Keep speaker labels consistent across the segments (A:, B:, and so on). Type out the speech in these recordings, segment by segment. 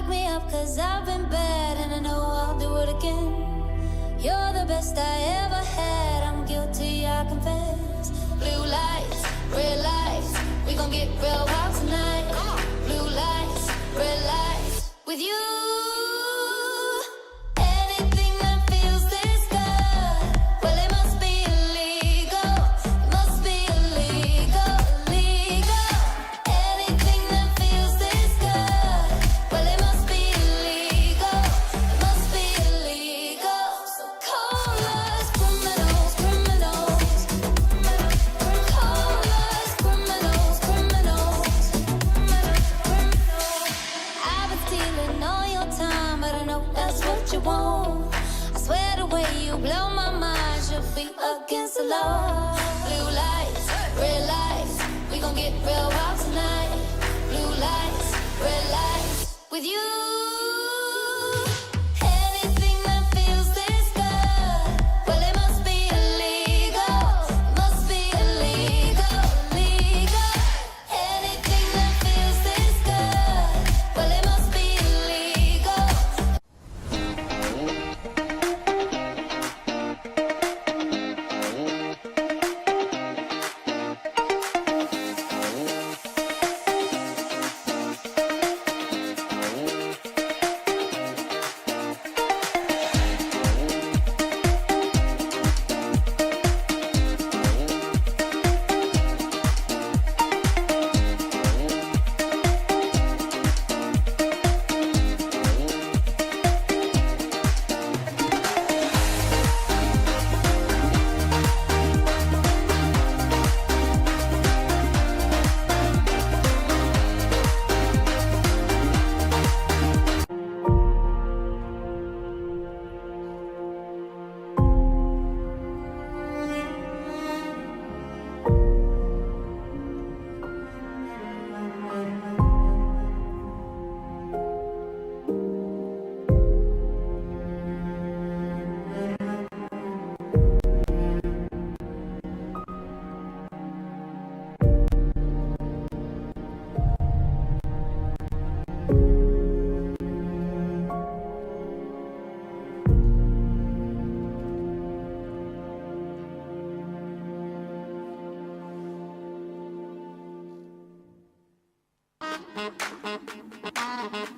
A: back me up, cause I've been bad and I know I'll do it again. You're the best I ever had, I'm guilty, I confess. Blue lights, red lights, we gon' get real wild tonight. Blue lights, red lights, with you. Anything that feels this good, well it must be illegal. It must be illegal, illegal. Anything that feels this good, well it must be illegal. It must be illegal. So call us criminals, criminals. Call us criminals, criminals. I've been stealing all your time, but I know that's what you want. I swear the way you blow my mind should be against the law. Blue lights, red lights, we gon' get real wild tonight. Blue lights, red lights, with you. Anything that feels this good, well it must be illegal. It must be illegal, illegal. Anything that feels this good, well it must be illegal.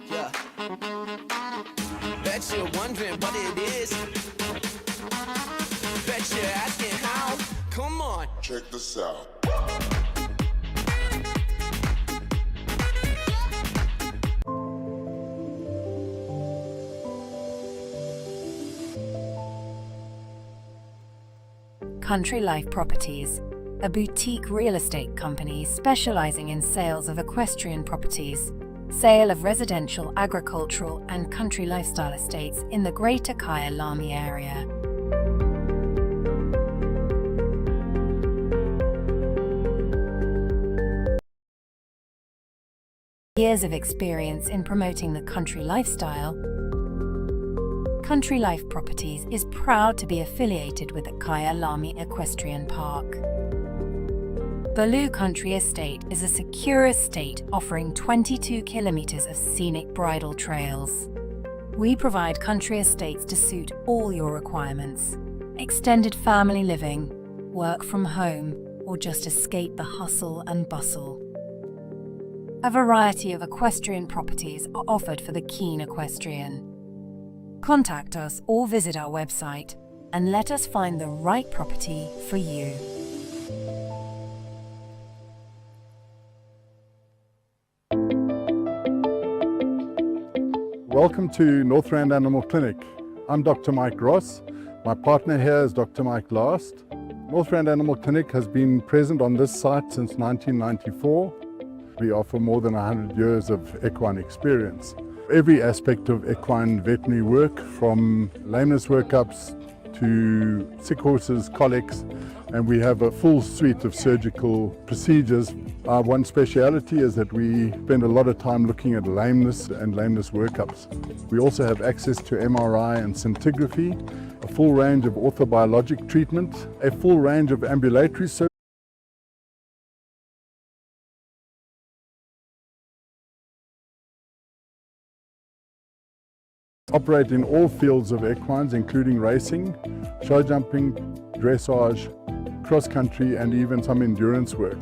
B: Yeah. Bet you're wondering what it is. Bet you're asking how. Come on.
C: Check this out.
D: Country Life Properties, a boutique real estate company specializing in sales of equestrian properties, sale of residential, agricultural, and country lifestyle estates in the Greater Kyalami area. Years of experience in promoting the country lifestyle, Country Life Properties is proud to be affiliated with the Kyalami Equestrian Park. Baloo Country Estate is a secure estate offering 22 kilometers of scenic bridle trails. We provide country estates to suit all your requirements: extended family living, work from home, or just escape the hustle and bustle. A variety of equestrian properties are offered for the keen equestrian. Contact us or visit our website and let us find the right property for you.
E: Welcome to Northrand Animal Clinic. I'm Dr. Mike Ross. My partner here is Dr. Mike Last. Northrand Animal Clinic has been present on this site since 1994. We offer more than 100 years of equine experience. Every aspect of equine veterinary work, from lameness workups to sick horses, colics, and we have a full suite of surgical procedures. Our one speciality is that we spend a lot of time looking at lameness and lameness workups. We also have access to MRI and scintigraphy, a full range of orthobiologic treatment, a full range of ambulatory surgery, operate in all fields of equines, including racing, show jumping, dressage, cross-country, and even some endurance work.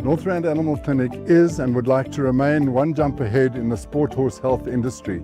E: Northrand Animal Clinic is and would like to remain one jump ahead in the sport horse health industry.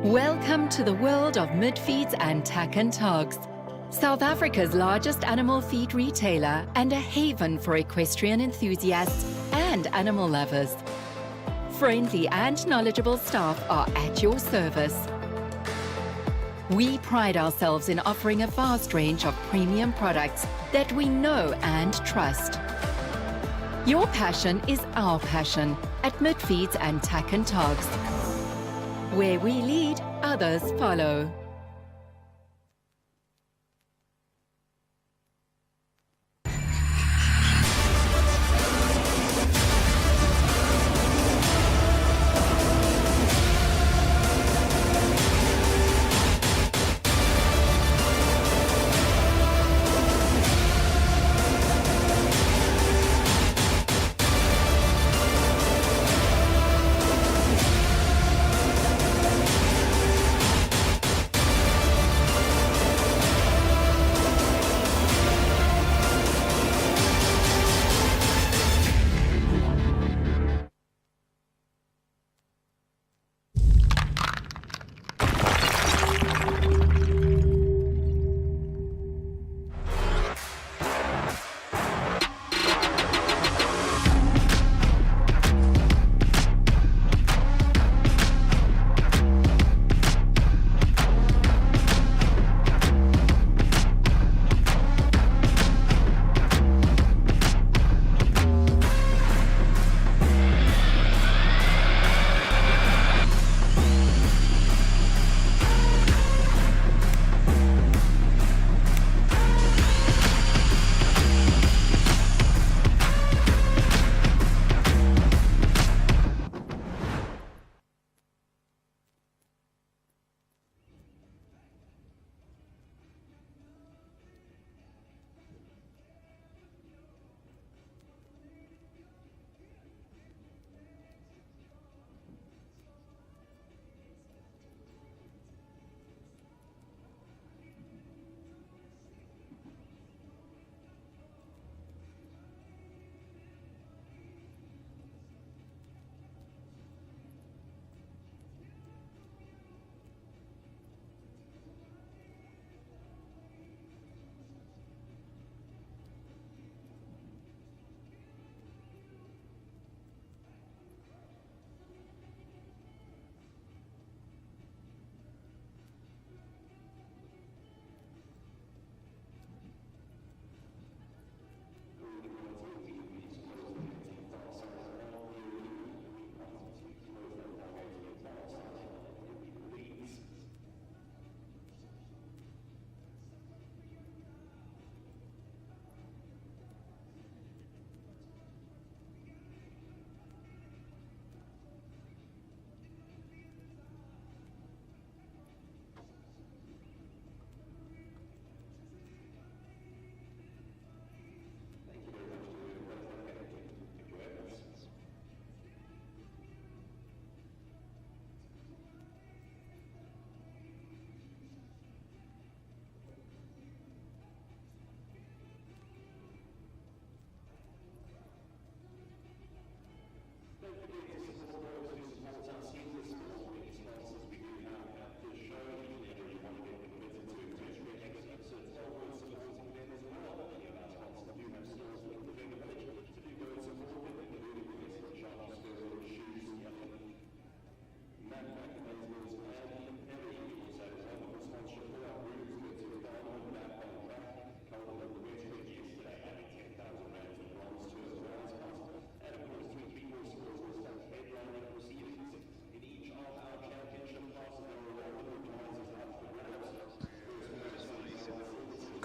C: Welcome to the world of Midfeeds and Tack and Togs, South Africa's largest animal feed retailer and a haven for equestrian enthusiasts and animal lovers. Friendly and knowledgeable staff are at your service. We pride ourselves in offering a vast range of premium products that we know and trust. Your passion is our passion at Midfeeds and Tack and Togs. Where we lead, others follow.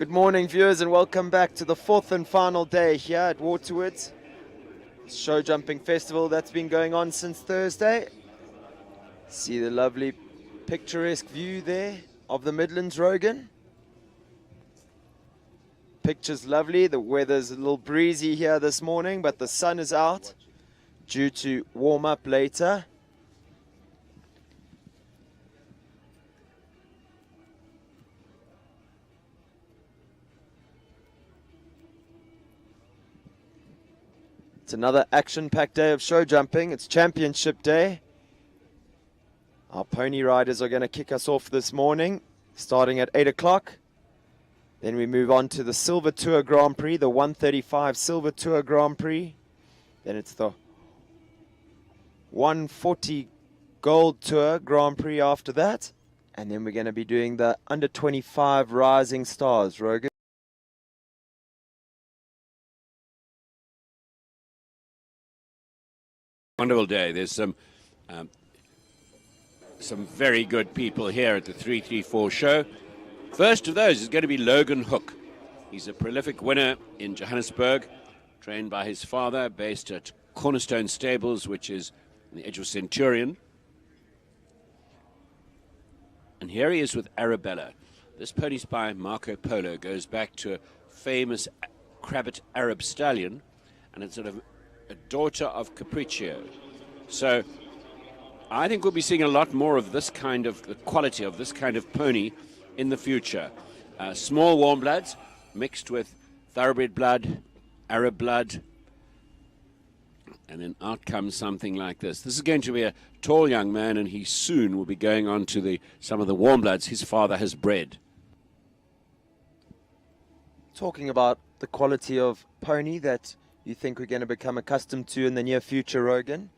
F: Good morning, viewers, and welcome back to the fourth and final day here at Waterwoods Show Jumping Festival that's been going on since Thursday. See the lovely picturesque view there of the Midlands, Rogan. Picture's lovely. The weather's a little breezy here this morning, but the sun is out due to warm up later. It's another action-packed day of show jumping. It's championship day. Our pony riders are going to kick us off this morning, starting at 8 o'clock. Then we move on to the Silver Tour Grand Prix, the 135 Silver Tour Grand Prix. Then it's the 140 Gold Tour Grand Prix after that. And then we're going to be doing the under 25 Rising Stars, Rogan.
G: Wonderful day. There's some very good people here at the 334 show. First of those is going to be Logan Hook. He's a prolific winner in Johannesburg, trained by his father, based at Cornerstone Stables, which is on the edge of Centurion. And here he is with Arabella. This pony by Marco Polo goes back to a famous Crabbit Arab stallion, and it's sort of a daughter of Capriccio. So I think we'll be seeing a lot more of this kind of, the quality of this kind of pony in the future. Small warm bloods mixed with thoroughbred blood, Arab blood, and then out comes something like this. This is going to be a tall young man, and he soon will be going on to some of the warm bloods his father has bred.
F: Talking about the quality of pony that you think we're going to become accustomed to in the near future, Rogan,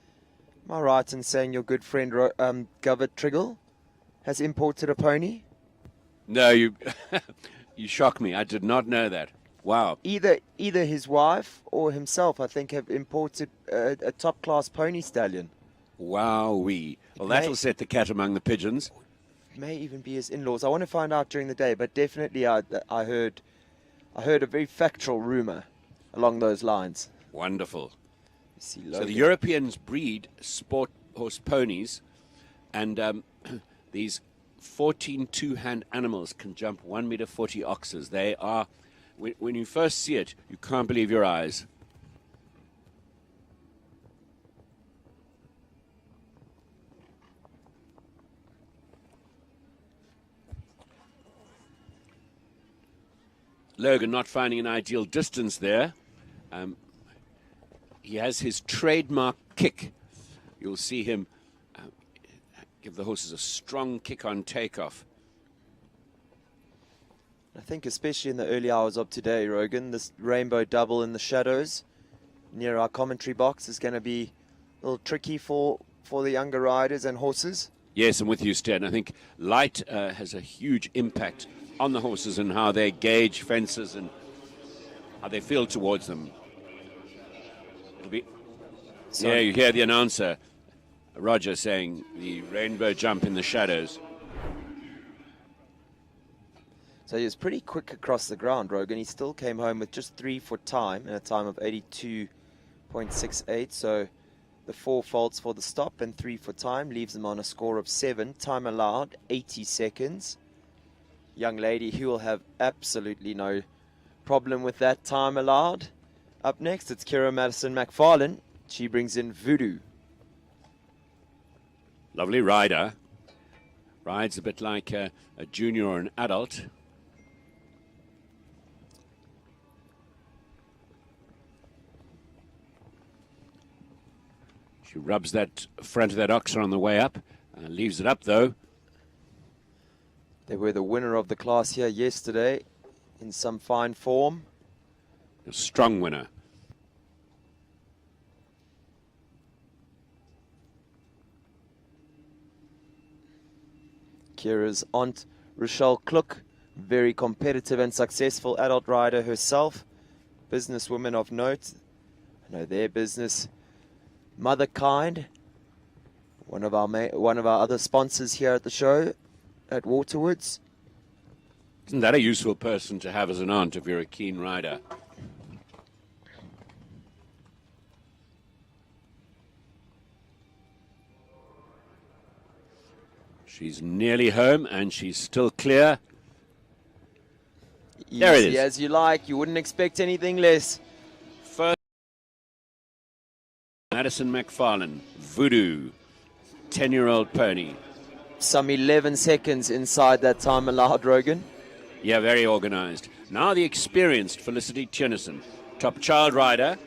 F: am I right in saying your good friend Govert Triggle has imported a pony?
G: No, you you shock me. I did not know that. Wow.
F: Either his wife or himself, I think, have imported a top-class pony stallion.
G: Wowee. Well, that'll set the cat among the pigeons.
F: May even be his in-laws. I want to find out during the day, but definitely I heard a very factual rumor along those lines.
G: Wonderful.
F: See
G: So
F: Logan.
G: the Europeans breed sport horse ponies, and these 14 two-hand animals can jump 1 meter 40 oxes. They are, when you first see it, you can't believe your eyes. Logan not finding an ideal distance there. He has his trademark kick. You'll see him give the horses a strong kick on takeoff.
F: I think especially in the early hours of today, Rogan, this rainbow double in the shadows near our commentary box is going to be a little tricky for the younger riders and horses.
G: Yes, I'm with you, Stan. I think light has a huge impact on the horses and how they gauge fences and how they feel towards them. It'll be... Yeah, you hear the announcer, Roger, saying the rainbow jump in the shadows.
F: So he was pretty quick across the ground, Rogan. He still came home with just 3 for time and a time of 82.68. So the 4 faults for the stop and 3 for time leaves him on a score of 7. Time allowed, 80 seconds. Young lady who will have absolutely no problem with that time allowed. Up next, it's Kira Madison McFarlane. She brings in Voodoo.
G: Lovely rider. Rides a bit like a junior or an adult. She rubs that front of that oxer on the way up. Leaves it up, though.
F: They were the winner of the class here yesterday in some fine form.
G: A strong winner.
F: Kira's aunt, Rochelle Klook, very competitive and successful adult rider herself. Businesswoman of note. I know their business. Motherkind, one of our other sponsors here at the show at Waterwoods.
G: Isn't that a useful person to have as an aunt if you're a keen rider? She's nearly home and she's still clear. There it
F: Easy
G: is.
F: as you like. You wouldn't expect anything less.
G: First, Madison McFarlane, Voodoo, 10-year-old pony.
F: Some 11 seconds inside that time allowed, Rogan.
G: Yeah, very organized. Now the experienced Felicity Tennison, top child rider.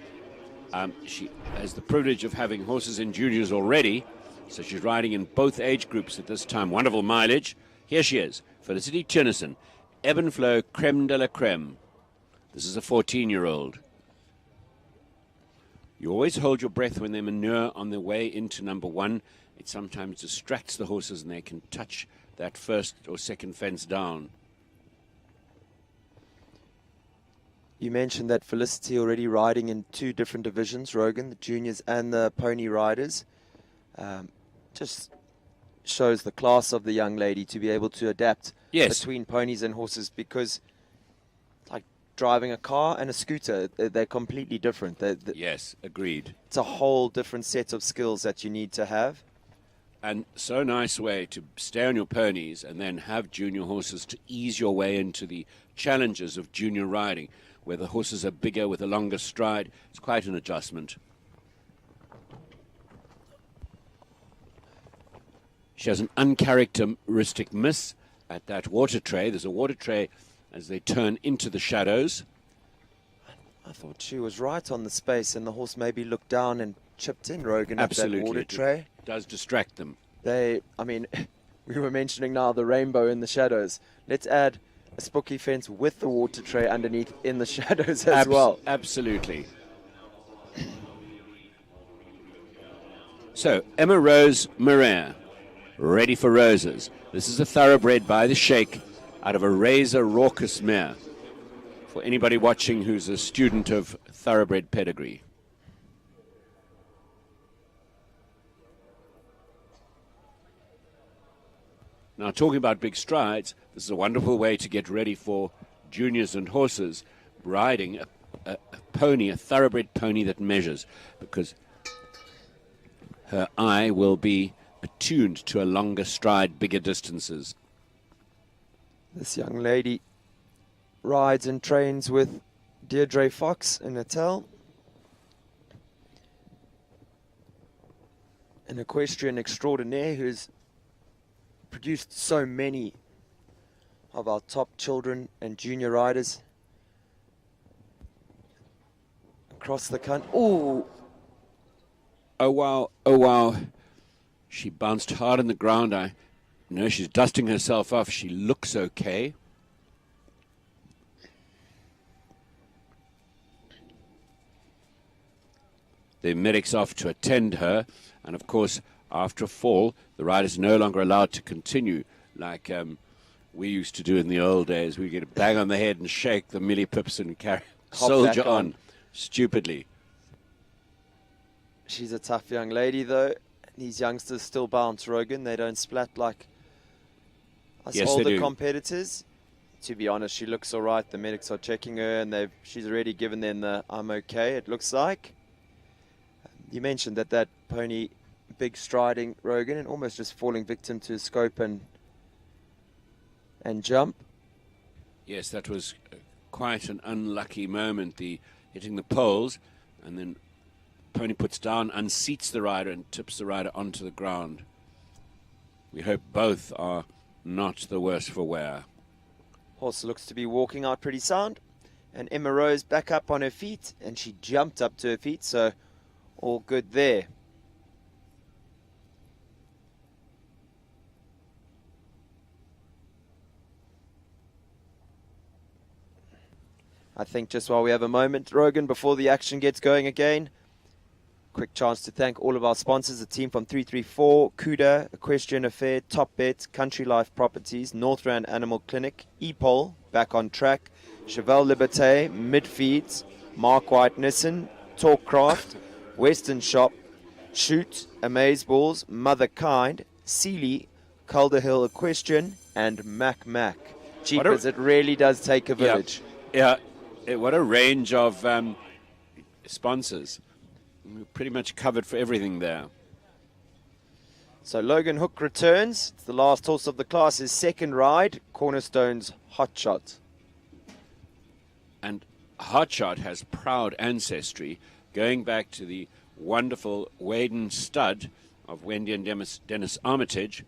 G: She has the privilege of having horses in juniors already, so she's riding in both age groups at this time. Wonderful mileage. Here she is, Felicity Tennison, ebb and flow, creme de la creme. This is a 14-year-old. You always hold your breath when they manure on their way into number one. It sometimes distracts the horses and they can touch that first or second fence down.
F: You mentioned that Felicity already riding in 2 different divisions, Rogan, the juniors and the pony riders. Just shows the class of the young lady to be able to adapt between ponies and horses, because like driving a car and a scooter, they're completely different.
G: Yes, agreed.
F: It's a whole different set of skills that you need to have.
G: And so nice way to stay on your ponies and then have junior horses to ease your way into the challenges of junior riding, where the horses are bigger with a longer stride. It's quite an adjustment. She has an uncharacteristic miss at that water tray. There's a water tray as they turn into the shadows.
F: I thought she was right on the space, and the horse maybe looked down and chipped in, Rogan, at that water tray.
G: It does distract them.
F: I mean, we were mentioning now the rainbow in the shadows. Let's add a spooky fence with the water tray underneath in the shadows as well.
G: Absolutely. So, Emma Rose Moran, ready for roses. This is a thoroughbred by the Sheikh out of a razor raucous mare. For anybody watching who's a student of thoroughbred pedigree. Now, talking about big strides, this is a wonderful way to get ready for juniors and horses riding a pony, a thoroughbred pony that measures, because her eye will be attuned to a longer stride, bigger distances.
F: This young lady rides and trains with Deirdre Fox and Natal, an equestrian extraordinaire who's produced so many of our top children and junior riders across the country. Ooh!
G: Oh, wow. Oh, wow. She bounced hard on the ground. I know she's dusting herself off. She looks okay. The medic's off to attend her. And, of course, after a fall, the rider's no longer allowed to continue like we used to do in the old days. We get a bang on the head and shake the millipips and soldier on stupidly.
F: She's a tough young lady, though. These youngsters still bounce, Rogan. They don't splat like us older competitors. To be honest, she looks all right. The medics are checking her, and she's already given them the "I'm okay," it looks like. You mentioned that pony, big striding, Rogan, and almost just falling victim to scope and jump.
G: Yes, that was quite an unlucky moment, the hitting the poles, and then pony puts down, unseats the rider and tips the rider onto the ground. We hope both are not the worse for wear.
F: Horse looks to be walking out pretty sound, and Emma Rose back up on her feet, and she jumped up to her feet, so all good there. I think just while we have a moment, Rogan, before the action gets going again, quick chance to thank all of our sponsors, the team from 334, Cuda, Equestrian Affair, Top Bet, Country Life Properties, Northrand Animal Clinic, EPOL, Back on Track, Cheval Liberté, Midfeeds, Mark White Nissen, Talkcraft, Western Shop, Shoot, Amazeballs, Mother Kind, Sealy, Calder Hill Equestrian, and Mac. jeepers, it really does take a village.
G: Yeah, what a range of sponsors. We're pretty much covered for everything there.
F: So Logan Hook returns. It's the last horse of the class, his second ride, Cornerstone's Hot Shot.
G: And Hotshot has proud ancestry, going back to the wonderful Waden stud of Wendy and Dennis Armitage.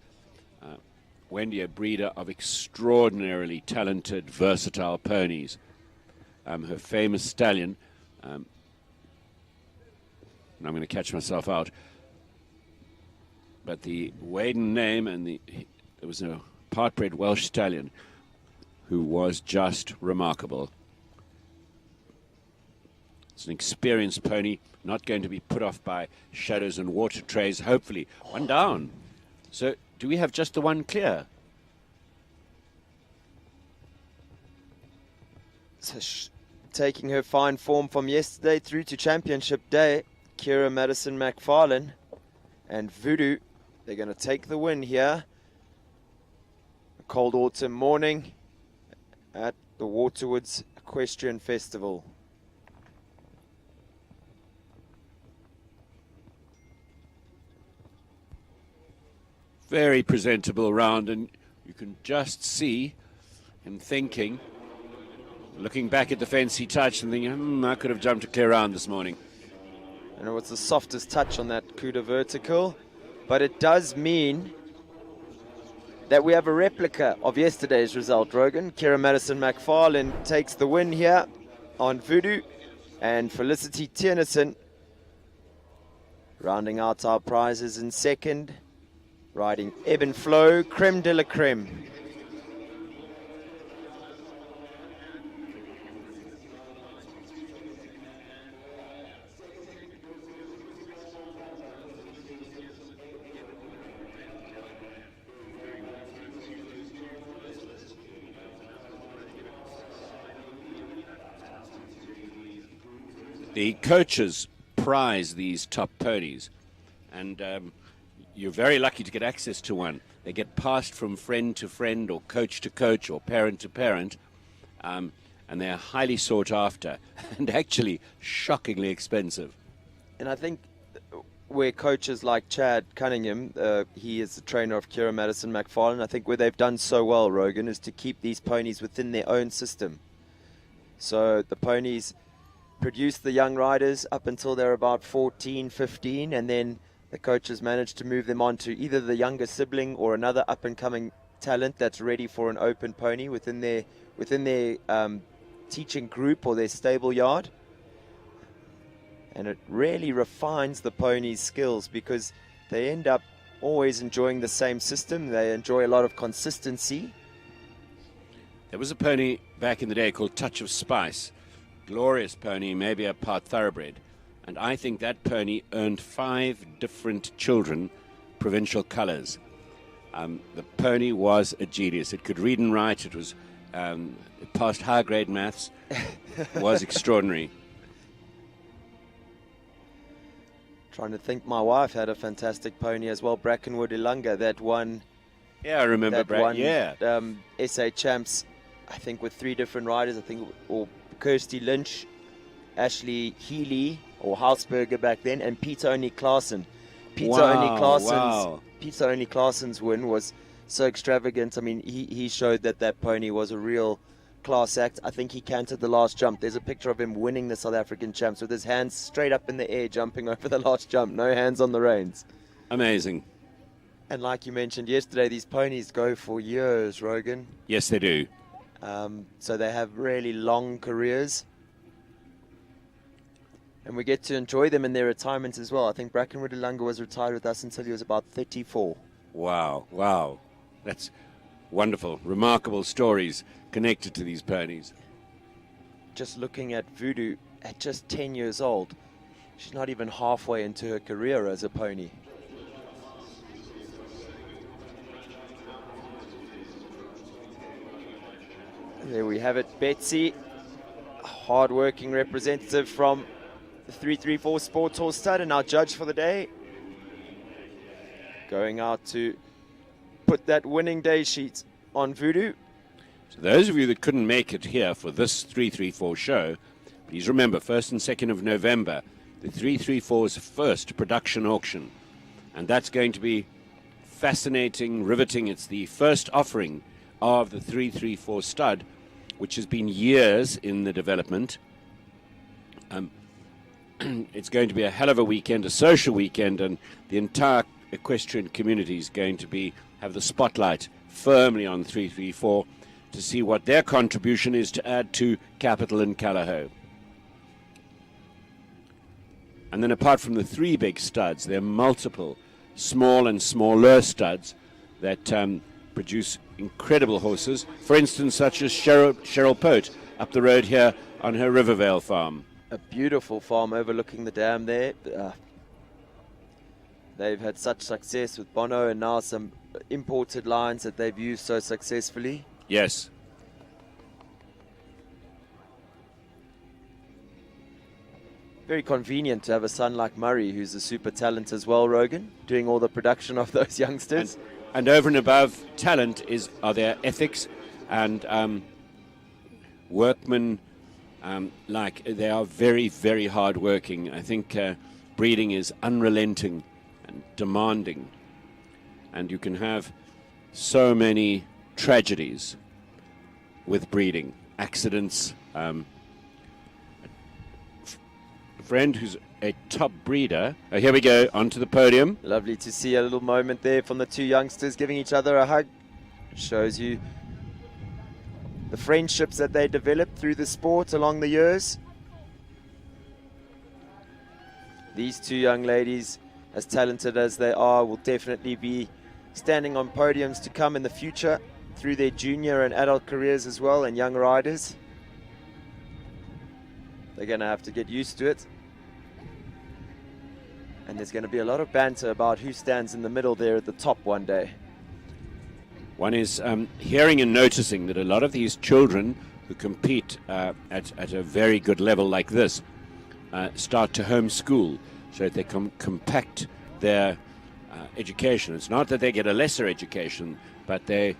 G: Wendy, a breeder of extraordinarily talented, versatile ponies. Her famous stallion, and I'm going to catch myself out, but the Waden name, and there was a part-bred Welsh stallion who was just remarkable. It's an experienced pony, not going to be put off by shadows and water trays, hopefully. One down. So, do we have just the one clear?
F: So taking her fine form from yesterday through to Championship Day, Kira Madison McFarlane and Voodoo, they're going to take the win here. A cold autumn morning at the Waterwoods Equestrian Festival.
G: Very presentable round, and you can just see him thinking, looking back at the fence he touched and thinking, I could have jumped a clear round this morning.
F: I know it's the softest touch on that Cuda vertical, but it does mean that we have a replica of yesterday's result, Rogan. Kira Madison McFarlane takes the win here on Voodoo, and Felicity Tiernison rounding out our prizes in second, riding Ebb and Flow, Creme de la Creme.
G: The coaches prize these top ponies, and you're very lucky to get access to one. They get passed from friend to friend, or coach to coach, or parent to parent, and they're highly sought after and actually shockingly expensive.
F: And I think where coaches like Chad Cunningham, he is the trainer of Kira Madison McFarlane, I think where they've done so well, Rogan, is to keep these ponies within their own system. So the ponies produce the young riders up until they're about 14, 15, and then the coaches manage to move them on to either the younger sibling or another up-and-coming talent that's ready for an open pony within their teaching group or their stable yard. And it really refines the pony's skills because they end up always enjoying the same system. They enjoy a lot of consistency.
G: There was a pony back in the day called Touch of Spice. Glorious pony, maybe a part thoroughbred. And I think that pony earned 5 different children provincial colours. The pony was a genius. It could read and write. It was it passed high-grade maths. Was extraordinary.
F: Trying to think, my wife had a fantastic pony as well, Brackenwood Ilunga, that won.
G: Yeah, I remember
F: that
G: SA
F: Champs, I think with 3 different riders, I think, or Kirsty Lynch, Ashley Healy, or Hausberger back then, and Peter Oni Klaassen. Peter Oni Klaassen's win was so extravagant. I mean, he showed that pony was a real class act. I think he canted the last jump. There's a picture of him winning the South African champs with his hands straight up in the air, jumping over the last jump. No hands on the reins.
G: Amazing.
F: And like you mentioned yesterday, these ponies go for years, Rogan.
G: Yes, they do.
F: So they have really long careers. And we get to enjoy them in their retirement as well. I think Brackenwood Ilunga was retired with us until he was about 34.
G: Wow. That's wonderful. Remarkable stories connected to these ponies.
F: Just looking at Voodoo at just 10 years old, she's not even halfway into her career as a pony. There we have it, Betsy, a hard-working representative from the 334 Sports Horse Stud, and our judge for the day, going out to put that winning day sheet on Voodoo.
G: So those of you that couldn't make it here for this 334 show, please remember, 1st and 2nd of November, the 334's first production auction. And that's going to be fascinating, riveting. It's the first offering of the 334 stud, which has been years in the development. It's going to be a hell of a weekend, a social weekend, and the entire equestrian community is going to have the spotlight firmly on 334 to see what their contribution is to add to capital in Callahoo. And then apart from the three big studs, there are multiple small and smaller studs that produce incredible horses. For instance, such as Cheryl Pote up the road here on her Rivervale farm.
F: A beautiful farm overlooking the dam there. They've had such success with Bono and now some imported lines that they've used so successfully.
G: Yes.
F: Very convenient to have a son like Murray, who's a super talent as well, Rogan, doing all the production of those youngsters.
G: And over and above talent are their ethics and workmen. They are very, very hard working. I think breeding is unrelenting and demanding, and you can have so many tragedies with breeding, accidents. A friend who's a top breeder. Oh, here we go, onto the podium.
F: Lovely to see a little moment there from the two youngsters giving each other a hug. Shows you the friendships that they developed through the sport along the years. These two young ladies, as talented as they are, will definitely be standing on podiums to come in the future through their junior and adult careers as well, and young riders. They're going to have to get used to it. And there's going to be a lot of banter about who stands in the middle there at the top one day.
G: One is hearing and noticing that a lot of these children who compete at a very good level like this start to homeschool so that they can compact their education. It's not that they get a lesser education, but they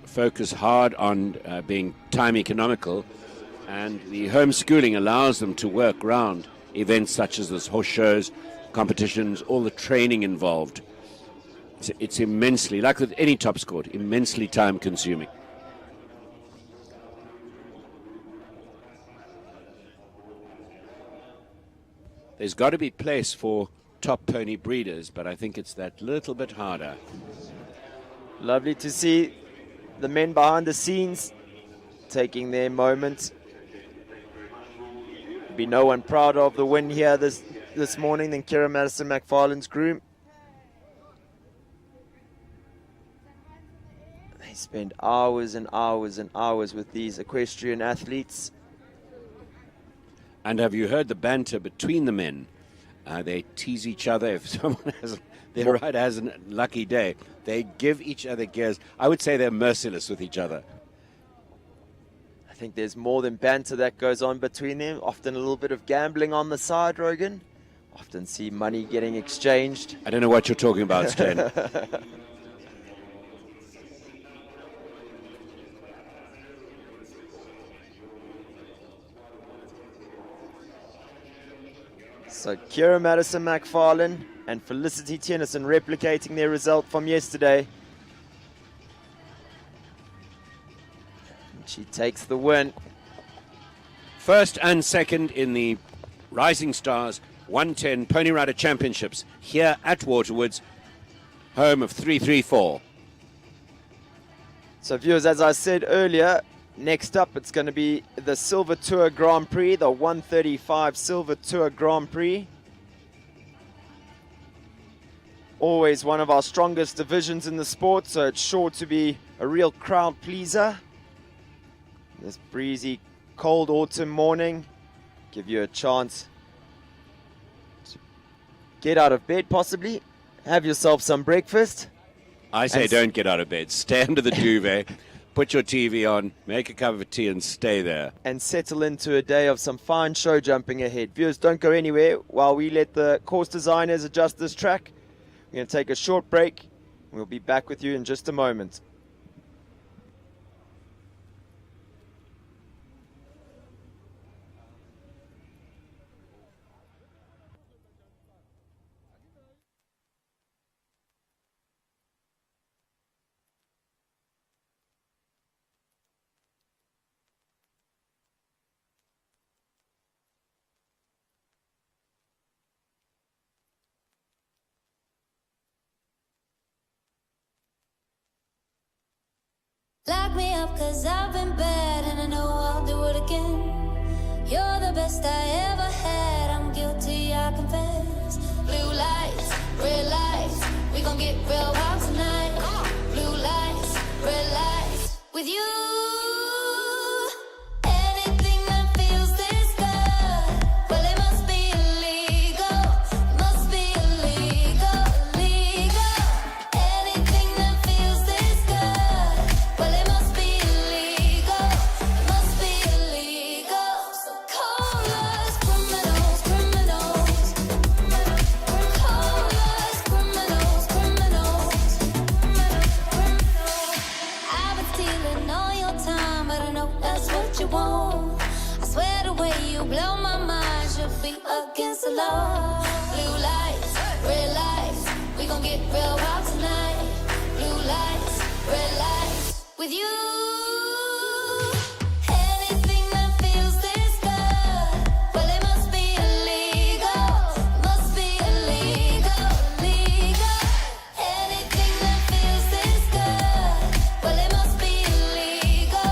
G: focus hard on being time economical, and the homeschooling allows them to work around events such as this, horse shows, competitions, all the training involved. It's immensely, like with any top sport, immensely time consuming. There's got to be place for top pony breeders, but I think it's that little bit harder.
F: Lovely to see the men behind the scenes taking their moment. Be no one prouder of the win here this morning than Kira Madison McFarlane's groom. They spend hours and hours and hours with these equestrian athletes.
G: And have you heard the banter between the men? They tease each other. If someone their rider has a lucky day, they give each other gears. I would say they're merciless with each other.
F: I think there's more than banter that goes on between them. Often a little bit of gambling on the side, Rogan. Often see money getting exchanged.
G: I don't know what you're talking about, Stan.
F: So Kira Madison McFarlane and Felicity Tennyson replicating their result from yesterday. And she takes the win.
G: First and second in the Rising Stars 110 Pony Rider Championships here at Waterwoods, home of 334.
F: So viewers, as I said earlier, next up it's going to be the Silver Tour Grand Prix, the 135 Silver Tour Grand Prix. Always one of our strongest divisions in the sport, so it's sure to be a real crowd pleaser. This breezy, cold autumn morning, give you a chance to get out of bed possibly, have yourself some breakfast.
G: I say don't get out of bed. Stay under the duvet, put your TV on, make a cup of tea and stay there.
F: And settle into a day of some fine show jumping ahead. Viewers, don't go anywhere while we let the course designers adjust this track. We're going to take a short break. We'll be back with you in just a moment.
A: Lock me up, cause I've been bad, and I know I'll do it again. You're the best I ever had, I'm guilty, I confess. Blue lights, red lights, we gon' get real wild tonight. Blue lights, red lights, with you. Anything that feels this good, well it must be illegal. It must be illegal, illegal. Anything that feels this good, well it must be illegal. It must be illegal. So call us criminals, criminals. Call us criminals, criminals. I've been stealing all your time, but I know that's what you want. I swear the way you blow my mind should be against the law. Blue lights, red lights, we gon' get real wild tonight. Blue lights, red lights, with you. Anything that feels this good, well it must be illegal. It must be illegal, illegal. Anything that feels this good, well it must be illegal.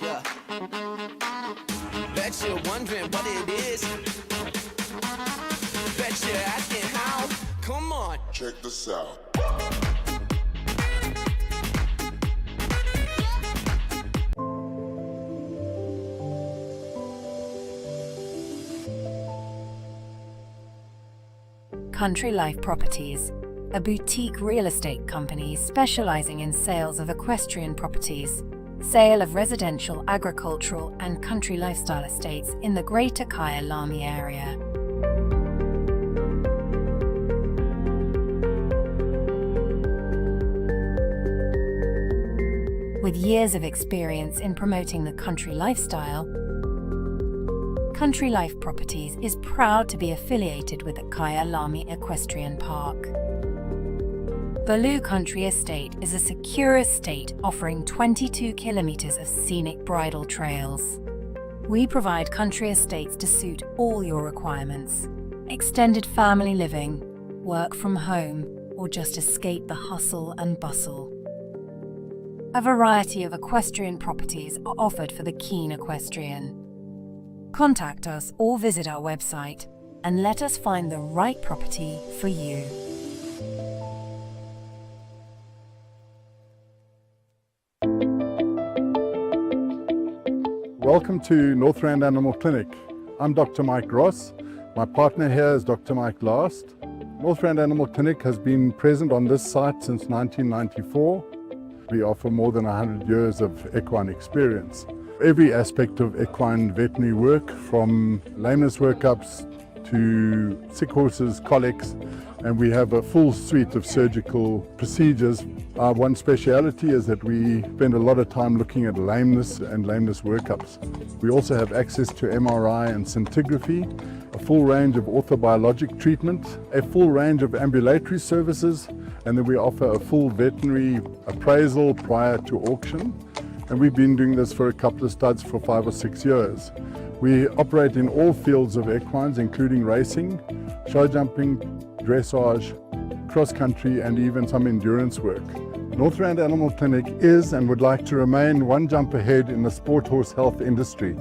B: Yeah. Bet you're wondering what it is. Bet you're asking how. Come on.
H: Check this out.
D: Country Life Properties, a boutique real estate company specializing in sales of equestrian properties, sale of residential, agricultural, and country lifestyle estates in the Greater Kyalami area. With years of experience in promoting the country lifestyle, Country Life Properties is proud to be affiliated with the Kyalami Equestrian Park. Baloo Country Estate is a secure estate offering 22 kilometers of scenic bridle trails. We provide country estates to suit all your requirements. Extended family living, work from home, or just escape the hustle and bustle. A variety of equestrian properties are offered for the keen equestrian. Contact us or visit our website and let us find the right property for you.
E: Welcome to Northrand Animal Clinic. I'm Dr. Mike Ross. My partner here is Dr. Mike Last. Northrand Animal Clinic has been present on this site since 1994. We offer more than 100 years of equine experience. Every aspect of equine veterinary work, from lameness workups to sick horses, colics, and we have a full suite of surgical procedures. Our one speciality is that we spend a lot of time looking at lameness and lameness workups. We also have access to MRI and scintigraphy, a full range of orthobiologic treatment, a full range of ambulatory services, and then we offer a full veterinary appraisal prior to auction. and we've been doing this for a couple of studs for 5 or 6 years. We operate in all fields of equines, including racing, show jumping, dressage, cross-country, and even some endurance work. Northrand Animal Clinic is and would like to remain one jump ahead in the sport horse health industry.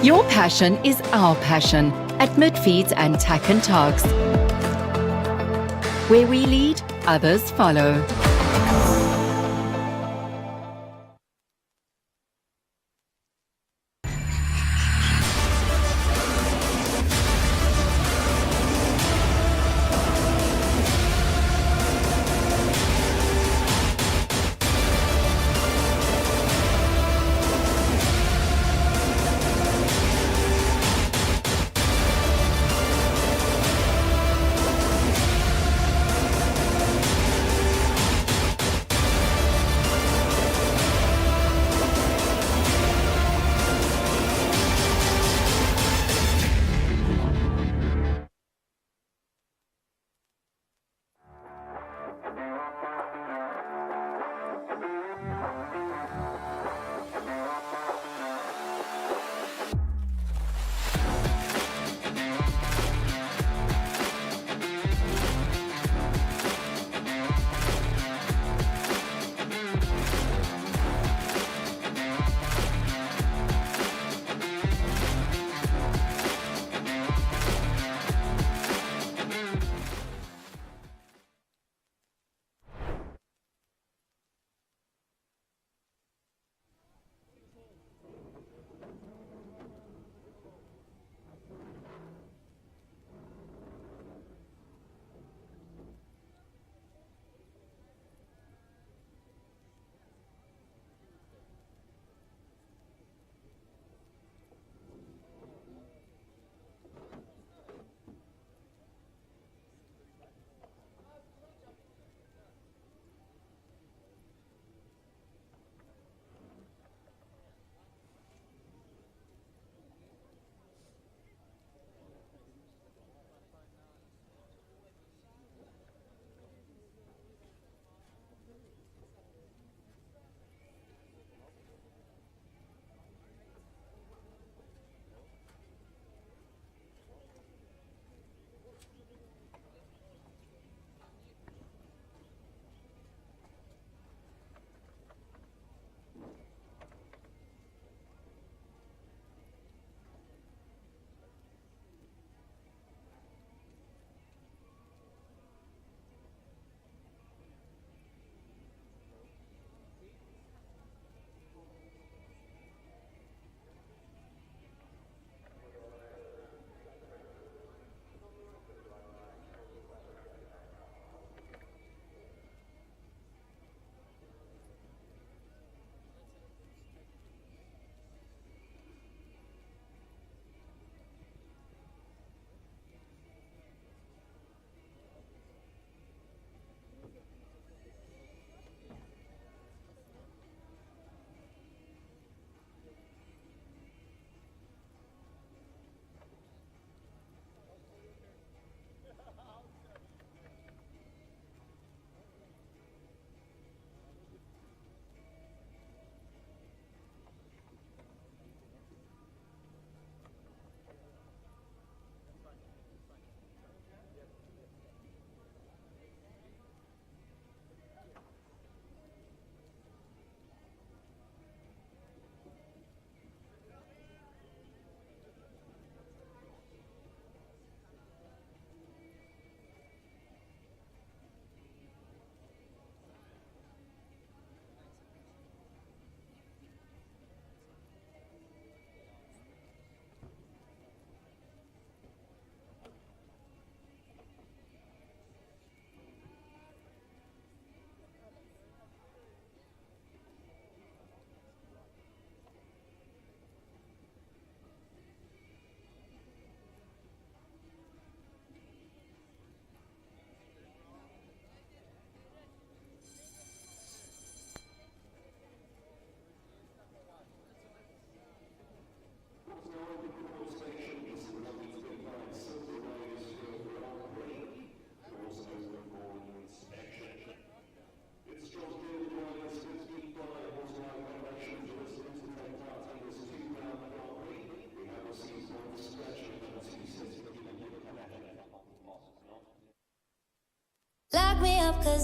C: Your passion is our passion at Midfeeds and Tack and Togs. Where we lead, others follow.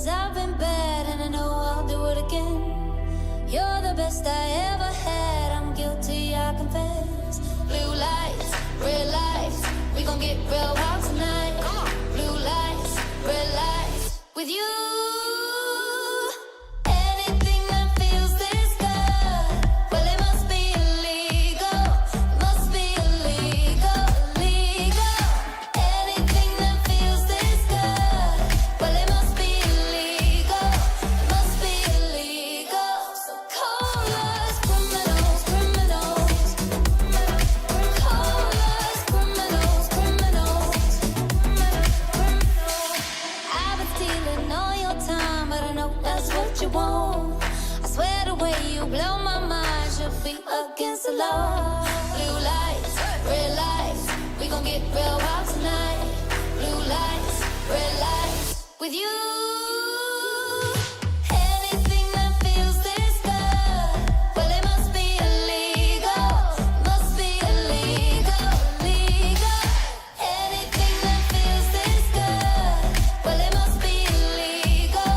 A: I've been bad and I know I'll do it again. You're the best I ever had, I'm guilty, I confess. Blue lights, red lights, we gon' get real wild tonight. Blue lights, red lights, with you. Anything that feels this good, well it must be illegal. It must be illegal, illegal. Anything that feels this good, well it must be illegal. It must be illegal. So call us criminals, criminals. Call us criminals, criminals. I've been stealing all your time, but I know that's what you want. I swear the way you blow my mind should be against the law. Blue lights, red lights, we gon' get real wild tonight. Blue lights, red lights, with you. Anything that feels this good, well it must be illegal. Must be illegal, illegal. Anything that feels this good, well it must be illegal.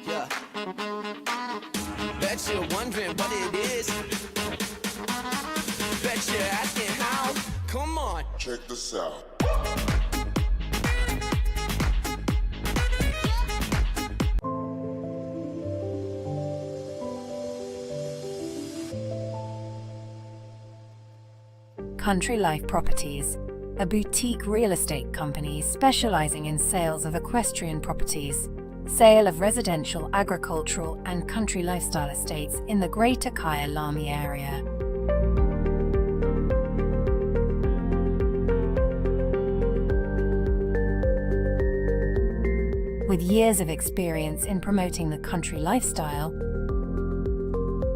B: Yeah. Bet you're wondering what it is. Bet you're asking how. Come on.
H: Check this out.
D: Country Life Properties, a boutique real estate company specializing in sales of equestrian properties, sale of residential, agricultural, and country lifestyle estates in the Greater Kyalami area. With years of experience in promoting the country lifestyle,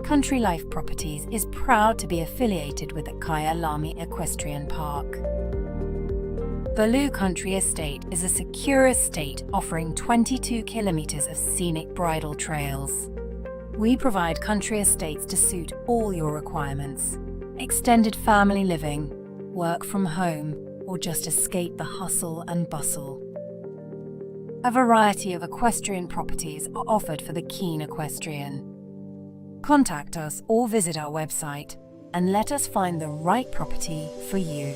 D: Country Life Properties is proud to be affiliated with the Kyalami Equestrian Park. Baloo Country Estate is a secure estate offering 22 kilometers of scenic bridle trails. We provide country estates to suit all your requirements: extended family living, work from home, or just escape the hustle and bustle. A variety of equestrian properties are offered for the keen equestrian. Contact us or visit our website and let us find the right property for you.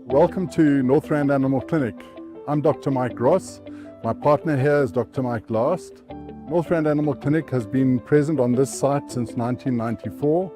E: Welcome to Northrand Animal Clinic. I'm Dr. Mike Ross. My partner here is Dr. Mike Last. Northrand Animal Clinic has been present on this site since 1994.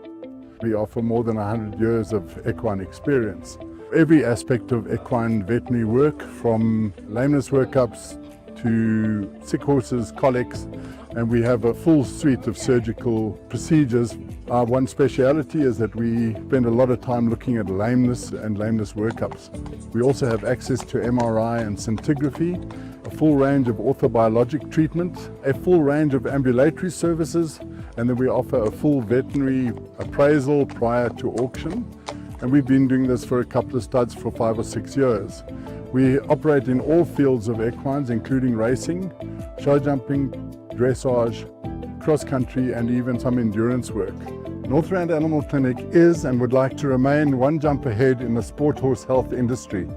E: We offer more than 100 years of equine experience. Every aspect of equine veterinary work, from lameness workups to sick horses, colics, and we have a full suite of surgical procedures. Our one speciality is that we spend a lot of time looking at lameness and lameness workups. We also have access to MRI and scintigraphy, a full range of orthobiologic treatment, a full range of ambulatory services, and then we offer a full veterinary appraisal prior to auction. And we've been doing this for a couple of studs for 5 or 6 years. We operate in all fields of equines, including racing, show jumping, dressage, cross-country, and even some endurance work. Northrand Animal Clinic is and would like to remain one jump ahead in the sport horse health industry.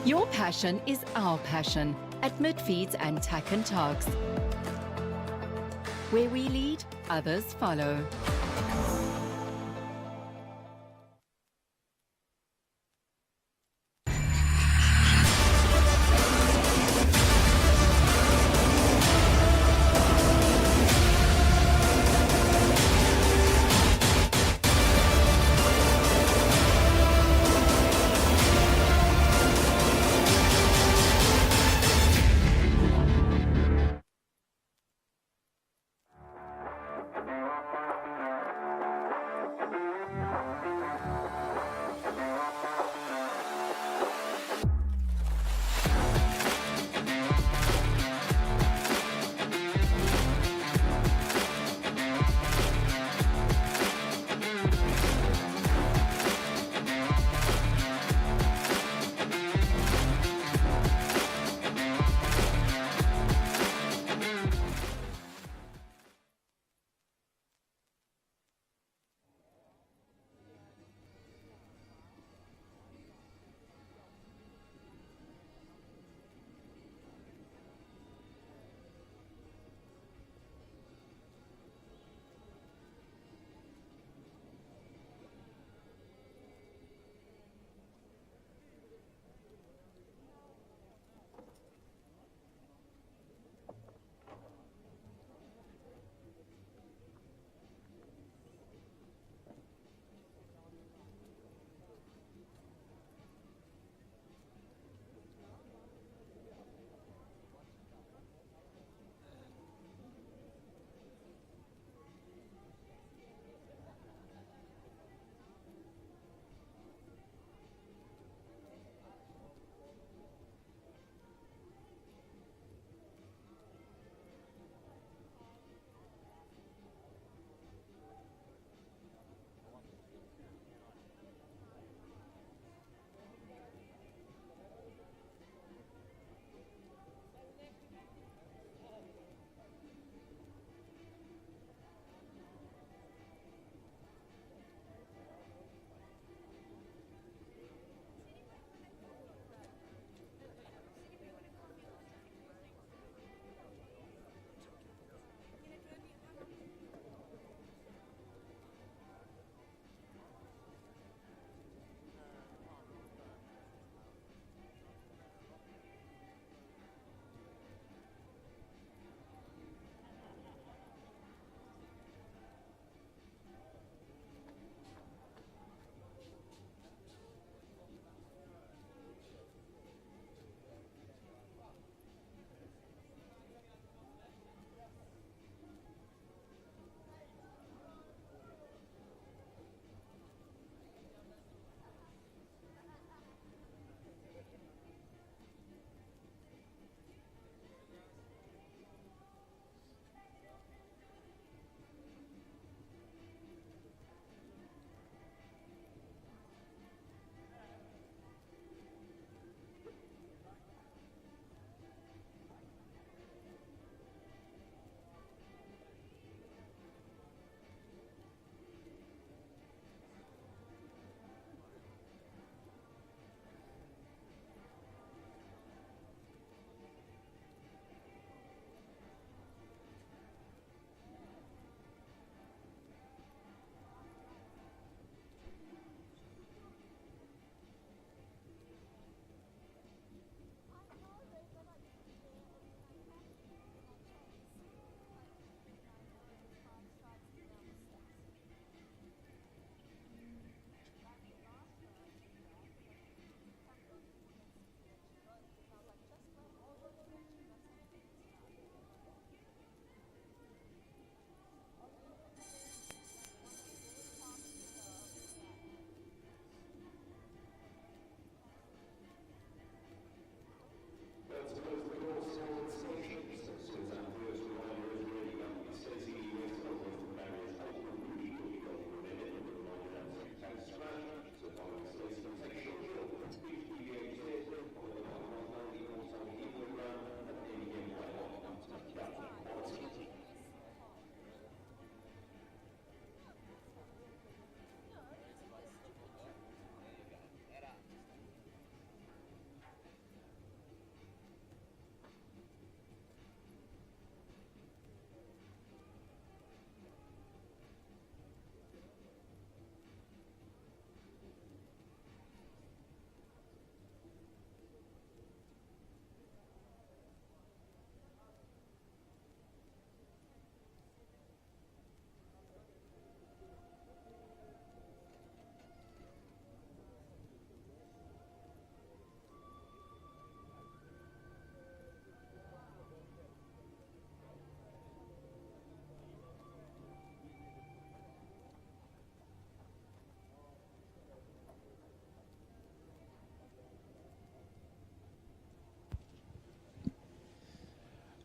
C: Your passion is our passion at Midfeeds and Tack and Togs. Where we lead, others follow.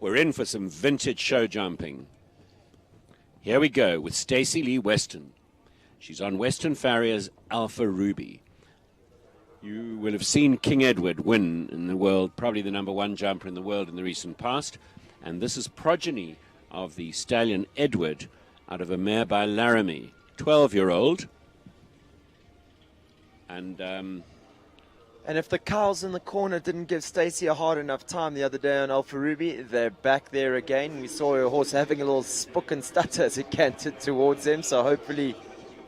G: We're in for some vintage show jumping. Here we go with Stacey Lee Weston. She's on Western Farrier's Alpha Ruby. You will have seen King Edward win in the world, probably the #1 jumper in the world in the recent past. And this is progeny of the stallion Edward out of a mare by Laramie, 12-year-old.
F: And if the cows in the corner didn't give Stacey a hard enough time the other day on Alpha Ruby, they're back there again. We saw her horse having a little spook and stutter as it cantered towards them, so hopefully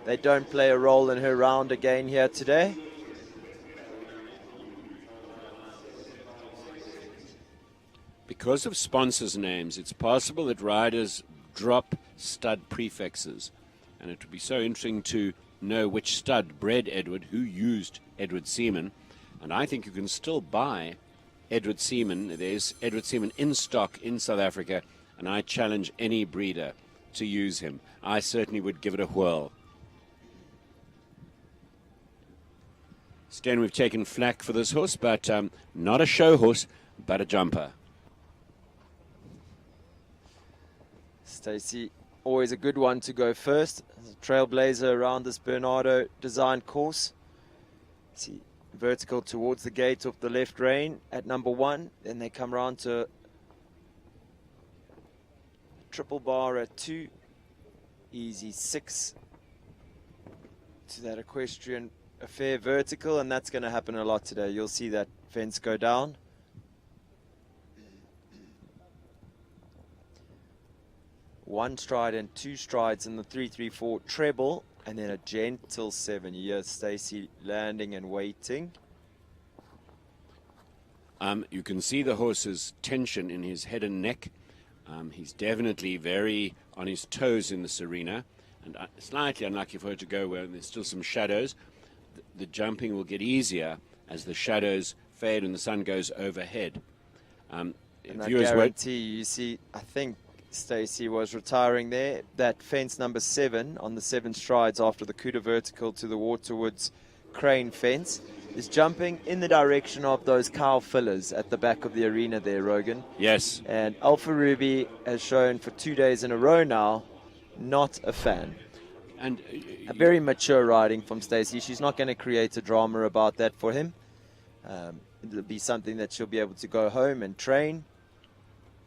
F: they don't play a role in her round again here today.
G: Because of sponsors' names, it's possible that riders drop stud prefixes. And it would be so interesting to know which stud bred Edward, who used Edward semen. And I think you can still buy Edward semen. There's Edward semen in stock in South Africa, and I challenge any breeder to use him. I certainly would give it a whirl. Stan, we've taken flack for this horse, but not a show horse, but a jumper.
F: Stacey, always a good one to go first. Trailblazer around this Bernardo designed course. See, vertical towards the gate of the left rein at #1. Then they come around to triple bar at 2. Easy 6 to that equestrian affair vertical, and that's going to happen a lot today. You'll see that fence go down. One stride and 2 strides in the 3-3-4 treble, and then a gentle 7. Here's Stacey landing and waiting.
G: You can see the horse's tension in his head and neck. He's definitely very on his toes in this arena, and slightly unlucky for her to go where there's still some shadows. The jumping will get easier as the shadows fade and the sun goes overhead.
F: And I guarantee you see, I think Stacey was retiring there. That fence #7 on the 7 strides after the Cuda vertical to the Waterwoods crane fence is jumping in the direction of those cow fillers at the back of the arena there, Rogan.
G: Yes.
F: And Alpha Ruby has shown for 2 days in a row now, not a fan.
G: And
F: a very mature riding from Stacey. She's not going to create a drama about that for him. It'll be something that she'll be able to go home and train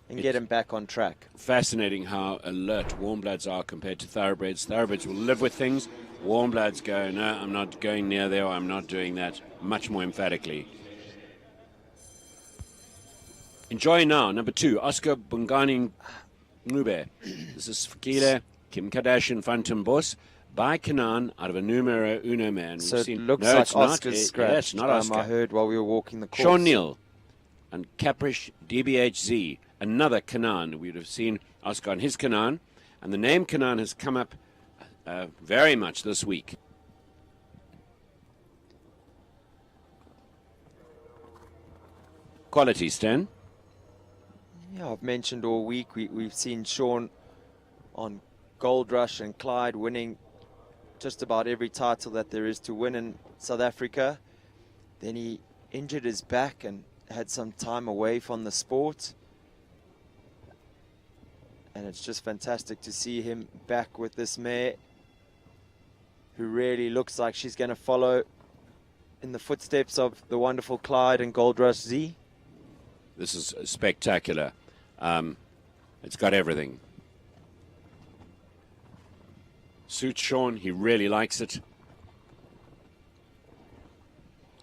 F: and get him back on track.
G: Fascinating how alert warmbloods are compared to thoroughbreds. Thoroughbreds will live with things. Warmbloods go, no, I'm not going near there, or I'm not doing that, much more emphatically. Enjoy now, #2, Oscar Bungani Ngube. This is Fikile Kim Kardashian Phantom Boss by Kanan out of a numero uno man.
F: So it looks like Oscar's scratched.
G: Yes, not Oscar.
F: I heard while we were walking the course.
G: Sean Neal and Caprish DBHZ, another Kanan. We would have seen Oscar on his Kanan, and the name Kanan has come up very much this week. Quality, Stan.
F: Yeah, I've mentioned all week we've seen Sean on Gold Rush and Clyde winning just about every title that there is to win in South Africa. Then he injured his back and had some time away from the sport. And it's just fantastic to see him back with this mare who really looks like she's going to follow in the footsteps of the wonderful Clyde and Gold Rush Z.
G: This is spectacular. It's got everything. Suits Sean, he really likes it.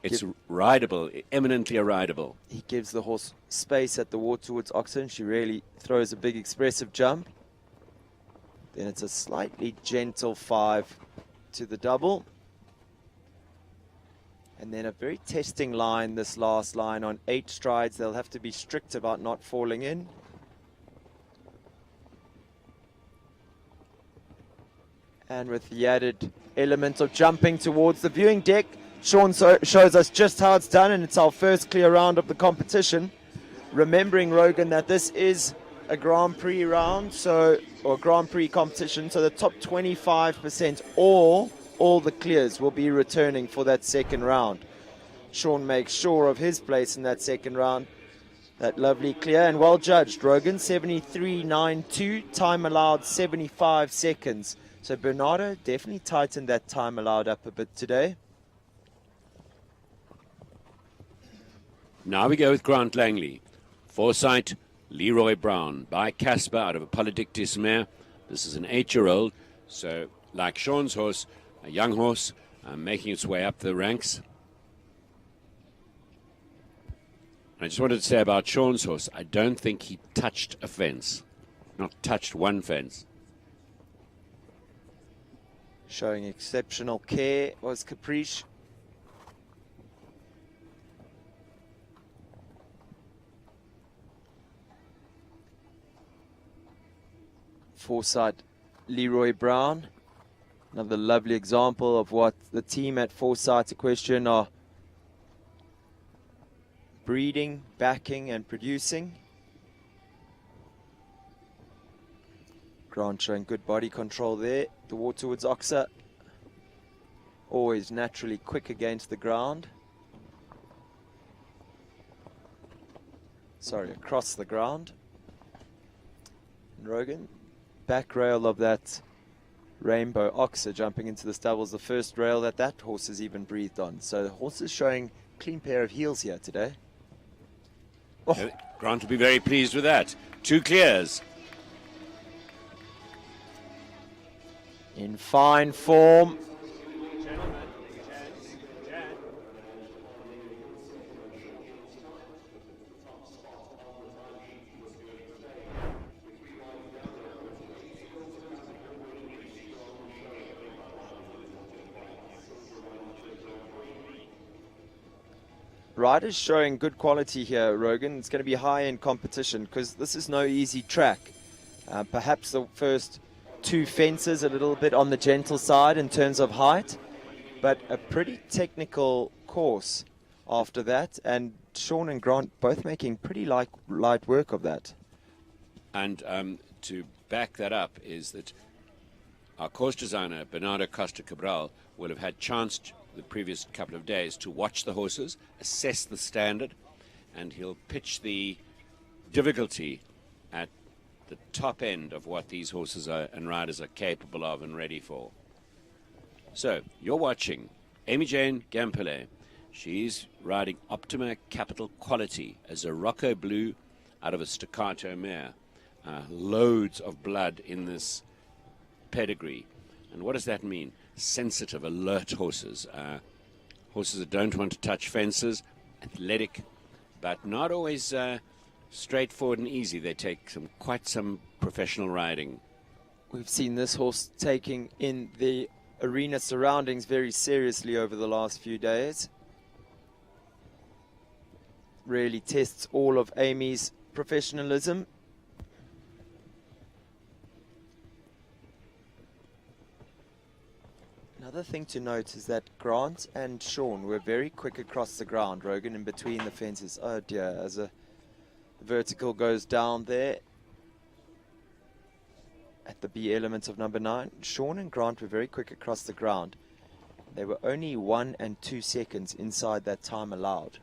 G: It's rideable, eminently rideable.
F: He gives the horse space at the Waterwoods oxen. She really throws a big expressive jump. Then it's a slightly gentle 5 to the double. And then a very testing line, this last line on 8 strides. They'll have to be strict about not falling in. And with the added element of jumping towards the viewing deck, Sean shows us just how it's done, and it's our first clear round of the competition. Remembering, Rogan, that this is a Grand Prix round, or Grand Prix competition, so the top 25%, all the clears will be returning for that second round. Sean makes sure of his place in that second round. That lovely clear and well judged, Rogan. 73.92, time allowed 75 seconds. So Bernardo definitely tightened that time allowed up a bit today.
G: Now we go with Grant Langley. Foresight, Leroy Brown by Casper out of a Polydictis mare. This is an 8-year-old, so like Sean's horse, a young horse, making its way up the ranks. I just wanted to say about Sean's horse, I don't think he touched a fence. Not touched one fence.
F: Showing exceptional care was Prix. Foresight, Leroy Brown. Another lovely example of what the team at Foresight Equestrian are breeding, backing and producing. Grant showing good body control there. The Waterwoods oxer always naturally quick against the ground. Sorry, across the ground. And Rogan, back rail of that Rainbow Oxer jumping into the stubbles, the first rail that horse has even breathed on. So the horse is showing clean pair of heels here today. Oh.
G: Grant will be very pleased with that. 2 clears.
F: In fine form. Riders showing good quality here, Rogan. It's going to be high-end competition because this is no easy track. Perhaps the first 2 fences a little bit on the gentle side in terms of height, but a pretty technical course after that. And Sean and Grant both making pretty light work of that.
G: And to back that up is that our course designer, Bernardo Costa Cabral, will have had chance the previous couple of days to watch the horses, assess the standard, and he'll pitch the difficulty at the top end of what these horses are and riders are capable of and ready for. So you're watching Amy Jane Gampele. She's riding Optima Capital Quality as a Rocco Blue out of a Staccato mare. Loads of blood in this pedigree. And what does that mean? Sensitive, alert horses. Horses that don't want to touch fences, athletic, but not always straightforward and easy. They take quite some professional riding.
F: We've seen this horse taking in the arena surroundings very seriously over the last few days. Really tests all of Amy's professionalism. Another thing to note is that Grant and Sean were very quick across the ground, Rogan, in between the fences. Oh dear, as a vertical goes down there at the B element of number 9. Sean and Grant were very quick across the ground. They were only 1 and 2 seconds inside that time allowed.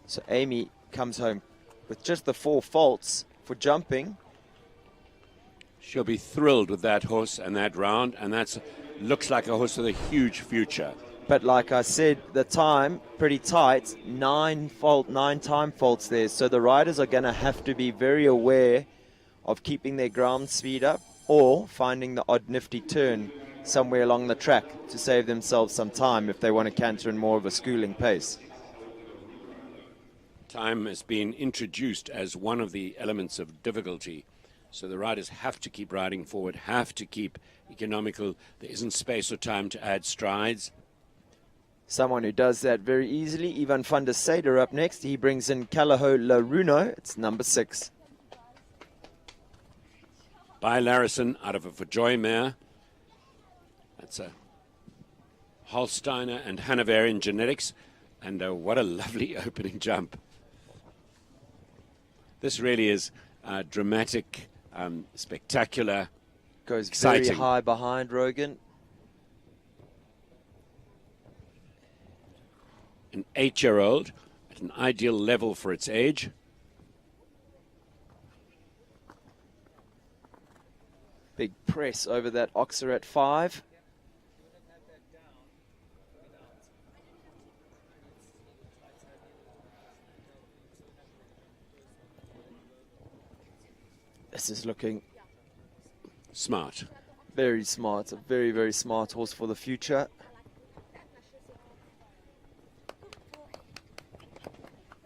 F: So Amy comes home with just the 4 faults for jumping.
G: She'll be thrilled with that horse and that round, and that looks like a horse with a huge future.
F: But like I said, the time pretty tight, 9 time faults there. So the riders are going to have to be very aware of keeping their ground speed up or finding the odd nifty turn somewhere along the track to save themselves some time if they want to canter in more of a schooling pace.
G: Time has been introduced as one of the elements of difficulty. So the riders have to keep riding forward, have to keep economical. There isn't space or time to add strides.
F: Someone who does that very easily, Ivan van der Seyder up next. He brings in Calaho Laruno. It's number 6.
G: By Larison out of a Verjoy mare. That's a Holsteiner and Hanoverian genetics. And what a lovely opening jump. This really is dramatic, spectacular,
F: Goes
G: exciting.
F: very high behind Rogan.
G: An 8-year-old, at an ideal level for its age.
F: Big press over that oxer at 5. This is looking
G: Smart.
F: very smart. A very, very smart horse for the future.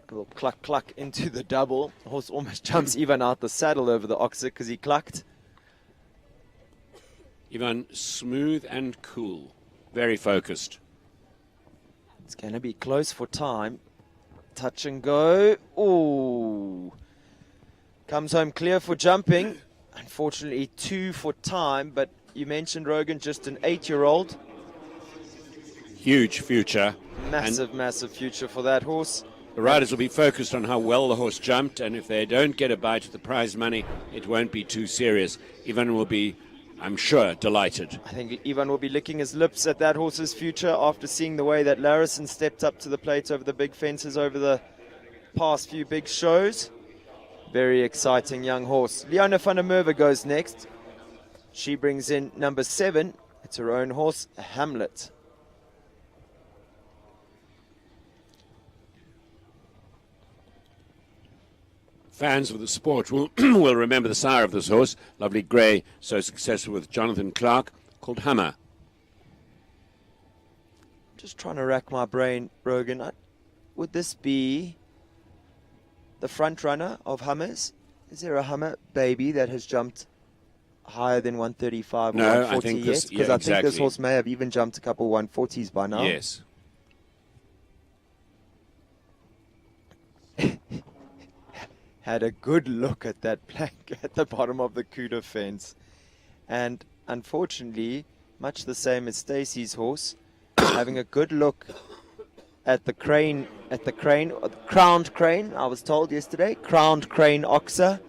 F: A little cluck cluck into the double. The horse almost jumps even out the saddle over the oxer because he clucked.
G: Ivan, smooth and cool. Very focused.
F: It's going to be close for time. Touch and go. Ooh. Comes home clear for jumping. Unfortunately, 2 for time, but you mentioned, Rogan, just an 8-year-old.
G: Huge future.
F: Massive, massive future for that horse.
G: The riders will be focused on how well the horse jumped, and if they don't get a bite of the prize money, it won't be too serious. Ivan will be, I'm sure, delighted.
F: I think Ivan will be licking his lips at that horse's future after seeing the way that Larison stepped up to the plate over the big fences over the past few big shows. Very exciting young horse. Leona van der Merwe goes next. She brings in number 7. It's her own horse, Hamlet.
G: Fans of the sport will, will remember the sire of this horse, lovely grey, so successful with Jonathan Clark, called Hammer.
F: Just trying to rack my brain, Rogan. Would this be the front runner of Hummers? Is there a Hummer baby that has jumped higher than 135 or
G: No,
F: 140
G: I think
F: yet?
G: this,
F: Because
G: yeah,
F: I think this
G: exactly.
F: horse may have even jumped a couple 140s by now.
G: Yes.
F: Had a good look at that plank at the bottom of the Cuda fence. And unfortunately, much the same as Stacey's horse, having a good look at the crane, or the crowned crane, I was told yesterday, crowned crane oxer.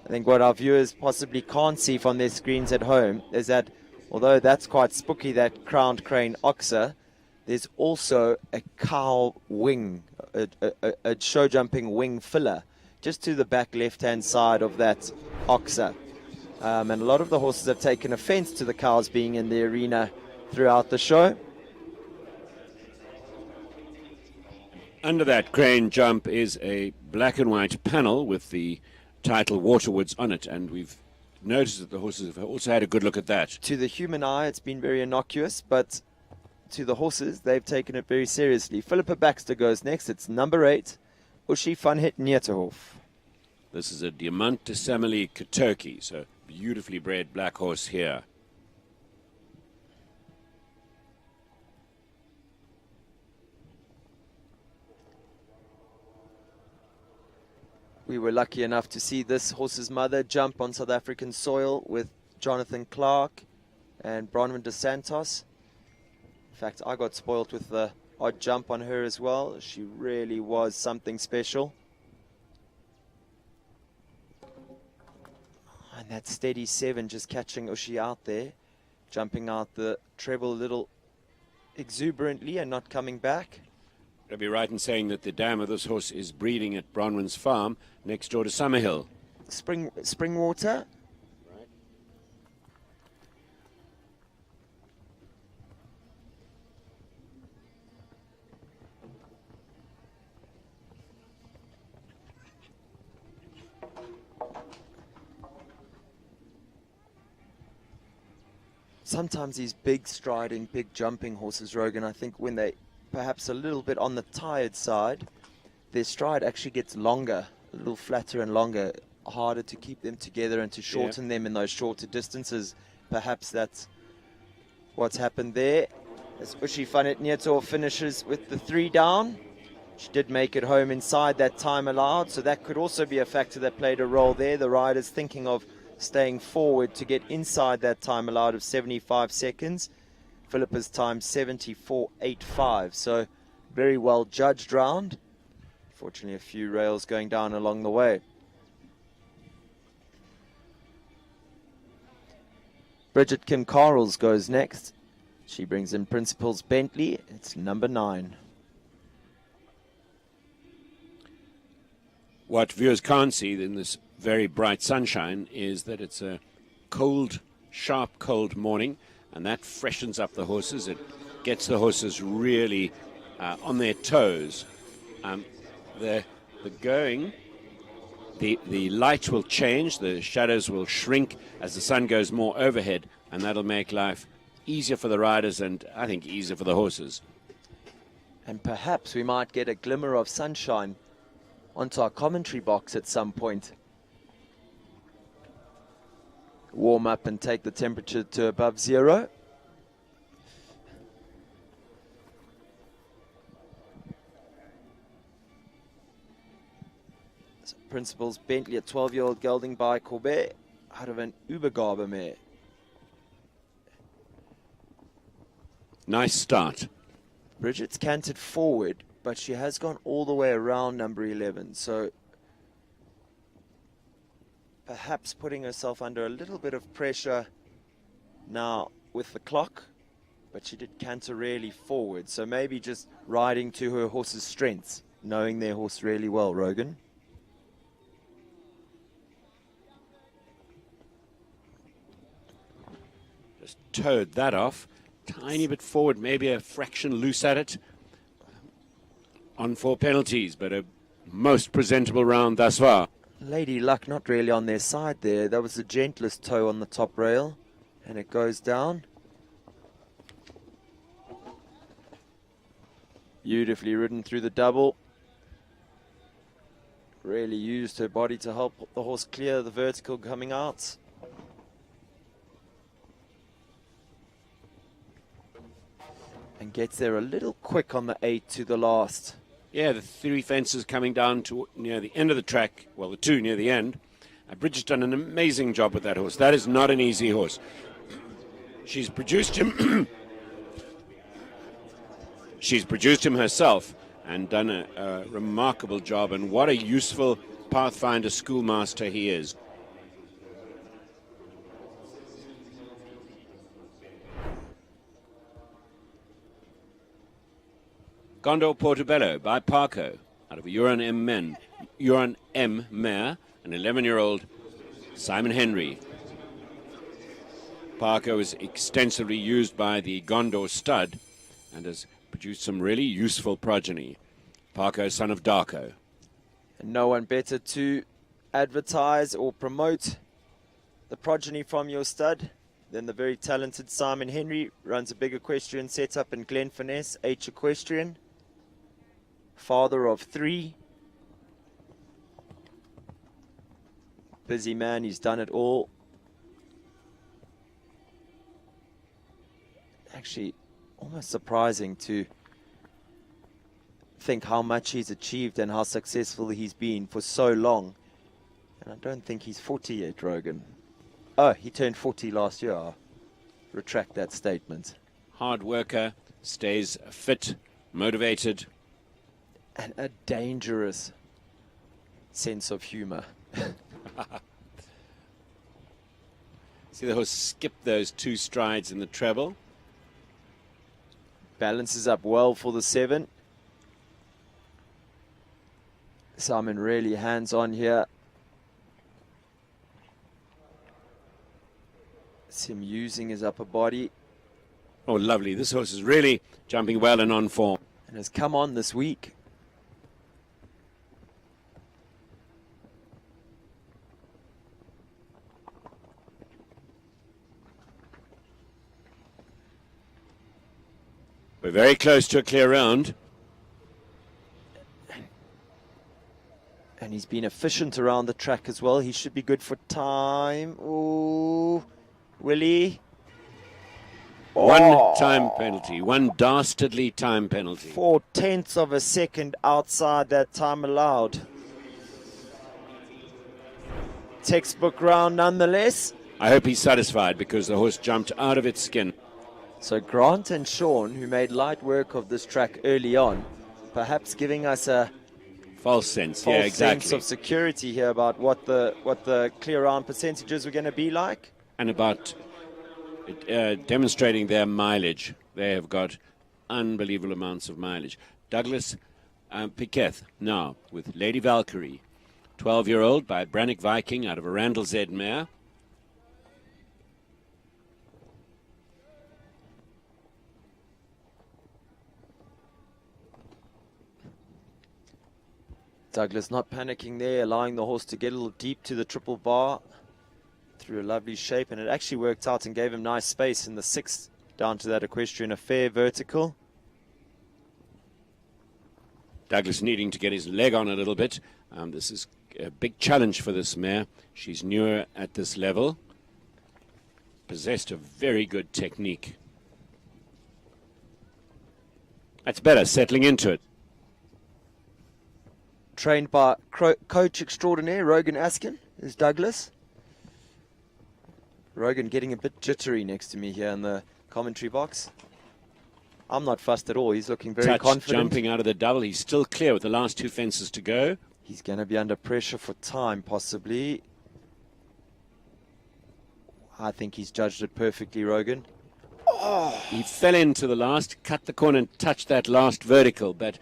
F: I think what our viewers possibly can't see from their screens at home is that although that's quite spooky, that crowned crane oxer, there's also a cow wing, a show jumping wing filler, just to the back left-hand side of that oxer. And a lot of the horses have taken offense to the cows being in the arena throughout the show.
G: Under that crane jump is a black and white panel with the title Waterwoods on it, and we've noticed that the horses have also had a good look at that.
F: To the human eye, it's been very innocuous, but to the horses, they've taken it very seriously. Philippa Baxter goes next. It's number 8, Uschi van het Nieterhof.
G: This is a Diamant de Sameli Katoki, so beautifully bred black horse here.
F: We were lucky enough to see this horse's mother jump on South African soil with Jonathan Clark and Bronwyn de Santos. In fact, I got spoiled with the odd jump on her as well. She really was something special. And that steady 7 just catching Uschi out there, jumping out the treble a little exuberantly and not coming back.
G: I'd be right in saying that the dam of this horse is breeding at Bronwyn's farm next door to Summerhill.
F: Spring water. Sometimes these big striding, big jumping horses, Rogan, I think when they perhaps a little bit on the tired side, their stride actually gets longer, a little flatter and longer, harder to keep them together and to shorten them in those shorter distances. Perhaps that's what's happened there. As Uschi van het Nieterhof finishes with the 3 down. She did make it home inside that time allowed, so that could also be a factor that played a role there. The riders thinking of staying forward to get inside that time allowed of 75 seconds. Philippa's time 74.85, so very well judged round. Fortunately, a few rails going down along the way. Bridget Kim Carls goes next. She brings in Principals Bentley. It's number 9.
G: What viewers can't see in this very bright sunshine is that it's a cold, sharp, cold morning, and that freshens up the horses. It gets the horses really on their toes. The light will change, the shadows will shrink as the sun goes more overhead, and that'll make life easier for the riders and I think easier for the horses.
F: And perhaps we might get a glimmer of sunshine onto our commentary box at some point. Warm up and take the temperature to above 0. So Principals Bentley, a 12-year-old gelding by Corbet, out of an Übergabe mare.
G: Nice start.
F: Bridget's canted forward, but she has gone all the way around number 11, so perhaps putting herself under a little bit of pressure now with the clock, but she did canter really forward, so maybe just riding to her horse's strengths, knowing their horse really well, Rogan.
G: Just towed that off. Tiny bit forward, maybe a fraction loose at it. On 4 penalties, but a most presentable round thus far.
F: Lady Luck not really on their side there. That was the gentlest toe on the top rail, and it goes down. Beautifully ridden through the double. Really used her body to help the horse clear the vertical coming out. And gets there a little quick on the 8 to the last.
G: Yeah, the 3 fences coming down to near the end of the track. Well, the 2 near the end. Bridget's done an amazing job with that horse. That is not an easy horse. She's produced him. She's produced him herself and done a remarkable job. And what a useful Pathfinder schoolmaster he is. Gondor Portobello by Parco, out of a Uran M mare, an 11-year-old Simon Henry. Parco is extensively used by the Gondor stud and has produced some really useful progeny. Parco, son of Darko.
F: And no one better to advertise or promote the progeny from your stud than the very talented Simon Henry. Runs a big equestrian setup in Glenfiness, H Equestrian. Father of 3. Busy man, he's done it all. Actually, almost surprising to think how much he's achieved and how successful he's been for so long. And I don't think he's 40 yet, Rogan. Oh, he turned 40 last year. I'll retract that statement.
G: Hard worker, stays fit, motivated.
F: And a dangerous sense of humor.
G: See the horse skip those 2 strides in the treble.
F: Balances up well for the 7. Simon really hands-on here. It's him using his upper body.
G: Oh, lovely. This horse is really jumping well and on form.
F: And has come on this week.
G: We're very close to a clear round.
F: And he's been efficient around the track as well. He should be good for time. Ooh, Willie.
G: One time penalty, one dastardly time penalty.
F: 0.4 of a second outside that time allowed. Textbook round nonetheless.
G: I hope he's satisfied because the horse jumped out of its skin.
F: So Grant and Sean, who made light work of this track early on, perhaps giving us a
G: false sense,
F: false
G: yeah, exactly.
F: sense of security here about what the clear round percentages were going to be like.
G: And about demonstrating their mileage. They have got unbelievable amounts of mileage. Douglas Piquet now with Lady Valkyrie. 12-year-old by Brannick Viking out of a Randall Z mare.
F: Douglas not panicking there, allowing the horse to get a little deep to the triple bar through a lovely shape, and it actually worked out and gave him nice space in the 6th down to that equestrian, a fair vertical.
G: Douglas needing to get his leg on a little bit. This is a big challenge for this mare. She's newer at this level. Possessed of very good technique. That's better, settling into it.
F: Trained by coach extraordinaire Rogan Askin is Douglas. Rogan getting a bit jittery next to me here in the commentary box. I'm not fussed at all. He's looking very
G: Touch
F: confident.
G: Jumping out of the double. He's still clear with the last 2 fences to go.
F: He's going to be under pressure for time, possibly. I think he's judged it perfectly, Rogan.
G: He fell into the last, cut the corner and touched that last vertical, but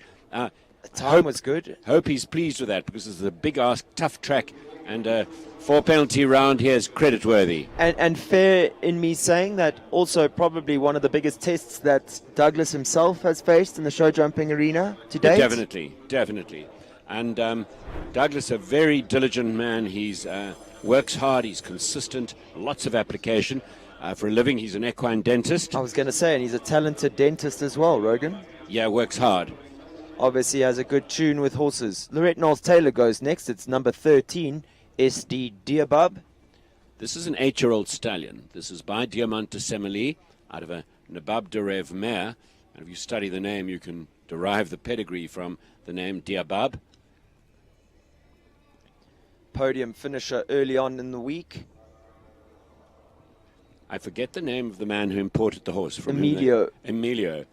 F: The time was good.
G: hope he's pleased with that, because this is a big ask, tough track, and a 4-penalty round here is credit worthy.
F: And fair in me saying that also probably one of the biggest tests that Douglas himself has faced in the show jumping arena to date.
G: Definitely. And Douglas, a very diligent man. He's works hard, he's consistent, lots of application. For a living, he's an equine dentist.
F: I was going to say, and he's a talented dentist as well, Rogan.
G: Yeah, works hard.
F: Obviously has a good tune with horses. Lorette Knowles-Taylor goes next. It's number 13, SD Dearbub.
G: This is an 8-year-old stallion. This is by Diamant de Semeli out of a Nabab de Rev mare. And if you study the name, you can derive the pedigree from the name Dearbub.
F: Podium finisher early on in the week.
G: I forget the name of the man who imported the horse from
F: Emilio.
G: Emilio.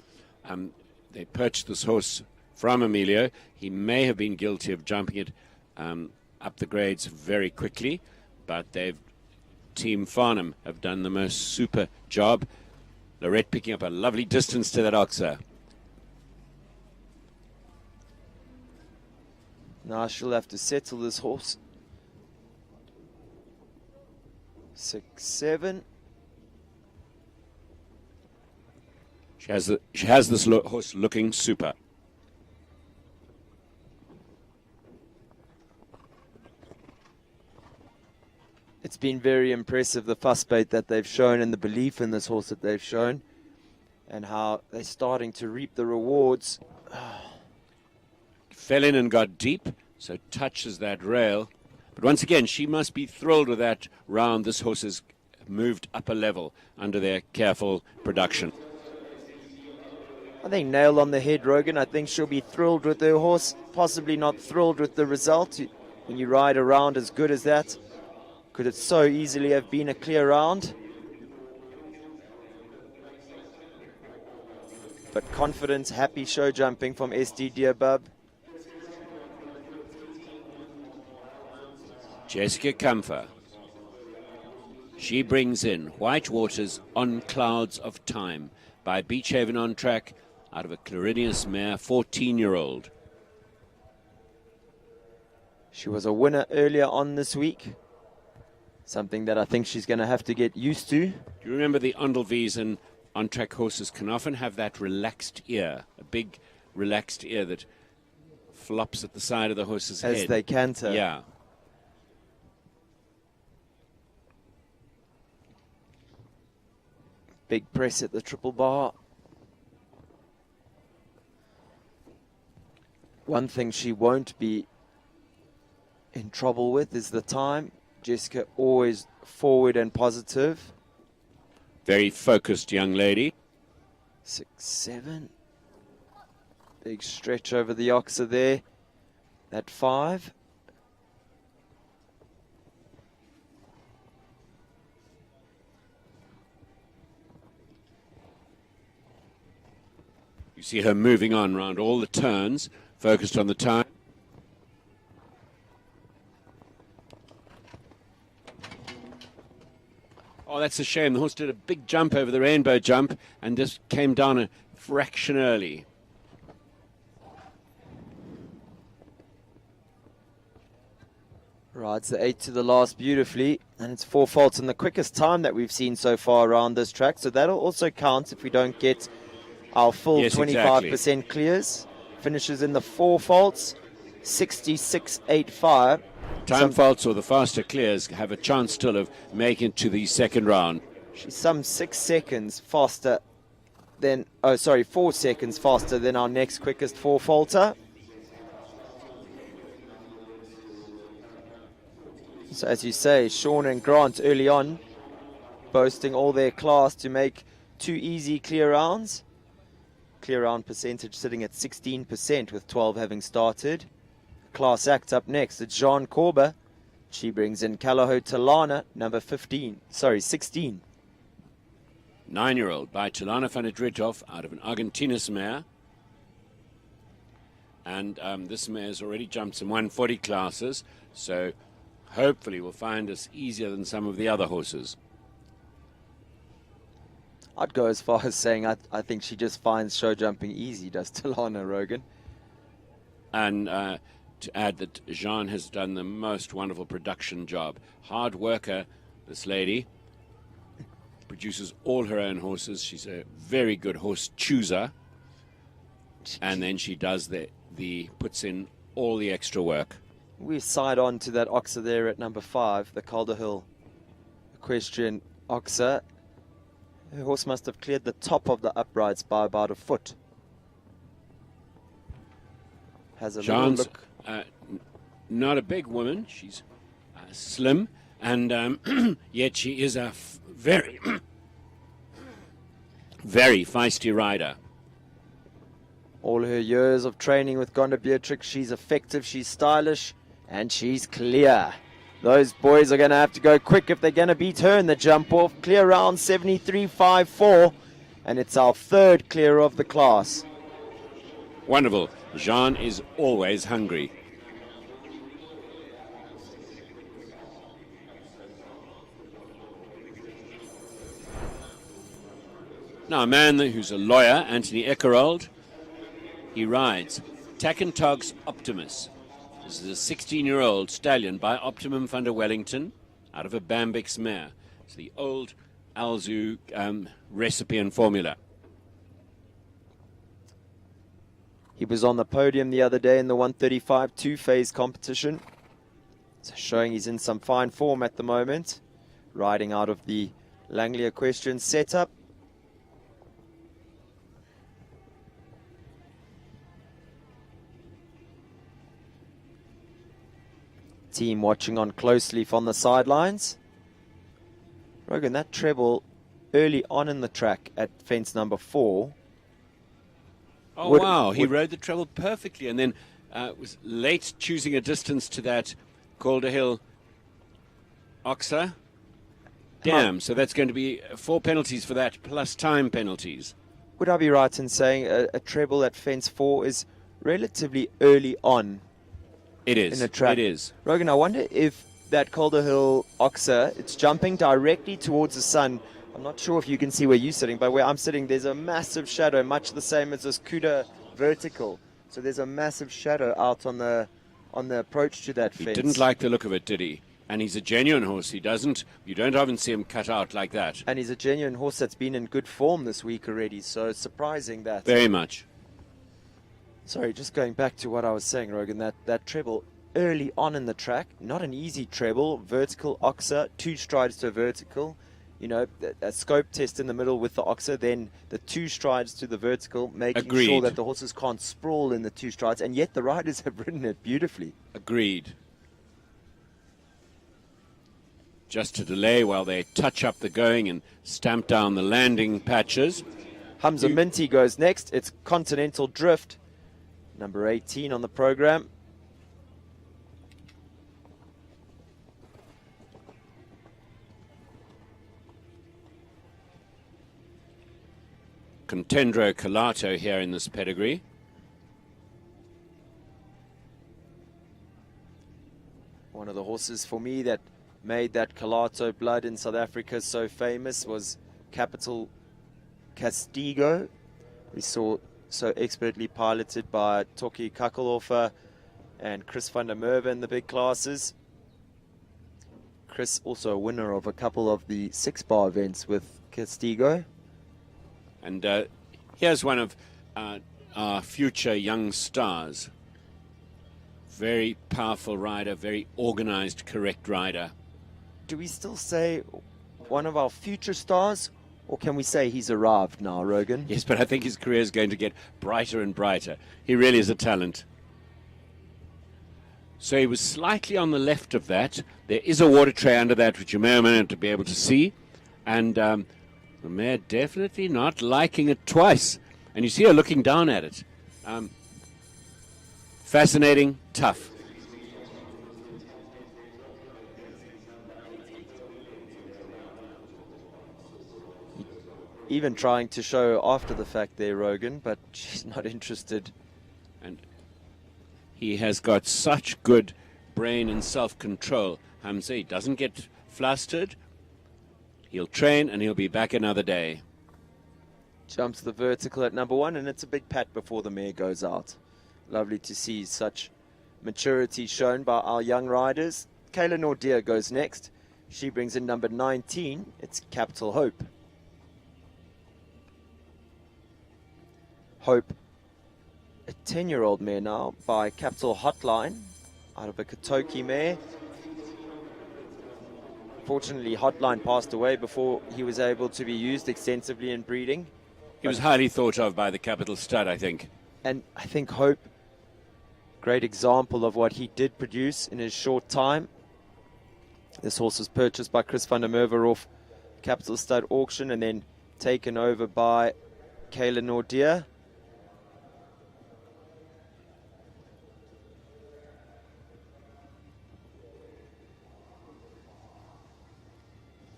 G: They purchased this horse from Emilio. He may have been guilty of jumping it up the grades very quickly, but Team Farnham have done the most super job. Lorette picking up a lovely distance to that oxer.
F: Now she'll have to settle this horse. 6, 7.
G: She has this horse looking super.
F: It's been very impressive, the fuss bait that they've shown and the belief in this horse that they've shown, and how they're starting to reap the rewards.
G: Fell in and got deep, so touches that rail. But once again, she must be thrilled with that round. This horse has moved up a level under their careful production.
F: I think nail on the head, Rogan. I think she'll be thrilled with her horse, possibly not thrilled with the result. When you ride a round as good as that, could it so easily have been a clear round? But confident, happy show jumping from SD Dearbub.
G: Jessica Comfer. She brings in White Waters on Clouds of Time by Beachhaven on Track out of a Clarinius mare, 14-year-old.
F: She was a winner earlier on this week. Something that I think she's going to have to get used to.
G: Do you remember the Ondelvies and on-track horses can often have that relaxed ear, a big relaxed ear that flops at the side of the horse's head.
F: As they canter.
G: Yeah.
F: Big press at the triple bar. One thing she won't be in trouble with is the time. Jessica always forward and positive.
G: Very focused young lady.
F: 6, 7. Big stretch over the oxer there. At 5.
G: You see her moving on round all the turns, focused on the time. Oh, that's a shame. The horse did a big jump over the rainbow jump and just came down a fraction early.
F: Rides the 8 to the last beautifully, and it's 4 faults in the quickest time that we've seen so far around this track, so that'll also count if we don't get our full
G: Yes,
F: 25% clears. Finishes in the 4 faults, 66.85.
G: Time faults or the faster clears have a chance still of making it to the second round.
F: She's some 6 seconds faster than, 4 seconds faster than our next quickest 4 faulter. So as you say, Sean and Grant early on boasting all their class to make 2 easy clear rounds. Clear round percentage sitting at 16% with 12 having started. Class act up next. It's Jean Corber. She brings in Calaho Talana, number 16.
G: 9-year-old by Talana van der Drithoff out of an Argentinus mare. And this mare's already jumped some 140 classes, so hopefully will find us easier than some of the other horses.
F: I'd go as far as saying I think she just finds show jumping easy, does Talana, Rogan.
G: And to add that Jean has done the most wonderful production job. Hard worker, this lady. Produces all her own horses. She's a very good horse chooser. And then she does puts in all the extra work.
F: We side on to that oxer there at number 5, the Calder Hill equestrian oxer. Her horse must have cleared the top of the uprights by about a foot. Has a
G: Jean's,
F: little look.
G: Not a big woman. She's slim, and yet she is a very, very feisty rider.
F: All her years of training with Gonda Beatrix, she's effective, she's stylish, and she's clear. Those boys are going to have to go quick if they're going to beat her in the jump off. Clear round 73.54, and it's our 3rd clear of the class.
G: Wonderful. Jean is always hungry. Now a man who's a lawyer, Anthony Eckerold, he rides Tack and Tog's Optimus. This is a 16-year-old stallion by Optimum van der Wellington out of a Bambix mare. It's the old Alzu recipe and formula.
F: He was on the podium the other day in the 135 two-phase competition. So showing he's in some fine form at the moment. Riding out of the Langley Equestrian setup. Team watching on closely from the sidelines. Rogan, that treble early on in the track at fence number 4.
G: Oh, wow. He rode the treble perfectly and then was late choosing a distance to that Calder Hill oxer. Damn, so that's going to be 4 penalties for that, plus time penalties.
F: Would I be right in saying a treble at fence 4 is relatively early on?
G: It is.
F: In the track.
G: It is.
F: Rogan, I wonder if that Calder Hill oxer, it's jumping directly towards the sun. I'm not sure if you can see where you're sitting, but where I'm sitting, there's a massive shadow, much the same as this Cuda vertical. So there's a massive shadow out on the approach to that fence.
G: He didn't like the look of it, did he? And he's a genuine horse. You don't often see him cut out like that.
F: And he's a genuine horse that's been in good form this week already, so it's surprising that.
G: Very much.
F: Sorry, just going back to what I was saying, Rogan, that treble early on in the track, not an easy treble, vertical oxer, 2 strides to a vertical, you know, a scope test in the middle with the oxer, then the 2 strides to the vertical, making
G: Agreed.
F: sure that the horses can't sprawl in the 2 strides, and yet the riders have ridden it beautifully.
G: Agreed. Just to delay while they touch up the going and stamp down the landing patches.
F: Hamza Minty goes next. It's Continental Drift, number 18 on the program.
G: Contendro Calato here in this pedigree.
F: One of the horses for me that made that Calato blood in South Africa so famous was Capital Castigo. We saw so expertly piloted by Toki Kakelhofer and Chris van der Merwe in the big classes. Chris, also a winner of a couple of the 6-bar events with Castigo.
G: And here's one of our future young stars. Very powerful rider, very organized, correct rider.
F: Do we still say one of our future stars, or can we say he's arrived now, Rogan?
G: Yes, but I think his career is going to get brighter and brighter. He really is a talent. So he was slightly on the left of that. There is a water tray under that, which you may or may not be able to see. And the mare definitely not liking it twice. And you see her looking down at it. Fascinating, tough.
F: Even trying to show after the fact there, Rogan, but she's not interested.
G: And he has got such good brain and self-control. Hamza, he doesn't get flustered. He'll train and he'll be back another day.
F: Jumps the vertical at number 1, and it's a big pat before the mare goes out. Lovely to see such maturity shown by our young riders. Kayla Nordia goes next. She brings in number 19. It's Capital Hope. Hope, a 10-year-old mare now by Capital Hotline, out of a Katoki mare. Fortunately, Hotline passed away before he was able to be used extensively in breeding.
G: He was highly thought of by the Capital Stud, I think.
F: And I think Hope, great example of what he did produce in his short time. This horse was purchased by Chris van der Merwe off Capital Stud auction and then taken over by Kayla Nordia.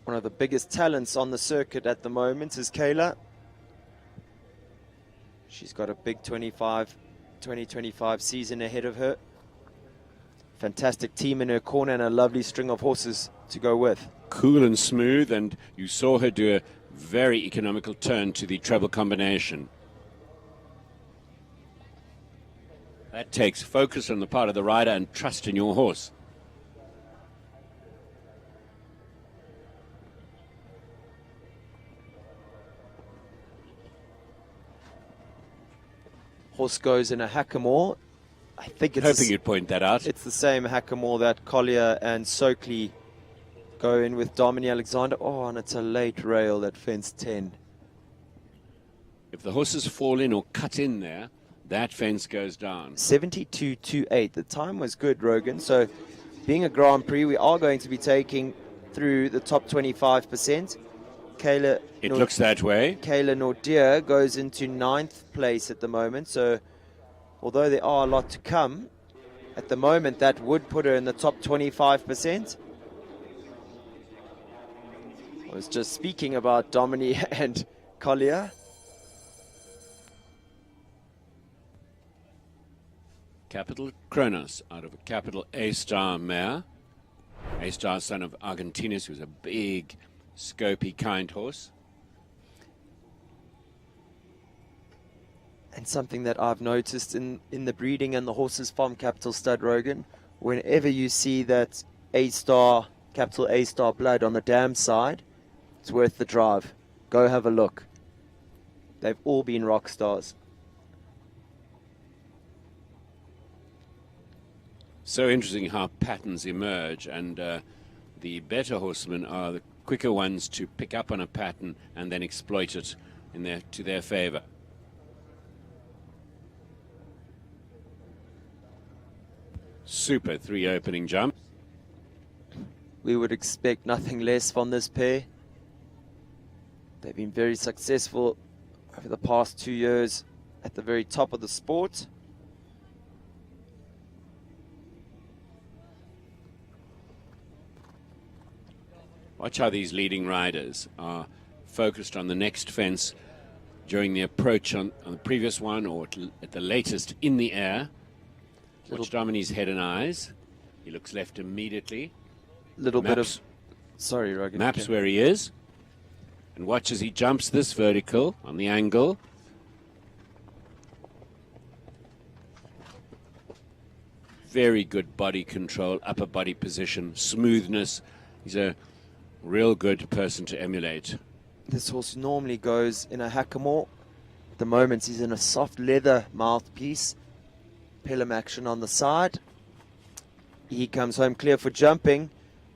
F: One of the biggest talents on the circuit at the moment is Kayla. She's got a big 2025 season ahead of her. Fantastic team in her corner and a lovely string of horses to go with.
G: Cool and smooth, and you saw her do a very economical turn to the treble combination. That takes focus on the part of the rider and trust in your horse.
F: Horse goes in a hackamore. I think it's
G: Hoping you'd point that out.
F: It's the same hackamore that Collier and Soakley go in with Dominic Alexander. Oh, and it's a late rail at fence 10.
G: If the horses fall in or cut in there, that fence goes down.
F: 72.28. The time was good, Rogan. So, being a Grand Prix, we are going to be taking through the top 25%.
G: It looks that way.
F: Kayla Nordia goes into 9th place at the moment. So, although there are a lot to come, at the moment that would put her in the top 25%. I was just speaking about Dominic and Collier.
G: Capital Kronos out of a Capital A-Star mare. A-Star, son of Argentinus, who's a big, scopy, kind horse.
F: And something that I've noticed in the breeding and the horses from Capital Stud, Rogan, whenever you see that A-Star, Capital A-Star blood on the dam side, it's worth the drive. Go have a look. They've all been rock stars.
G: So interesting how patterns emerge, and the better horsemen are the quicker ones to pick up on a pattern and then exploit it to their favor. Super 3 opening jump.
F: We would expect nothing less from this pair. They've been very successful over the past 2 years at the very top of the sport.
G: Watch how these leading riders are focused on the next fence during the approach on the previous one, or at the latest in the air. Watch Dominic's head and eyes. He looks left immediately.
F: Little bit of... Sorry, Rogan.
G: Maps where he is. And watch as he jumps this vertical on the angle. Very good body control, upper body position, smoothness, He's a real good person to emulate.
F: This horse normally goes in a hackamore. At the moment, he's in a soft leather mouthpiece. Pelham action on the side. He comes home clear for jumping.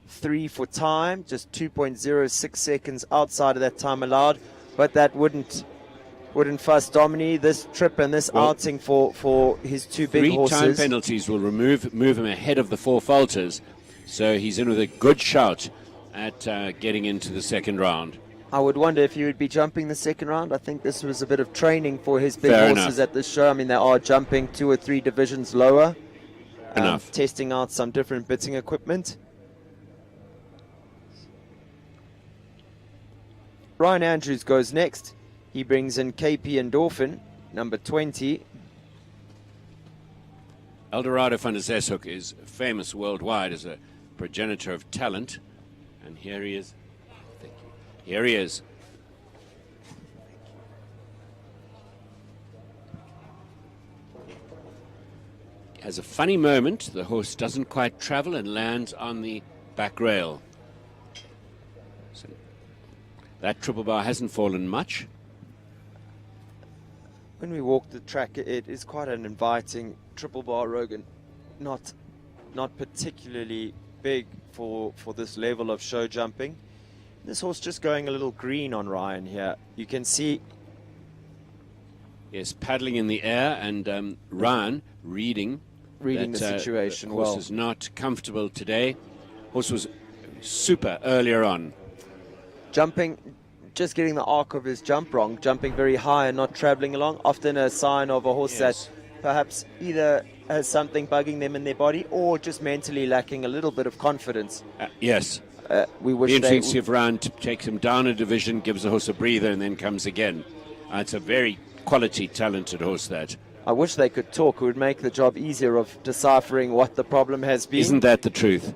F: 3 for time, just 2.06 seconds outside of that time allowed. But that wouldn't fuss Domini this trip and this outing for his two big horses.
G: 3 time penalties will move him ahead of the 4 falters. So he's in with a good shout at getting into the second round.
F: I would wonder if he would be jumping the second round. I think this was a bit of training for his big
G: Fair
F: horses
G: enough.
F: at this show. I mean, they are jumping 2 or 3 divisions lower.
G: Enough.
F: Testing out some different bitting equipment. Ryan Andrews goes next. He brings in KP and Dauphin, number 20.
G: Eldorado van der Zeshoek is famous worldwide as a progenitor of talent. And here he is. Thank you. Here he is. Has a funny moment. The horse doesn't quite travel and lands on the back rail. So that triple bar hasn't fallen much.
F: When we walk the track, it is quite an inviting triple bar, Rogan. Not particularly big for this level of show jumping. This horse just going a little green on Ryan here. You can see.
G: Yes, paddling in the air, and Ryan reading
F: The situation
G: the horse
F: well.
G: is not comfortable today. Horse was super earlier on.
F: Jumping, just getting the arc of his jump wrong, jumping very high and not traveling along, often a sign of a horse
G: Yes.
F: that perhaps either has something bugging them in their body or just mentally lacking a little bit of confidence.
G: Yes.
F: We wish
G: The interesting to
F: they
G: see if Ryan takes him down a division, gives the horse a breather, and then comes again. It's a very quality, talented horse, that.
F: I wish they could talk. It would make the job easier of deciphering what the problem has been.
G: Isn't that the truth?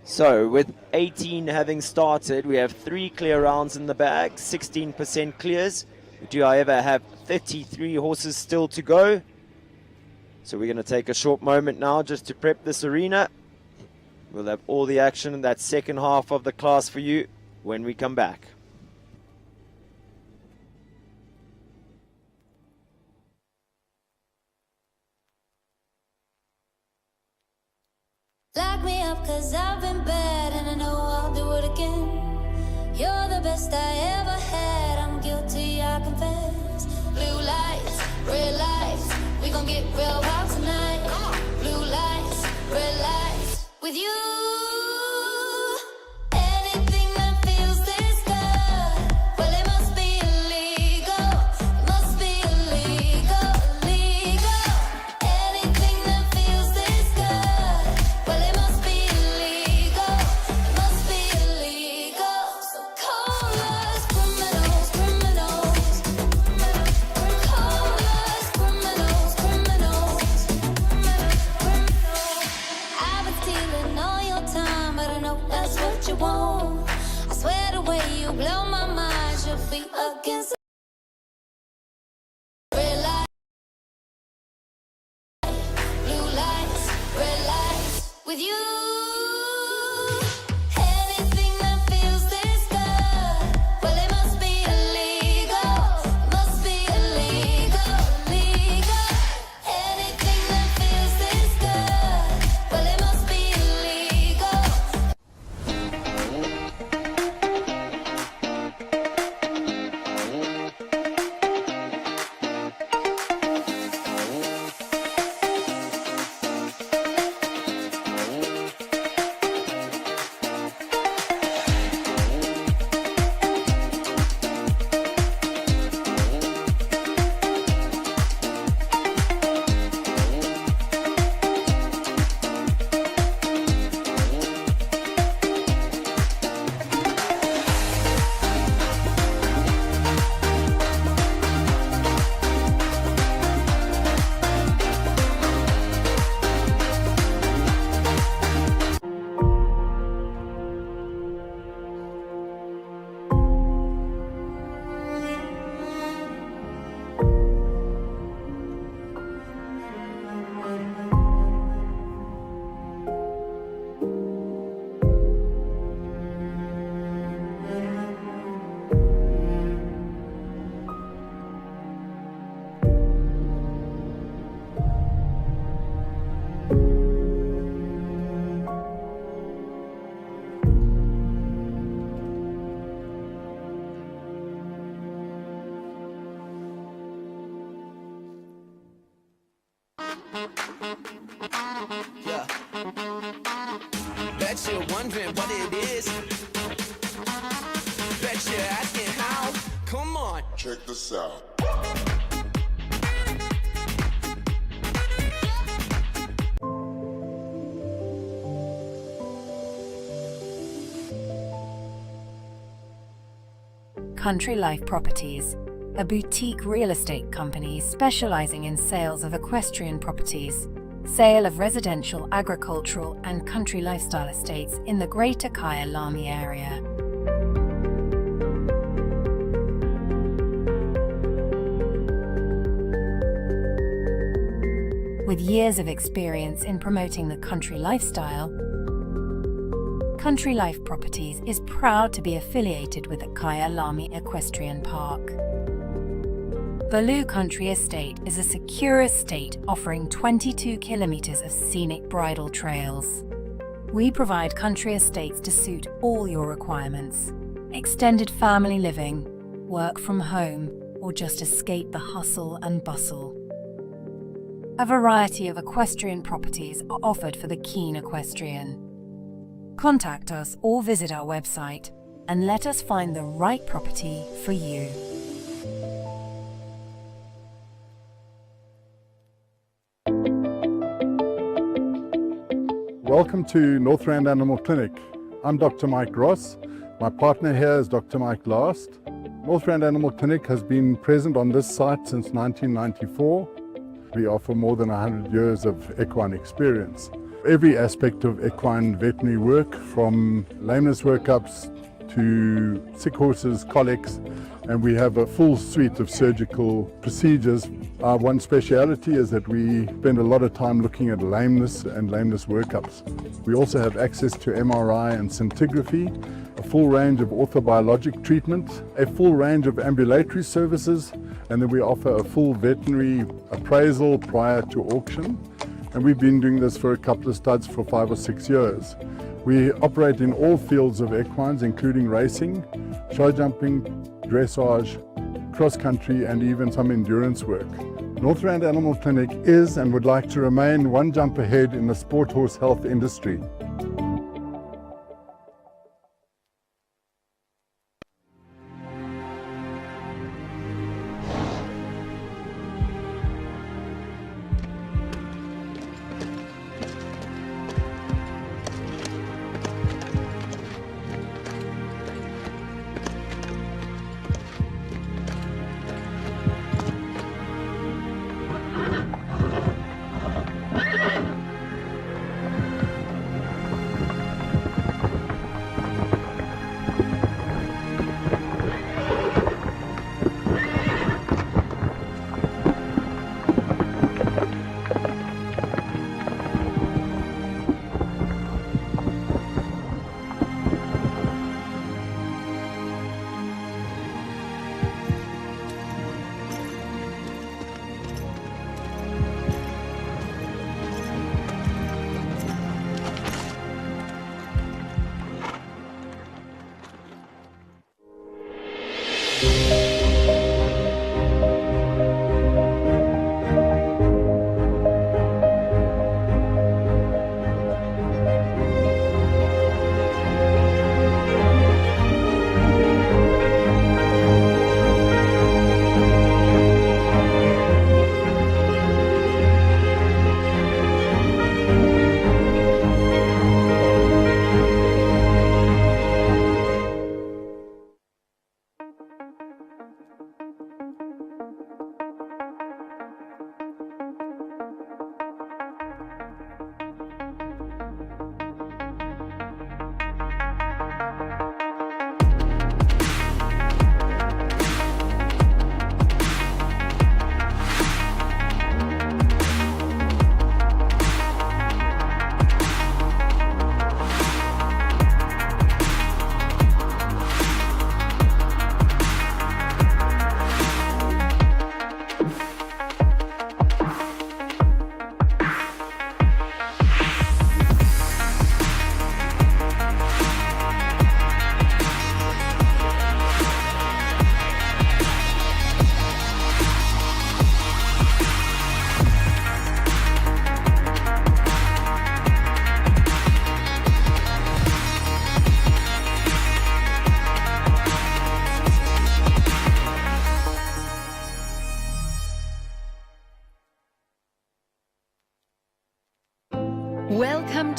F: So, with 18 having started, we have 3 clear rounds in the bag, 16% clears. We do, however, have 33 horses still to go. So we're going to take a short moment now just to prep this arena. We'll have all the action in that second half of the class for you when we come back.
A: Lock me up 'cause I've been bad and I know I'll do it again. You're the best I ever had, I'm guilty, I confess. Blue lights, red lights, we gon' get real wild tonight. Blue lights, red lights, with you. Anything that feels this good, well it must be illegal. It must be illegal, illegal. Anything that feels this good, well it must be illegal. It must be illegal. So call us criminals, criminals. Call us criminals, criminals. I've been stealing all your time, but I know that's what you want. I swear the way you blow my mind should be against the red light, blue lights, red lights, with you. Anything that feels this good, well it must be illegal. It must be illegal, illegal. Anything that feels this good, well it must be illegal.
B: Bet you're wondering what it is. Bet you're asking how. Come on.
H: Check this out.
D: Country Life Properties, a boutique real estate company specializing in sales of equestrian properties, sale of residential, agricultural, and country lifestyle estates in the Greater Kaya Lami area. With years of experience in promoting the country lifestyle, Country Life Properties is proud to be affiliated with the Kaya Lami Equestrian Park. Baloo Country Estate is a secure estate offering 22 kilometers of scenic bridle trails. We provide country estates to suit all your requirements: extended family living, work from home, or just escape the hustle and bustle. A variety of equestrian properties are offered for the keen equestrian. Contact us or visit our website and let us find the right property for you.
E: Welcome to Northrand Animal Clinic. I'm Dr. Mike Ross. My partner here is Dr. Mike Last. Northrand Animal Clinic has been present on this site since 1994. We offer more than 100 years of equine experience. Every aspect of equine veterinary work, from lameness workups to sick horses, colics, and we have a full suite of surgical procedures. Our one speciality is that we spend a lot of time looking at lameness and lameness workups. We also have access to MRI and scintigraphy, a full range of orthobiologic treatment, a full range of ambulatory services, and then we offer a full veterinary appraisal prior to auction. And we've been doing this for a couple of studs for 5 or 6 years. We operate in all fields of equines, including racing, show jumping, dressage, cross country, and even some endurance work. Northrand Animal Clinic is and would like to remain one jump ahead in the sport horse health industry.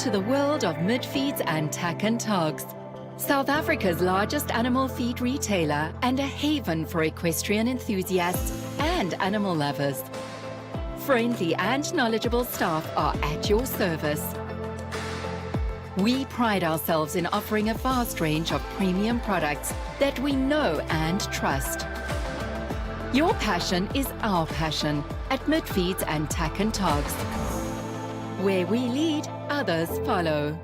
C: to the world of Midfeeds and Tack and Togs, South Africa's largest animal feed retailer and a haven for equestrian enthusiasts and animal lovers. Friendly and knowledgeable staff are at your service. We pride ourselves in offering a vast range of premium products that we know and trust. Your passion is our passion at Midfeeds and Tack and Togs. Where we lead, others follow.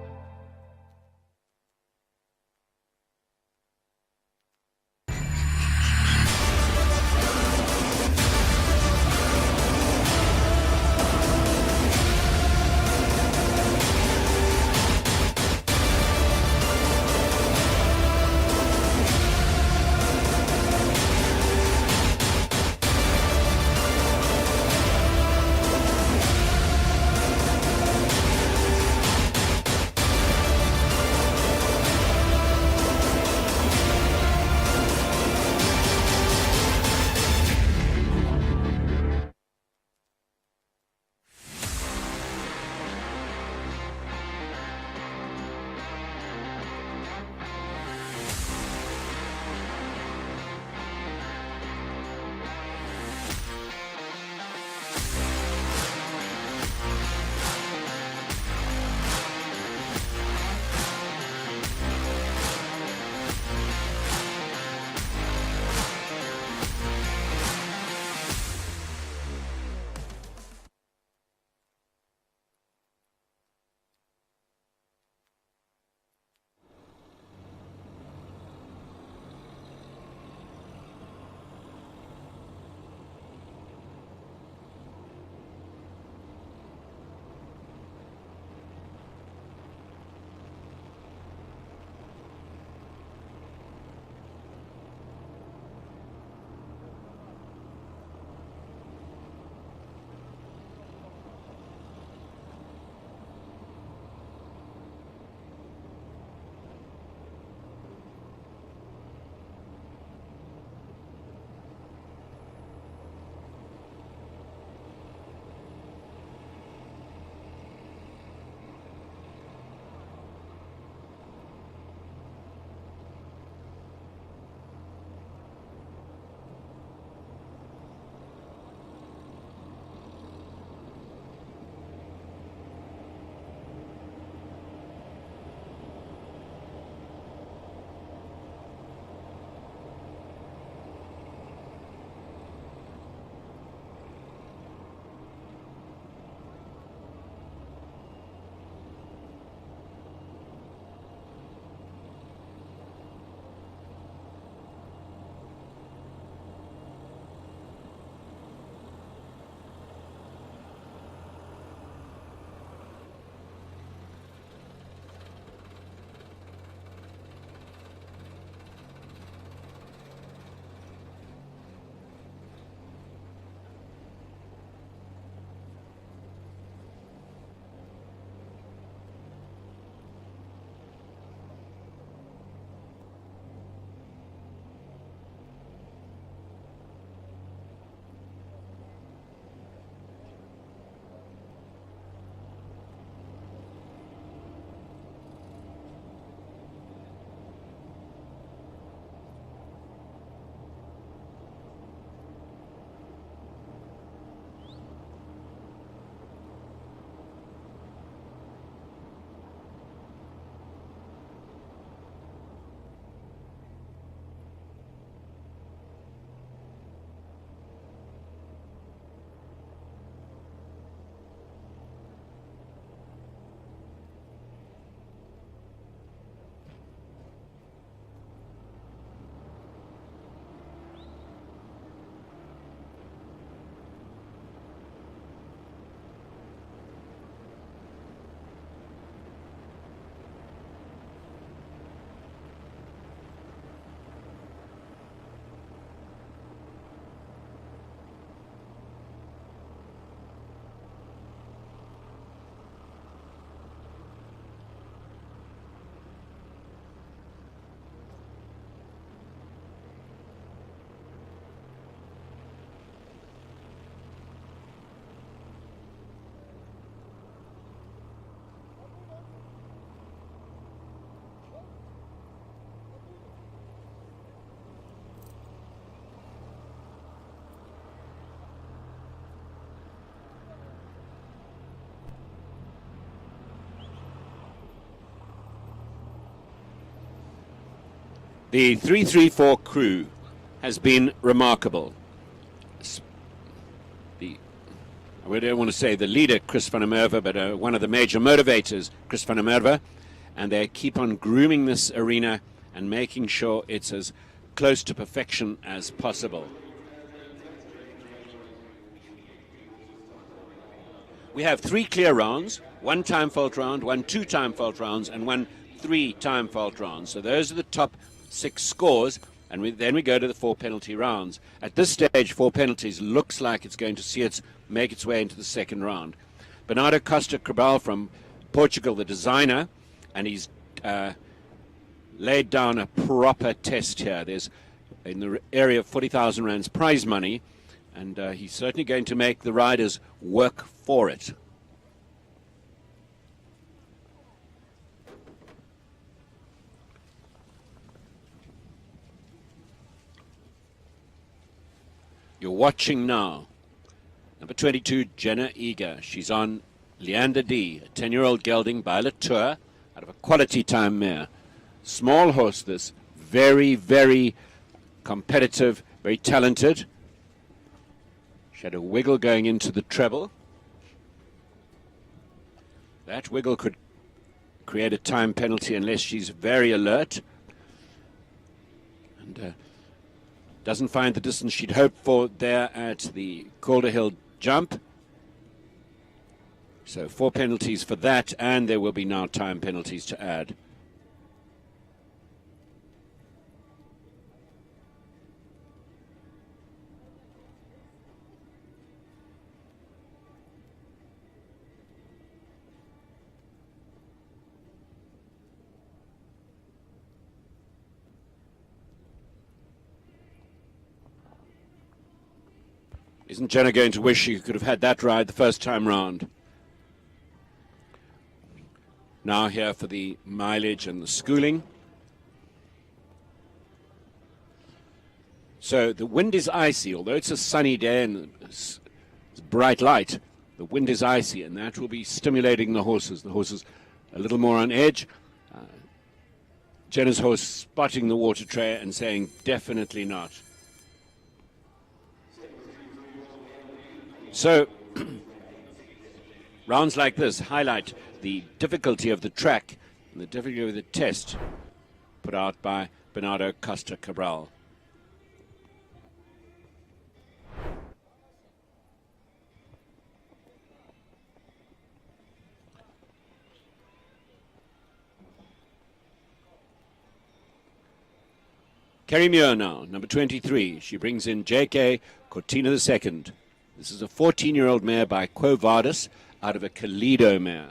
G: The 334 crew has been remarkable. I don't want to say the leader, Chris van der Merwe, but one of the major motivators, Chris van der Merwe, and they keep on grooming this arena and making sure it's as close to perfection as possible. We have 3 clear rounds, 1 time fault round, 1 2 time fault rounds, and 1 3 time fault rounds. So those are the top 6 scores, and then we go to the 4 penalty rounds. At this stage, 4 penalties looks like it's going to make its way into the second round. Bernardo Costa Cabral from Portugal, the designer, and he's laid down a proper test here. There's in the area of 40,000 rands prize money, and he's certainly going to make the riders work for it. You're watching now number 22, Jenna Eager. She's on Leander D, a 10-year-old gelding by Latour out of a quality time mare. Small horse, this. Very, very competitive, very talented. She had a wiggle going into the treble. That wiggle could create a time penalty unless she's very alert and doesn't find the distance she'd hoped for there at the Calder Hill jump. So 4 penalties for that, and there will be now time penalties to add. Isn't Jenna going to wish she could have had that ride the first time round? Now here for the mileage and the schooling. So the wind is icy, although it's a sunny day and it's bright light. The wind is icy, and that will be stimulating the horses. The horses a little more on edge. Jenna's horse spotting the water tray and saying, definitely not. So, rounds like this highlight the difficulty of the track and the difficulty of the test put out by Bernardo Costa Cabral. Kerry Muir now, number 23. She brings in J.K. Cortina II. This is a 14-year-old mare by Quo Vadis out of a Kalido mare.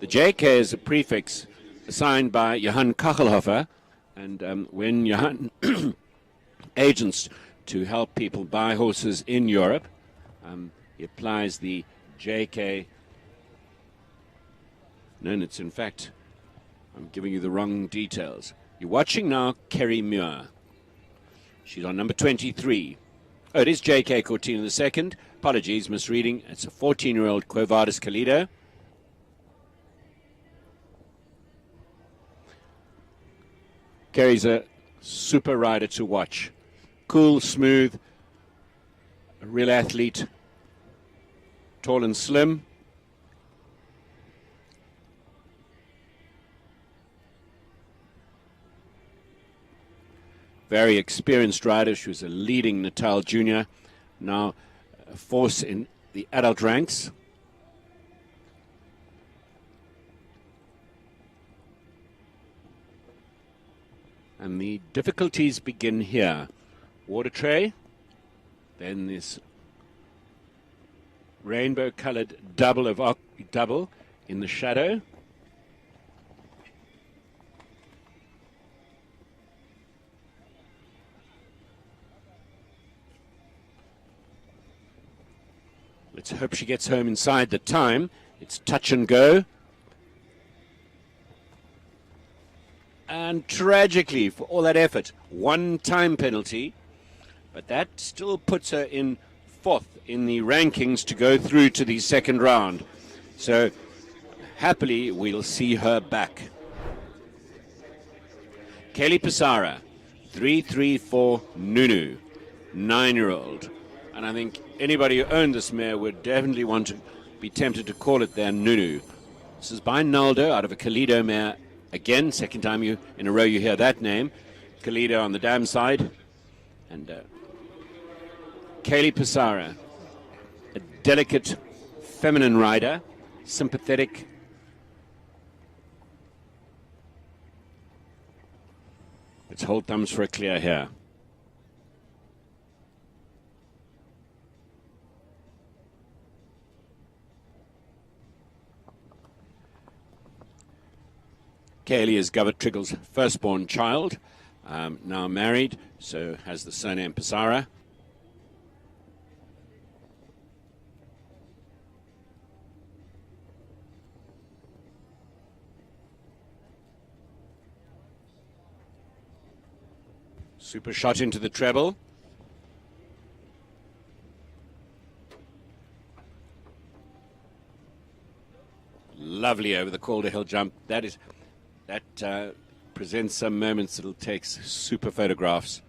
G: The JK is a prefix assigned by Johann Kachelhofer, and when Johann agents to help people buy horses in Europe, he applies the JK. No, it's in fact, I'm giving you the wrong details. You're watching now Kerry Muir. She's on number 23. Oh, it is JK Cortina II. Apologies, misreading. It's a 14-year-old Quo Vadis Kalido. Kerry's a super rider to watch. Cool, smooth, a real athlete. Tall and slim. Very experienced rider. She was a leading Natal junior. Now a force in the adult ranks. And the difficulties begin here. Water tray. Then this rainbow-colored double in the shadow. Let's hope she gets home inside the time. It's touch and go. And tragically, for all that effort, 1 time penalty, but that still puts her in 4th in the rankings to go through to the second round. So happily, we'll see her back. Kelly Pisara, 334 Nunu, 9-year-old. And I think anybody who owned this mare would definitely want to be tempted to call it their Nunu. This is by Naldo out of a Kalido mare. Again, second time in a row you hear that name. Kalido on the dam side. And Kaylee Pisara, a delicate, feminine rider, sympathetic. Let's hold thumbs for a clear here. Kaylee is Govert Triggle's firstborn child, now married, so has the surname Pisara. Super shot into the treble. Lovely over the Calder Hill jump. That presents some moments that'll take super photographs.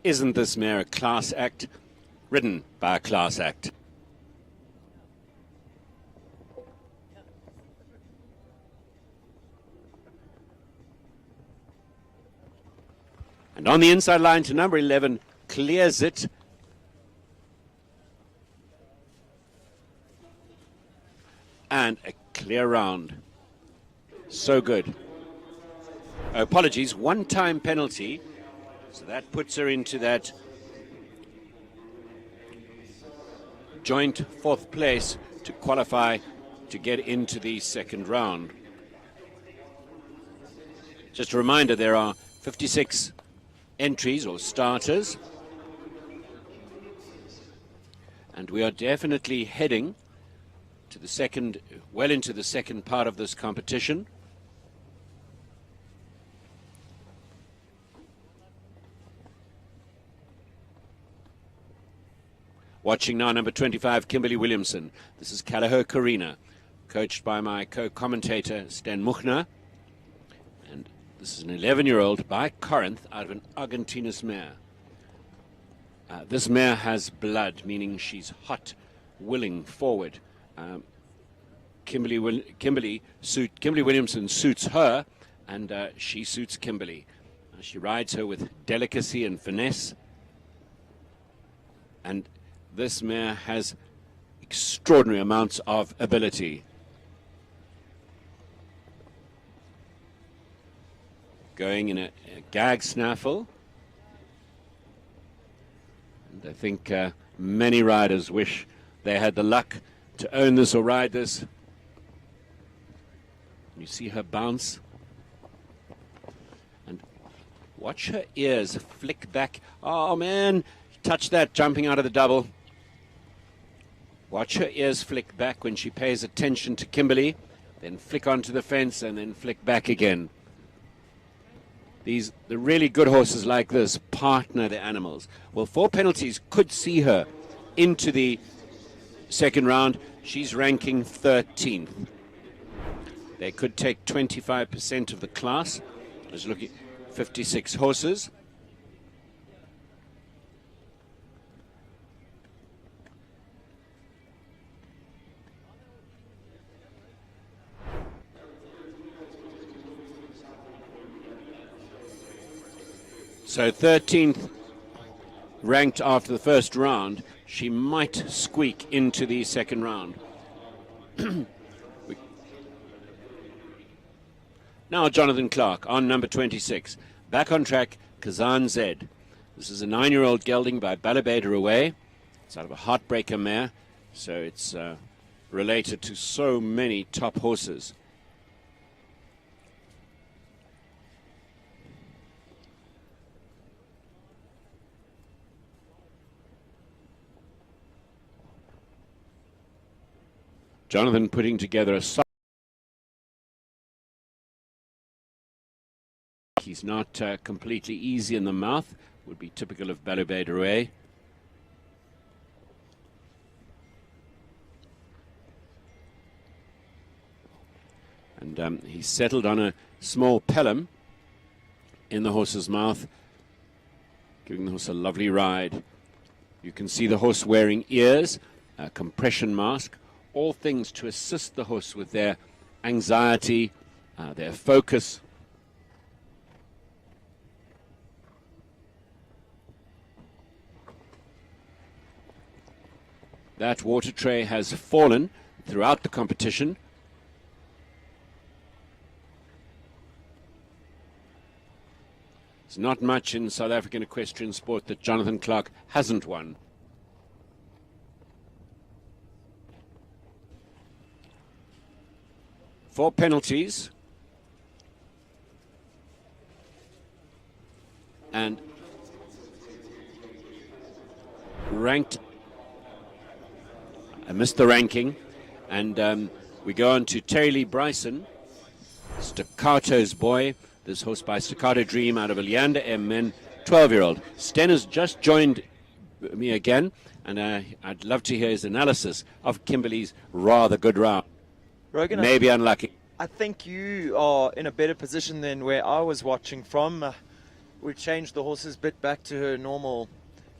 G: Isn't this mare a class act? Ridden by a class act. And on the inside line to number 11, clears it. And a clear round. So good. Apologies, 1 time penalty. So that puts her into that joint 4th place to qualify to get into the second round. Just a reminder, there are 56 entries or starters. And we are definitely heading to the second, well into the second part of this competition. Watching now number 25, Kimberly Williamson. This is Callagher Karina, coached by my co-commentator Stan Muchner. And this is an 11-year-old by Corinth out of an Argentinas mare. This mare has blood, meaning she's hot, willing, forward. Kimberly Williamson suits her, and she suits Kimberly. She rides her with delicacy and finesse. And this mare has extraordinary amounts of ability. Going in a gag snaffle. And I think many riders wish they had the luck to own this or ride this. You see her bounce. And watch her ears flick back. Oh man, touch that jumping out of the double. Watch her ears flick back when she pays attention to Kimberly, then flick onto the fence and then flick back again. The really good horses like this partner the animals. Well, 4 penalties could see her into the second round. She's ranking 13th. They could take 25% of the class. I was looking at 56 horses. So 13th ranked after the first round. She might squeak into the second round. Now Jonathan Clark on number 26. Back on track, Kazan Zed. This is a 9-year-old gelding by Balabader Away. It's out of a Heartbreaker mare. So it's related to so many top horses. Jonathan putting together a side. He's not completely easy in the mouth, would be typical of Balubé de Rouet. And he's settled on a small pelham in the horse's mouth, giving the horse a lovely ride. You can see the horse wearing ears, a compression mask, all things to assist the horse with their anxiety, their focus. That water tray has fallen throughout the competition. There's not much in South African equestrian sport that Jonathan Clark hasn't won. Four penalties. And ranked. I missed the ranking. And we go on to Terry Lee Bryson, Staccato's boy. This horse by Staccato Dream out of Leander M. Men, 12-year-old. Sten has just joined me again, and I'd love to hear his analysis of Kimberley's rather good round.
F: Rogan,
G: Maybe unlucky.
F: I think you are in a better position than where I was watching from. We've changed the horse's bit back to her normal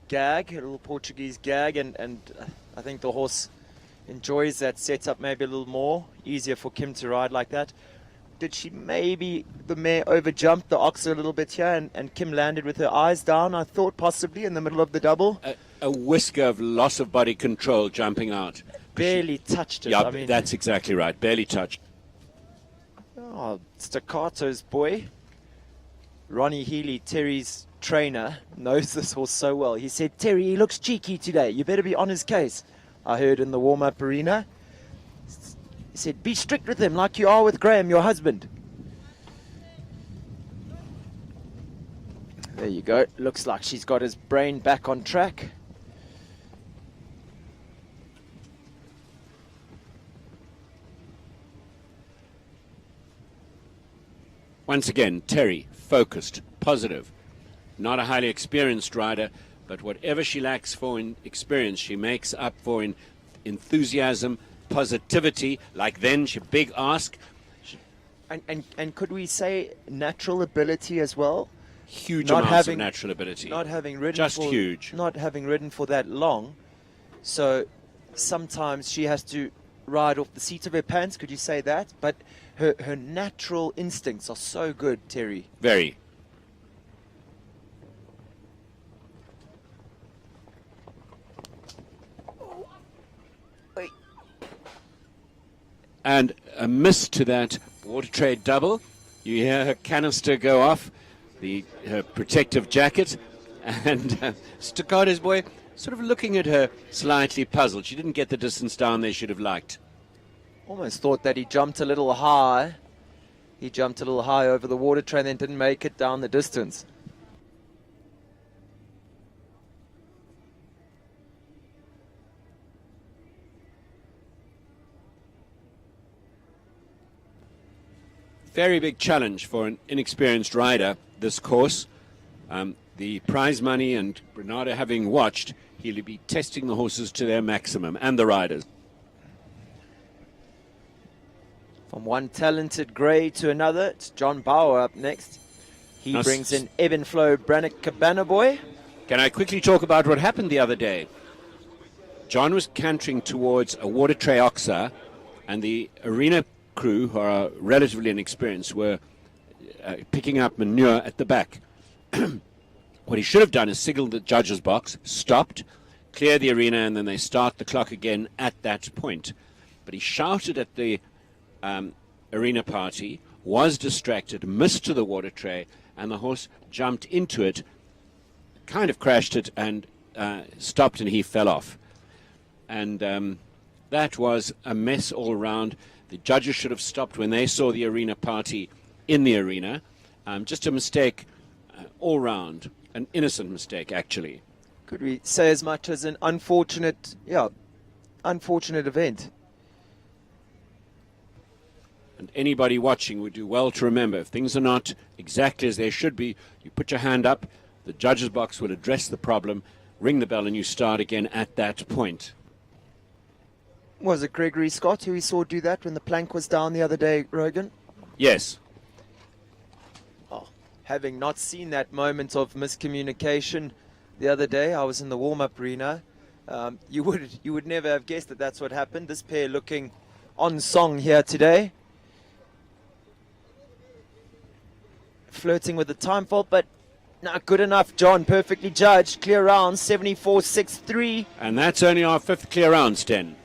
F: gag, her little Portuguese gag, and I think the horse enjoys that setup maybe a little more. Easier for Kim to ride like that. Did she maybe, the mare over-jumped the ox a little bit here, and Kim landed with her eyes down, I thought, possibly, in the middle of the double?
G: A whisker of loss of body control jumping out.
F: Barely touched it.
G: Yeah,
F: I mean,
G: that's exactly right. Barely touched.
F: Oh, Staccato's boy. Ronnie Healy, Terry's trainer, knows this horse so well. He said, Terry, he looks cheeky today. You better be on his case. I heard in the warm-up arena. He said, be strict with him like you are with Graham, your husband. There you go. Looks like she's got his brain back on track.
G: Once again, Terry, focused, positive. Not a highly experienced rider, but whatever she lacks for in experience, she makes up for in enthusiasm, positivity. Like then, she big ask.
F: And could we say natural ability as well?
G: Huge amounts of natural ability.
F: Not having ridden
G: Just
F: for,
G: huge.
F: Not having ridden for that long. So sometimes she has to ride off the seat of her pants, could you say that? But her natural instincts are so good, Terry.
G: Very. And a miss to that water trade double. You hear her canister go off, her protective jacket, and Staccato's boy sort of looking at her slightly puzzled. She didn't get the distance down they should have liked.
F: Almost thought that he jumped a little high. He jumped a little high over the water train and didn't make it down the distance.
G: Very big challenge for an inexperienced rider, this course. The prize money and Bernardo having watched, he'll be testing the horses to their maximum and the riders.
F: From one talented grey to another, it's John Bauer up next. He
G: Now,
F: brings in Ebenflow Brannock Cabana Boy.
G: Can I quickly talk about what happened the other day? John was cantering towards a water tray oxa, and the arena crew, who are relatively inexperienced, were picking up manure at the back. What he should have done is signaled the judge's box, stopped, clear the arena, and then they start the clock again at that point. But he shouted at the arena party, was distracted, missed to the water tray, and the horse jumped into it, kind of crashed it, and stopped, and he fell off. And That was a mess all round. The judges should have stopped when they saw the arena party in the arena. Just a mistake all round, an innocent mistake actually.
F: Could we say as much as an unfortunate event?
G: And anybody watching would do well to remember, if things are not exactly as they should be, you put your hand up, the judges box will address the problem, ring the bell, and you start again at that point.
F: Was it Gregory Scott who we saw do that when the plank was down the other day, Rogan?
G: Yes.
F: Having not seen that moment of miscommunication the other day, I was in the warm-up arena. You would never have guessed that that's what happened. This pair looking on song here today. Flirting with the time fault, but not good enough. John, perfectly judged. Clear round, 74.63.
G: And that's only our fifth clear round, Sten.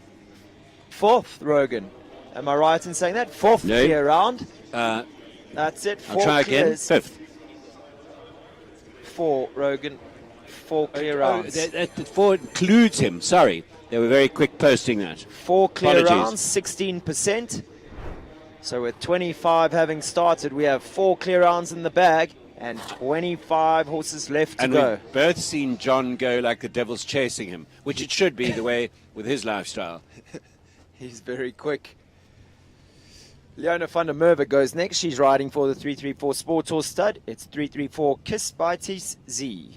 F: Fourth, Rogan. Am I right in saying that? Fourth
G: No.
F: clear round. That's it.
G: I'll try again.
F: Clears.
G: Fifth.
F: Four, Rogan. Four clear rounds.
G: That four includes him. Sorry. They were very quick posting that.
F: Four clear
G: Apologies.
F: rounds, 16%. So with 25 having started, we have 4 clear rounds in the bag and 25 horses left to
G: And
F: go.
G: we've both seen John go like the devil's chasing him, which it should be the way with his lifestyle.
F: He's very quick. Leona van der Merwe goes next. She's riding for the 334 Sports Horse Stud. It's 334 Kiss by Ties Z.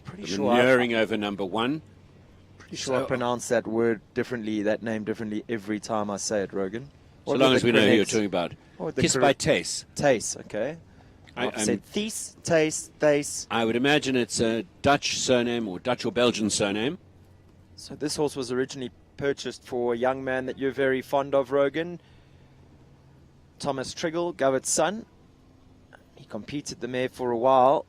F: Pretty sure
G: Nearing over number one.
F: Pretty sure I pronounce that word differently, that name differently every time I say it, Rogan.
G: So long as we know who you're talking about. Kiss by Tace.
F: Tace, okay. I've
G: I'm-
F: said Thies, Tace, Thace.
G: I would imagine it's a Dutch surname or Dutch or Belgian surname.
F: So this horse was originally purchased for a young man that you're very fond of, Rogan. Thomas Triggle, Govett's son. He competed the mare for a while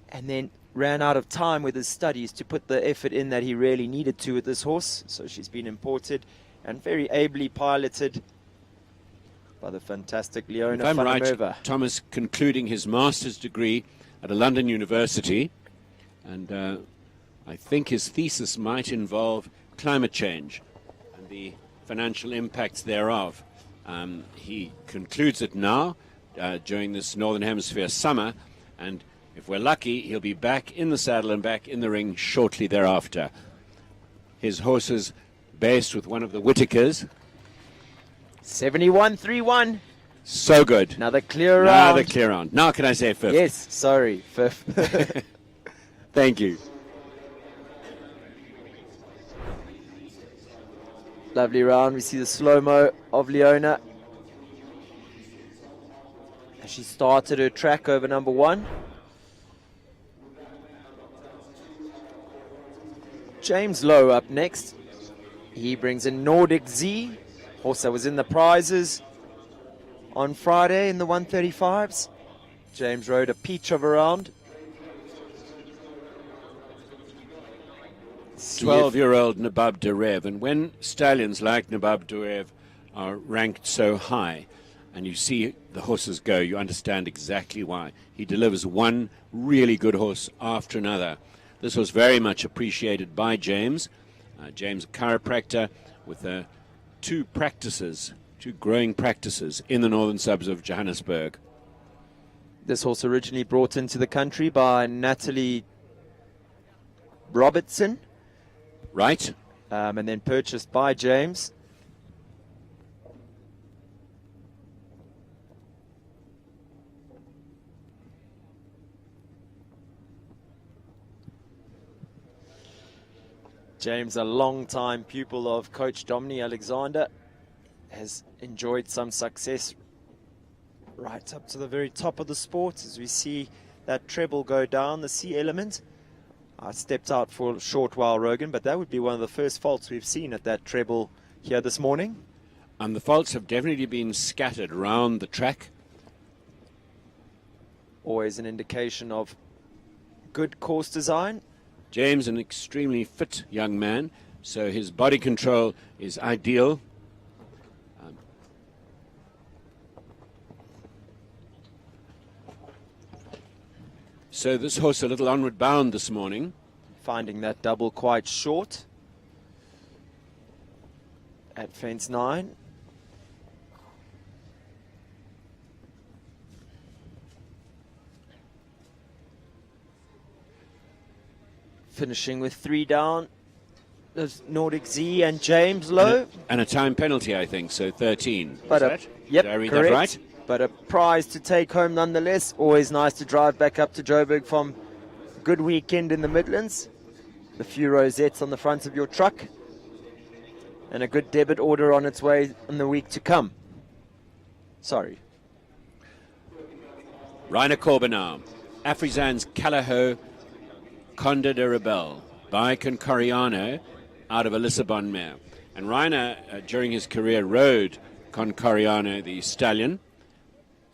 F: and then ran out of time with his studies to put the effort in that he really needed to with this horse. So she's been imported and very ably piloted by the fantastic Leona
G: If I'm
F: van der
G: right,
F: Merwe.
G: Thomas concluding his master's degree at a London university, and I think his thesis might involve climate change and the financial impacts thereof. He concludes it now during this Northern Hemisphere summer, and if we're lucky, he'll be back in the saddle and back in the ring shortly thereafter. His horses based with one of the Whitakers.
F: 71.31.
G: So good.
F: Another clear
G: Another
F: round.
G: clear round. Now can I say fifth?
F: Yes, sorry, fifth.
G: Thank you.
F: Lovely round. We see the slow-mo of Leona as she started her track over number one. James Lowe up next. He brings in Nordic Z. Also was in the prizes on Friday in the 135s. James rode a peach of a round.
G: 12-year-old Nabab Derev, and when stallions like Nabab Derev are ranked so high and you see the horses go, you understand exactly why. He delivers one really good horse after another. This was very much appreciated by James. James, a chiropractor with two growing practices in the northern suburbs of Johannesburg.
F: This horse originally brought into the country by Natalie Robertson.
G: Right?
F: And then purchased by James. James, a long-time pupil of Coach Dominic Alexander, has enjoyed some success right up to the very top of the sport as we see that treble go down, the C element. I stepped out for a short while, Rogan, but that would be one of the first faults we've seen at that treble here this morning.
G: And the faults have definitely been scattered around the track.
F: Always an indication of good course design.
G: James, an extremely fit young man, so his body control is ideal. So this horse a little onward bound this morning.
F: finding that double quite short at fence 9. Finishing with 3 down. There's Nordic Z and James Lowe.
G: And a time penalty, I think, so 13.
F: But
G: Is that?
F: yep,
G: Did I read
F: correct.
G: that right?
F: But a prize to take home nonetheless. Always nice to drive back up to Joburg from a good weekend in the Midlands. A few rosettes on the front of your truck. And a good debit order on its way in the week to come. Sorry.
G: Rainer Corbenau, Afrizan's Calaho, Conde de Rebel, by Concoriano, out of a Lissabon mare. And Rainer, during his career, rode Concoriano, the stallion.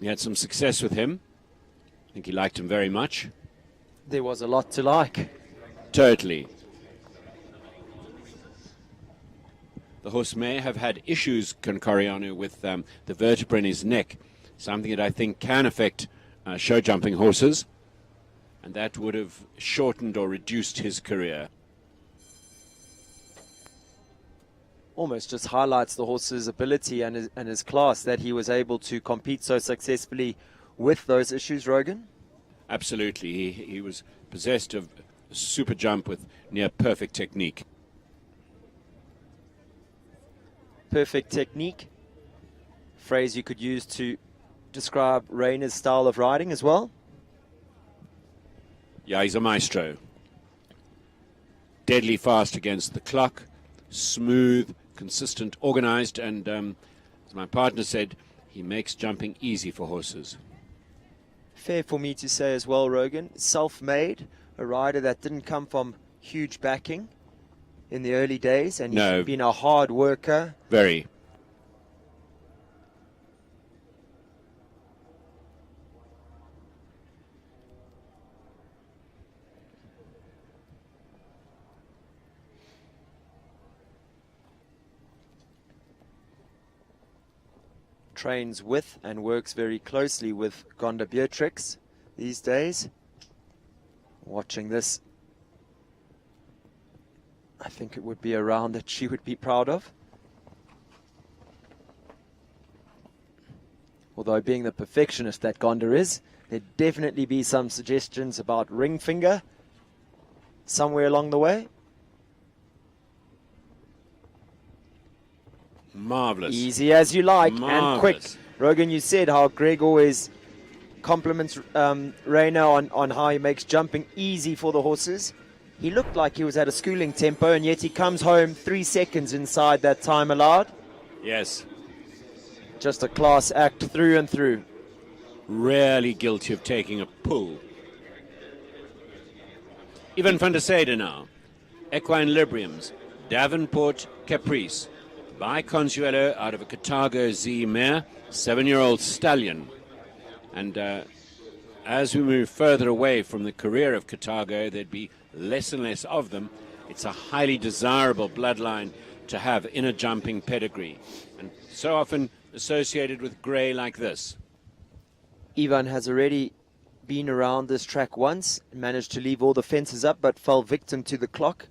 G: He had some success with him. I think he liked him very much.
F: There was a lot to like.
G: Totally. The horse may have had issues, Concoriano, with the vertebra in his neck, something that I think can affect show jumping horses, and that would have shortened or reduced his career.
F: Almost just highlights the horse's ability and his class that he was able to compete so successfully with those issues, Rogan.
G: Absolutely. He was possessed of a super jump with near perfect technique.
F: Perfect technique. Phrase you could use to describe Rainer's style of riding as well.
G: Yeah, he's a maestro. Deadly fast against the clock, smooth, consistent, organized, and as my partner said, he makes jumping easy for horses.
F: Fair for me to say as well, Rogan. Self-made, a rider that didn't come from huge backing in the early days, and
G: No.
F: he's been a hard worker.
G: Very.
F: Trains with and works very closely with Gonda Beatrix these days. Watching this, I think it would be a round that she would be proud of. Although being the perfectionist that Gonda is, there'd definitely be some suggestions about ring finger somewhere along the way.
G: Marvelous.
F: Easy as you like and quick.
G: Marvellous.
F: Rogan, you said how Greg always compliments Rainer on how he makes jumping easy for the horses. He looked like he was at a schooling tempo, and yet he comes home 3 seconds inside that time allowed.
G: Yes.
F: Just a class act through and through.
G: Rarely guilty of taking a pull. Ivan van der Seyde now. Equine Libriums. Davenport Caprice. By Consuelo out of a Carthago Z mare, 7-year-old stallion. And as we move further away from the career of Carthago, there'd be less and less of them. It's a highly desirable bloodline to have in a jumping pedigree, and so often associated with grey like this.
F: Ivan has already been around this track once, managed to leave all the fences up, but fell victim to the clock.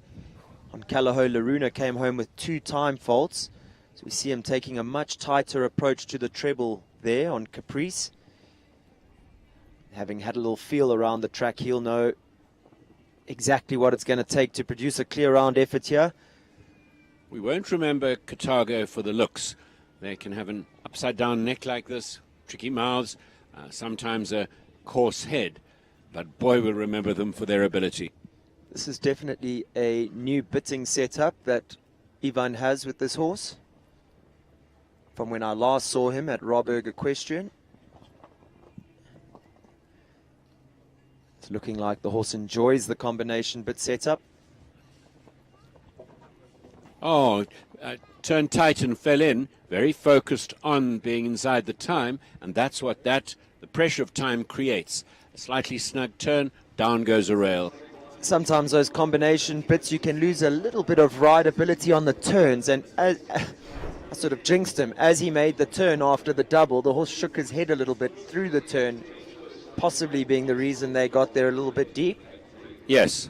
F: On Calaho, Laruna came home with 2 time faults. So we see him taking a much tighter approach to the treble there on Caprice. Having had a little feel around the track, he'll know exactly what it's going to take to produce a clear round effort here.
G: We won't remember Carthago for the looks. They can have an upside-down neck like this, tricky mouths, sometimes a coarse head. But boy, we'll remember them for their ability.
F: This is definitely a new bitting setup that Ivan has with this horse. From when I last saw him at Roburg Equestrian. It's looking like the horse enjoys the combination bit setup.
G: Oh, turned tight and fell in, very focused on being inside the time, and that's what the pressure of time creates. A slightly snug turn, down goes a rail.
F: Sometimes those combination bits, you can lose a little bit of rideability on the turns, and I sort of jinxed him. As he made the turn after the double, the horse shook his head a little bit through the turn, possibly being the reason they got there a little bit deep.
G: Yes.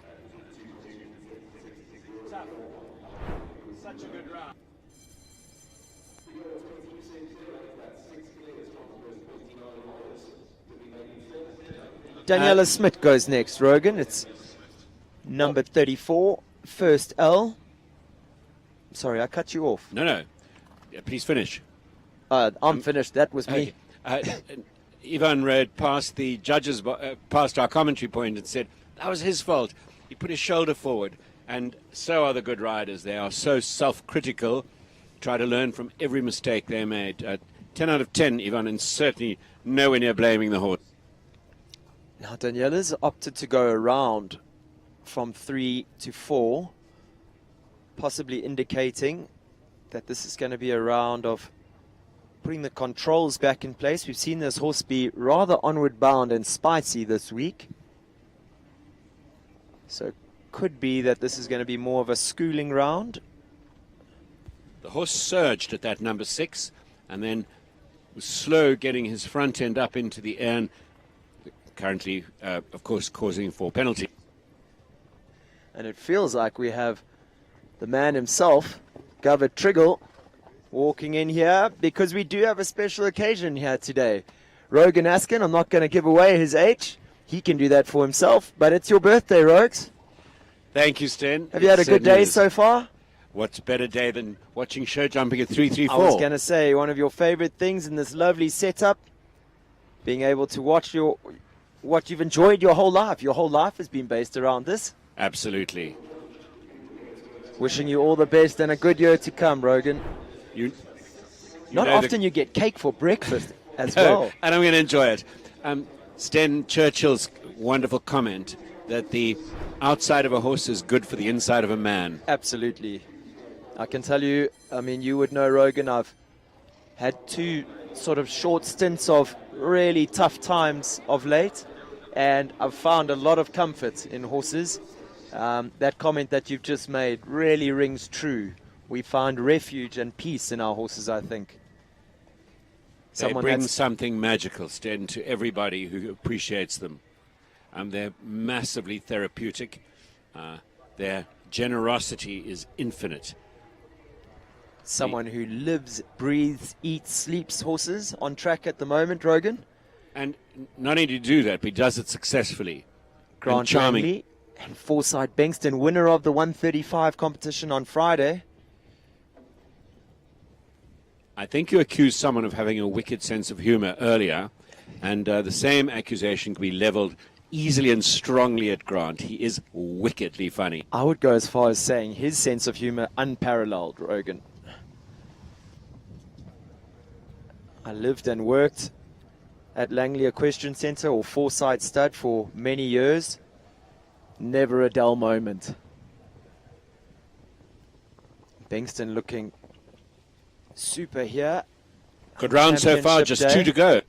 F: Daniela Smith goes next, Rogan. It's number 34, first L. Sorry, I cut you off.
G: No. Yeah, please finish.
F: I'm finished. That was me.
G: Okay. Ivan rode past the judges, past our commentary point and said, that was his fault. He put his shoulder forward. And so are the good riders. They are so self-critical, try to learn from every mistake they made. 10 out of 10, Ivan, and certainly nowhere near blaming the horse.
F: Now, Daniela's opted to go around from 3 to 4, possibly indicating that this is going to be a round of putting the controls back in place. We've seen this horse be rather onward bound and spicy this week. So could be that this is going to be more of a schooling round.
G: The horse surged at that number 6 and then was slow getting his front end up into the air, and currently, of course, causing 4 penalty.
F: And it feels like we have the man himself, Govert Triggle, walking in here because we do have a special occasion here today. Rogan Askin, I'm not going to give away his age. He can do that for himself, but it's your birthday, Rogues.
G: Thank you, Sten.
F: Have you had a good day so far?
G: What's better day than watching show jumping at 334?
F: I was going to say, one of your favorite things in this lovely setup, being able to watch what you've enjoyed your whole life. Your whole life has been based around this.
G: Absolutely.
F: Wishing you all the best and a good year to come, Rogan.
G: You
F: Not
G: know
F: often you get cake for breakfast as well.
G: And I'm going to enjoy it. Sten Churchill's wonderful comment that the outside of a horse is good for the inside of a man.
F: Absolutely. I can tell you, I mean, you would know, Rogan, I've had 2 sort of short stints of really tough times of late, and I've found a lot of comfort in horses. That comment that you've just made really rings true. We find refuge and peace in our horses, I think.
G: They bring something magical, Sten, to everybody who appreciates them. They're massively therapeutic. Their generosity is infinite.
F: Someone who lives, breathes, eats, sleeps horses on track at the moment, Rogan.
G: And not only to do that, but he does it successfully.
F: Grant
G: and charming.
F: Langley and Forsyth Bengston, winner of the 135 competition on Friday.
G: I think you accused someone of having a wicked sense of humor earlier, and the same accusation can be leveled easily and strongly at Grant. He is wickedly funny.
F: I would go as far as saying his sense of humor unparalleled, Rogan. I lived and worked at Langley Equestrian Centre or Forsyth Stud for many years. Never a dull moment. Bengston looking super here.
G: Good round so far,
F: Championship
G: just
F: day.
G: 2 to go.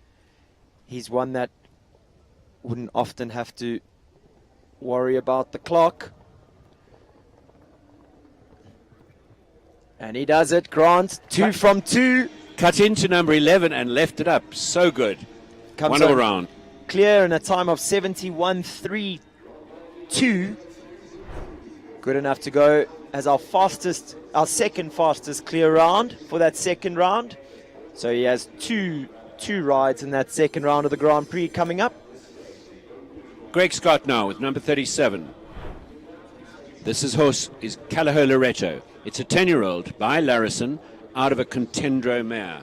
F: He's one that wouldn't often have to worry about the clock. And he does it, Grant. 2 from 2.
G: Cut into number 11 and left it up. So good.
F: Comes
G: One more
F: on
G: round.
F: clear in a time of 71.32. Good enough to go as our second fastest clear round for that second round. So he has two rides in that second round of the Grand Prix coming up.
G: Greg Scott now with number 37. This horse is Calliope Loretto. It's a 10-year-old by Larrison out of a Contendro mare.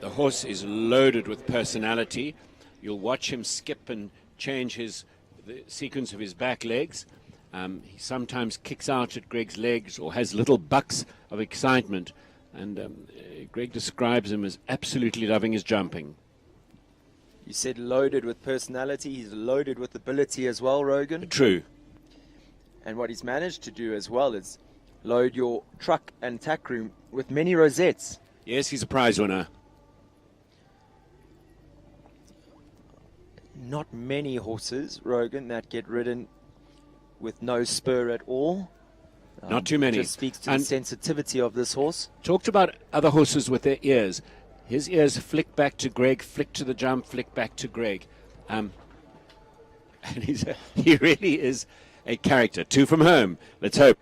G: The horse is loaded with personality. You'll watch him skip and change the sequence of his back legs. He sometimes kicks out at Greg's legs or has little bucks of excitement. And Greg describes him as absolutely loving his jumping.
F: You said loaded with personality. He's loaded with ability as well, Rogan.
G: True.
F: And what he's managed to do as well is load your truck and tack room with many rosettes.
G: Yes, he's a prize winner.
F: Not many horses, Rogan, that get ridden with no spur at all.
G: Not too many.
F: Just speaks to the
G: And
F: sensitivity of this horse.
G: talked about other horses with their ears. His ears flick back to Greg, flick to the jump, flick back to Greg. And he really is a character. 2 from home. Let's hope.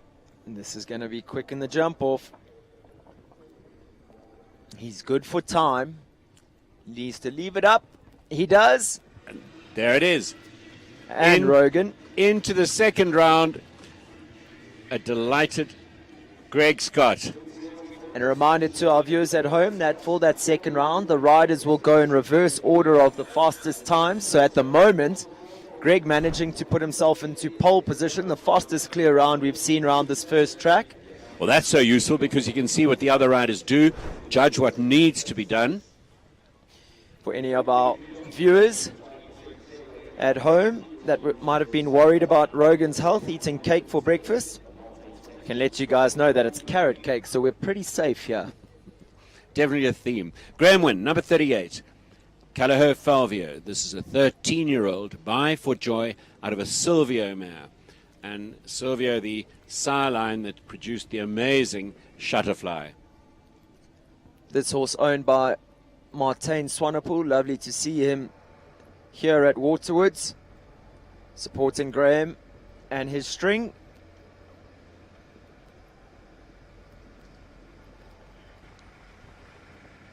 F: And this is going to be quick in the jump off. He's good for time. Needs to leave it up. He does.
G: There it is.
F: And Rogan.
G: Into the second round. A delighted Greg Scott.
F: And a reminder to our viewers at home that for that second round, the riders will go in reverse order of the fastest times. So at the moment, Greg managing to put himself into pole position, the fastest clear round we've seen around this first track.
G: Well, that's so useful because you can see what the other riders do, judge what needs to be done.
F: For any of our viewers at home that might have been worried about Rogan's health, eating cake for breakfast, I can let you guys know that it's carrot cake, so we're pretty safe here.
G: Definitely a theme. Graham Wynn, number 38. Callagher Falvio. This is a 13-year-old by For Joy out of a Silvio mare. And Silvio, the sire line that produced the amazing Shutterfly.
F: This horse owned by Martin Swanepoel. Lovely to see him here at Waterwoods, supporting Graham and his string.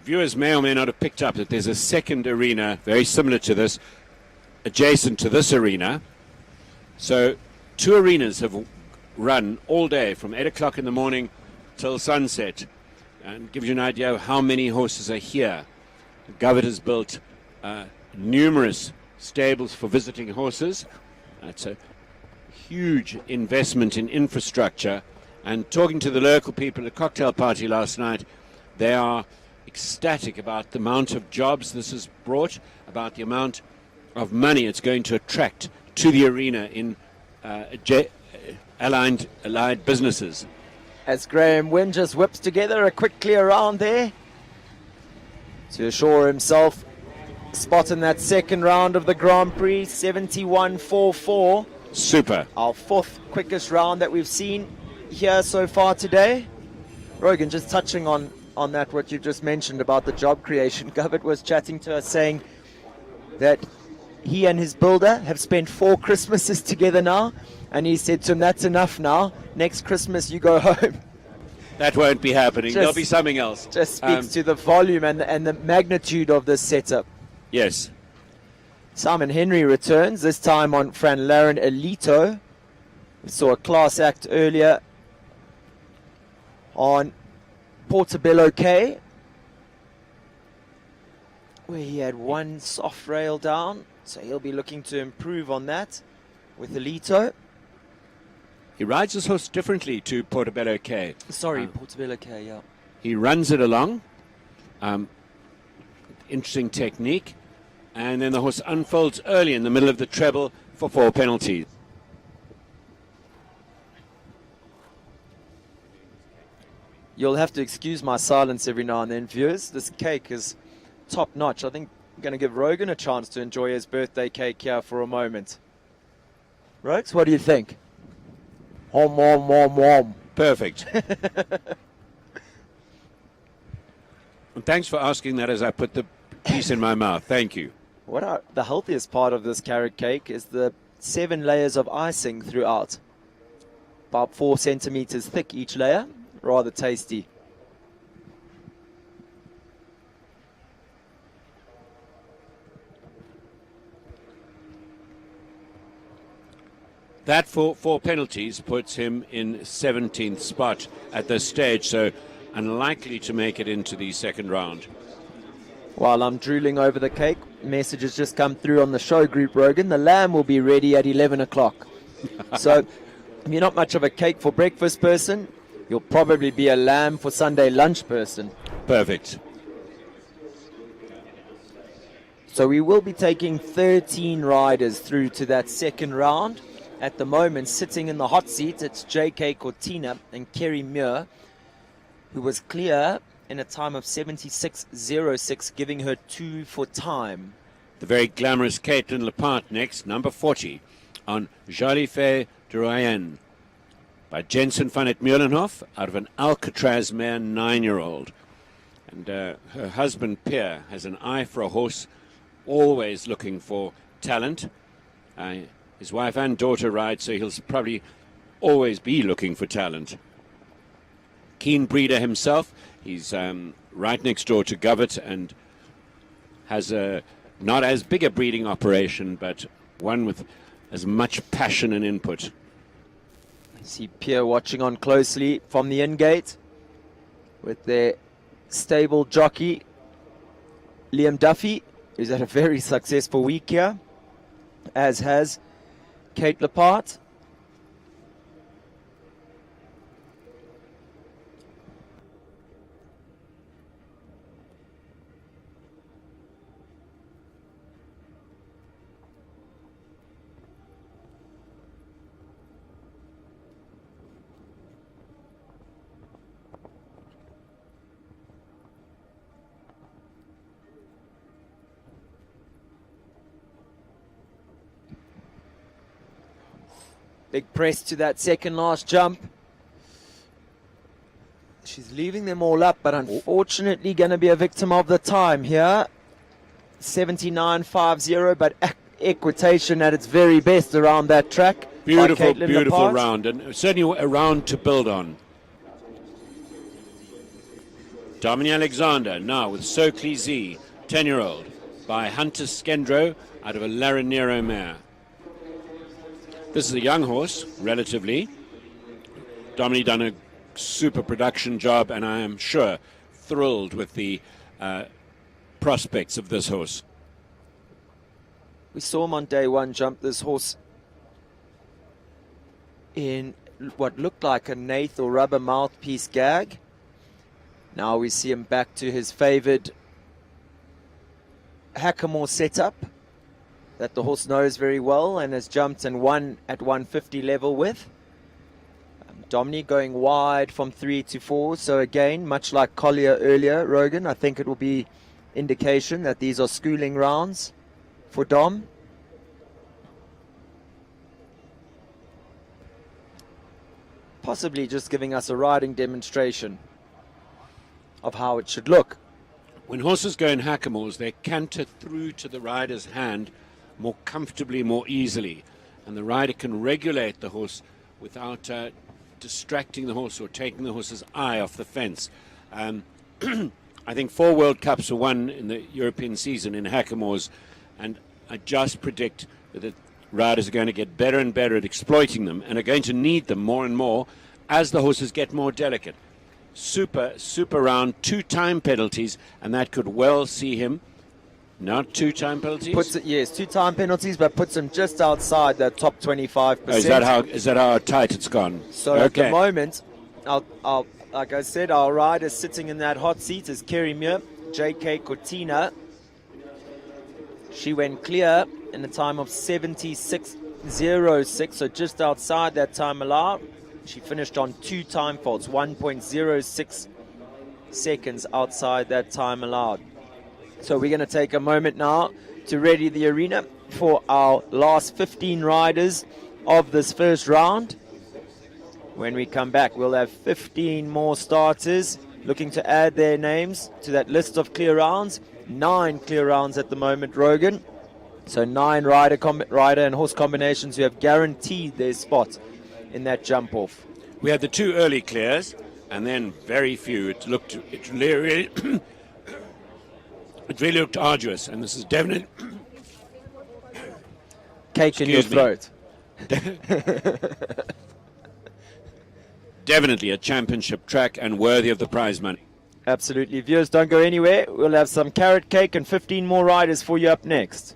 G: Viewers may or may not have picked up that there's a second arena very similar to this, adjacent to this arena. So 2 arenas have run all day from 8 o'clock in the morning till sunset, and gives you an idea of how many horses are here. Govert has built numerous stables for visiting horses. It's a huge investment in infrastructure, and talking to the local people at a cocktail party last night, they are ecstatic about the amount of jobs this has brought, about the amount of money it's going to attract to the arena in allied businesses.
F: As Graham Wynn just whips together a quick clear round there to assure himself spot in that second round of the Grand Prix, 71.44.
G: Super.
F: Our 4th quickest round that we've seen here so far today. Rogan, just touching on that, what you just mentioned about the job creation. Govert was chatting to us saying that he and his builder have spent 4 Christmases together now, and he said to him, that's enough now. Next Christmas you go home.
G: That won't be happening. There'll be something else.
F: Just speaks to the volume and the magnitude of this setup.
G: Yes.
F: Simon Henry returns, this time on Fran Laren Elito. We saw a class act earlier on Portobello K, where he had one soft rail down, so he'll be looking to improve on that with Elito.
G: He rides his horse differently to Portobello K.
F: Sorry, Portobello K, yeah.
G: He runs it along. Interesting technique. And then the horse unfolds early in the middle of the treble for 4 penalties.
F: You'll have to excuse my silence every now and then, viewers. This cake is top notch. I think I'm going to give Rogan a chance to enjoy his birthday cake here for a moment. Rogs, what do you think? Om, om, om, om.
G: Perfect. And thanks for asking that as I put the piece in my mouth. Thank you.
F: The healthiest part of this carrot cake is the 7 layers of icing throughout. About 4 centimeters thick each layer. Rather tasty.
G: That for 4 penalties puts him in 17th spot at this stage, so unlikely to make it into the second round.
F: While I'm drooling over the cake, message has just come through on the show group, Rogan. The lamb will be ready at 11 o'clock. So if you're not much of a cake for breakfast person, you'll probably be a lamb for Sunday lunch person.
G: Perfect.
F: So we will be taking 13 riders through to that second round. At the moment, sitting in the hot seat, it's J.K. Cortina and Kerry Muir, who was clear in a time of 76.06, giving her 2 for time.
G: The very glamorous Caitlin Lepart next, number 40, on Jolife de Royen, by Jensen van het Meulenhof, out of an Alcatraz mare 9-year-old. And her husband, Pierre, has an eye for a horse, always looking for talent. His wife and daughter ride, so he'll probably always be looking for talent. Keen breeder himself. He's right next door to Govett and has a not as big a breeding operation, but one with as much passion and input.
F: I see Pierre watching on closely from the in-gate with their stable jockey, Liam Duffy, who's had a very successful week here, as has Kate Lepart. Big press to that second last jump. She's leaving them all up, but unfortunately going to be a victim of the time here. 79.50, but equitation at its very best around that track.
G: Beautiful,
F: by Caitlin
G: beautiful
F: Lepart.
G: round, and certainly a round to build on. Dominic Alexander now with Soakley Z, 10-year-old, by Hunter Skendro out of a Laranero mare. This is a young horse, relatively. Dominic done a super production job, and I am sure thrilled with the prospects of this horse.
F: We saw him on day one jump this horse in what looked like a Nath or rubber mouthpiece gag. Now we see him back to his favoured Hackamore setup that the horse knows very well and has jumped and won at 150 level with. Dominic going wide from 3 to 4. So again, much like Collier earlier, Rogan, I think it will be indication that these are schooling rounds for Dom. Possibly just giving us a riding demonstration of how it should look.
G: When horses go in hackamores, they canter through to the rider's hand more comfortably, more easily, and the rider can regulate the horse without distracting the horse or taking the horse's eye off the fence. I think 4 World Cups were won in the European season in hackamores, and I just predict that the riders are going to get better and better at exploiting them and are going to need them more and more as the horses get more delicate. Super round, 2 time penalties, and that could well see him. Not 2 time penalties?
F: Puts it, yes, 2 time penalties, but puts him just outside that top 25%.
G: Oh, is that how tight it's gone?
F: So at the moment, I'll like I said, our rider sitting in that hot seat is Kerry Muir, J.K. Cortina. She went clear in a time of 76.06, so just outside that time allowed. She finished on 2 time faults, 1.06 seconds outside that time allowed. So we're going to take a moment now to ready the arena for our last 15 riders of this first round. When we come back, we'll have 15 more starters looking to add their names to that list of clear rounds. 9 clear rounds at the moment, Rogan. So 9 rider and horse combinations who have guaranteed their spot in that jump off.
G: We had the 2 early clears, and then very few. It really looked arduous, and this is definitely
F: Cake in your throat.
G: Definitely a championship track and worthy of the prize money.
F: Absolutely. Viewers, don't go anywhere. We'll have some carrot cake and 15 more riders for you up next.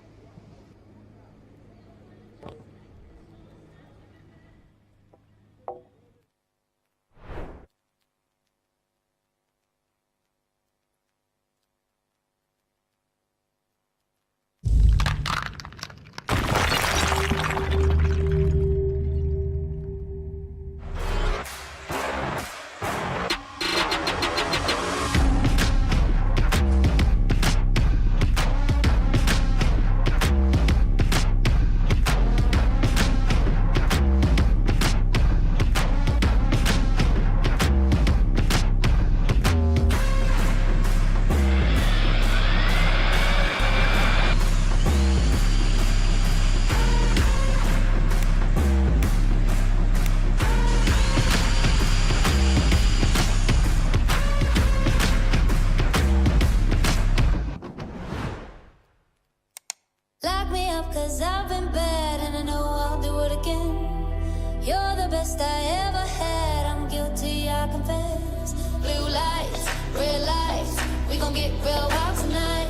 A: best I ever had. I'm guilty, I confess. Blue lights, red lights, we gon' get real wild tonight.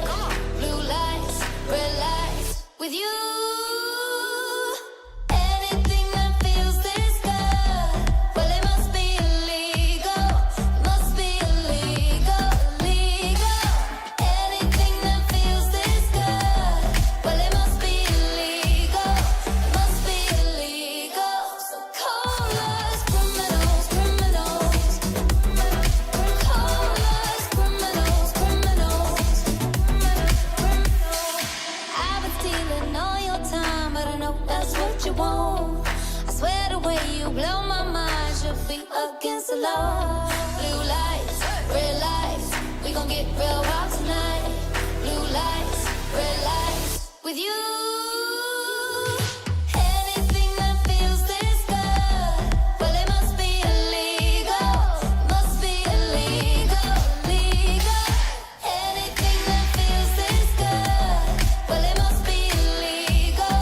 A: Blue lights, red lights, with you. Anything that feels this good, well it must be illegal. Must be illegal, illegal. Anything that feels this good, well it must be illegal. It must be illegal. So call us criminals, criminals. Call us criminals, criminals. I've been stealing all your time, but I know that's what you want. I swear the way you blow my mind should be against the law. Blue lights, red lights, we gon' get real wild tonight. Blue lights, red lights, with you. Anything that feels this good, well it must be illegal. Must be illegal, illegal. Anything that feels this good, well it must be illegal.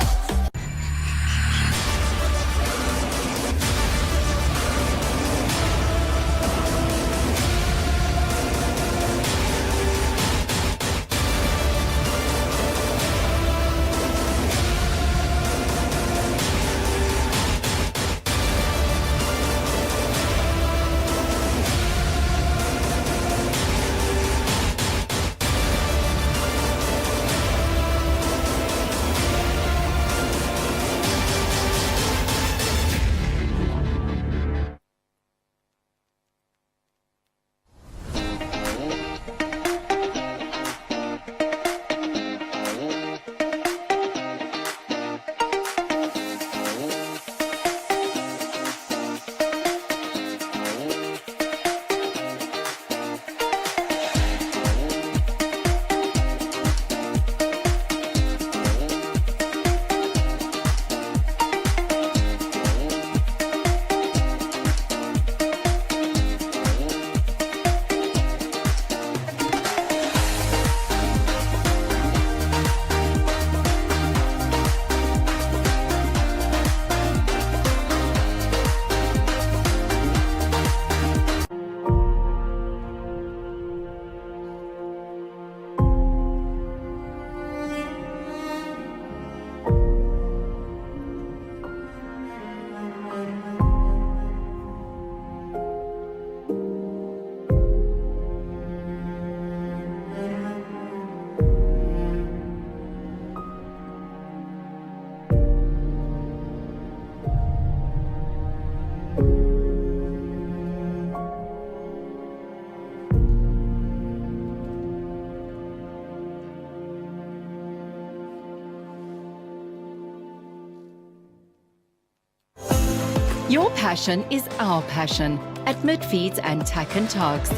C: Your passion is our passion at Midfeeds and Tack and Togs.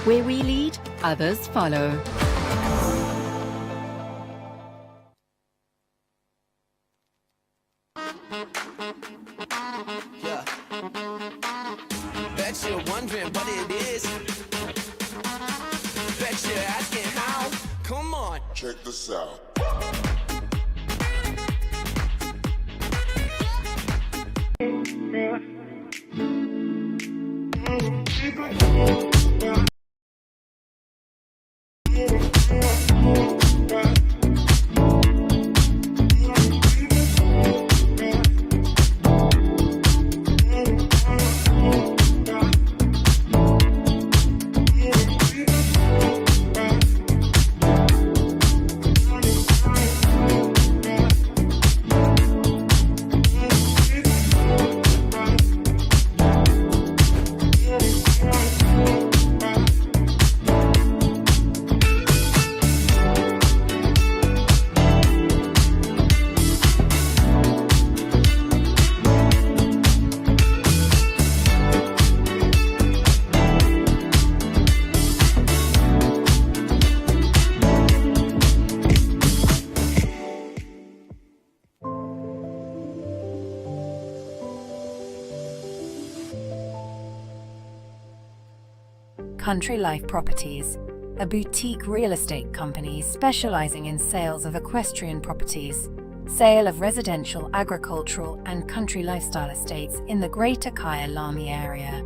C: Where we lead, others follow.
B: Yeah. Bet you're wondering what it is. Bet you're asking how. Come on.
H: Check this out.
D: Country Life Properties, a boutique real estate company specializing in sales of equestrian properties, sale of residential, agricultural, and country lifestyle estates in the Greater Kyalami Lami area.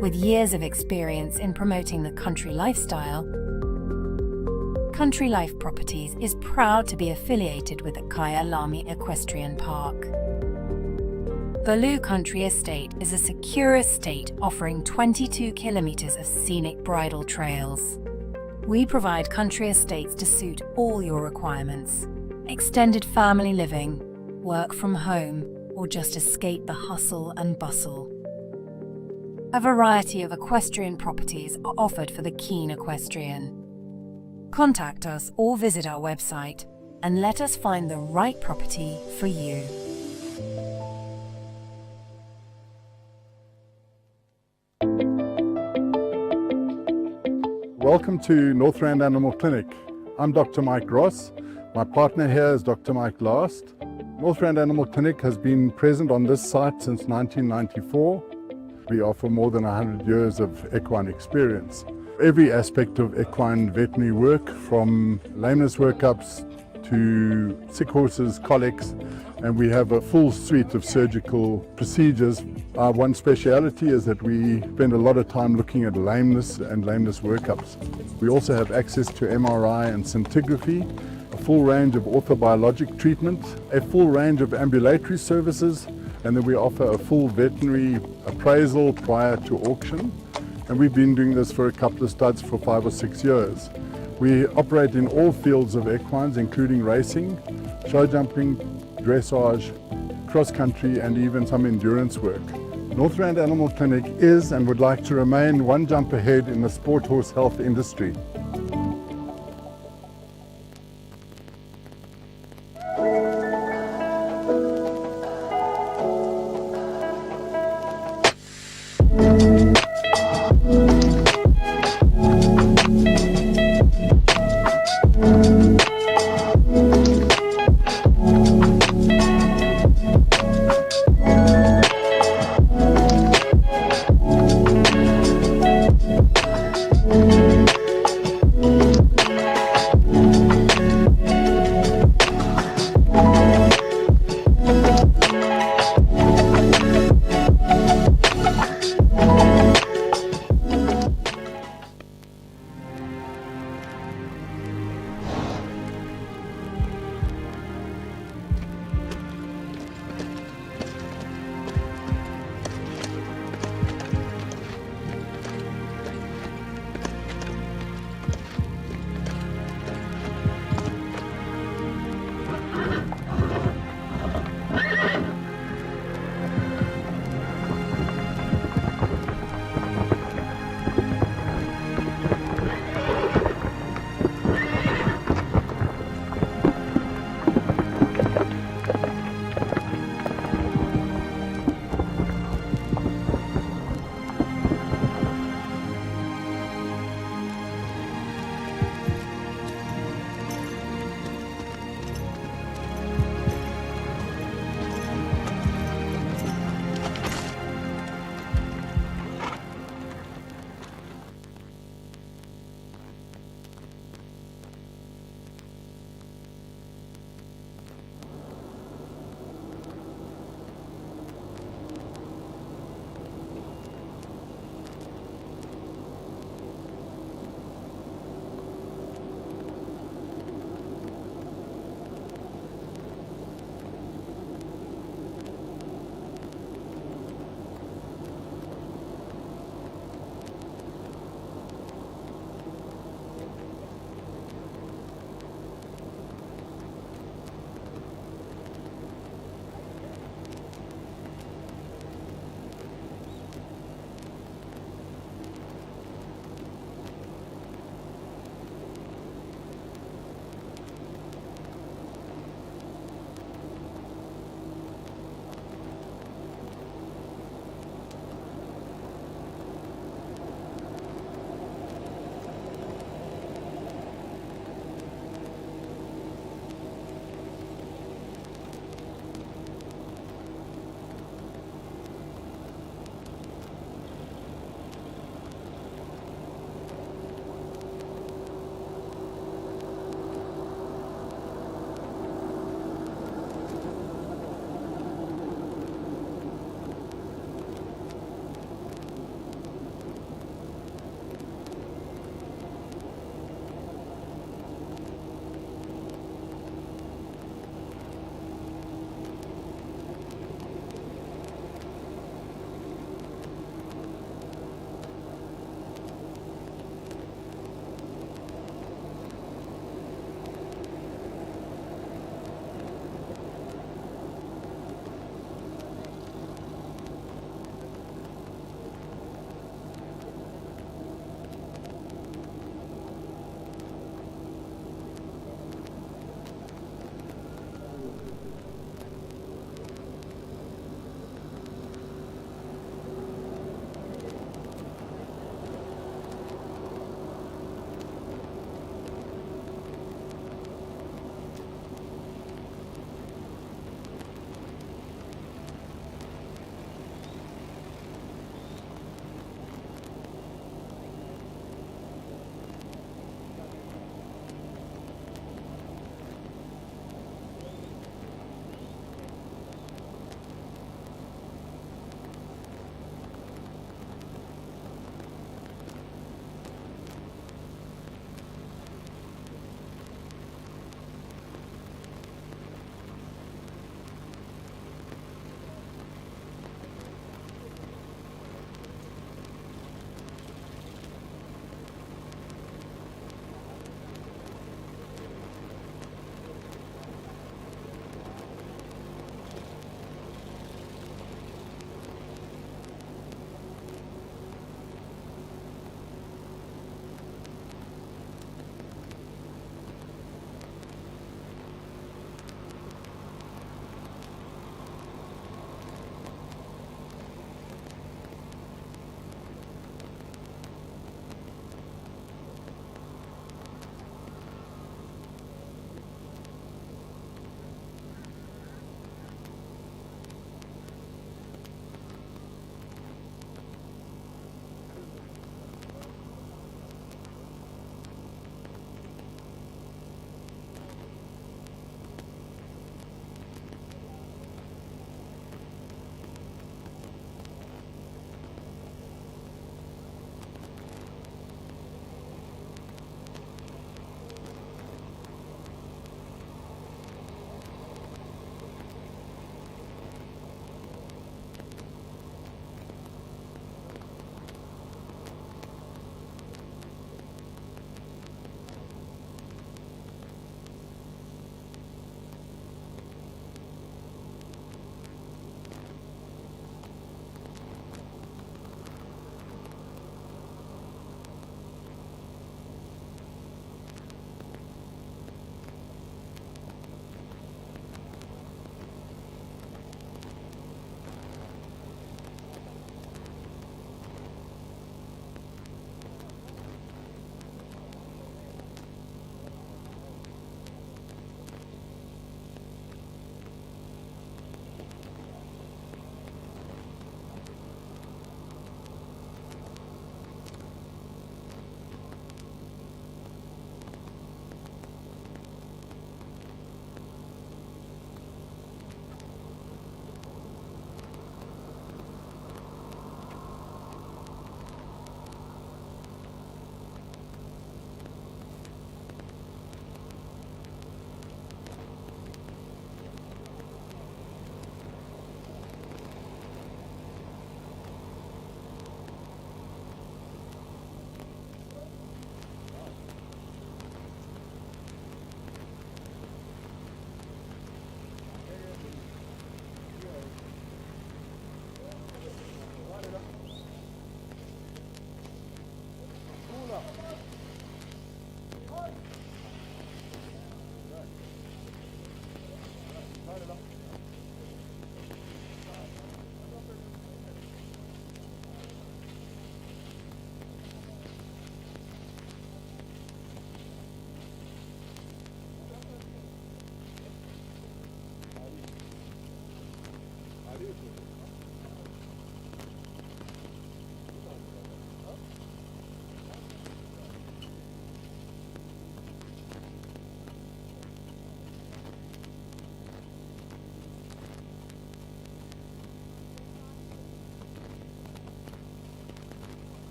D: With years of experience in promoting the country lifestyle, Country Life Properties is proud to be affiliated with the Kyalami Equestrian Park. Baloo Country Estate is a secure estate offering 22 kilometers of scenic bridle trails. We provide country estates to suit all your requirements. Extended family living, work from home, or just escape the hustle and bustle. A variety of equestrian properties are offered for the keen equestrian. Contact us or visit our website and let us find the right property for you.
E: Welcome to Northrand Animal Clinic. I'm Dr. Mike Ross. My partner here is Dr. Mike Last. Northrand Animal Clinic has been present on this site since 1994. We offer more than 100 years of equine experience. Every aspect of equine veterinary work, from lameness workups to sick horses, colics, and we have a full suite of surgical procedures. Our one speciality is that we spend a lot of time looking at lameness and lameness workups. We also have access to MRI and scintigraphy, a full range of orthobiologic treatment, a full range of ambulatory services, and then we offer a full veterinary appraisal prior to auction. And we've been doing this for a couple of studs for 5 or 6 years. We operate in all fields of equines, including racing, show jumping, dressage, cross country, and even some endurance work. Northrand Animal Clinic is and would like to remain one jump ahead in the sport horse health industry.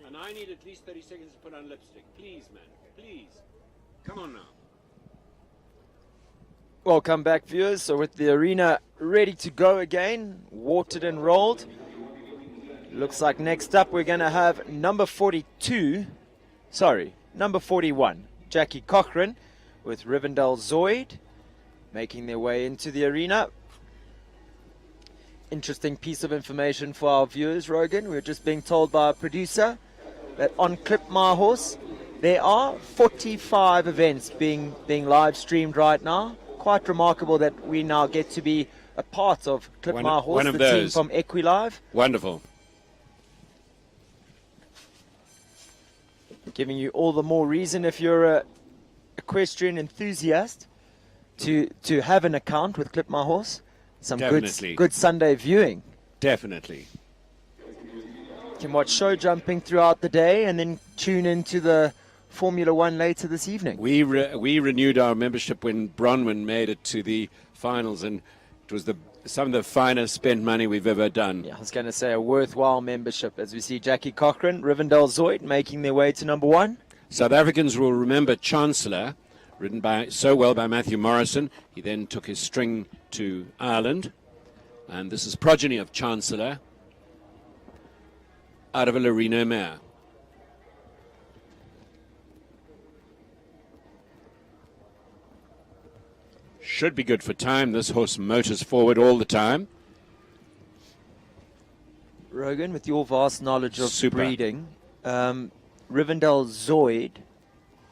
G: And I need at least 30 seconds to put on lipstick. Please, man. Please. Come on now.
F: Welcome back, viewers. So with the arena ready to go again, watered and rolled. Looks like next up we're going to have number 41, Jackie Cochran with Rivendell Zoid making their way into the arena. Interesting piece of information for our viewers, Rogan. We're just being told by our producer that on Clip My Horse there are 45 events being live streamed right now. Quite remarkable that we now get to be a part of Clip My Horse, the team from EquiLive.
G: Wonderful.
F: Giving you all the more reason, if you're a equestrian enthusiast, to have an account with Clip My Horse. Some good Sunday viewing.
G: Definitely.
F: You can watch show jumping throughout the day and then tune into the Formula One later this evening.
G: We renewed our membership when Bronwyn made it to the finals, and it was some of the finest spent money we've ever done.
F: Yeah, I was going to say a worthwhile membership as we see Jackie Cochran, Rivendell Zoid making their way to number 1.
G: South Africans will remember Chancellor, ridden so well by Matthew Morrison. He then took his string to Ireland, and this is progeny of Chancellor out of a Lorino mare. Should be good for time. This horse motors forward all the time.
F: Rogan, with your vast knowledge of
G: Super.
F: breeding, Rivendell Zoid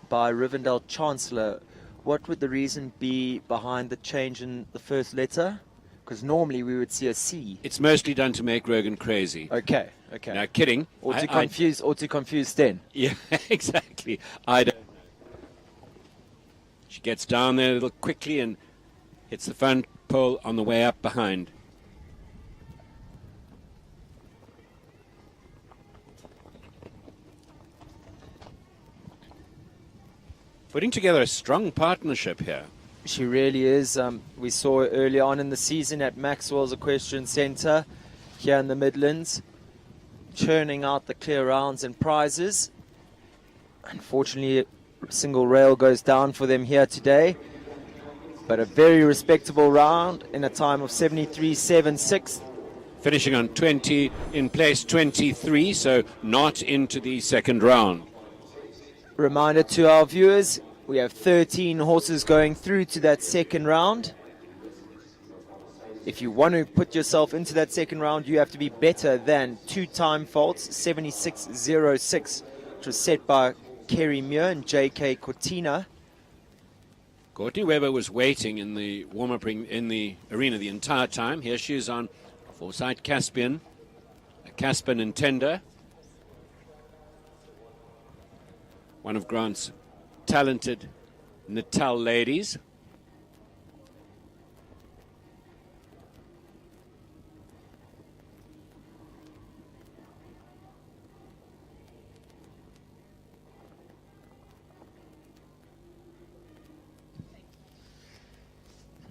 F: by Rivendell Chancellor, What would the reason be behind the change in the first letter? Because normally we would see a C.
G: It's mostly done to make Rogan crazy.
F: Okay, okay.
G: Now, kidding.
F: Or to confuse Sten.
G: Yeah, exactly. I don't. She gets down there a little quickly and hits the front pole on the way up behind. Putting together a strong partnership here.
F: She really is. We saw her early on in the season at Maxwell's Equestrian Centre here in the Midlands, churning out the clear rounds and prizes. Unfortunately, a single rail goes down for them here today, but a very respectable round in a time of 73.76.
G: Finishing on 20, in place 23, so not into the second round.
F: Reminder to our viewers, we have 13 horses going through to that second round. If you want to put yourself into that second round, you have to be better than 2 time faults, 76.06, which was set by Kerry Muir and J.K. Cortina.
G: Courtney Webber was waiting in the warm-up ring in the arena the entire time. Here she is on Foresight Caspian, a Caspian Intender. One of Grant's talented Natal ladies.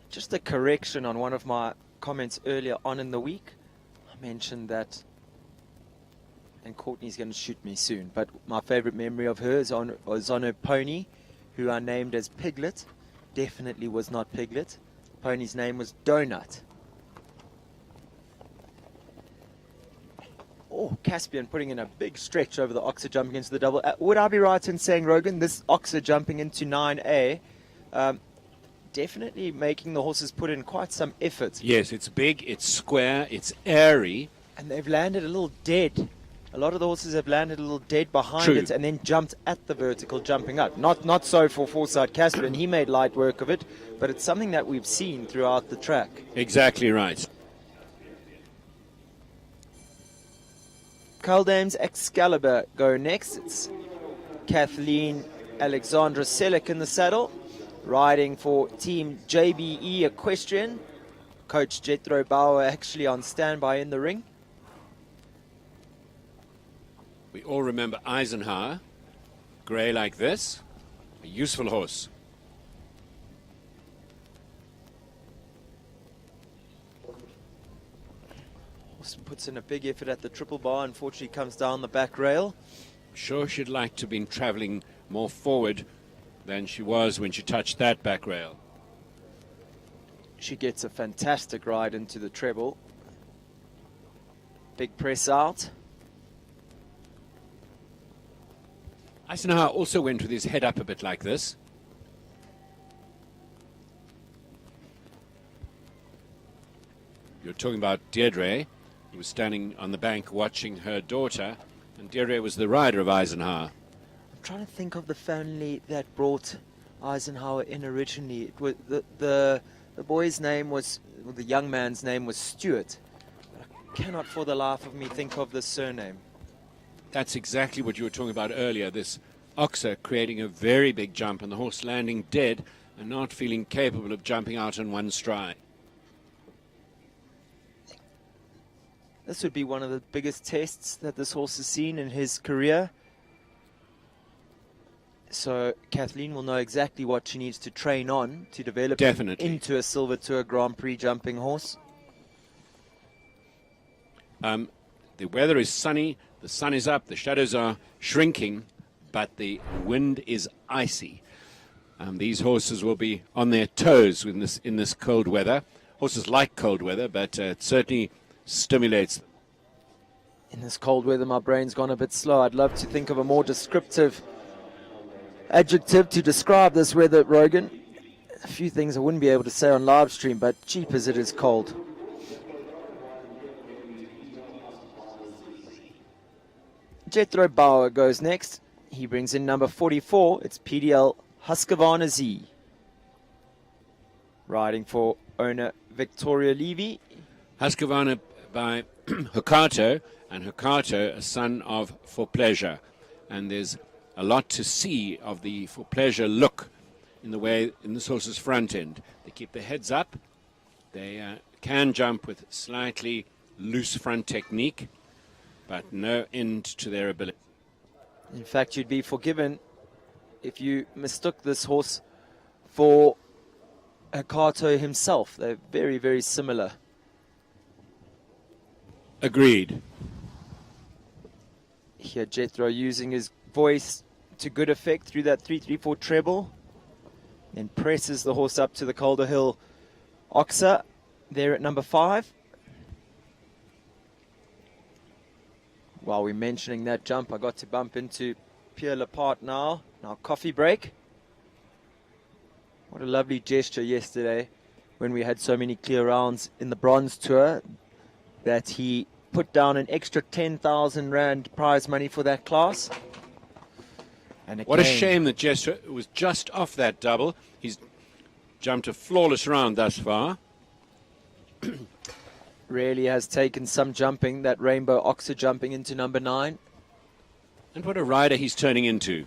F: Just a correction on one of my comments earlier on in the week. I mentioned that, and Courtney's going to shoot me soon, but my favorite memory of her is was on her pony, who I named as Piglet. Definitely was not Piglet. Pony's name was Donut. Oh, Caspian putting in a big stretch over the Oxer jumping into the double. Would I be right in saying, Rogan, this Oxer jumping into 9A, definitely making the horses put in quite some effort.
G: Yes, it's big, it's square, it's airy.
F: And they've landed a little dead. A lot of the horses have landed a little dead behind
G: True.
F: it and then jumped at the vertical jumping up. Not so for Foresight Caspian. He made light work of it, but it's something that we've seen throughout the track.
G: Exactly right.
F: Caldame's Excalibur go next. It's Kathleen Alexandra Selleck in the saddle, riding for Team JBE Equestrian. Coach Jethro Bauer actually on standby in the ring.
G: We all remember Eisenhower, grey like this, a useful horse.
F: Austin puts in a big effort at the triple bar, unfortunately comes down the back rail.
G: Sure she'd like to have been travelling more forward than she was when she touched that back rail.
F: She gets a fantastic ride into the treble. Big press out.
G: Eisenhower also went with his head up a bit like this. You're talking about Deirdre, who was standing on the bank watching her daughter, and Deirdre was the rider of Eisenhower.
F: I'm trying to think of the family that brought Eisenhower in originally. It was the boy's name was, well, the young man's name was Stuart. But I cannot for the life of me think of the surname.
G: That's exactly what you were talking about earlier, this Oxer creating a very big jump and the horse landing dead and not feeling capable of jumping out in one stride.
F: This would be one of the biggest tests that this horse has seen in his career. So Kathleen will know exactly what she needs to train on to develop him into a Silver Tour Grand Prix jumping horse.
G: The weather is sunny, the sun is up, the shadows are shrinking, but the wind is icy. These horses will be on their toes in this cold weather. Horses like cold weather, but it certainly stimulates them.
F: In this cold weather, my brain's gone a bit slow. I'd love to think of a more descriptive adjective to describe this weather, Rogan. A few things I wouldn't be able to say on live stream, but cheap as it is cold. Jethro Bauer goes next. He brings in number 44. It's PDL Husqvarna Z. Riding for owner Victoria Levy.
G: Husqvarna by Hokato, and Hokato, a son of For Pleasure. And there's a lot to see of the For Pleasure look in the way in this horse's front end. They keep their heads up. They can jump with slightly loose front technique, but no end to their ability.
F: In fact, you'd be forgiven if you mistook this horse for Hokato himself. They're very, very similar.
G: Agreed.
F: Here Jethro using his voice to good effect through that 3-3-4 treble. Then presses the horse up to the Calder Hill Oxer there at number 5. While we're mentioning that jump, I got to bump into Pierre Laporte now. Now coffee break. What a lovely gesture yesterday when we had so many clear rounds in the Bronze Tour that he put down an extra 10,000 Rand prize money for that class. And
G: What a
F: again,
G: shame that Jester was just off that double. He's jumped a flawless round thus far.
F: really has taken some jumping, that Rainbow Oxer jumping into number 9.
G: And what a rider he's turning into.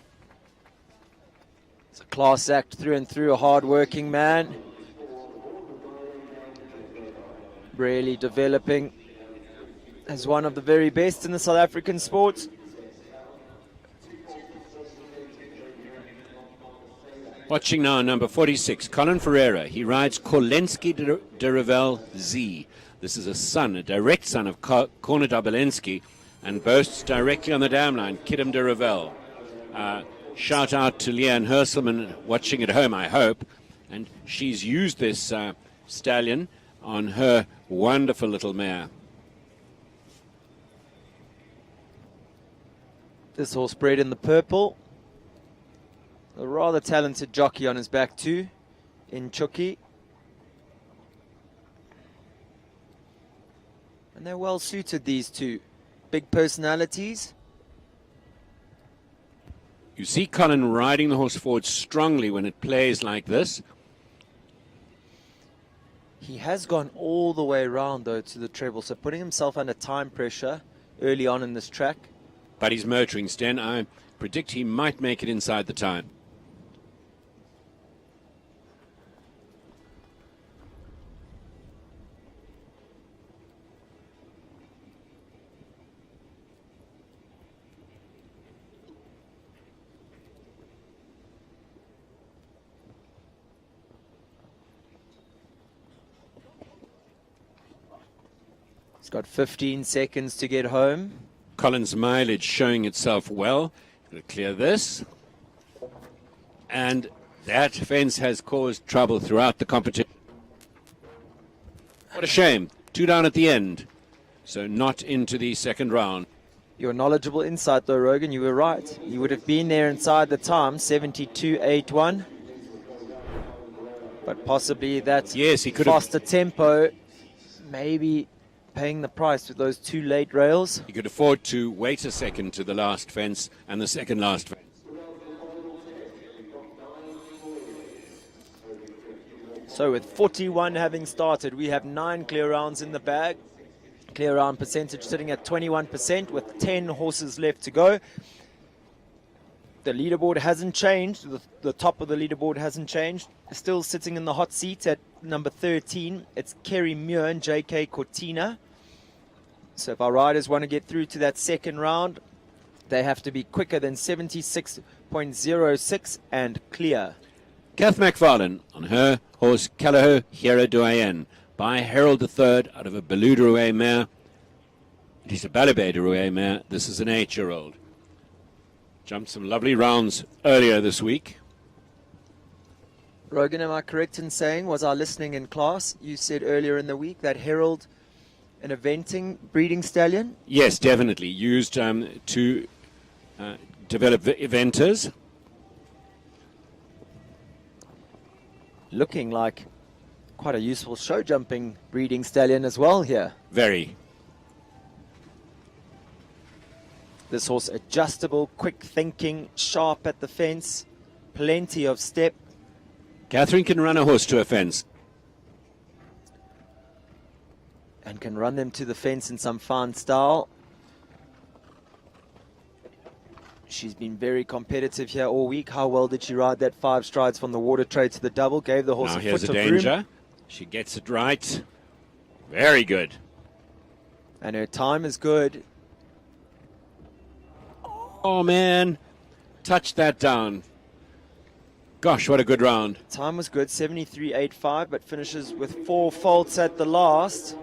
F: It's a class act through and through, a hard-working man. Really developing as one of the very best in the South African sports.
G: Watching now number 46, Colin Ferreira. He rides Kolensky de Revel Z. This is a son, a direct son of Corner Dabelensky, and boasts directly on the dam line, Kidam de Revel. Shout out to Leanne Herselman watching at home, I hope. And she's used this stallion on her wonderful little mare.
F: This horse bred in the purple. A rather talented jockey on his back too, in Chucky. And they're well suited, these two. Big personalities.
G: You see Colin riding the horse forward strongly when it plays like this.
F: He has gone all the way around though to the treble, so putting himself under time pressure early on in this track.
G: But he's motoring, Sten. I predict he might make it inside the time.
F: He's got 15 seconds to get home.
G: Colin's mileage showing itself well. Going to clear this. And that fence has caused trouble throughout the competition. What a shame. 2 down at the end. So not into the second round.
F: Your knowledgeable insight though, Rogan, you were right. He would have been there inside the time, 72.81. But possibly that
G: Yes, he could have.
F: faster tempo, maybe paying the price with those 2 late rails.
G: He could afford to wait a second to the last fence and the second last fence.
F: So with 41 having started, we have 9 clear rounds in the bag. Clear round percentage sitting at 21% with 10 horses left to go. The leaderboard hasn't changed. The top of the leaderboard hasn't changed. Still sitting in the hot seat at number 13. It's Kerry Muir and J.K. Cortina. So if our riders want to get through to that second round, they have to be quicker than 76.06 and clear.
G: Kath McFarlane on her horse Callao Hero Doyen by Harold III out of a Baloo de Rouet mare. It is a Balabé de Rouet mare. This is an 8-year-old. Jumped some lovely rounds earlier this week.
F: Rogan, am I correct in saying, was I listening in class? You said earlier in the week that Herald, an eventing breeding stallion?
G: Yes, definitely. Used to develop eventers.
F: Looking like quite a useful show jumping breeding stallion as well here.
G: Very.
F: This horse adjustable, quick thinking, sharp at the fence, plenty of step.
G: Catherine can run a horse to a fence.
F: and can run them to the fence in some fine style. She's been very competitive here all week. How well did she ride that 5 strides from the water trade to the double? Gave the horse
G: Now
F: a
G: here's
F: foot
G: a
F: of room.
G: danger. She gets it right. Very good.
F: And her time is good.
G: Oh, man. Touched that down. Gosh, what a good round.
F: Time was good, 73.85, but finishes with 4 faults at the last.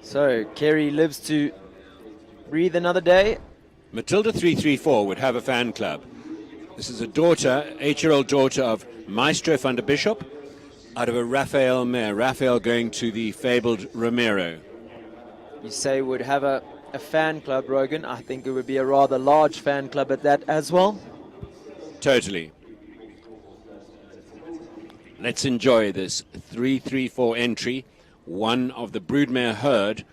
F: So, Kerry lives to breathe another day.
G: Matilda 334 would have a fan club. This is a daughter, 8-year-old daughter of Maestro van der Bishop, out of a Raphael mare. Raphael going to the fabled Romero.
F: You say would have a fan club, Rogan. I think it would be a rather large fan club at that as well.
G: Totally. Let's enjoy this 334 entry, one of the broodmare herd,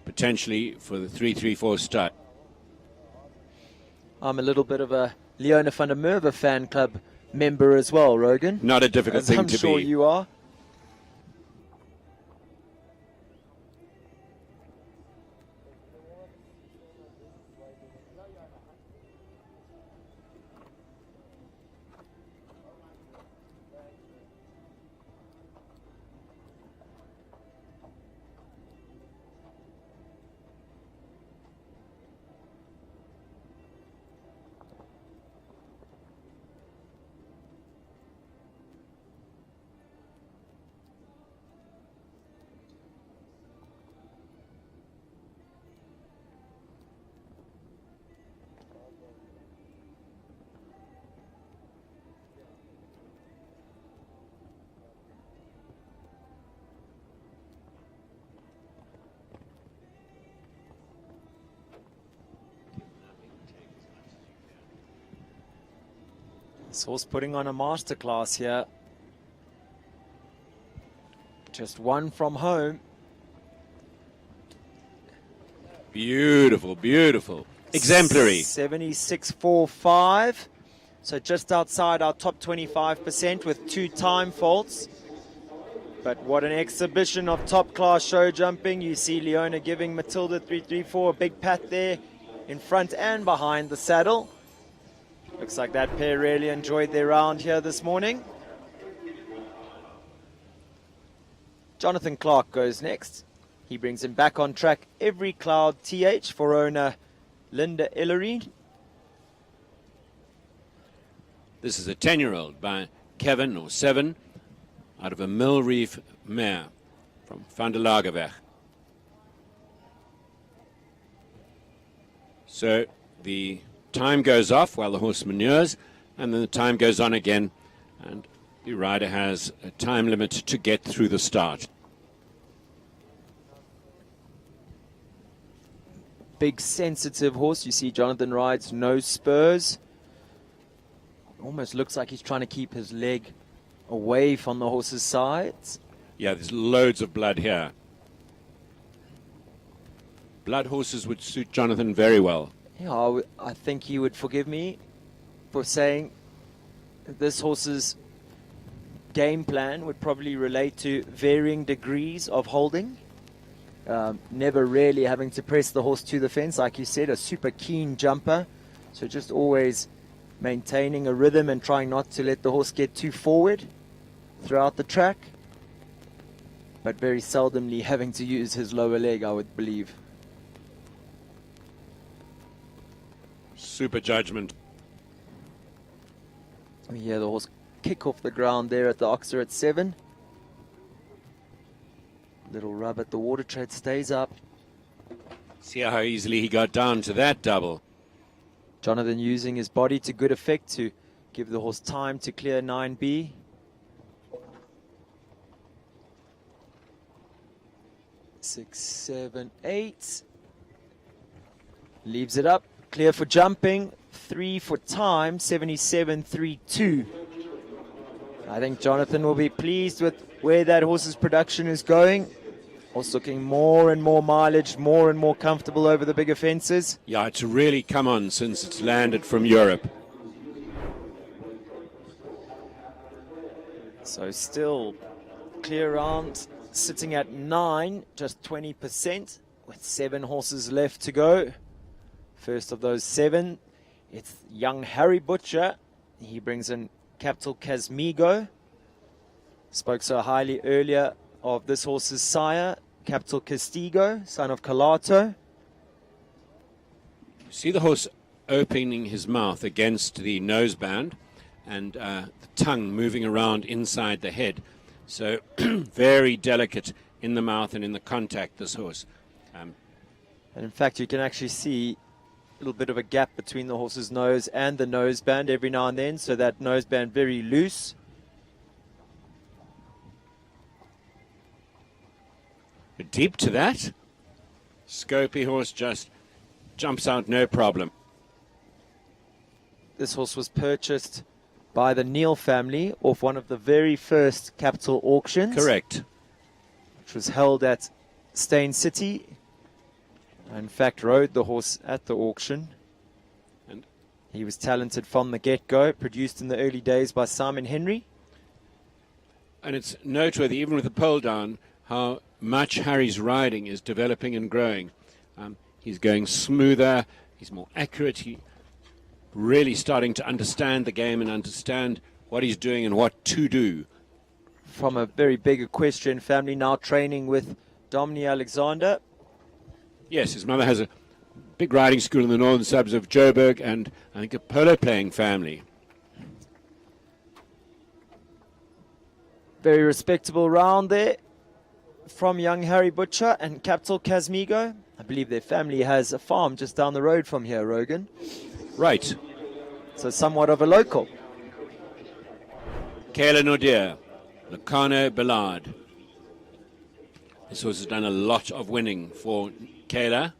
G: potentially for the 334 start.
F: I'm a little bit of a Leona van der Merwe fan club member as well, Rogan.
G: Not a difficult
F: As
G: thing
F: I'm
G: to
F: sure
G: be.
F: you are. This horse putting on a masterclass here. Just one from home.
G: Beautiful, beautiful. Exemplary.
F: 76.45. So just outside our top 25% with 2 time faults. But what an exhibition of top class show jumping. You see Leona giving Matilda 334 a big pat there in front and behind the saddle. Looks like that pair really enjoyed their round here this morning. Jonathan Clark goes next. He brings him back on track. Every Cloud TH for owner Linda Ellery.
G: This is a 10-year-old by Kevin, or 7, out of a Mill Reef mare from Van der Lagerweg. So the time goes off while the horse manures, and then the time goes on again, and the rider has a time limit to get through the start.
F: Big sensitive horse. You see Jonathan rides no spurs. Almost looks like he's trying to keep his leg away from the horse's sides.
G: Yeah, there's loads of blood here. Blood horses would suit Jonathan very well.
F: Yeah, I think he would forgive me for saying this horse's game plan would probably relate to varying degrees of holding. Never really having to press the horse to the fence. Like you said, a super keen jumper. So just always maintaining a rhythm and trying not to let the horse get too forward throughout the track. But very seldomly having to use his lower leg, I would believe.
G: Super judgment.
F: We hear the horse kick off the ground there at the Oxer at 7. Little rub at the water tread, stays up.
G: See how easily he got down to that double.
F: Jonathan using his body to good effect to give the horse time to clear 9B. Six, 7, 8. Leaves it up. Clear for jumping. 3 for time. 77.32. I think Jonathan will be pleased with where that horse's production is going. Horse looking more and more mileage, more and more comfortable over the bigger fences.
G: Yeah, it's really come on since it's landed from Europe.
F: So still clear round, sitting at 9, just 20%, with 7 horses left to go. First of those 7, it's young Harry Butcher. He brings in Capital Casmigo. Spoke so highly earlier of this horse's sire, Capital Castigo, son of Calato.
G: See the horse opening his mouth against the noseband and the tongue moving around inside the head. So very delicate in the mouth and in the contact, this horse.
F: And in fact, you can actually see a little bit of a gap between the horse's nose and the noseband every now and then, so that noseband very loose.
G: Deep to that. Scopy horse just jumps out no problem.
F: This horse was purchased by the Neal family off one of the very first capital auctions.
G: Correct.
F: Which was held at Stain City. I, in fact, rode the horse at the auction.
G: And
F: he was talented from the get-go, produced in the early days by Simon Henry.
G: And it's noteworthy, even with the pole down, how much Harry's riding is developing and growing. He's going smoother, he's more accurate, he really starting to understand the game and understand what he's doing and what to do.
F: From a very big equestrian family, now training with Dominic Alexander.
G: Yes, his mother has a big riding school in the northern suburbs of Joburg, and I think a polo playing family.
F: Very respectable round there from young Harry Butcher and Capital Casmigo. I believe their family has a farm just down the road from here, Rogan.
G: Right.
F: So somewhat of a local.
G: Kayla Nordier, Lucano Ballard. This horse has done a lot of winning for Kayla.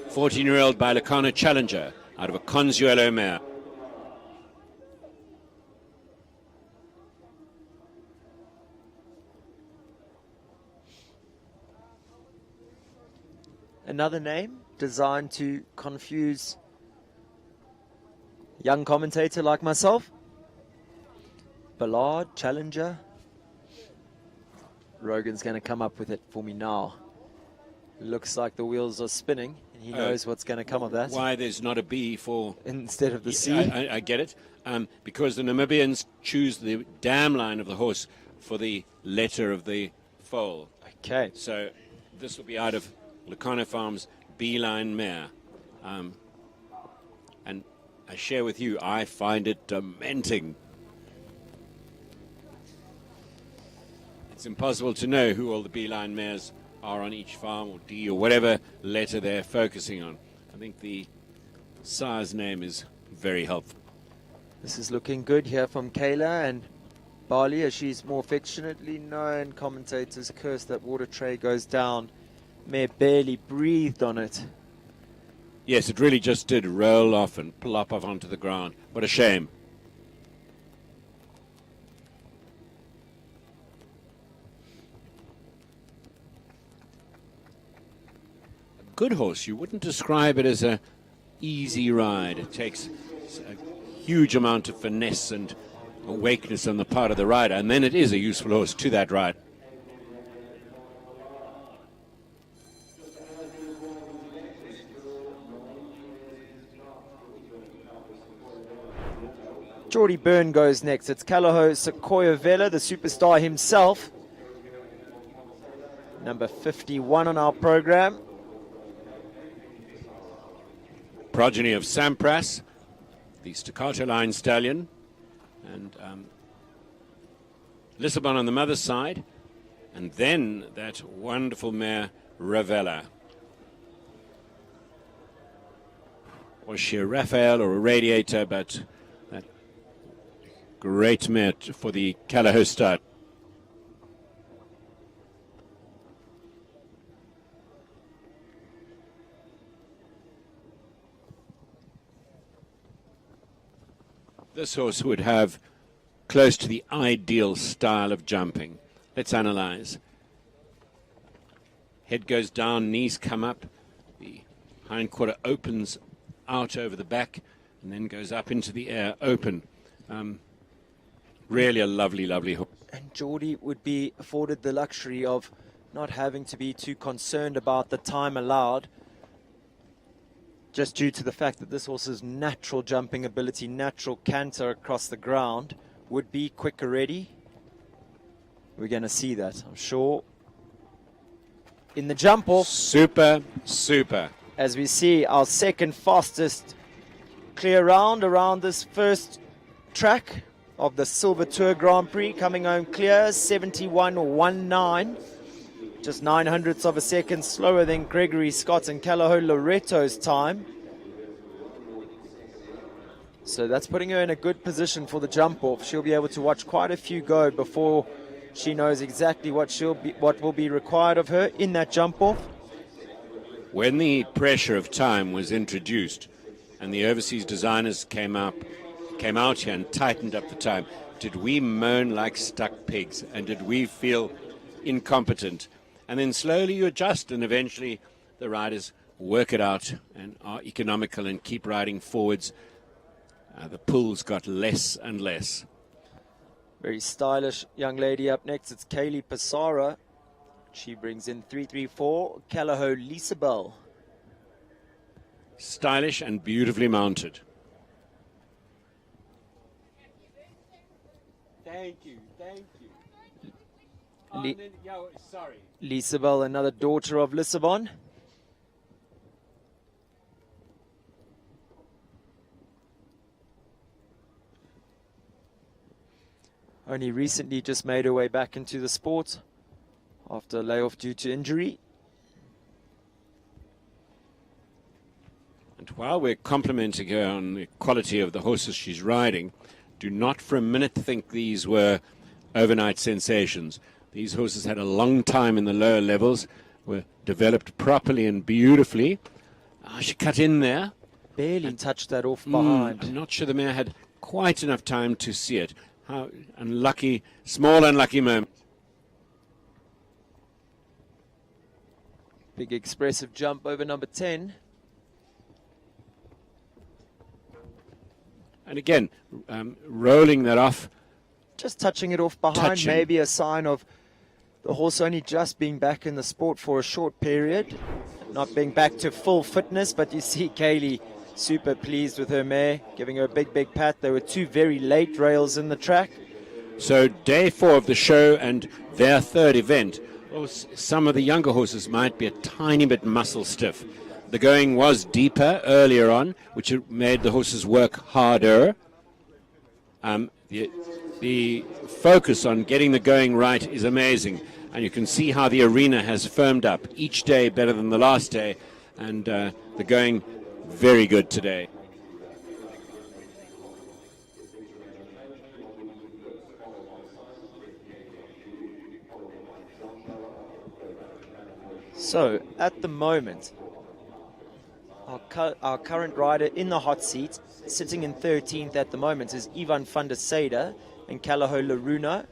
G: 14-year-old by Lucano Challenger out of a Consuelo mare.
F: Another name designed to confuse young commentator like myself. Ballard, Challenger. Rogan's going to come up with it for me now. Looks like the wheels are spinning, and he knows what's going to come of that.
G: Why there's not a B for...
F: Instead of the C.
G: I get it. Because the Namibians choose the dam line of the horse for the letter of the foal.
F: Okay.
G: So this will be out of Lucano Farms B-line mare. And I share with you, I find it dementing. It's impossible to know who all the B-line mares are on each farm, or D, or whatever letter they're focusing on. I think the sire's name is very helpful.
F: This is looking good here from Kayla, and Bali, as she's more affectionately known. Commentators curse that water tray goes down. Mare barely breathed on it.
G: Yes, it really just did roll off and plop off onto the ground. What a shame. A good horse, you wouldn't describe it as a easy ride. It takes a huge amount of finesse and awakeness on the part of the rider, and then it is a useful horse to that ride.
F: Geordie Byrne goes next. It's Calaho Sequoia Vela, the superstar himself. Number 51 on our program.
G: Progeny of Sampras, the staccato line stallion, and Lisbon on the mother's side, and then that wonderful mare Ravella. Was she a Raphael or a Radiator, but that great mare for the Calaho stud. This horse would have close to the ideal style of jumping. Let's analyze. Head goes down, knees come up, the hind quarter opens out over the back and then goes up into the air open. Really a lovely, lovely horse.
F: And Geordie would be afforded the luxury of not having to be too concerned about the time allowed, just due to the fact that this horse's natural jumping ability, natural canter across the ground, would be quicker ready. We're going to see that, I'm sure. In the jump off,
G: Super, super.
F: as we see our second fastest clear round around this first track of the Silver Tour Grand Prix, coming home clear, 71.19. Just 900ths of a second slower than Gregory Scott and Callao Loretto's time. So that's putting her in a good position for the jump off. She'll be able to watch quite a few go before she knows exactly what will be required of her in that jump off.
G: When the pressure of time was introduced and the overseas designers came out here and tightened up the time, did we moan like stuck pigs and did we feel incompetent? And then slowly you adjust and eventually the riders work it out and are economical and keep riding forwards. The pulls got less and less.
F: Very stylish young lady up next. It's Kaylee Passara. She brings in 334, Callao Lisabel.
G: Stylish and beautifully mounted. Thank you, thank you. Sorry.
F: Lisabel, another daughter of Lissabon. Only recently just made her way back into the sport after a layoff due to injury.
G: And while we're complimenting her on the quality of the horses she's riding, do not for a minute think these were overnight sensations. These horses had a long time in the lower levels, were developed properly and beautifully. She cut in there.
F: Barely touched that off behind.
G: I'm not sure the mare had quite enough time to see it. How unlucky, small unlucky moment.
F: Big expressive jump over number 10.
G: And again, rolling that off.
F: Just touching it off behind,
G: Touching.
F: maybe a sign of the horse only just being back in the sport for a short period, not being back to full fitness. But you see Kaylee super pleased with her mare, giving her a big, big pat. There were two very late rails in the track.
G: So day 4 of the show and their third event. Some of the younger horses might be a tiny bit muscle stiff. The going was deeper earlier on, which made the horses work harder. The focus on getting the going right is amazing. And you can see how the arena has firmed up each day better than the last day. And the going very good today.
F: So at the moment, our current rider in the hot seat, sitting in 13th at the moment, is Ivan van der Sade and Callao Laruna.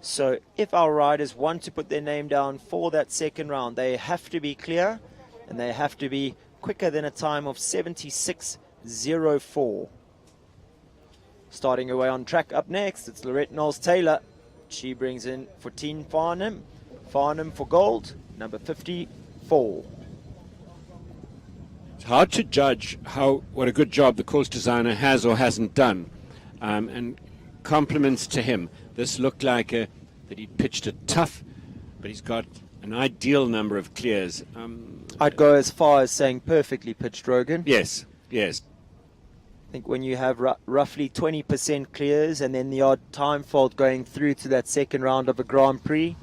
F: So if our riders want to put their name down for that second round, they have to be clear and they have to be quicker than a time of 76.04. Starting away on track up next, it's Lorette Knowles-Taylor. She brings in 14 Farnham. Farnham for gold, number 54.
G: It's hard to judge what a good job the course designer has or hasn't done. And compliments to him. This looked like that he pitched it tough, but he's got an ideal number of clears.
F: I'd go as far as saying perfectly pitched, Rogan.
G: Yes, yes.
F: I think when you have roughly 20% clears and then the odd time fault going through to that second round of a Grand Prix,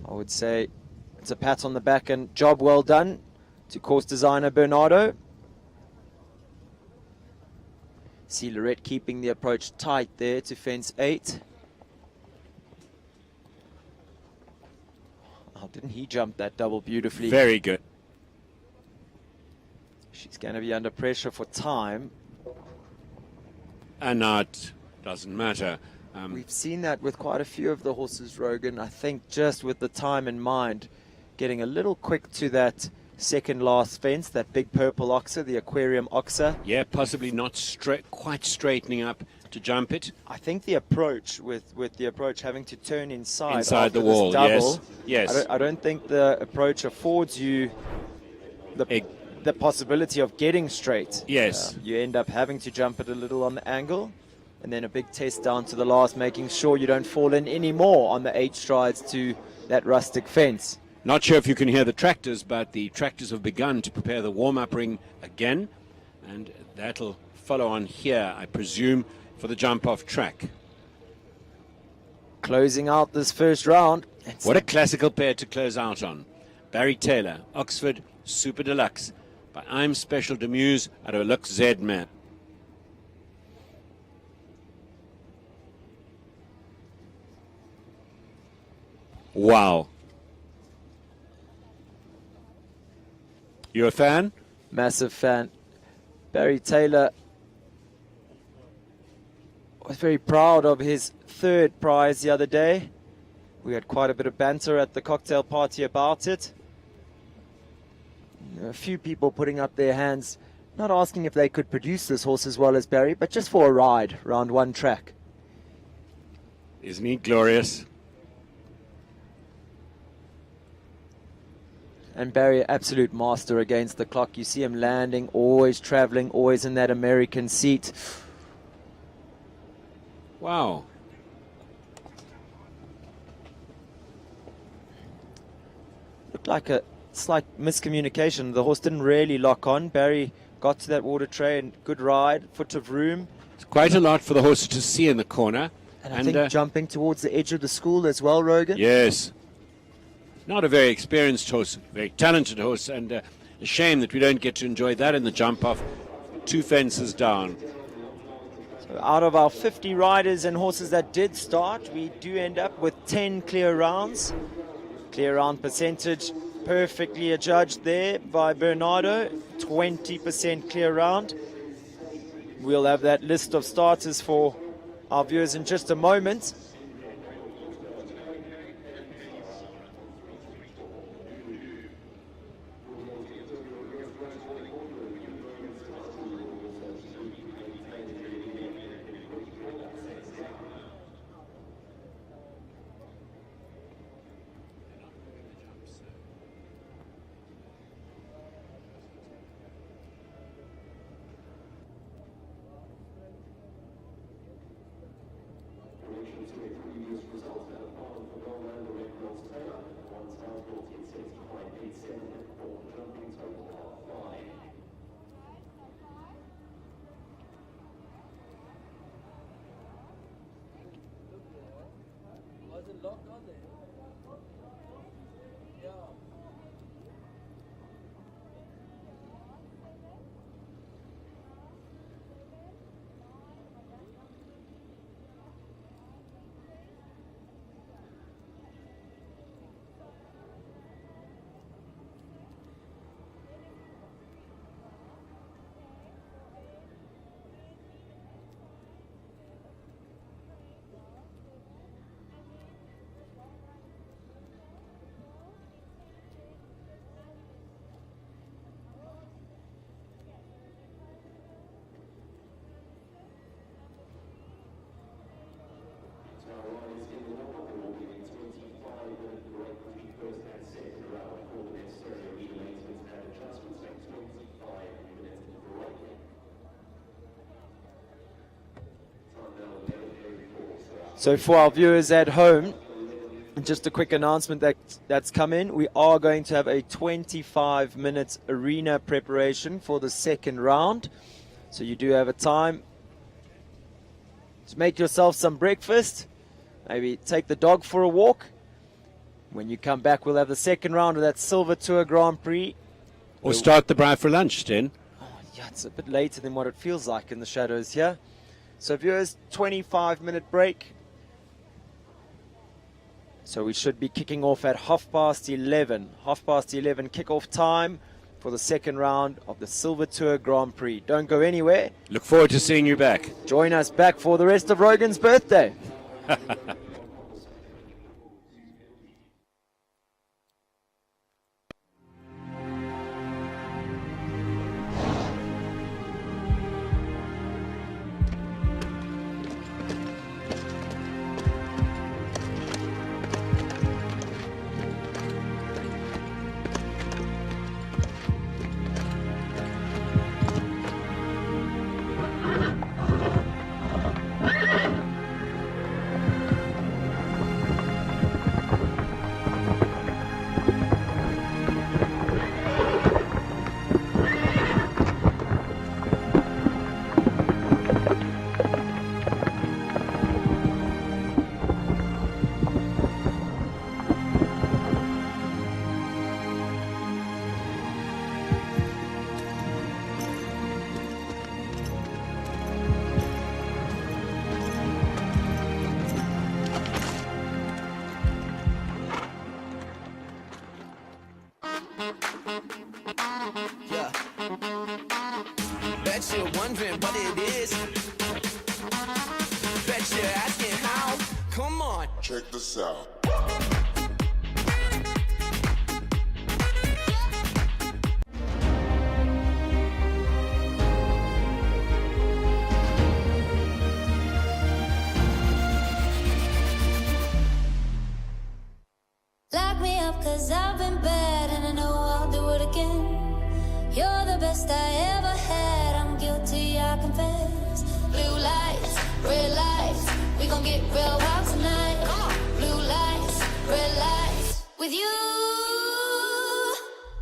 F: I would say it's a pat on the back and job well done to course designer Bernardo. See Lorette keeping the approach tight there to fence 8. Oh, didn't he jump that double beautifully?
G: Very good.
F: She's going to be under pressure for time.
G: And now it doesn't matter.
F: We've seen that with quite a few of the horses, Rogan. I think just with the time in mind, getting a little quick to that second last fence, that big purple oxer, the aquarium oxer.
G: Yeah, possibly not quite straightening up to jump it.
F: I think the approach with the approach having to turn inside
G: Inside
F: after
G: the
F: this
G: wall,
F: double,
G: yes.
F: I don't think the approach affords you the possibility of getting straight.
G: Yes.
F: You end up having to jump it a little on the angle, and then a big test down to the last, making sure you don't fall in any more on the 8 strides to that rustic fence.
G: Not sure if you can hear the tractors, but the tractors have begun to prepare the warm-up ring again, and that'll follow on here, I presume, for the jump-off track.
F: Closing out this first round.
G: What a classical pair to close out on. Barry Taylor, Oxford Super Deluxe, by I'm Special Demuse out of a Lux Z man. Wow. You a fan?
F: Massive fan. Barry Taylor was very proud of his 3rd prize the other day. We had quite a bit of banter at the cocktail party about it. A few people putting up their hands, not asking if they could produce this horse as well as Barry, but just for a ride round one track.
G: Isn't he glorious?
F: And Barry, absolute master against the clock. You see him landing, always traveling, always in that American seat.
G: Wow.
F: Looked like a slight miscommunication. The horse didn't really lock on. Barry got to that water tray and good ride, foot of room.
G: It's quite a lot for the horse to see in the corner.
F: And I think jumping towards the edge of the school as well, Rogan.
G: Yes. Not a very experienced horse, very talented horse, and a shame that we don't get to enjoy that in the jump-off. 2 fences down.
F: So out of our 50 riders and horses that did start, we do end up with 10 clear rounds. Clear round percentage perfectly adjudged there by Bernardo. 20% clear round. We'll have that list of starters for our viewers in just a moment. So for our viewers at home, just a quick announcement that's come in. We are going to have a 25-minute arena preparation for the second round. So you do have a time to make yourself some breakfast, maybe take the dog for a walk. When you come back, we'll have the second round of that Silver Tour Grand Prix.
G: Or start the bride for lunch, Sten.
F: Oh, yeah, it's a bit later than what it feels like in the shadows here. So viewers, 25-minute break. So we should be kicking off at 11:30. 11:30 kickoff time for the second round of the Silver Tour Grand Prix. Don't go anywhere.
G: Look forward to seeing you back.
F: Join us back for the rest of Rogan's birthday.
B: Bet you're wondering what it is. Bet you're asking how. Come on.
H: Check this out.
A: Lock me up 'cause I've been bad and I know I'll do it again. You're the best I ever had, I'm guilty, I confess. Blue lights, red lights, we gon' get real wild tonight. Blue lights, red lights, with you.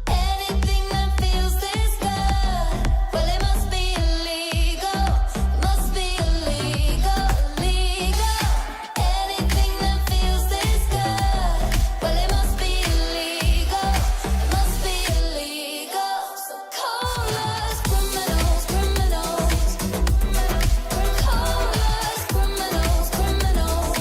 A: Anything that feels this good, well it must be illegal. Must be illegal, illegal. Anything that feels this good, well it must be illegal. It must be illegal. So call us criminals, criminals. Call us criminals, criminals.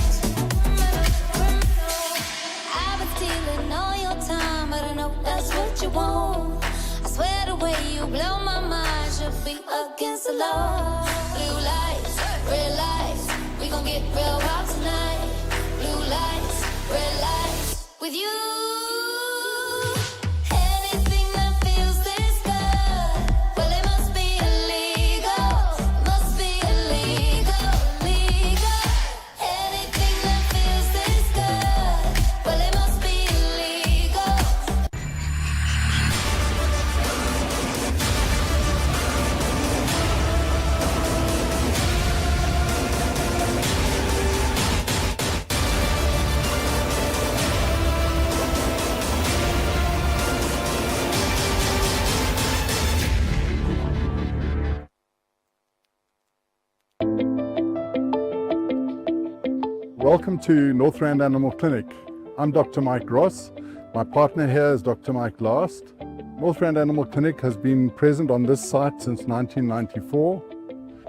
A: I've been stealing all your time, but I know that's what you want. I swear the way you blow my mind should be against the law. Blue lights, red lights, we gon' get real wild tonight. Blue lights, red lights, with you. Anything that feels this good, well it must be illegal. Must be illegal, illegal. Anything that feels this good, well it must be illegal.
E: Welcome to Northrand Animal Clinic. I'm Dr. Mike Ross. My partner here is Dr. Mike Last. Northrand Animal Clinic has been present on this site since 1994.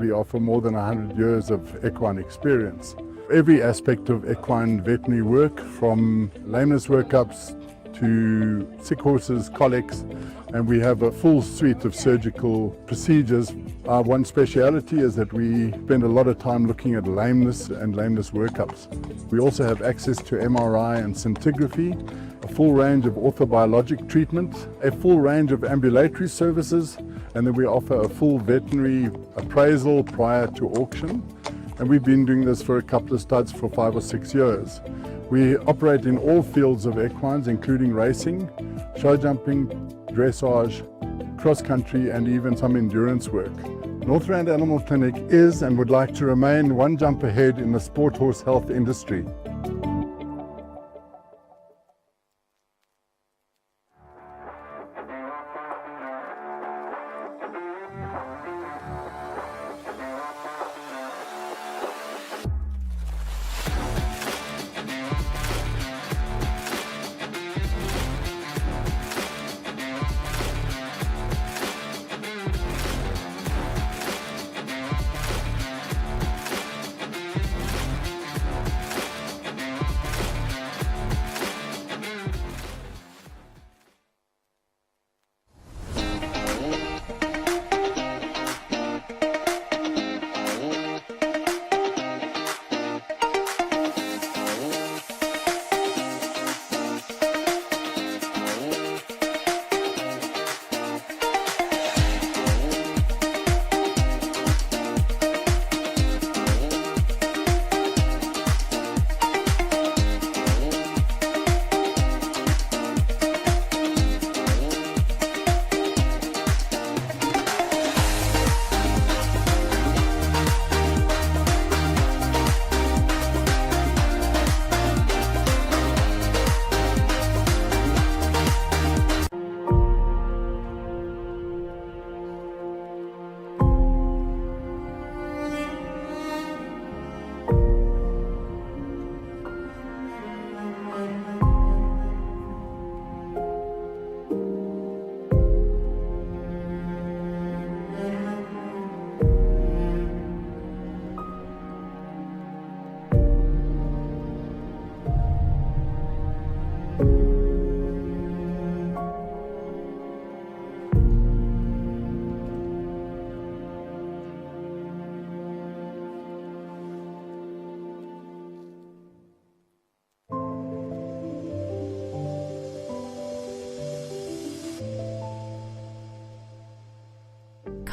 E: We offer more than 100 years of equine experience. Every aspect of equine veterinary work, from lameness workups to sick horses, colics, and we have a full suite of surgical procedures. Our one speciality is that we spend a lot of time looking at lameness and lameness workups. We also have access to MRI and scintigraphy, a full range of orthobiologic treatment, a full range of ambulatory services, and then we offer a full veterinary appraisal prior to auction. And we've been doing this for a couple of studs for 5 or 6 years. We operate in all fields of equines, including racing, show jumping, dressage, cross country, and even some endurance work. Northrand Animal Clinic is and would like to remain one jump ahead in the sport horse health industry.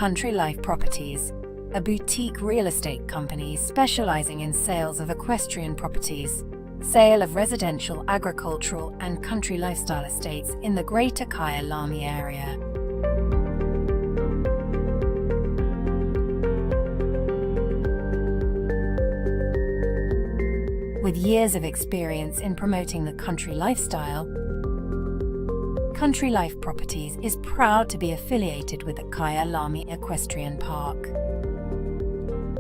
D: Country Life Properties, a boutique real estate company specializing in sales of equestrian properties, sale of residential, agricultural, and country lifestyle estates in the Greater Kyalami area. With years of experience in promoting the country lifestyle, Country Life Properties is proud to be affiliated with the Kyalami Equestrian Park.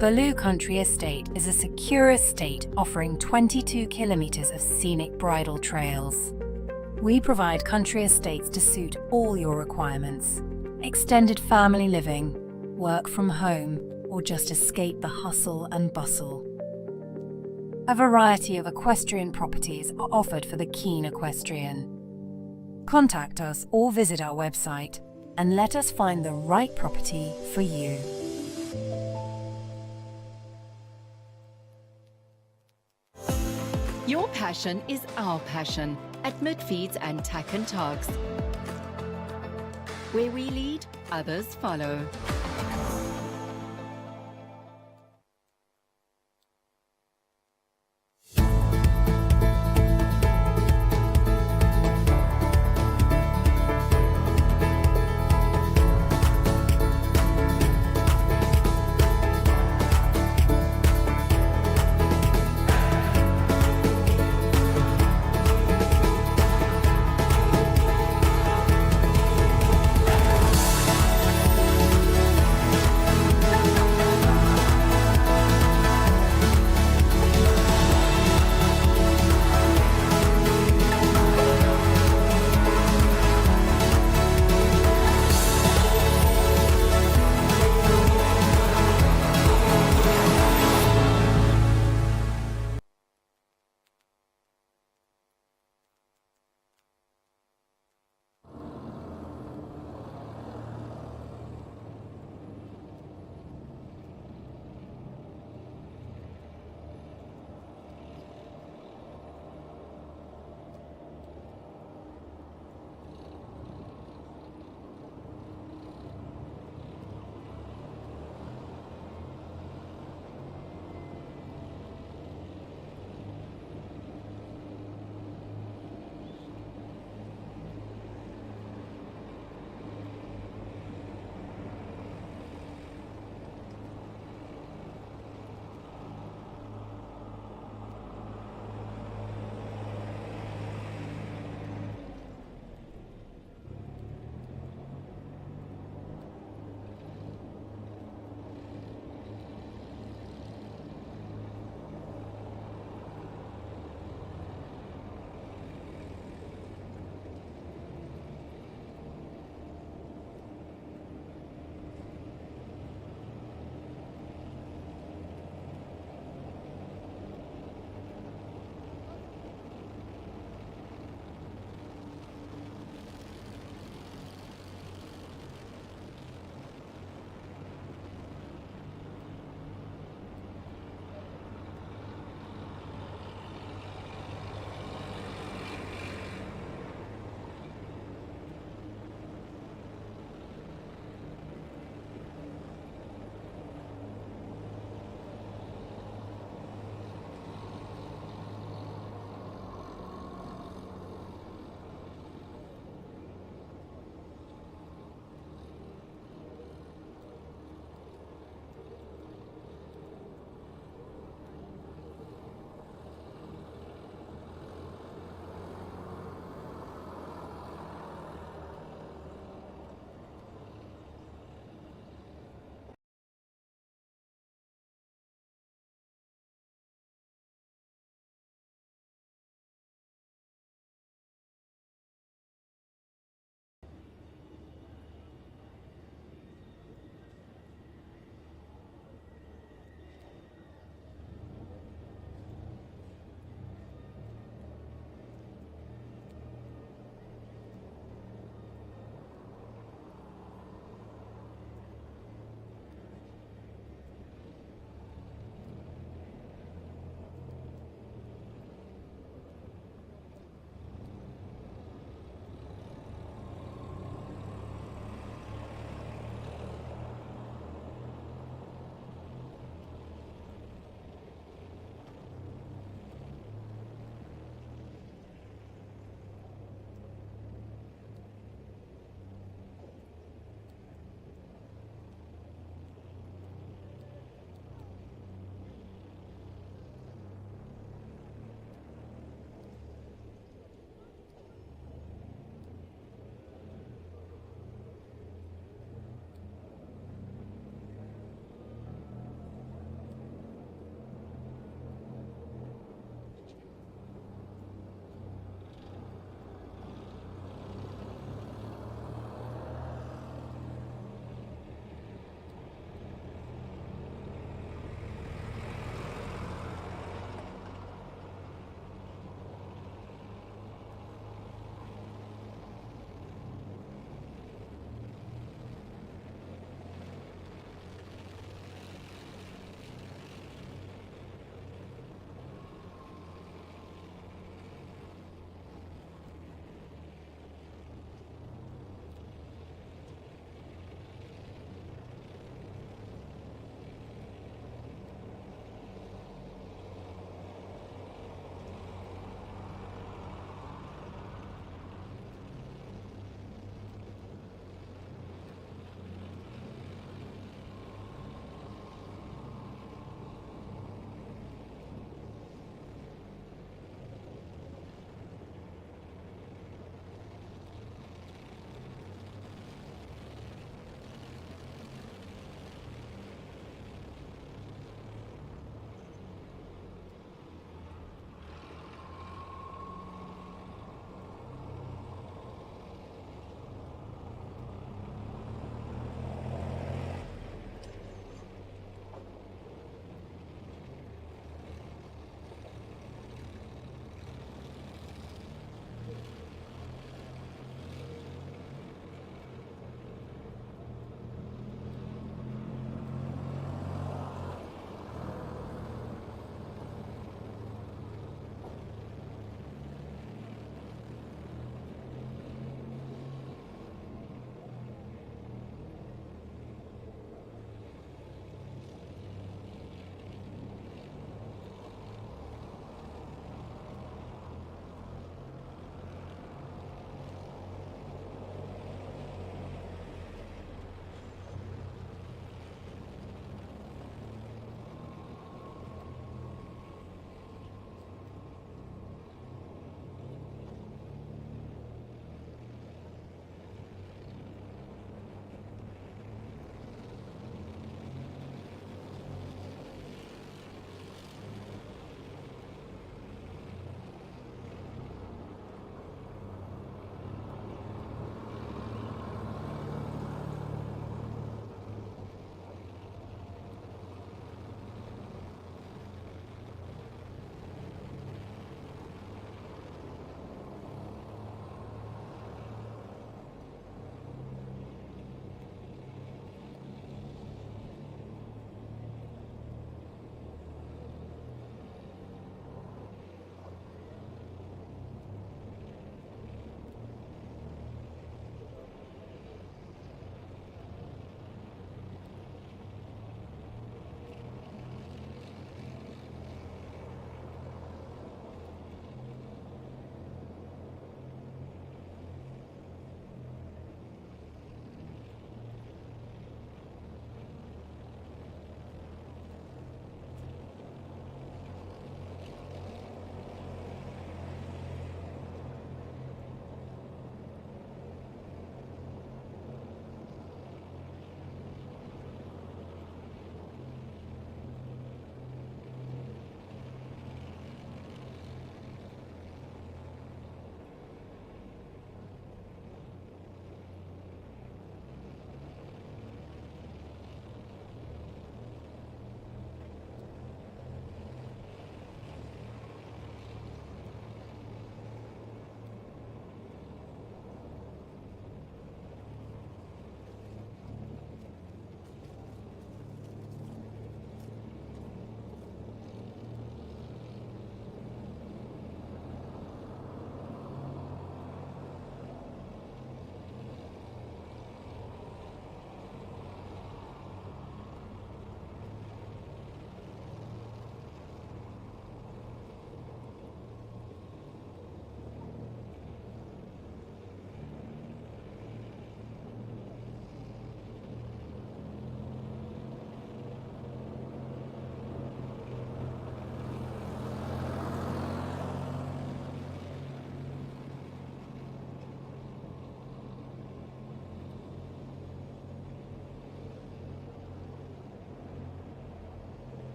D: Baloo Country Estate is a secure estate offering 22 kilometers of scenic bridle trails. We provide country estates to suit all your requirements: extended family living, work from home, or just escape the hustle and bustle. A variety of equestrian properties are offered for the keen equestrian. Contact us or visit our website and let us find the right property for you.
C: Your passion is our passion at Midfeeds and Tack and Togs. Where we lead, others follow.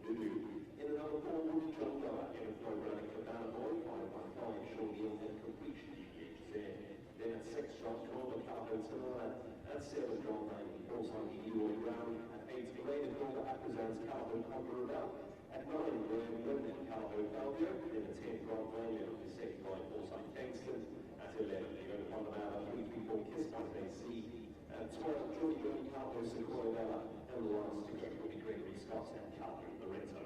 H: In another four, Woody John Lower, in a program for Banner Boy, 515, Sean Hill and completion DPH there. Then at 6, Josh Corner, Carlo Tiller. At 7, John Lane, Hillside Leroy Brown. At 8, Elaine Hilda Appazan's Carlo Converabel. At 9, Graham Linden, Carlo Falvio. Then at 10, Grant Romeo, is second by Hillside Kingston. At 11, they go to Panamera, 334 Kiss by AC. At 12, Johnny Johnny Carlo Sequoia Bella. And the last to go will be Gregory Scott and Calvin Lorenzo.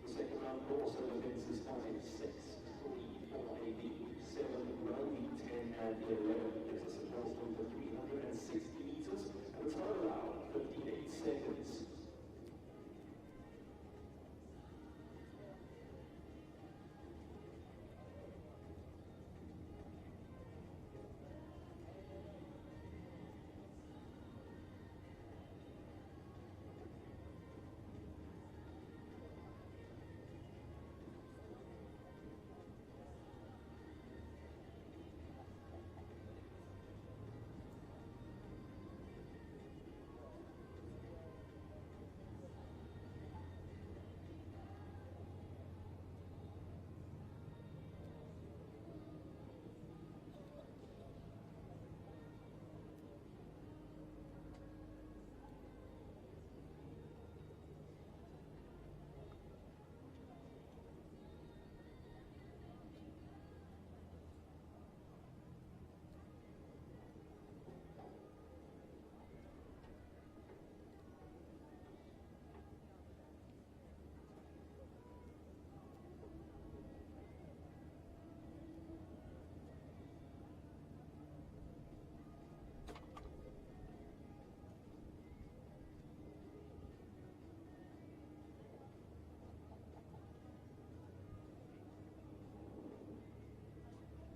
H: The second round course of events is starting 6, 3, 4, 8, 7, 9, 10, and 11. There's a support for 360 meters and a time allowed 58 seconds.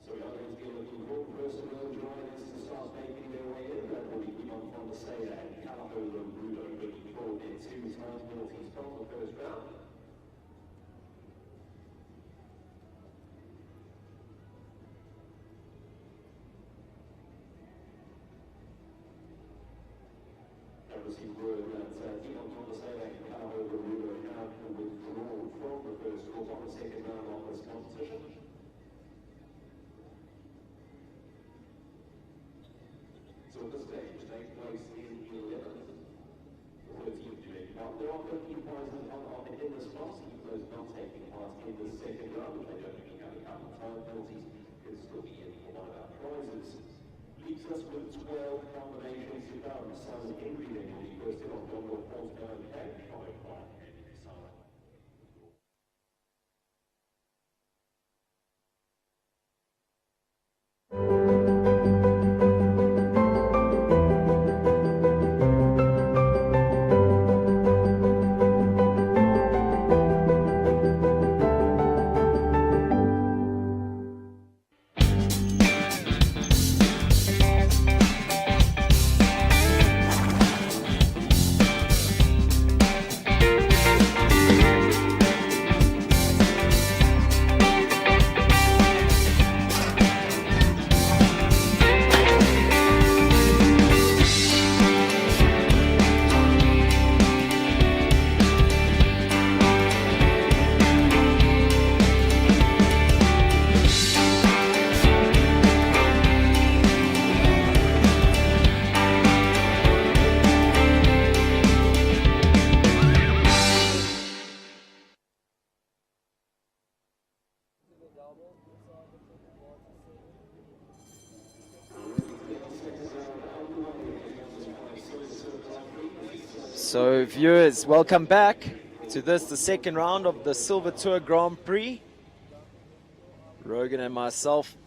H: So we are going to be looking for personnel drivers to start making their way in. That will be Ivan Fonseca and Calaho Rudo looking forward in 2 times penalties from the first round. I received word that Ivan Fonseca and Calaho Rudo have withdrawn from the first course on the second round of this competition. So at this stage, takes place in 11th, 13th July. Now, there are 15 prizes in this class, even those not taking part in the second round, which I don't think have a couple of time penalties, could still be in for one of our prizes. Leaves us with 12 combinations to come. Simon Henry then will be first in on Donald Portsdown and followed by Henry Simon.
F: So viewers, welcome back to this, the second round of the Silver Tour Grand Prix. Rogan and myself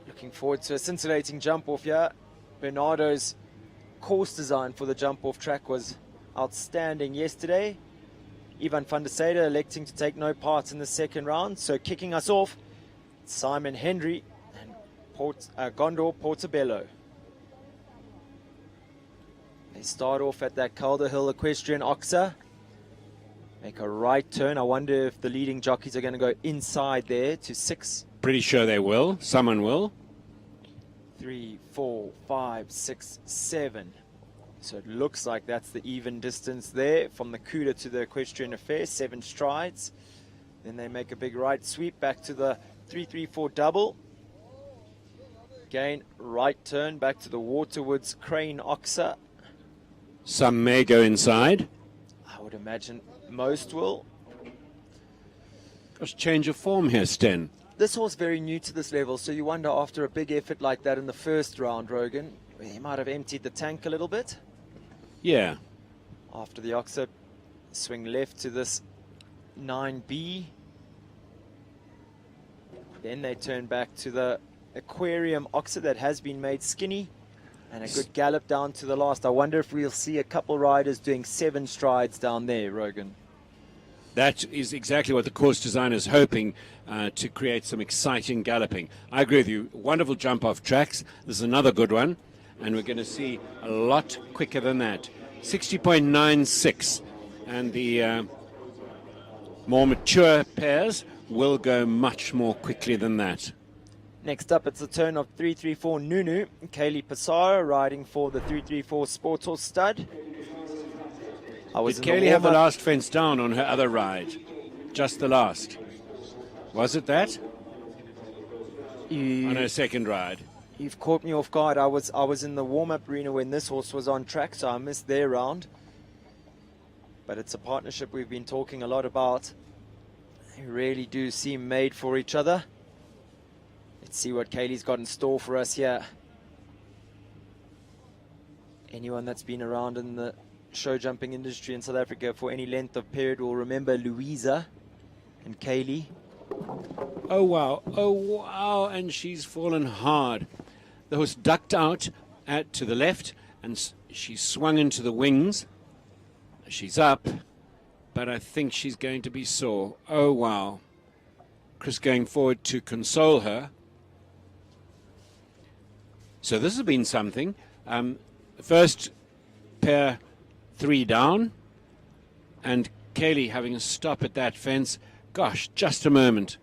F: looking forward to a scintillating jump off here. Bernardo's course design for the jump off track was outstanding yesterday. Ivan van der Sade electing to take no part in the second round. So kicking us off, Simon Henry and Gondor Portobello. They start off at that Calder Hill Equestrian Oxa. Make a right turn. I wonder if the leading jockeys are going to go inside there to 6.
G: Pretty sure they will. Someone will.
F: 3, 4, 5, 6, 7. So it looks like that's the even distance there from the Cuda to the Equestrian Affair, 7 strides. Then they make a big right sweep back to the 3-3-4 double. Again, right turn back to the Waterwoods Crane Oxer.
G: Some may go inside.
F: I would imagine most will.
G: Gosh, change of form here, Sten.
F: This horse very new to this level, so you wonder after a big effort like that in the first round, Rogan, he might have emptied the tank a little bit.
G: Yeah.
F: After the Oxer, swing left to this 9B. Then they turn back to the Aquarium Oxer that has been made skinny. And a good gallop down to the last. I wonder if we'll see a couple riders doing 7 strides down there, Rogan.
G: That is exactly what the course designer is hoping to create some exciting galloping. I agree with you. Wonderful jump off tracks. This is another good one. And we're going to see a lot quicker than that. 60.96. And the more mature pairs will go much more quickly than that.
F: Next up, it's the turn of 3-3-4 Nunu. Kaylee Passaro riding for the 3-3-4 Sport Horse Stud.
G: Did Kaylee have the last fence down on her other ride? Just the last. Was it that? On her second ride.
F: You've caught me off guard. I was in the warm-up arena when this horse was on track, so I missed their round. But it's a partnership we've been talking a lot about. They really do seem made for each other. Let's see what Kaylee's got in store for us here. Anyone that's been around in the show jumping industry in South Africa for any length of period will remember Louisa and Kaylee.
G: Oh, wow. Oh, wow. And she's fallen hard. The horse ducked out to the left, and she swung into the wings. She's up, but I think she's going to be sore. Oh, wow. Chris going forward to console her. So this has been something. First pair 3 down, and Kaylee having a stop at that fence. Gosh, just a moment.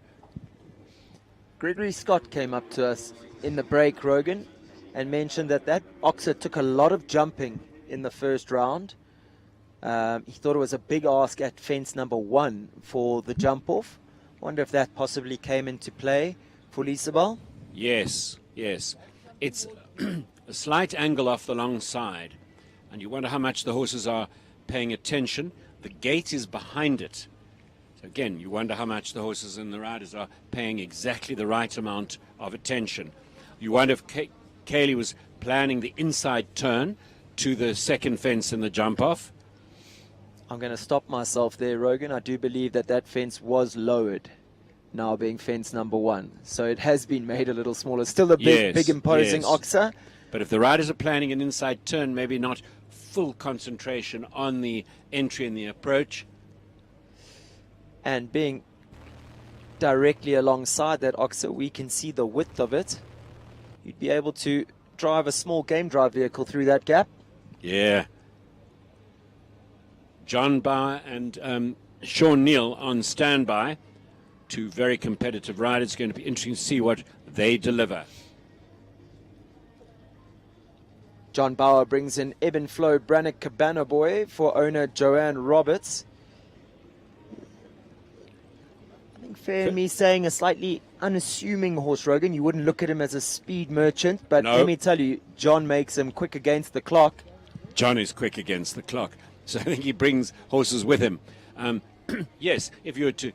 F: Gregory Scott came up to us in the break, Rogan, and mentioned that Oxer took a lot of jumping in the first round. He thought it was a big ask at fence number 1 for the jump off. Wonder if that possibly came into play for Lisabel.
G: Yes, yes. It's a slight angle off the long side, and you wonder how much the horses are paying attention. The gate is behind it. So again, you wonder how much the horses and the riders are paying exactly the right amount of attention. You wonder if Kaylee was planning the inside turn to the second fence in the jump off.
F: I'm going to stop myself there, Rogan. I do believe that fence was lowered, now being fence number 1. So it has been made a little smaller. Still a big imposing
G: yes.
F: Oxer.
G: But if the riders are planning an inside turn, maybe not full concentration on the entry and the approach.
F: And being directly alongside that Oxer, we can see the width of it. You'd be able to drive a small game drive vehicle through that gap.
G: Yeah. John Bauer and Sean Neal on standby. 2 very competitive riders. It's going to be interesting to see what they deliver.
F: John Bauer brings in Eben Flo Brannock Cabana Boy for owner Joanne Roberts. I think fair me saying a slightly unassuming horse, Rogan. You wouldn't look at him as a speed merchant, but
G: No.
F: let me tell you, John makes him quick against the clock.
G: John is quick against the clock, so I think he brings horses with him. Yes, if you were to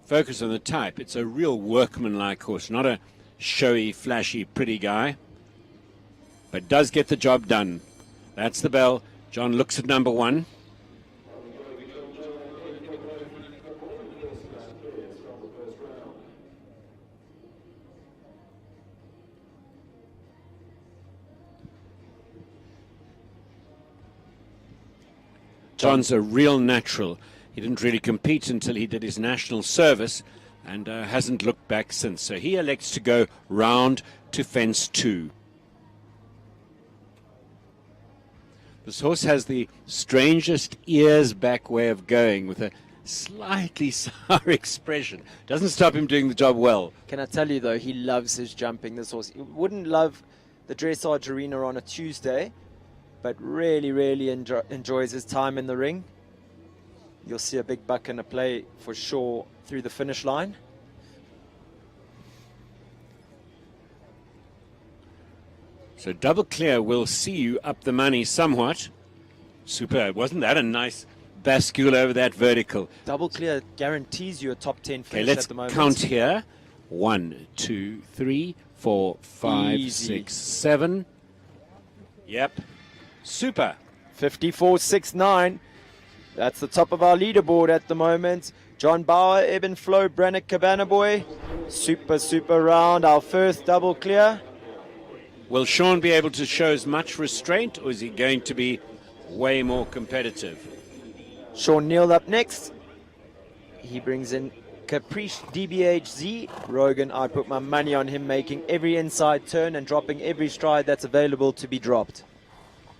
G: focus on the type, it's a real workmanlike horse, not a showy, flashy, pretty guy, but does get the job done. That's the bell. John looks at number 1. John's a real natural. He didn't really compete until he did his national service and hasn't looked back since. So he elects to go round to fence 2. This horse has the strangest ears back way of going with a slightly sour expression. Doesn't stop him doing the job well.
F: Can I tell you, though, he loves his jumping, this horse. He wouldn't love the dressage arena on a Tuesday, but really enjoys his time in the ring. You'll see a big buck and a play for sure through the finish line.
G: So double clear will see you up the money somewhat. Superb. Wasn't that a nice bascule over that vertical?
F: Double clear guarantees you a top 10
G: Okay,
F: finish
G: let's
F: at the moment.
G: count here. 1, 2, 3, 4, 5,
F: Easy.
G: 6, 7. Yep. Super.
F: 54.69. That's the top of our leaderboard at the moment. John Bauer, Ebb and Flow, Brannock, Cabana Boy. Super round. Our first double clear.
G: Will Sean be able to show as much restraint, or is he going to be way more competitive?
F: Sean Neal up next. He brings in Caprice DBHZ. Rogan, I put my money on him making every inside turn and dropping every stride that's available to be dropped.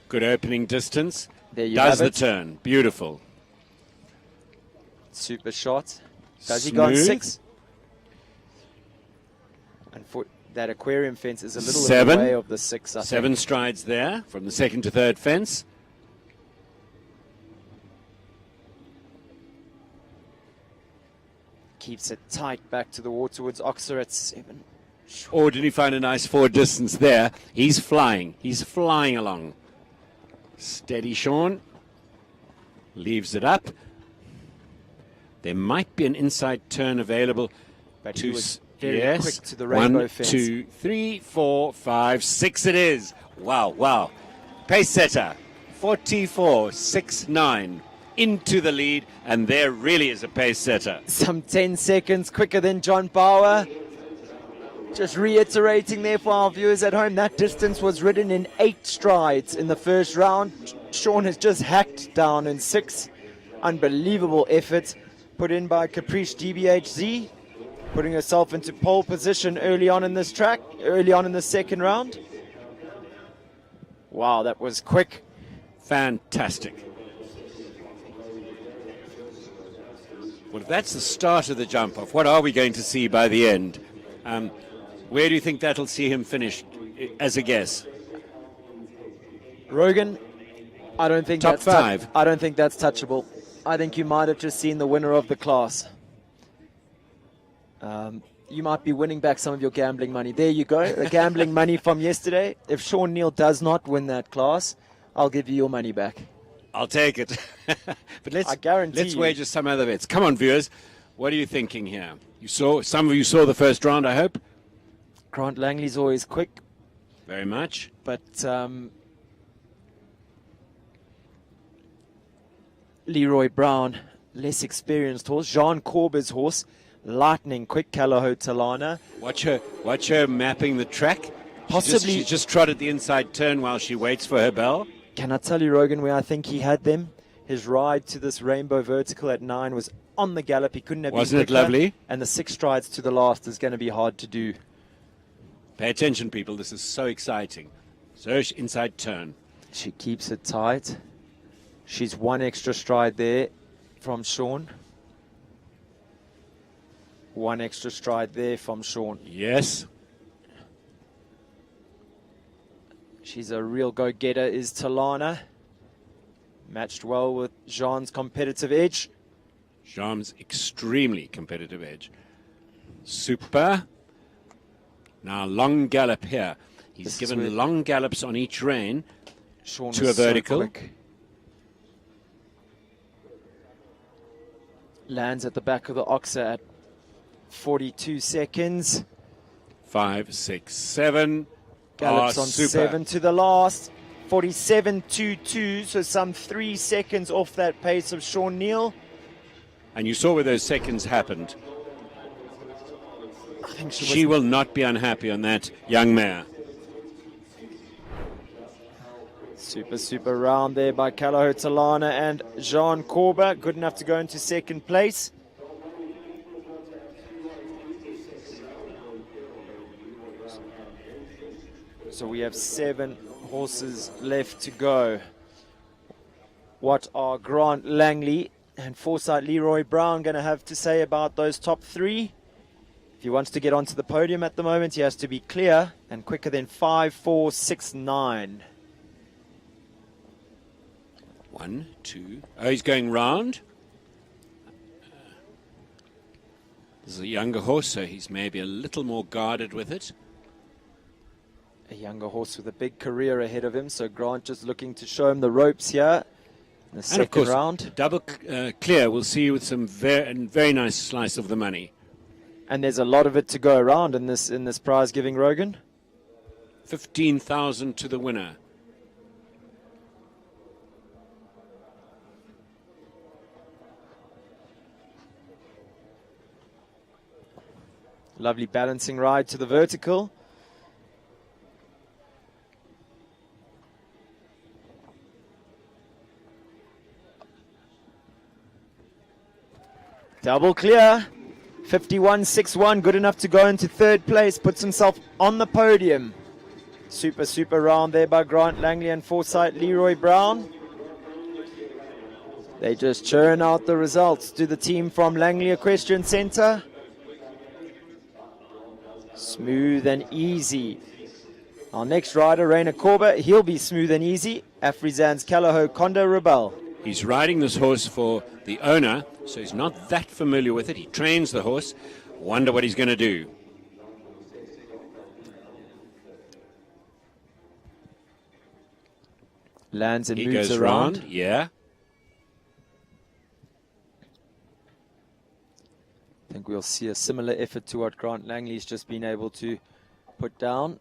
G: Good opening distance.
F: There you
G: Does
F: have
G: the
F: it.
G: turn. Beautiful.
F: Super shot. Does he go on
G: Smooth.
F: 6? And for that aquarium fence is a little in
G: 7.
F: the way of the 6, I
G: 7
F: think.
G: strides there from the second to third fence.
F: Keeps it tight back to the Waterwoods Oxer at 7.
G: Or did he find a nice forward distance there? He's flying. He's flying along. Steady, Sean. Leaves it up. There might be an inside turn available.
F: But
G: to
F: he was very
G: yes.
F: quick to the rainbow
G: 1,
F: fence.
G: 2, 3, 4, 5, 6 it is. Wow. Pace setter. 44.69. Into the lead, and there really is a pace setter.
F: Some 10 seconds quicker than John Bauer. Just reiterating there for our viewers at home, that distance was ridden in 8 strides in the first round. Sean has just hacked down in 6. Unbelievable effort put in by Caprice DBHZ, putting herself into pole position early on in this track, early on in the second round. Wow, that was quick.
G: Fantastic. Well, if that's the start of the jump off, what are we going to see by the end? Where do you think that'll see him finish, as a guess?
F: Rogan, I don't think
G: Top
F: that's
G: 5.
F: I don't think that's touchable. I think you might have just seen the winner of the class. You might be winning back some of your gambling money. There you go, the gambling money from yesterday. If Sean Neal does not win that class, I'll give you your money back.
G: I'll take it. But
F: I guarantee
G: let's
F: you.
G: wager some other bets. Come on, viewers. What are you thinking here? Some of you saw the first round, I hope.
F: Grant Langley's always quick,
G: Very much.
F: but Leroy Brown, less experienced horse. Jean Corber's horse, lightning quick. Calaho Talana.
G: Watch her mapping the track.
F: Possibly-
G: She just trotted the inside turn while she waits for her bell.
F: Can I tell you, Rogan, where I think he had them? His ride to this rainbow vertical at 9 was on the gallop. He couldn't have
G: Wasn't
F: been
G: it
F: quicker.
G: lovely?
F: And the 6 strides to the last is going to be hard to do.
G: Pay attention, people. This is so exciting. So inside turn.
F: She keeps it tight. She's 1 extra stride there from Sean. 1 extra stride there from Sean.
G: Yes.
F: She's a real go-getter, is Talana. Matched well with Jean's competitive edge.
G: Jean's extremely competitive edge. Super. Now long gallop here. He's
F: This is
G: given
F: where-
G: long gallops on each rein.
F: Sean
G: To
F: is
G: a vertical.
F: So quick. Lands at the back of the Oxer at 42 seconds.
G: 5, 6, 7.
F: Gallops
G: Ah,
F: on
G: super.
F: 7 to the last. 47.22, so some 3 seconds off that pace of Sean Neal.
G: And you saw where those seconds happened.
F: I think
G: She will not be unhappy on that young mare.
F: Super round there by Calaho Talana and Jean Corber. Good enough to go into second place. So we have 7 horses left to go. What are Grant Langley and Foresight Leroy Brown going to have to say about those top three. If he wants to get onto the podium at the moment, he has to be clear and quicker than 5.469.
G: 1, 2. Oh, he's going round. This is a younger horse, so he's maybe a little more guarded with it.
F: A younger horse with a big career ahead of him, so Grant just looking to show him the ropes here in the
G: And
F: second
G: of course,
F: round.
G: double clear will see you with some very nice slice of the money.
F: And there's a lot of it to go around in this prize giving, Rogan.
G: 15,000 to the winner.
F: Lovely balancing ride to the vertical. Double clear. 51.61, good enough to go into third place. Puts himself on the podium. Super round there by Grant Langley and Foresight Leroy Brown. They just churn out the results to the team from Langley Equestrian Centre. Smooth and easy. Our next rider, Rainer Korber, he'll be smooth and easy. Afrizan's Callahoo Conda Rebel.
G: He's riding this horse for the owner, so he's not that familiar with it. He trains the horse. Wonder what he's going to do.
F: Lands and
G: He
F: moves
G: goes
F: around.
G: round, yeah.
F: I think we'll see a similar effort to what Grant Langley's just been able to put down.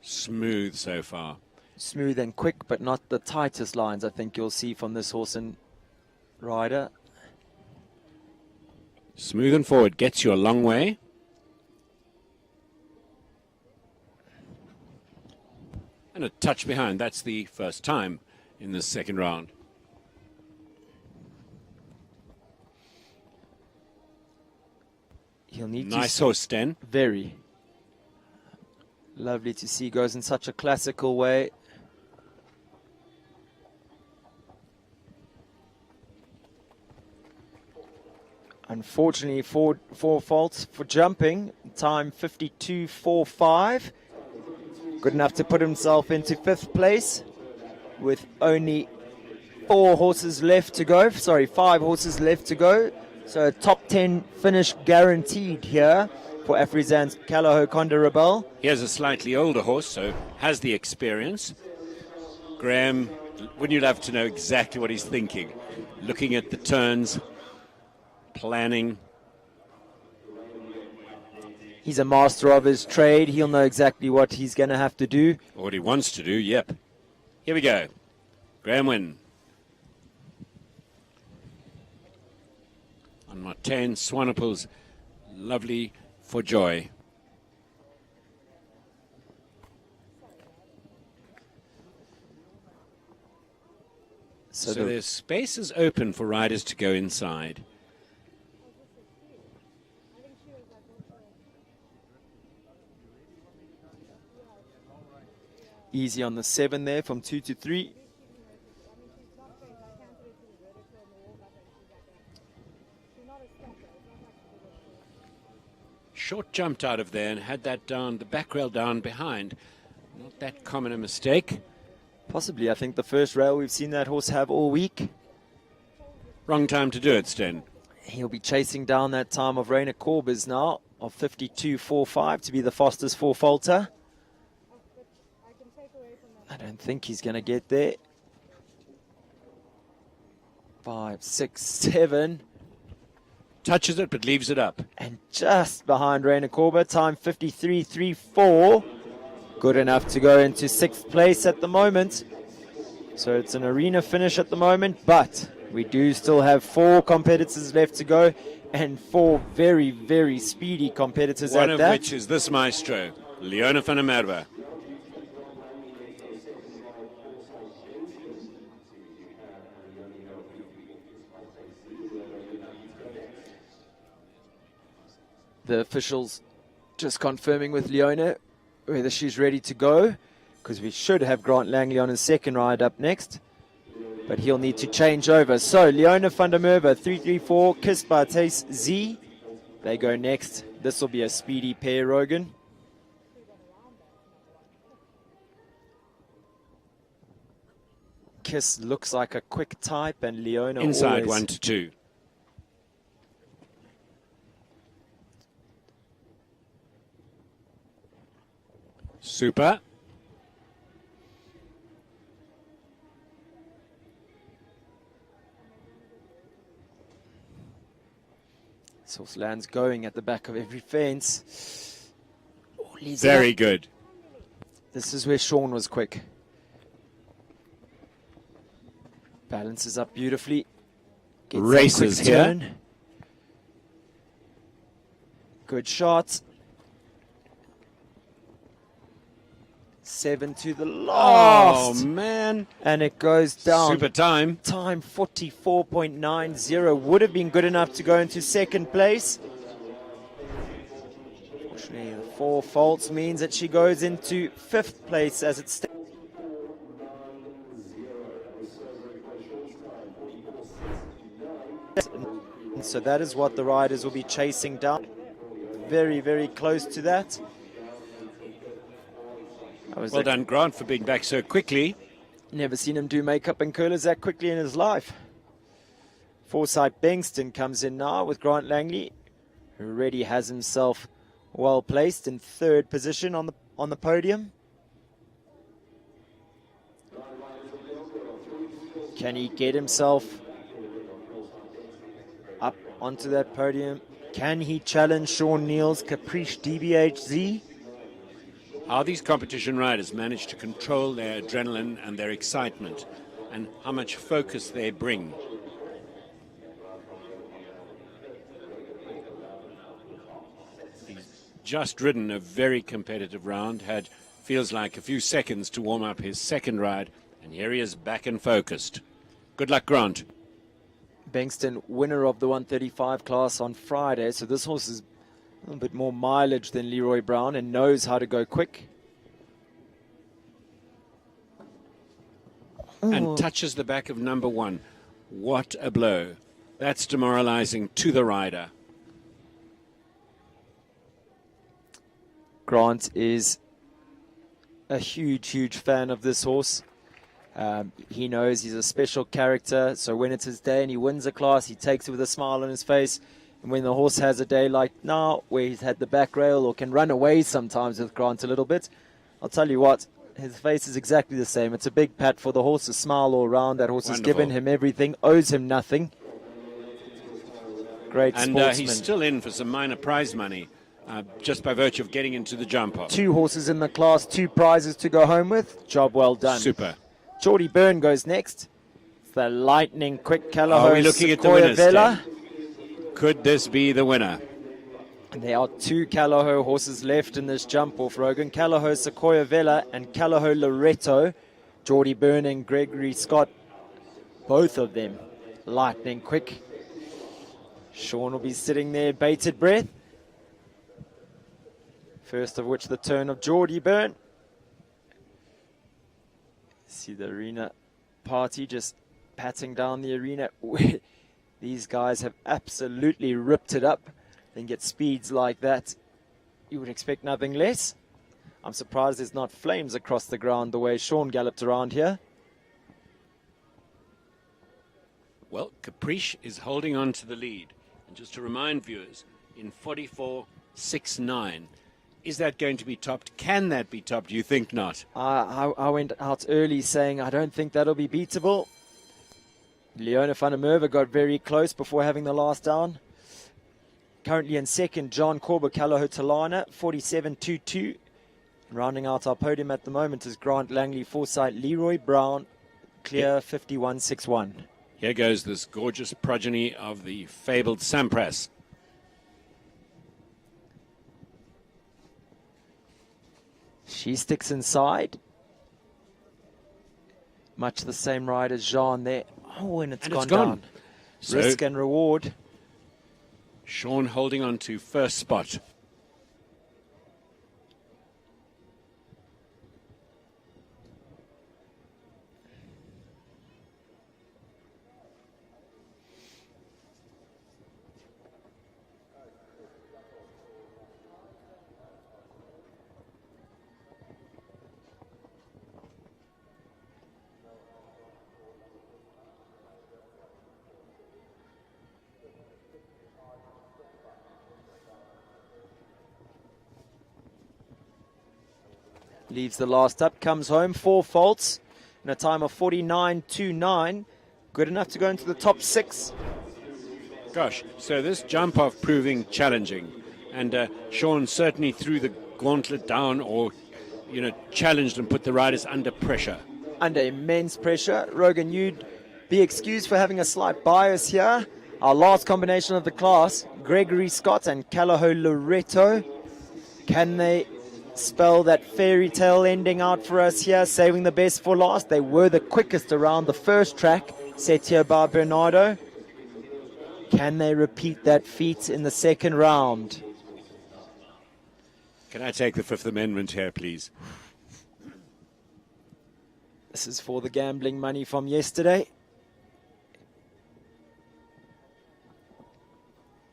G: Smooth so far.
F: Smooth and quick, but not the tightest lines I think you'll see from this horse and rider.
G: Smooth and forward gets you a long way. And a touch behind. That's the first time in the second round.
F: He'll need
G: Nice
F: to
G: horse, Sten.
F: very lovely to see. Goes in such a classical way. Unfortunately, four faults for jumping. Time 52.45. Good enough to put himself into fifth place with only 5 horses left to go. So a top 10 finish guaranteed here for Afrizan's Callahoo Conda Rebel.
G: Here's a slightly older horse, so has the experience. Graham, wouldn't you love to know exactly what he's thinking? Looking at the turns, planning.
F: He's a master of his trade. He'll know exactly what he's going to have to do.
G: What he wants to do, yep. Here we go. Graham Wynn. On Martin Swanepoel's lovely For Joy. So there's spaces open for riders to go inside.
F: Easy on the 7 there from 2 to 3.
G: Short jumped out of there and had that down, the back rail down behind. Not that common a mistake.
F: Possibly, I think the first rail we've seen that horse have all week.
G: Wrong time to do it, Sten.
F: He'll be chasing down that time of Rainer Korber's now of 52.45 to be the fastest 4-faulter. I don't think he's going to get there. 5, 6, 7.
G: Touches it but leaves it up.
F: And just behind Rainer Korber, time 53.34. Good enough to go into 6th place at the moment. So it's an arena finish at the moment, but we do still have 4 competitors left to go and 4 very, very speedy competitors
G: One
F: at
G: of
F: that.
G: which is this maestro, Leona van der Merwe.
F: The officials just confirming with Leona whether she's ready to go, because we should have Grant Langley on his second ride up next. but he'll need to change over. So Leona van der Merwe, 334, Kissed by Taste Z. They go next. This will be a speedy pair, Rogan. Kiss looks like a quick type, and Leona
G: Inside
F: always
G: 1 to 2. Super.
F: Sauce lands going at the back of every fence. Oh, leads it
G: Very
F: up.
G: good.
F: This is where Sean was quick. Balances up beautifully. Gets that
G: Races
F: quick
G: here.
F: turn. Good shot. 7 to the
G: Oh,
F: last.
G: man.
F: And it goes down.
G: Super time.
F: Time 44.90. Would have been good enough to go into second place. Unfortunately, the 4 faults means that she goes into 5th place as it stands. So that is what the riders will be chasing down. Very, very close to that. I was
G: Well done, Grant, for being back so quickly.
F: Never seen him do makeup and curlers that quickly in his life. Forsyth Bengston comes in now with Grant Langley, who already has himself well placed in 3rd position on the podium. Can he get himself up onto that podium? Can he challenge Sean Neal's Caprice DBHZ?
G: How these competition riders manage to control their adrenaline and their excitement, and how much focus they bring. He's just ridden a very competitive round, had feels like a few seconds to warm up his second ride, and here he is back and focused. Good luck, Grant.
F: Bengston, winner of the 135 class on Friday, so this horse is a little bit more mileage than Leroy Brown and knows how to go quick.
G: And touches the back of number 1. What a blow. That's demoralizing to the rider.
F: Grant is a huge, huge fan of this horse. He knows he's a special character, so when it's his day and he wins a class, he takes it with a smile on his face. And when the horse has a day like now, where he's had the back rail or can run away sometimes with Grant a little bit, I'll tell you what, his face is exactly the same. It's a big pat for the horse, a smile all around. That horse has given him everything, owes him nothing. Great
G: And
F: sportsman.
G: he's still in for some minor prize money, just by virtue of getting into the jump off.
F: 2 horses in the class, 2 prizes to go home with. Job well done.
G: Super.
F: Geordie Byrne goes next. It's the lightning quick Callahoo
G: Are we looking at the
F: Sequoia
G: winners,
F: Vela.
G: Could this be the winner?
F: And there are 2 Callahoo horses left in this jump off, Rogan. Callahoo Sequoia Vela and Callahoo Loretto. Geordie Byrne and Gregory Scott, both of them lightning quick. Sean will be sitting there, bated breath. First of which the turn of Geordie Byrne. See the arena party just patting down the arena. These guys have absolutely ripped it up. Then get speeds like that, you would expect nothing less. I'm surprised there's not flames across the ground the way Sean galloped around here.
G: Well, Caprice is holding on to the lead. And just to remind viewers, in 44.69, is that going to be topped? Can that be topped? You think not?
F: I went out early saying I don't think that'll be beatable. Leona van der Merwe got very close before having the last down. Currently in second, John Corber, Callahoo Talana, 47.22. Rounding out our podium at the moment is Grant Langley, Forsyth, Leroy Brown, clear 51.61.
G: Here goes this gorgeous progeny of the fabled Sampras.
F: She sticks inside. Much the same ride as Jean there. Oh, and it's gone down.
G: So
F: Risk and reward.
G: Sean holding on to first spot.
F: Leaves the last up, comes home, 4 faults, in a time of 49.29. Good enough to go into the top 6.
G: Gosh, so this jump off proving challenging. And Sean certainly threw the gauntlet down, or, challenged and put the riders under pressure.
F: Under immense pressure. Rogan, you'd be excused for having a slight bias here. Our last combination of the class, Gregory Scott and Callao Loreto. Can they spell that fairy tale ending out for us here, saving the best for last? They were the quickest around the first track, set here by Bernardo. Can they repeat that feat in the second round?
G: Can I take the Fifth Amendment here, please?
F: This is for the gambling money from yesterday.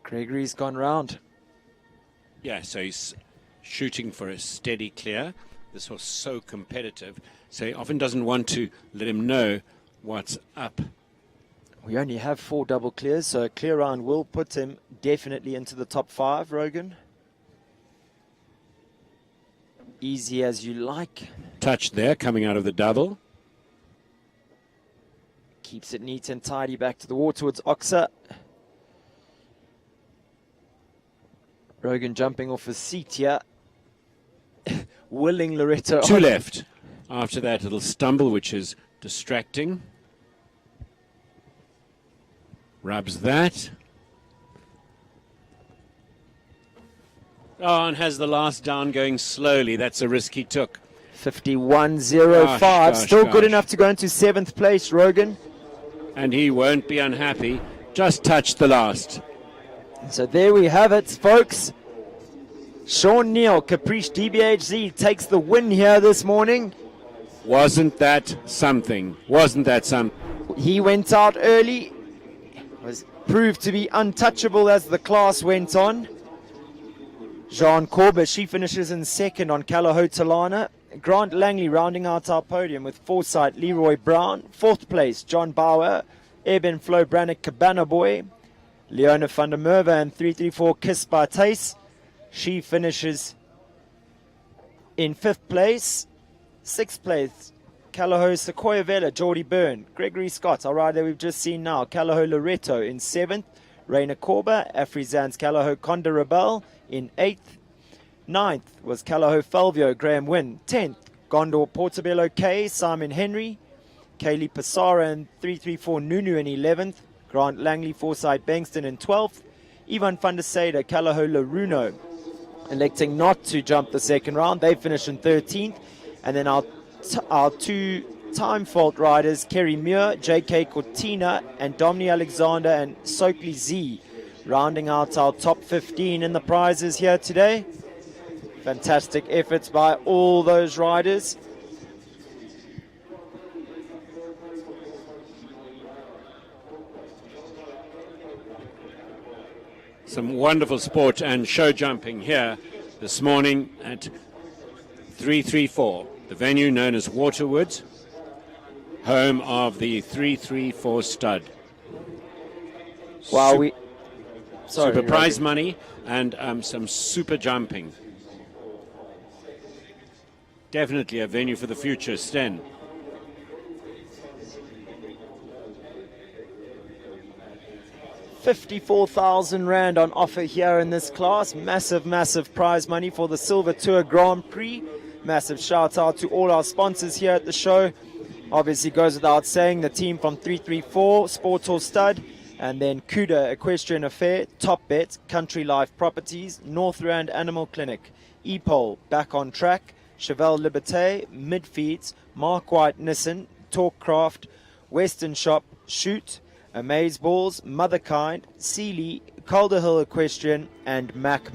F: Gregory's gone round.
G: Yeah, so he's shooting for a steady clear. This was so competitive, so he often doesn't want to let him know what's up.
F: We only have 4 double clears, so a clear round will put him definitely into the top 5, Rogan. Easy as you like.
G: Touch there, coming out of the double.
F: Keeps it neat and tidy back to the Waterwoods Oxer. Rogan jumping off his seat here. Willing Loreto
G: 2
F: on.
G: left. After that little stumble, which is distracting. Rubs that. Oh, and has the last down going slowly. That's a risk he took.
F: 51.05.
G: Gosh,
F: Still good
G: gosh.
F: enough to go into 7th place, Rogan.
G: And he won't be unhappy. Just touched the last.
F: So there we have it, folks. Sean Neal, Caprice DBHZ takes the win here this morning.
G: Wasn't that something? Wasn't that something?
F: He went out early, was proved to be untouchable as the class went on. Jean Corber, she finishes in 2nd on Callao Talana. Grant Langley rounding out our podium with Foresight Leroy Brown. 4th place, John Bauer, Eben Flo Brannick Cabana Boy. Leona van der Merwe and 334 Kiss by Tace. She finishes in 5th place. 6th place, Callao Sequoia Vela, Geordie Byrne. Gregory Scott, our rider we've just seen now. Callao Loreto in 7th. Raina Korba, Afrizan's Callao Conda Rebel in 8th. 9th was Callao Falvio, Graham Wynn. 10th, Gondor Portobello K, Simon Henry. Kaylee Passara and 334 Nunu in 11th. Grant Langley, Forsyth Bankston in 12th. Ivan van der Sade, Callao Laruno, electing not to jump the second round. They finish in 13th. And then our 2 time fault riders, Kerry Muir, J.K. Cortina, and Domini Alexander and Soakley Z, rounding out our top 15 in the prizes here today. Fantastic efforts by all those riders.
G: Some wonderful sport and show jumping here this morning at 334, the venue known as Waterwoods, home of the 334 stud.
F: While we... Sorry,
G: super prize money and some super jumping. Definitely a venue for the future, Sten.
F: R54,000 on offer here in this class. Massive, massive prize money for the Silver Tour Grand Prix. Massive shout out to all our sponsors here at the show. Obviously goes without saying, the team from 334, Sport Hall Stud, and then Cuda Equestrian Affair, Top Bet, Country Life Properties, Northrand Animal Clinic, Epol, Back on Track, Chevelle Liberté, Midfeeds, Mark White Nissan, Talkcraft, Western Shop, Shoot, Amaze Balls, Motherkind, Sealy, Calder Hill Equestrian, and Mac.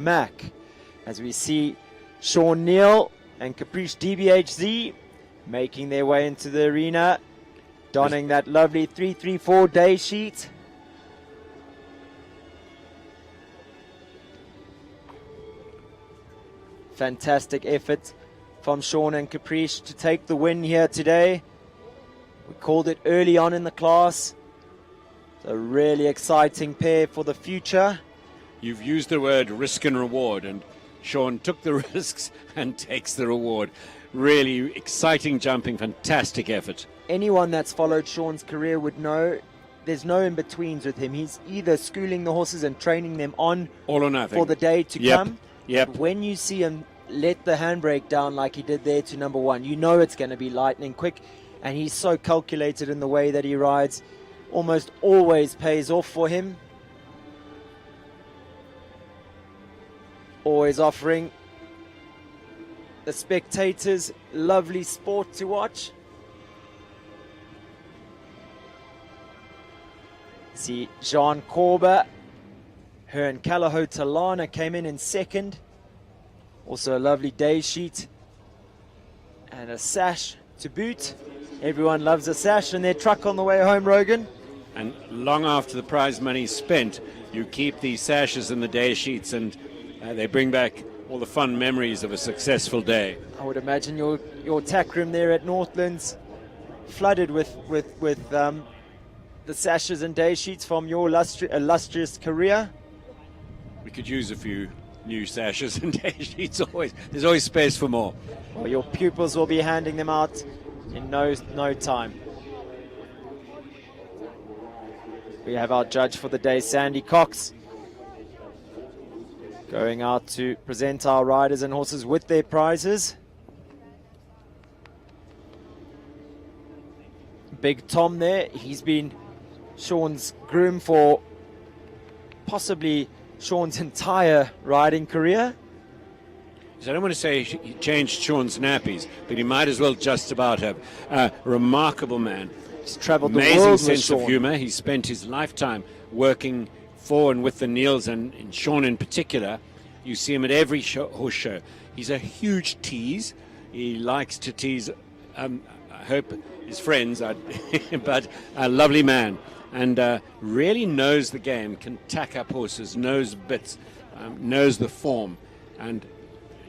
F: As we see Sean Neal and Caprice DBHZ making their way into the arena, donning that lovely 334 day sheet. Fantastic effort from Sean and Caprice to take the win here today. We called it early on in the class. It's a really exciting pair for the future.
G: You've used the word risk and reward, and Sean took the risks and takes the reward. really exciting jumping, fantastic effort.
F: Anyone that's followed Sean's career would know there's no in-betweens with him. He's either schooling the horses and training them on
G: All or nothing.
F: for the day to
G: Yep,
F: come.
G: yep.
F: But when you see him let the handbrake down like he did there to number one, you know it's going to be lightning quick. And he's so calculated in the way that he rides. Almost always pays off for him. Always offering the spectators lovely sport to watch. See Jean Corber, her and Calaho Talana came in second. Also a lovely day sheet and a sash to boot. Everyone loves a sash in their truck on the way home, Rogan.
G: And long after the prize money's spent, you keep these sashes and the day sheets, and they bring back all the fun memories of a successful day.
F: I would imagine your tack room there at Northlands flooded with the sashes and day sheets from your illustrious career.
G: We could use a few new sashes and day sheets always. There's always space for more.
F: Well, your pupils will be handing them out in no time. We have our judge for the day, Sandy Cox, going out to present our riders and horses with their prizes. Big Tom there, he's been Sean's groom for possibly Sean's entire riding career.
G: So I don't want to say he changed Sean's nappies, but he might as well just about have. Remarkable man.
F: He's travelled the
G: Amazing
F: world with
G: sense of
F: Sean.
G: humour. He spent his lifetime working for and with the Neils, and Sean in particular. You see him at every horse show. He's a huge tease. He likes to tease, I hope his friends, but a lovely man. And really knows the game, can tack up horses, knows bits, knows the form. And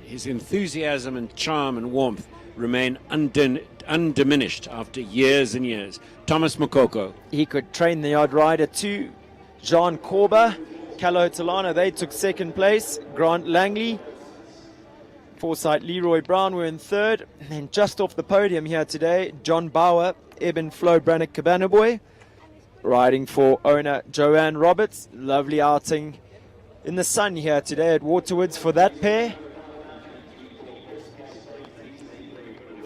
G: his enthusiasm and charm and warmth remain undiminished after years and years. Thomas Mokoko.
F: He could train the odd rider too. Jean Corber, Calo Talana, they took second place. Grant Langley, Foresight Leroy Brown were in third. And then just off the podium here today, John Bauer, Eben Flo Brannock Cabanaboy, riding for owner Joanne Roberts. Lovely outing in the sun here today at Waterwoods for that pair.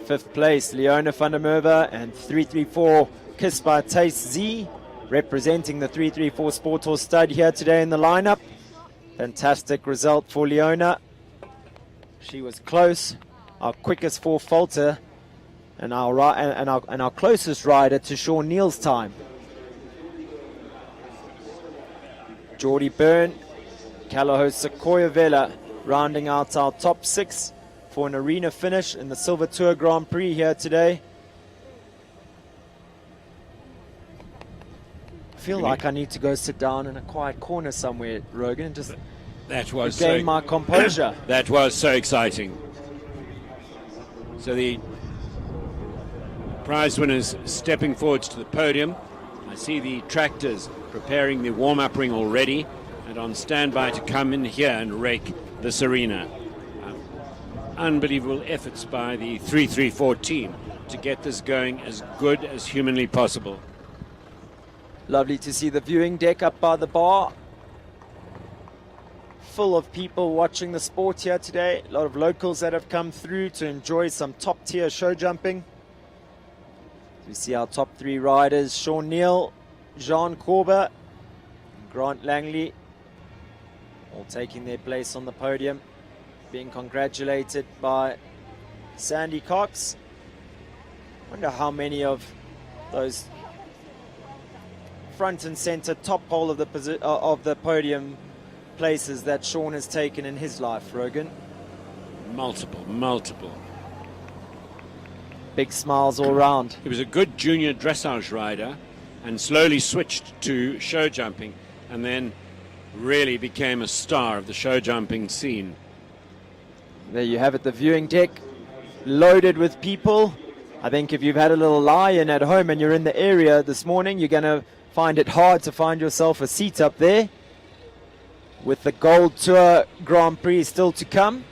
F: Fifth place, Leona van der Merwe, and 334 Kiss by Taste Z, representing the 334 Sport Horse stud here today in the lineup. Fantastic result for Leona. She was close, our quickest four falter, and our closest rider to Sean Neal's time. Geordie Byrne, Calaho Sequoia Vela, rounding out our top six for an arena finish in the Silver Tour Grand Prix here today. I feel like I need to go sit down in a quiet corner somewhere, Rogan, and just
G: That was
F: regain my composure.
G: That was so exciting. So the prize winners stepping forwards to the podium. I see the tractors preparing the warm-up ring already and on standby to come in here and rake this arena. Unbelievable efforts by the 334 team to get this going as good as humanly possible.
F: Lovely to see the viewing deck up by the bar. Full of people watching the sport here today. A lot of locals that have come through to enjoy some top tier show jumping. We see our top three riders, Sean Neal, Jean Corber, and Grant Langley, all taking their place on the podium, being congratulated by Sandy Cox. Wonder how many of those front and center top pole of the podium places that Sean has taken in his life, Rogan.
G: Multiple.
F: Big smiles all round.
G: He was a good junior dressage rider and slowly switched to show jumping and then really became a star of the show jumping scene.
F: There you have it, the viewing deck loaded with people. I think if you've had a little lie-in at home and you're in the area this morning, you're going to find it hard to find yourself a seat up there. With the Gold Tour Grand Prix still to come.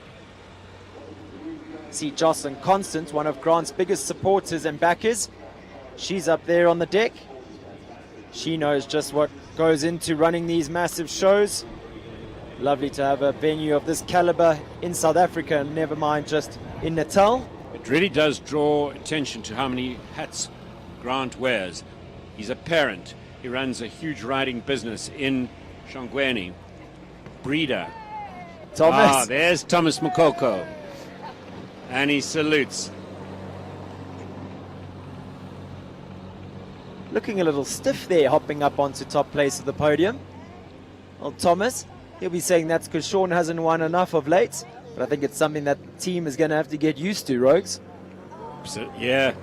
F: See Jocelyn Constant, one of Grant's biggest supporters and backers. She's up there on the deck. She knows just what goes into running these massive shows. Lovely to have a venue of this caliber in South Africa, and never mind just in Natal.
G: It really does draw attention to how many hats Grant wears. He's a parent. He runs a huge riding business in Shongweni. Breeder.
F: Thomas.
G: There's Thomas Mokoko. And he salutes.
F: Looking a little stiff there, hopping up onto top place of the podium. Well, Thomas, he'll be saying that's because Sean hasn't won enough of late. But I think it's something that the team is going to have to get used to, Rogues.
G: So, yeah,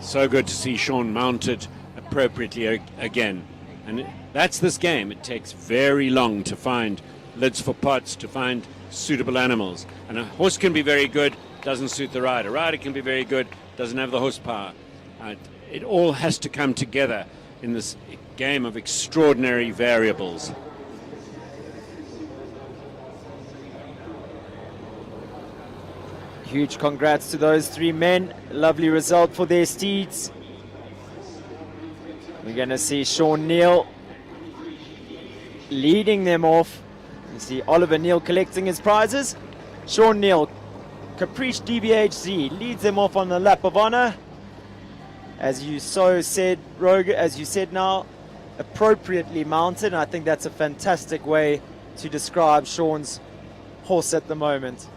G: so good to see Sean mounted appropriately again. And that's this game. It takes very long to find lids for pots, to find suitable animals. And a horse can be very good, doesn't suit the rider. A rider can be very good, doesn't have the horsepower. It all has to come together in this game of extraordinary variables.
F: Huge congrats to those three men. Lovely result for their steeds. We're going to see Sean Neal leading them off. You see Oliver Neal collecting his prizes. Sean Neal, Caprice DBHZ, leads them off on the lap of honor. As you so said, Rogue, as you said now, appropriately mounted. And I think that's a fantastic way to describe Sean's horse at the moment.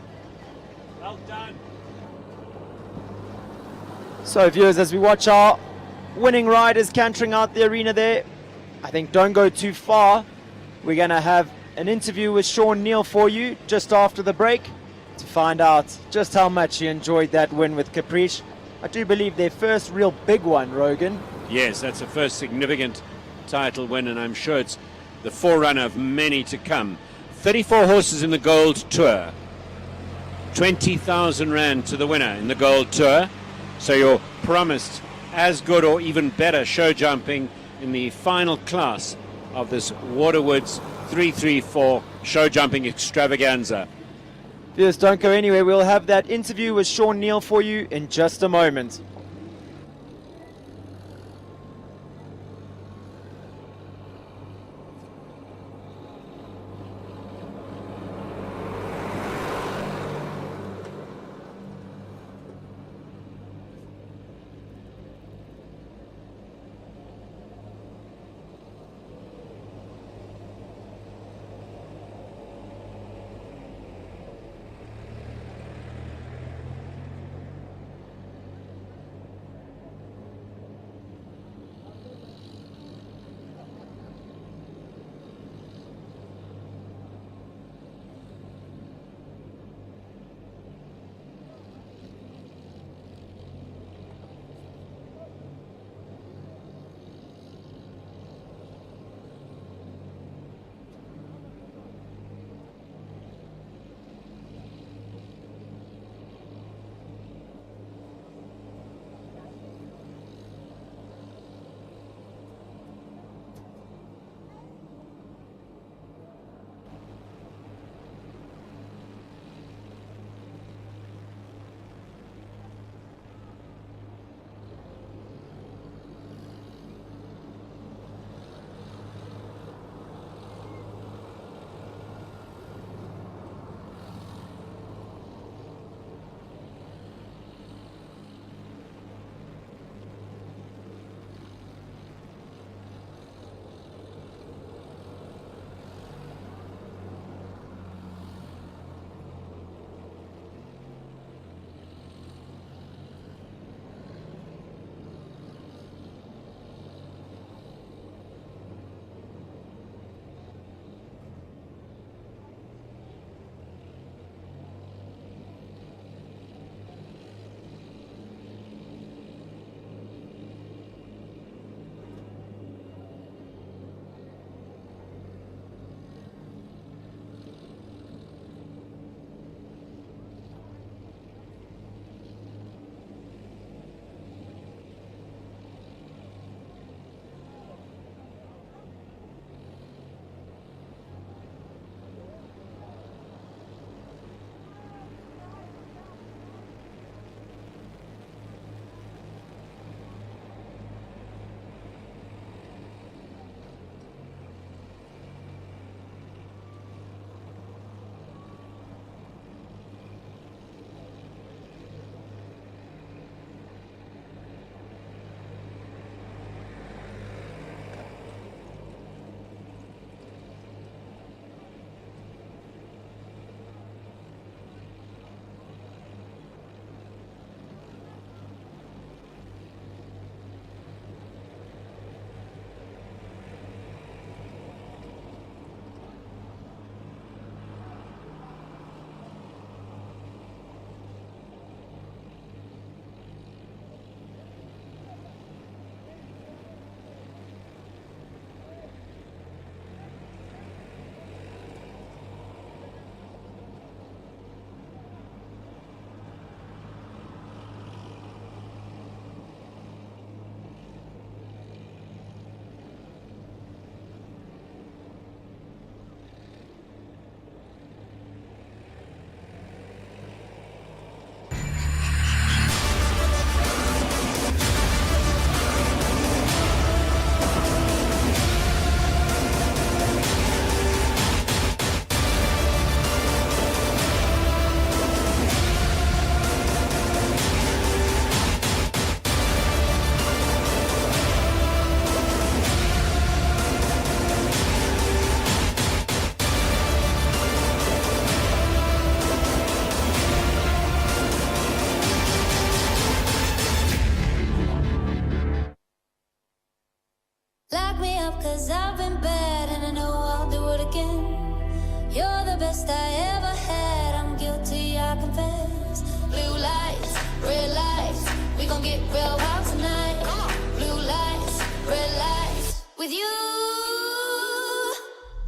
G: Well done.
F: So viewers, as we watch our winning riders cantering out the arena there, I think don't go too far. We're going to have an interview with Sean Neal for you just after the break to find out just how much he enjoyed that win with Caprice. I do believe their first real big one, Rogan.
G: Yes, that's the first significant title win, and I'm sure it's the forerunner of many to come. 34 horses in the Gold Tour. 20,000 Rand to the winner in the Gold Tour. So you're promised as good or even better show jumping in the final class of this Waterwoods 334 show jumping extravaganza.
F: Viewers, don't go anywhere. We'll have that interview with Sean Neal for you in just a moment.
A: 'cause I've been bad and I know I'll do it again. You're the best I ever had, I'm guilty, I confess. Blue lights, red lights, we gon' get real wild tonight. Blue lights, red lights, with you.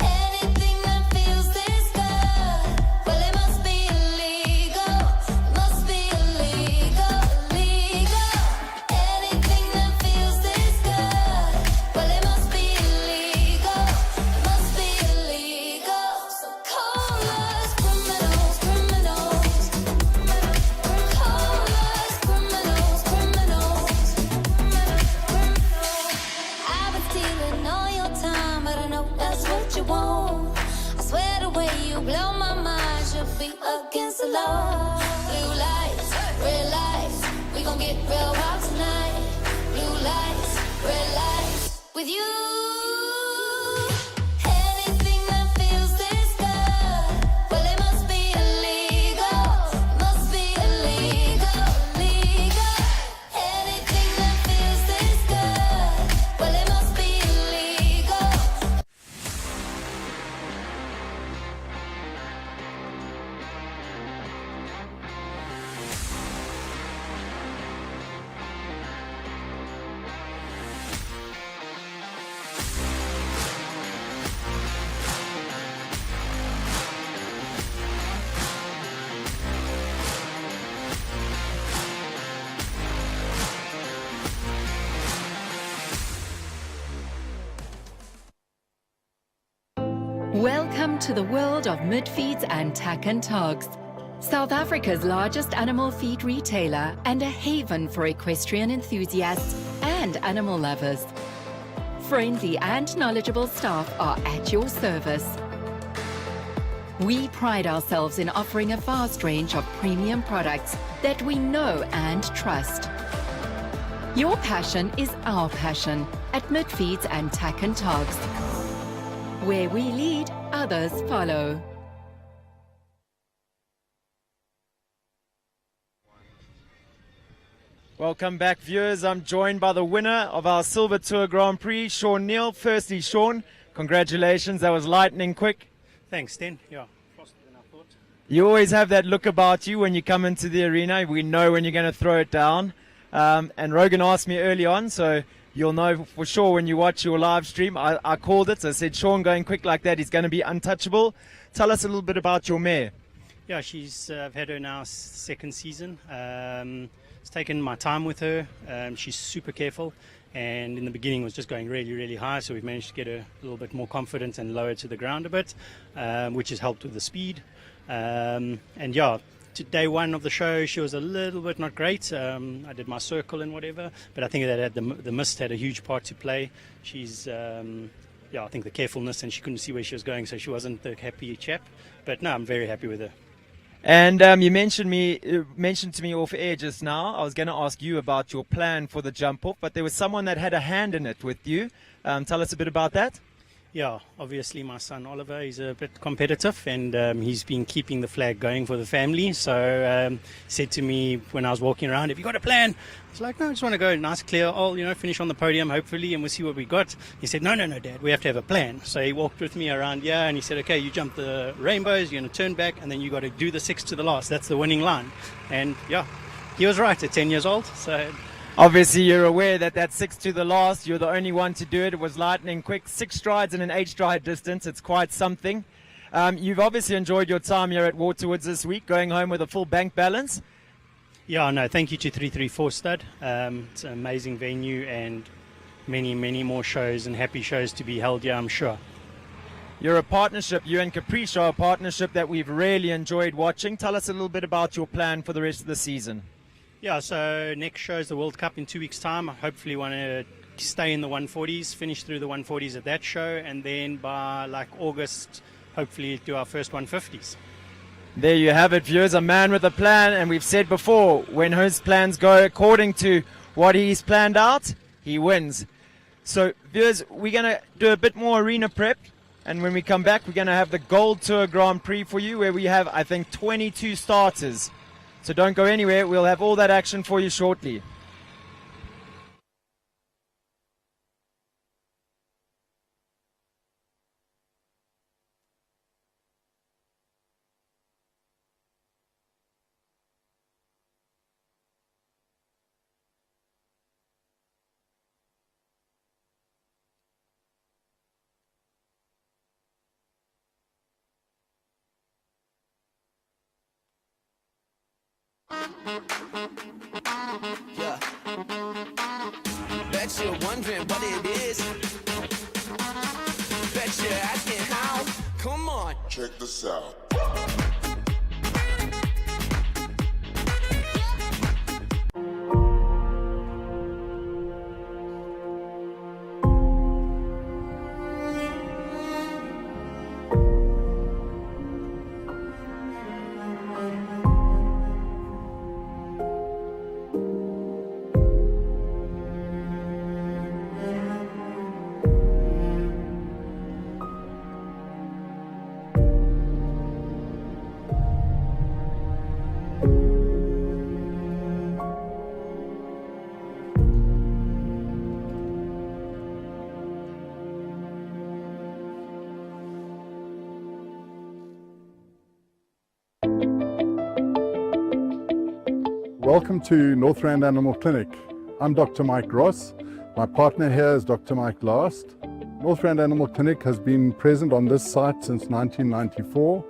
A: Anything that feels this good, well it must be illegal. Must be illegal, illegal. Anything that feels this good, well it must be illegal. It must be illegal. So call us criminals, criminals. Call us criminals, criminals. I've been stealing all your time, but I know that's what you want. I swear the way you blow my mind should be against the law. Blue lights, red lights, we gon' get real wild tonight. Blue lights, red lights, with you. Anything that feels this good, well it must be illegal. Must be illegal, illegal. Anything that feels this good, well it must be illegal.
C: Welcome to the world of Midfeeds and Tack and Togs, South Africa's largest animal feed retailer and a haven for equestrian enthusiasts and animal lovers. Friendly and knowledgeable staff are at your service. We pride ourselves in offering a vast range of premium products that we know and trust. Your passion is our passion at Midfeeds and Tack and Togs. Where we lead, others follow.
I: Welcome back, viewers. I'm joined by the winner of our Silver Tour Grand Prix, Sean Neal. Firstly, Sean, congratulations. That was lightning quick.
J: Thanks, Sten. Yeah, faster than I thought.
I: You always have that look about you when you come into the arena. We know when you're going to throw it down. And Rogan asked me early on, so you'll know for sure when you watch your live stream. I called it. I said, Sean going quick like that, he's going to be untouchable. Tell us a little bit about your mare.
J: Yeah, I've had her now second season. It's taken my time with her. She's super careful, and in the beginning was just going really, really high, so we've managed to get her a little bit more confident and lower to the ground a bit, which has helped with the speed. And yeah, to day one of the show, she was a little bit not great. I did my circle and whatever, but I think that the mist had a huge part to play. She's, yeah, I think the carefulness, and she couldn't see where she was going, so she wasn't the happy chap. But no, I'm very happy with her.
I: And you mentioned to me off air just now. I was going to ask you about your plan for the jump off, but there was someone that had a hand in it with you. Tell us a bit about that.
J: Yeah, obviously my son Oliver is a bit competitive, and he's been keeping the flag going for the family. So he said to me when I was walking around, "Have you got a plan?" I was like, "No, I just want to go nice, clear, finish on the podium hopefully, and we'll see what we got." He said, No, Dad, we have to have a plan. So he walked with me around, and he said, "Okay, you jump the rainbows, you're going to turn back, and then you got to do the 6 to the last. That's the winning line." And yeah, he was right at 10 years old. So
I: obviously, you're aware that 6 to the last, you're the only one to do it. It was lightning quick, 6 strides in an 8-stride distance. It's quite something. You've obviously enjoyed your time here at Waterwoods this week, going home with a full bank balance.
J: Yeah, no, thank you to 334 Stud. It's an amazing venue, and many, many more shows and happy shows to be held here, I'm sure.
I: You're a partnership, you and Prix are a partnership that we've really enjoyed watching. Tell us a little bit about your plan for the rest of the season.
J: Yeah, so next show is the World Cup in 2 weeks' time. I hopefully want to stay in the 140s, finish through the 140s at that show, and then by like August, hopefully do our first 150s.
I: There you have it, viewers, a man with a plan, and we've said before, when his plans go according to what he's planned out, he wins. So, viewers, we're going to do a bit more arena prep, and when we come back, we're going to have the Gold Tour Grand Prix for you, where we have, I think, 22 starters. So don't go anywhere. We'll have all that action for you shortly.
B: Yeah. Bet you're wondering what it is. Bet you're asking how. Come on.
K: Check this out.
E: Welcome to Northrand Animal Clinic. I'm Dr. Mike Ross. My partner here is Dr. Mike Last. Northrand Animal Clinic has been present on this site since 1994.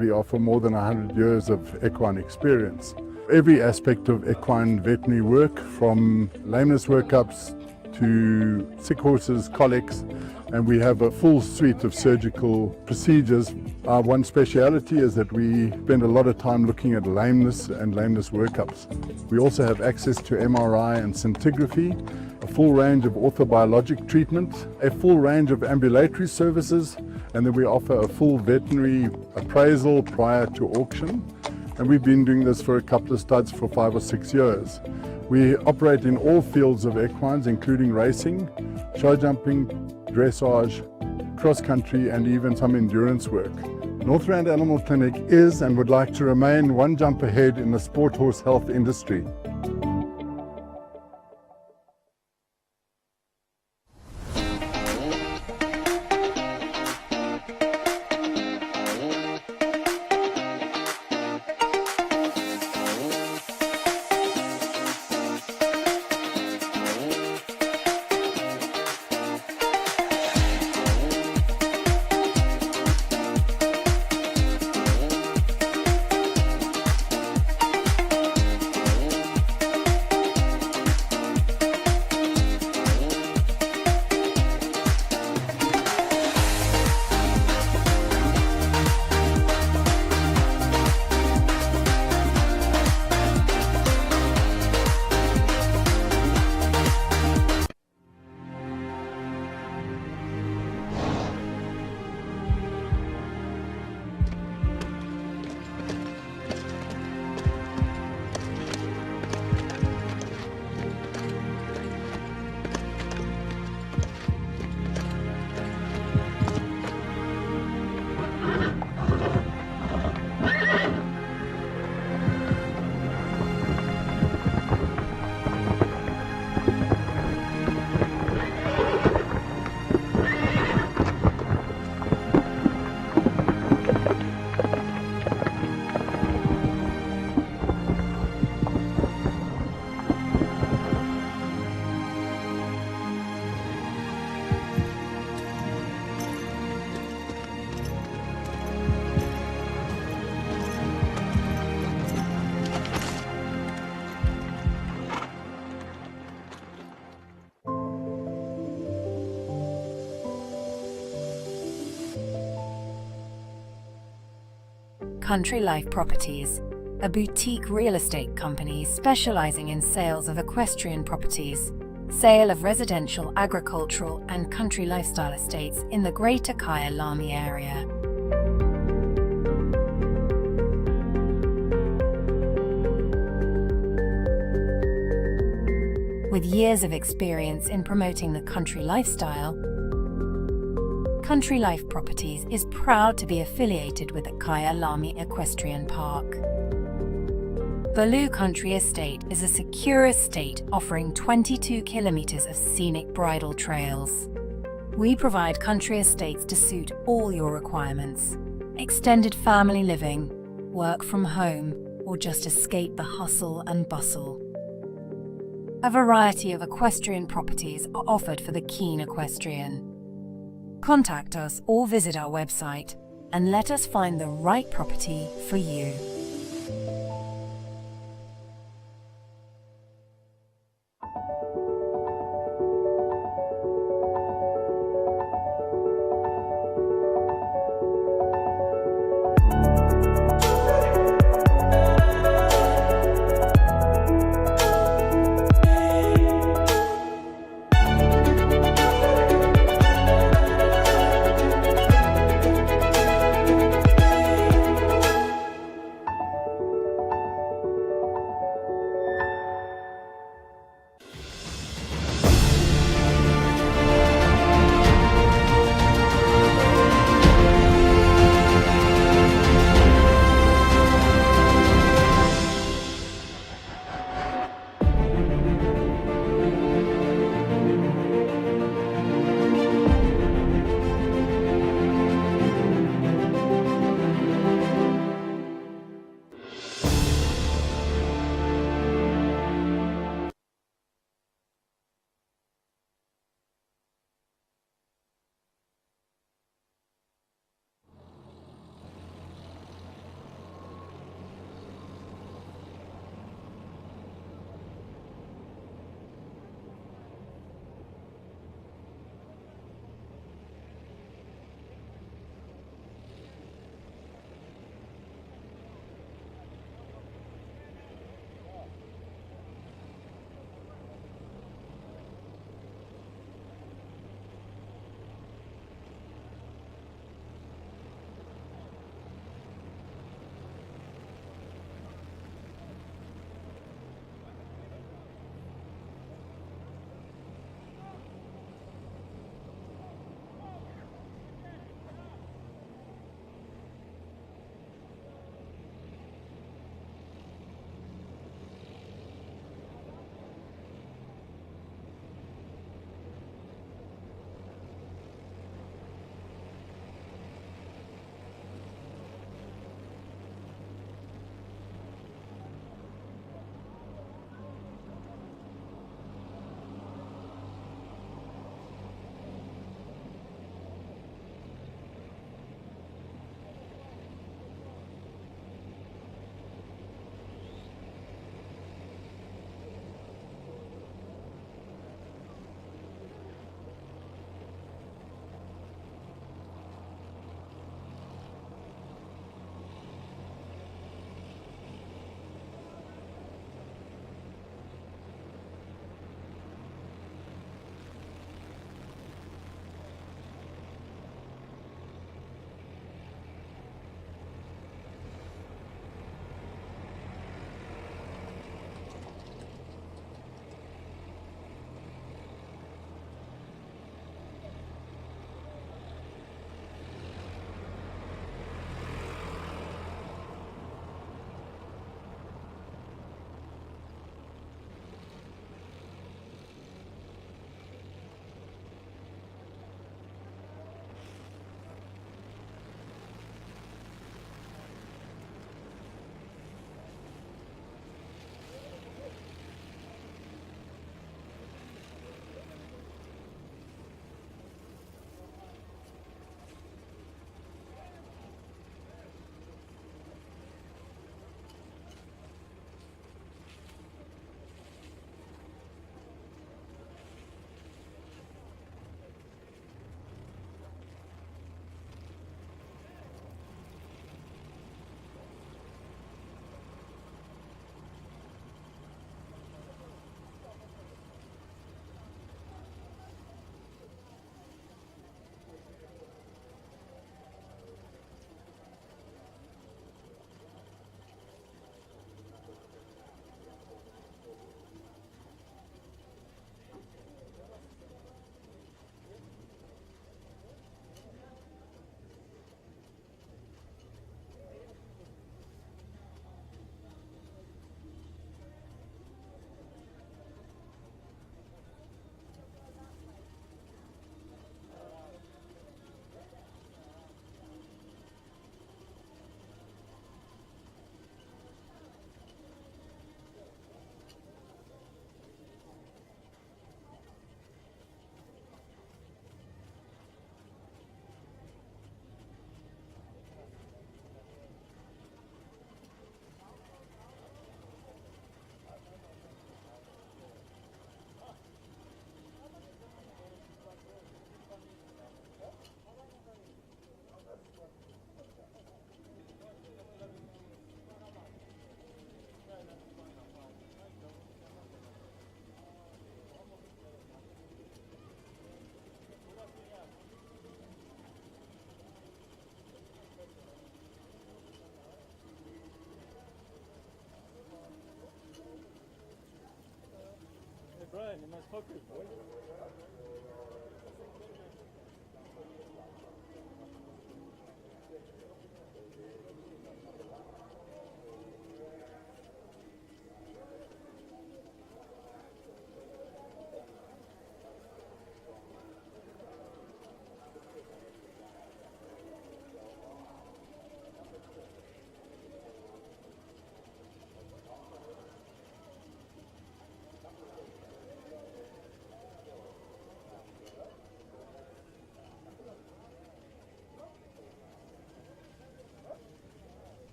E: We offer more than 100 years of equine experience. Every aspect of equine veterinary work, from lameness workups to sick horses, colics, and we have a full suite of surgical procedures. Our one speciality is that we spend a lot of time looking at lameness and lameness workups. We also have access to MRI and scintigraphy, a full range of orthobiologic treatment, a full range of ambulatory services, and then we offer a full veterinary appraisal prior to auction. And we've been doing this for a couple of studs for 5 or 6 years. We operate in all fields of equines, including racing, show jumping, dressage, cross-country, and even some endurance work. Northrand Animal Clinic is and would like to remain one jump ahead in the sport horse health industry.
D: Country Life Properties, a boutique real estate company specializing in sales of equestrian properties, sale of residential, agricultural, and country lifestyle estates in the Greater Kyalami area. With years of experience in promoting the country lifestyle, Country Life Properties is proud to be affiliated with the Kyalami Equestrian Park. Baloo Country Estate is a secure estate offering 22 kilometers of scenic bridle trails. We provide country estates to suit all your requirements: extended family living, work from home, or just escape the hustle and bustle. A variety of equestrian properties are offered for the keen equestrian. Contact us or visit our website and let us find the right property for you.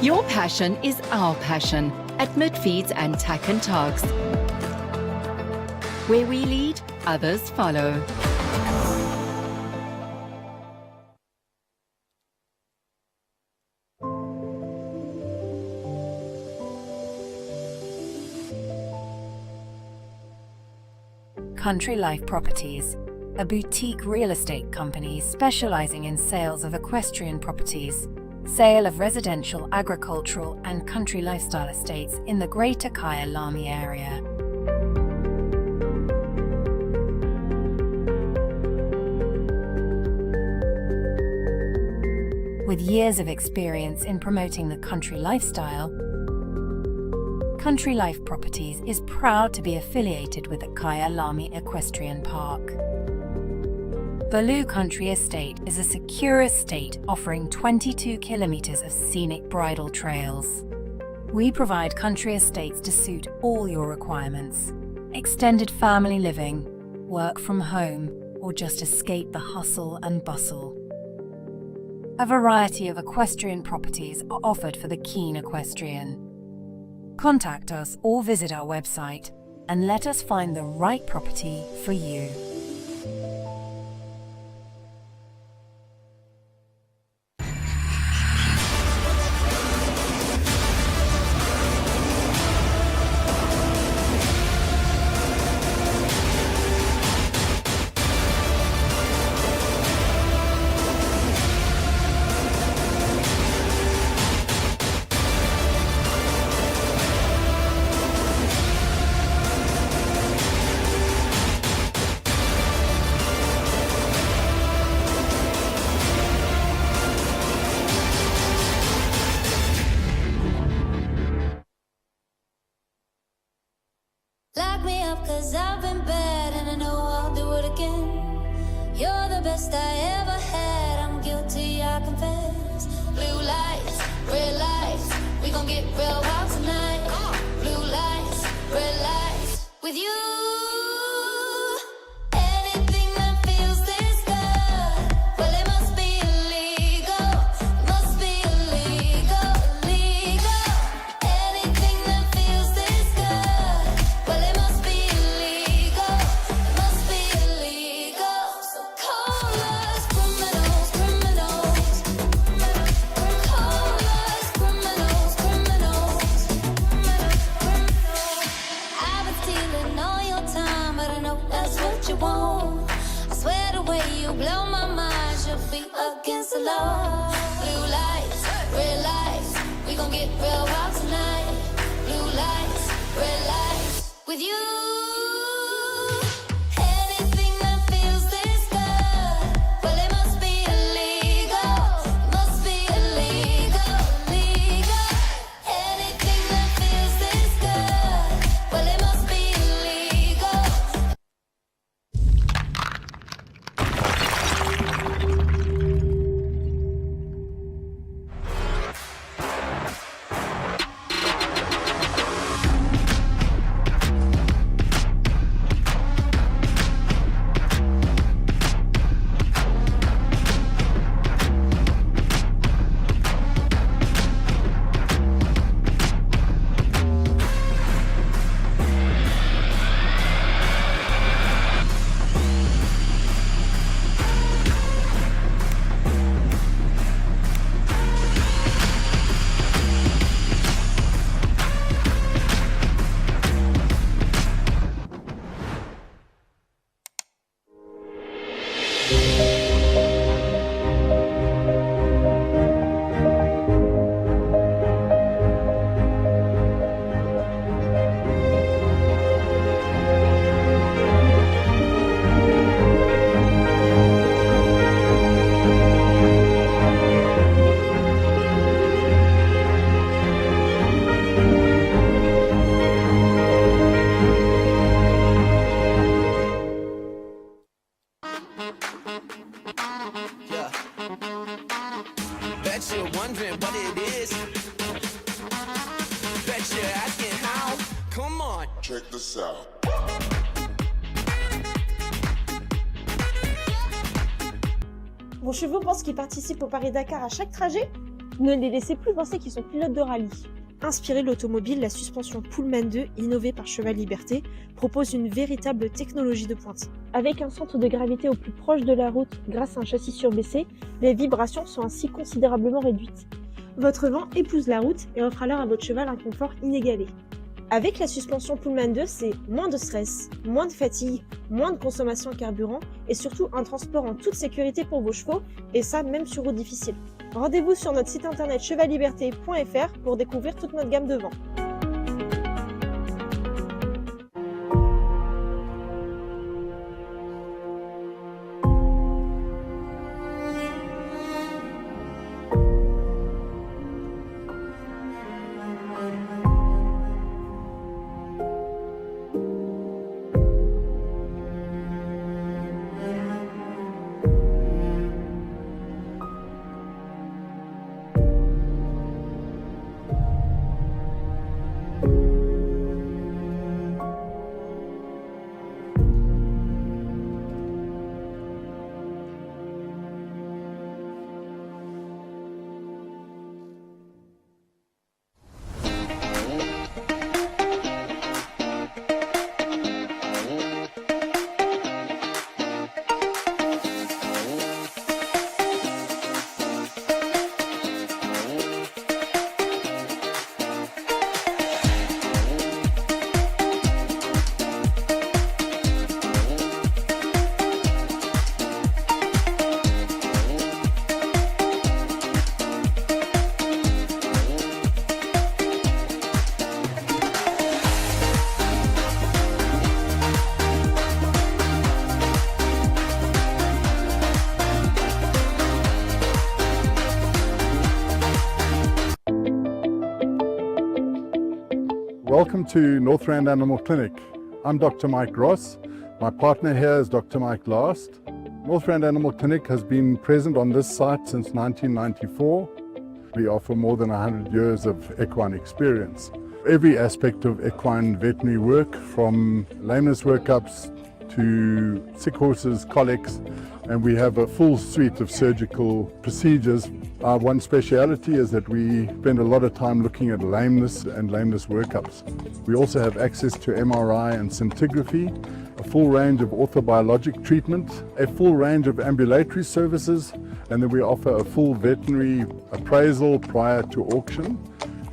C: Your passion is our passion at Midfeeds and Tack and Togs. Where we lead, others follow.
D: Country Life Properties, a boutique real estate company specializing in sales of equestrian properties, sale of residential, agricultural, and country lifestyle estates in the Greater Kyalami area. With years of experience in promoting the country lifestyle, Country Life Properties is proud to be affiliated with the Kyalami Equestrian Park. Baloo Country Estate is a secure estate offering 22 kilometers of scenic bridle trails. We provide country estates to suit all your requirements: extended family living, work from home, or just escape the hustle and bustle. A variety of equestrian properties are offered for the keen equestrian. Contact us or visit our website and let us find the right property for you.
A: Lock me up 'cause I've been bad and I know I'll do it again. You're the best I ever had, I'm guilty, I confess. Blue lights, red lights, we gon' get real wild tonight. Blue lights, red lights, with you. Anything that feels this good, well it must be illegal. Must be illegal, illegal. Anything that feels this good, well it must be illegal. Must be illegal. So call us criminals, criminals. Call us criminals, criminals. I've been stealing all your time, but I know that's what you want. I swear the way you blow my mind should be against the law. Blue lights, red lights, we gon' get real wild tonight. Blue lights, red lights, with you. Anything that feels this good, well it must be illegal. Must be illegal, illegal. Anything that feels this good, well it must be illegal.
B: Yeah. Bet you're wondering what it is. Bet you're asking how. Come on.
H: Check this out.
K: Vos chevaux pensent qu'ils participent au Paris-Dakar à chaque trajet? Ne les laissez plus penser qu'ils sont pilotes de rallye. Inspirée de l'automobile, la suspension Pullman 2, innovée par Cheval Liberté, propose une véritable technologie de pointe. Avec un centre de gravité au plus proche de la route grâce à un châssis surbaissé, les vibrations sont ainsi considérablement réduites. Votre vent épouse la route et offre alors à votre cheval un confort inégalé. Avec la suspension Pullman 2, c'est moins de stress, moins de fatigue, moins de consommation de carburant et surtout un transport en toute sécurité pour vos chevaux, et ça même sur route difficile. Rendez-vous sur notre site internet chevalliberté.fr pour découvrir toute notre gamme de vents.
E: Welcome to Northrand Animal Clinic. I'm Dr. Mike Ross. My partner here is Dr. Mike Last. Northrand Animal Clinic has been present on this site since 1994. We offer more than 100 years of equine experience. Every aspect of equine veterinary work, from lameness workups to sick horses, colics, and we have a full suite of surgical procedures. Our one speciality is that we spend a lot of time looking at lameness and lameness workups. We also have access to MRI and scintigraphy, a full range of orthobiologic treatment, a full range of ambulatory services, and then we offer a full veterinary appraisal prior to auction.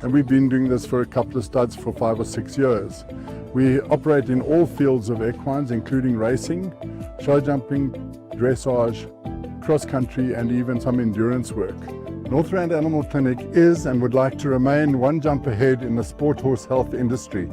E: And we've been doing this for a couple of studs for 5 or 6 years. We operate in all fields of equines, including racing, show jumping, dressage, cross-country, and even some endurance work. Northrand Animal Clinic is and would like to remain one jump ahead in the sport horse health industry.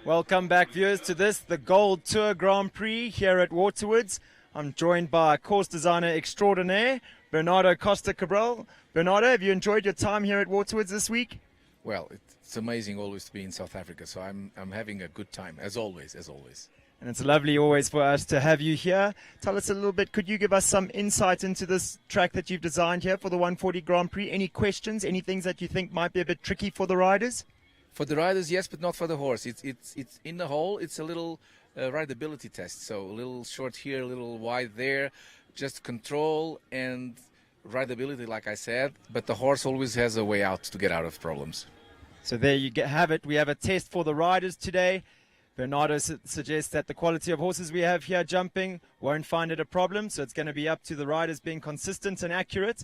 I: Welcome back, viewers, to the Gold Tour Grand Prix here at Waterwoods. I'm joined by course designer extraordinaire, Bernardo Costa Cabral. Bernardo, have you enjoyed your time here at Waterwoods this week?
L: Well, it's amazing always to be in South Africa, so I'm having a good time, as always, as always.
I: And it's lovely always for us to have you here. Tell us a little bit, could you give us some insight into this track that you've designed here for the 140 Grand Prix? Any questions, any things that you think might be a bit tricky for the riders?
L: For the riders, yes, but not for the horse. It's in the hole, it's a little rideability test, so a little short here, a little wide there, just control and rideability, like I said, but the horse always has a way out to get out of problems.
I: So there you have it. We have a test for the riders today. Bernardo suggests that the quality of horses we have here jumping won't find it a problem, so it's going to be up to the riders being consistent and accurate.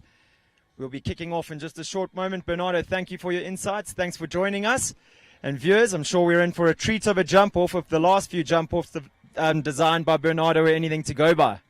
I: We'll be kicking off in just a short moment. Bernardo, thank you for your insights. Thanks for joining us. And viewers, I'm sure we're in for a treat of a jump off if the last few jump offs designed by Bernardo were anything to go by.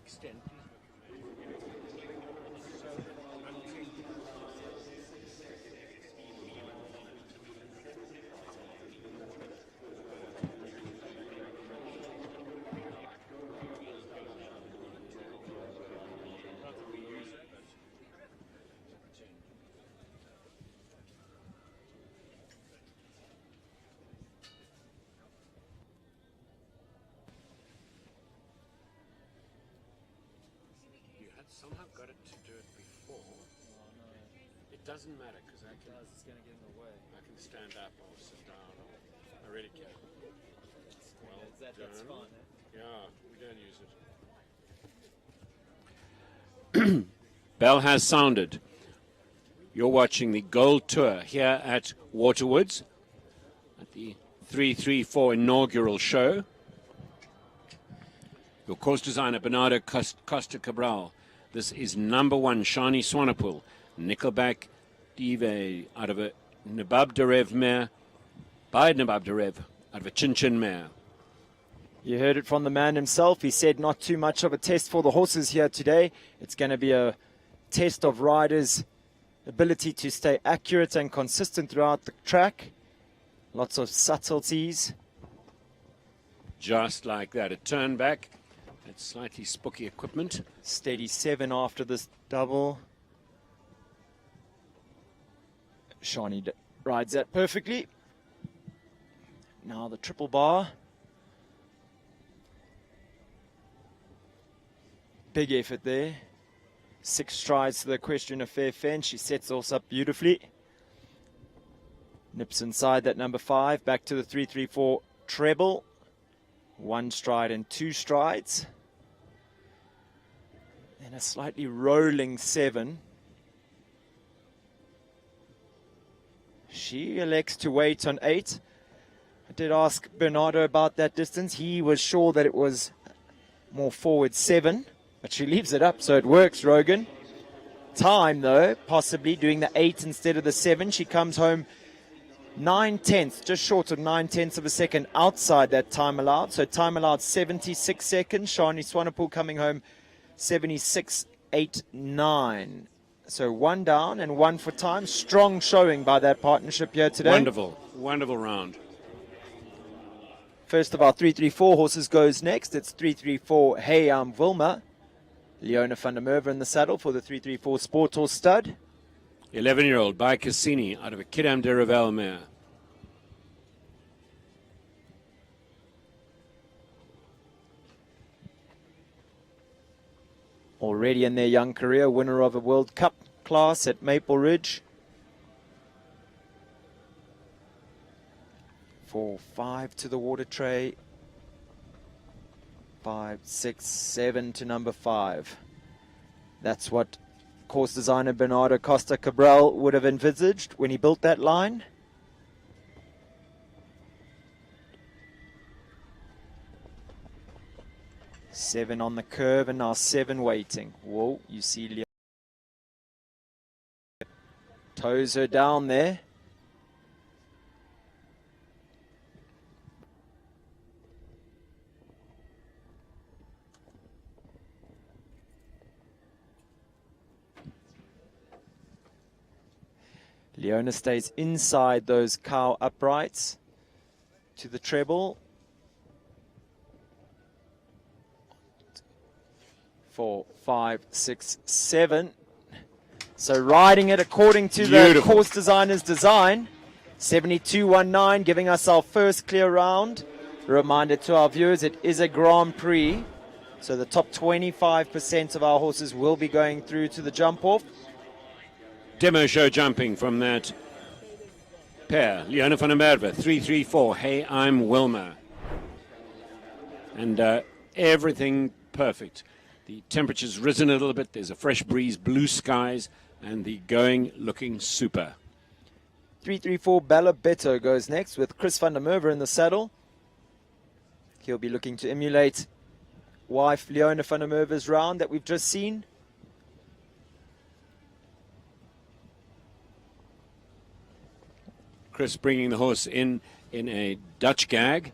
G: extent. somehow got it to do it before. It doesn't matter because I can.
I: It's going to get in the way.
G: I can stand up or sit down. I really can. Well
I: That's
G: done.
I: fine.
G: Yeah, we don't use it. Bell has sounded. You're watching the Gold Tour here at Waterwoods at the 334 inaugural show. Your course designer, Bernardo Costa Cabral. This is number 1, Shani Swanepoel, Nickelback Dive out of a Nababdarev mare, by Nababdarev out of a Chin Chin mare.
I: You heard it from the man himself. He said not too much of a test for the horses here today. It's going to be a test of riders' ability to stay accurate and consistent throughout the track. Lots of subtleties.
G: Just like that. A turn back. That's slightly spooky equipment.
I: Steady 7 after this double. Shani rides that perfectly. Now the triple bar. Big effort there. 6 strides to the equestrian a fair fence. She sets us up beautifully. Nips inside that number 5. Back to the 3-3-4 treble. 1 stride and 2 strides. And a slightly rolling 7. She elects to wait on 8. I did ask Bernardo about that distance. He was sure that it was more forward 7. But she leaves it up, so it works, Rogan. Time, though, possibly doing the 8 instead of the 7. She comes home 9/10, just short of 9/10 of a second outside that time allowed. So time allowed 76 seconds. Shani Swanepoel coming home 76.89. So 1 down and 1 for time. Strong showing by that partnership here today.
G: Wonderful, wonderful round.
I: First of our 3-3-4 horses goes next. It's 3-3-4 Hey Wilma. Leona van der Merwe in the saddle for the 3-3-4 Sport Horse Stud.
G: 11-year-old by Cassini out of a Kidam de Revel mare.
I: Already in their young career, winner of a World Cup class at Maple Ridge. 4-5 to the water tray. 5, 6, 7 to number 5. That's what course designer Bernardo Costa Cabral would have envisaged when he built that line. Seven on the curve and now 7 waiting. Whoa, you see Leon toes her down there. Leona stays inside those cow uprights to the treble. 4, 5, 6, 7. So riding it according to the course designer's design. 72.19, giving us our first clear round. A reminder to our viewers, it is a Grand Prix. So the top 25% of our horses will be going through to the jump off.
G: Demo show jumping from that pair. Leona van der Merwe, 3-3-4. Hey, I'm Wilma. And everything perfect. The temperature's risen a little bit. There's a fresh breeze, blue skies, and the going looking super.
I: 3-3-4 Ballabetto goes next with Chris van der Merwe in the saddle. He'll be looking to emulate wife Leona van der Merwe's round that we've just seen.
G: Chris bringing the horse in a Dutch gag.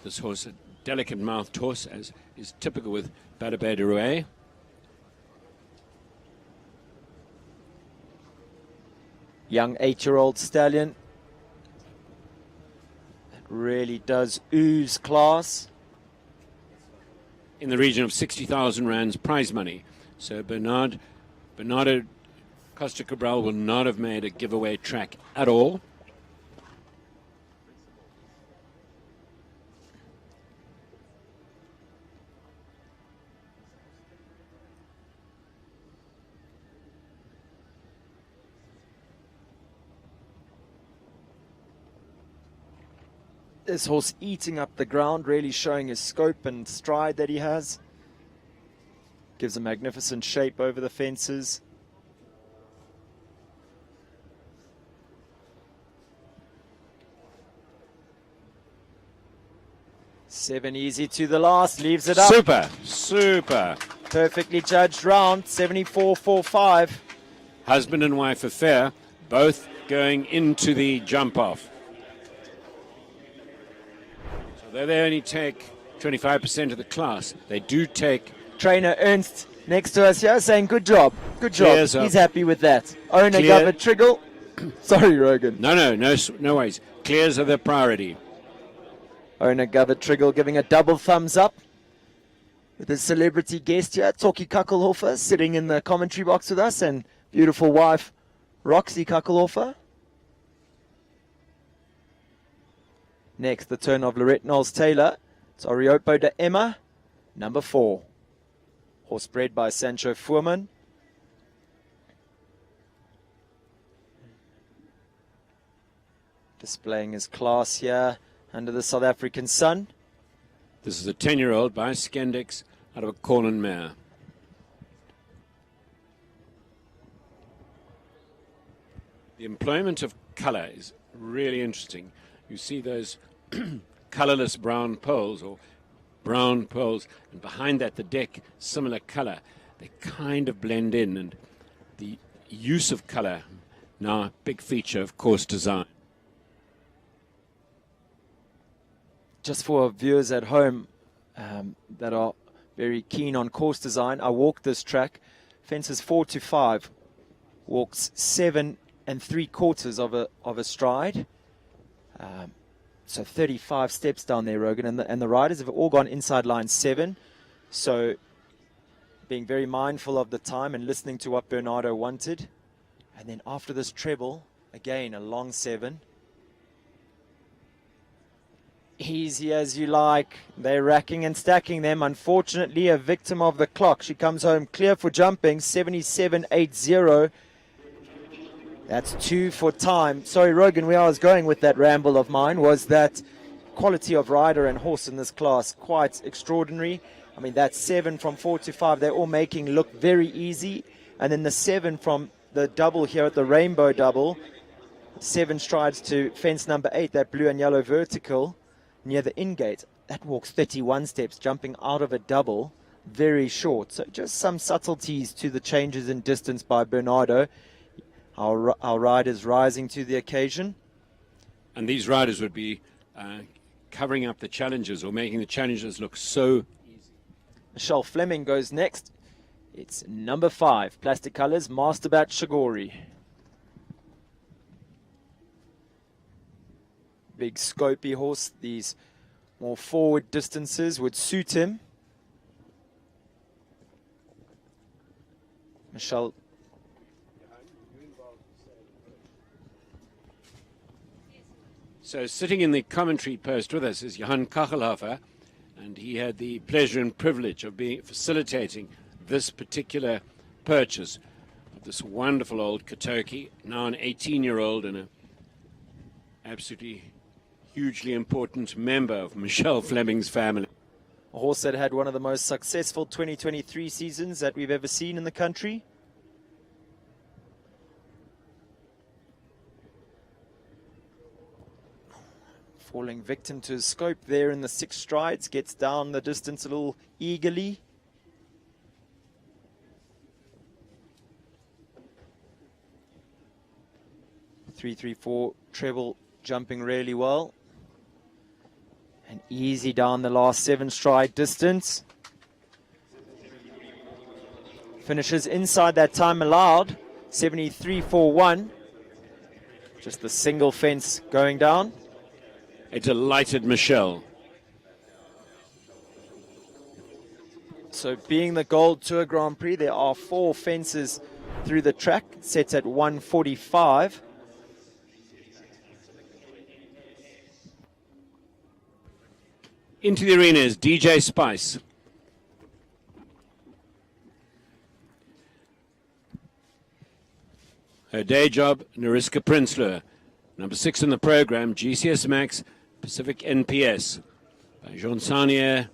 G: This horse, a delicate-mouthed horse, as is typical with Badabé de Rouet.
I: Young 8-year-old stallion. That really does ooze class.
G: In the region of 60,000 rands prize money. So Bernardo Costa Cabral will not have made a giveaway track at all.
I: This horse eating up the ground, really showing his scope and stride that he has. Gives a magnificent shape over the fences. Seven easy to the last, leaves it up.
G: Super, super.
I: Perfectly judged round, 74.45.
G: Husband and wife affair, both going into the jump off. So though they only take 25% of the class, they do take.
I: Trainer Ernst next to us here saying good job, good job.
G: Clears up.
I: He's happy with that. Owner
G: Clear.
I: Govert Triggle. Sorry, Rogan.
G: No worries. Clears are the priority.
I: Owner Govert Triggle giving a double thumbs up with his celebrity guest here, Toki Kakelhofer, sitting in the commentary box with us, and beautiful wife, Roxy Kakelhofer. Next, the turn of Lorette Knowles-Taylor. It's Oriopo de Emma, number 4. Horse bred by Sancho Fuhrman. Displaying his class here under the South African sun.
G: This is a 10-year-old by Skendex out of a Cornan mare. The employment of colour is really interesting. You see those colourless brown poles or brown poles, and behind that the deck, similar colour. They kind of blend in, and the use of colour, now a big feature of course design.
I: Just for viewers at home that are very keen on course design, I walked this track, fences 4 to 5, walks 7 3/4 of a stride. So 35 steps down there, Rogan, and the riders have all gone inside line 7. So being very mindful of the time and listening to what Bernardo wanted. And then after this treble, again, a long 7. Easy as you like. They're racking and stacking them. Unfortunately, a victim of the clock. She comes home clear for jumping, 77.80. That's 2 for time. Sorry, Rogan, where I was going with that ramble of mine was that quality of rider and horse in this class, quite extraordinary. I mean, that 7 from 4 to 5, they're all making look very easy. And then the 7 from the double here at the rainbow double, 7 strides to fence number 8, that blue and yellow vertical near the in-gate. That walks 31 steps, jumping out of a double, very short. So just some subtleties to the changes in distance by Bernardo. Our riders rising to the occasion.
G: And these riders would be covering up the challenges or making the challenges look so easy.
I: Michelle Fleming goes next. It's number 5, Plastic Colors, Masterbat Shigori. Big scopy horse. These more forward distances would suit him. Michelle.
G: So sitting in the commentary post with us is Johan Kachelhofer, and he had the pleasure and privilege of facilitating this particular purchase of this wonderful old Katoki, now an 18-year-old and an absolutely hugely important member of Michelle Fleming's family.
I: A horse that had one of the most successful 2023 seasons that we've ever seen in the country. Falling victim to his scope there in the 6 strides, gets down the distance a little eagerly. Three, 4 treble jumping really well. And easy down the last 7 stride distance. Finishes inside that time allowed, 73.41. Just the single fence going down.
G: A delighted Michelle.
I: So being the Gold Tour Grand Prix, there are 4 fences through the track, set at 145.
G: Into the arena is DJ Spice. Her day job, Nariska Prinsloo. Number 6 in the program, GCS Max, Pacific NPS by Jean Sanier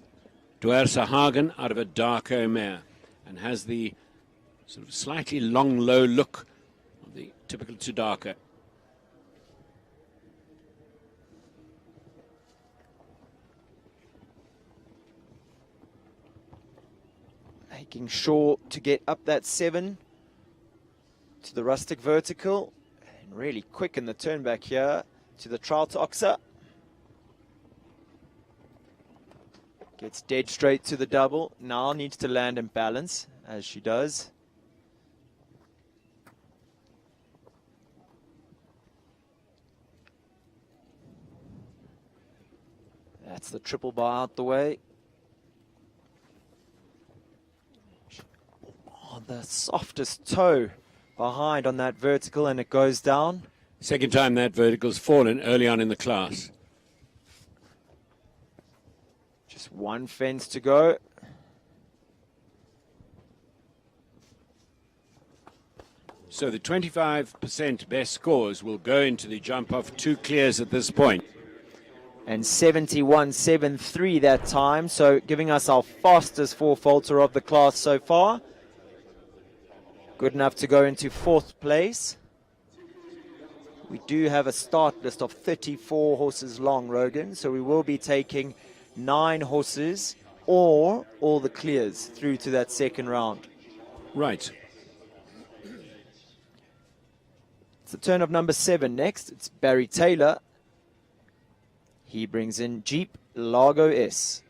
G: Dwerse out of a Darko mare, and has the sort of slightly long, low look of the typical Tudaka.
F: Making sure to get up that 7 to the rustic vertical, and really quick in the turn back here to the trout oxer. Gets dead straight to the double. Now needs to land and balance, as she does. That's the triple bar out the way. Oh, the softest toe behind on that vertical, and it goes down.
G: Second time that vertical's fallen early on in the class.
F: Just one fence to go.
G: So the 25% best scores will go into the jump off 2 clears at this point.
F: And 71.73 that time, so giving us our fastest 4-faulter of the class so far. Good enough to go into 4th place. We do have a start list of 34 horses long, Rogan, so we will be taking 9 horses or all the clears through to that second round.
G: Right.
F: It's the turn of number 7 next. It's Barry Taylor. He brings in Jeep Largo S.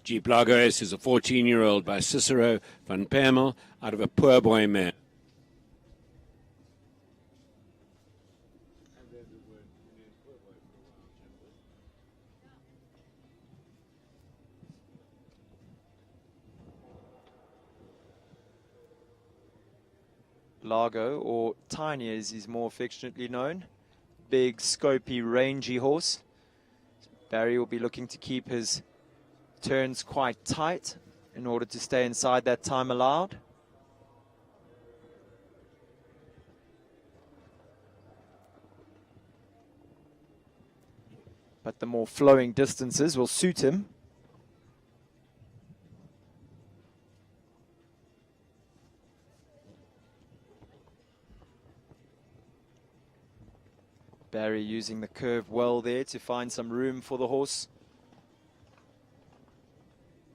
G: Jeep Largo S is a 14-year-old by Cicero van Permel out of a poor boy mare.
F: Largo, or Tiny as he's more affectionately known. Big, scopy, rangy horse. Barry will be looking to keep his turns quite tight in order to stay inside that time allowed. But the more flowing distances will suit him. Barry using the curve well there to find some room for the horse.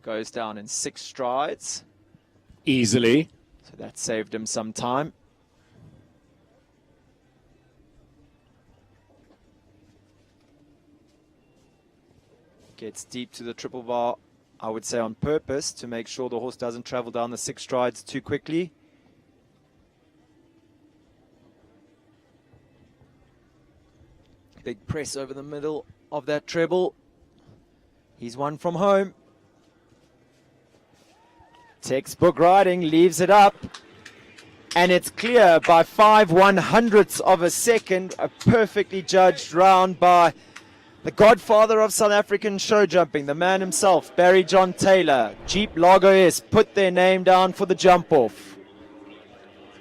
F: Goes down in 6 strides.
G: Easily.
F: So that saved him some time. Gets deep to the triple bar, I would say on purpose, to make sure the horse doesn't travel down the 6 strides too quickly. Big press over the middle of that treble. He's one from home. Textbook riding, leaves it up. And it's clear by 5/100ths of a second. A perfectly judged round by the godfather of South African show jumping, the man himself, Barry John Taylor. Jeep Largo S put their name down for the jump off.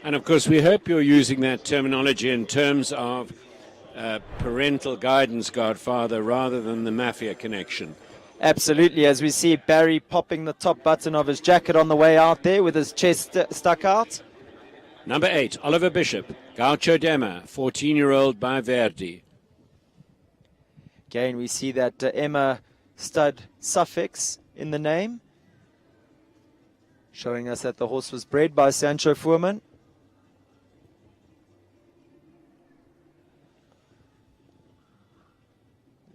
G: And of course, we hope you're using that terminology in terms of parental guidance, godfather, rather than the mafia connection.
F: Absolutely, as we see Barry popping the top button of his jacket on the way out there with his chest stuck out.
G: Number 8, Oliver Bishop, Gaucho Dema, 14-year-old by Verdi.
F: Again, we see that Emma stud suffix in the name, showing us that the horse was bred by Sancho Fuhrman.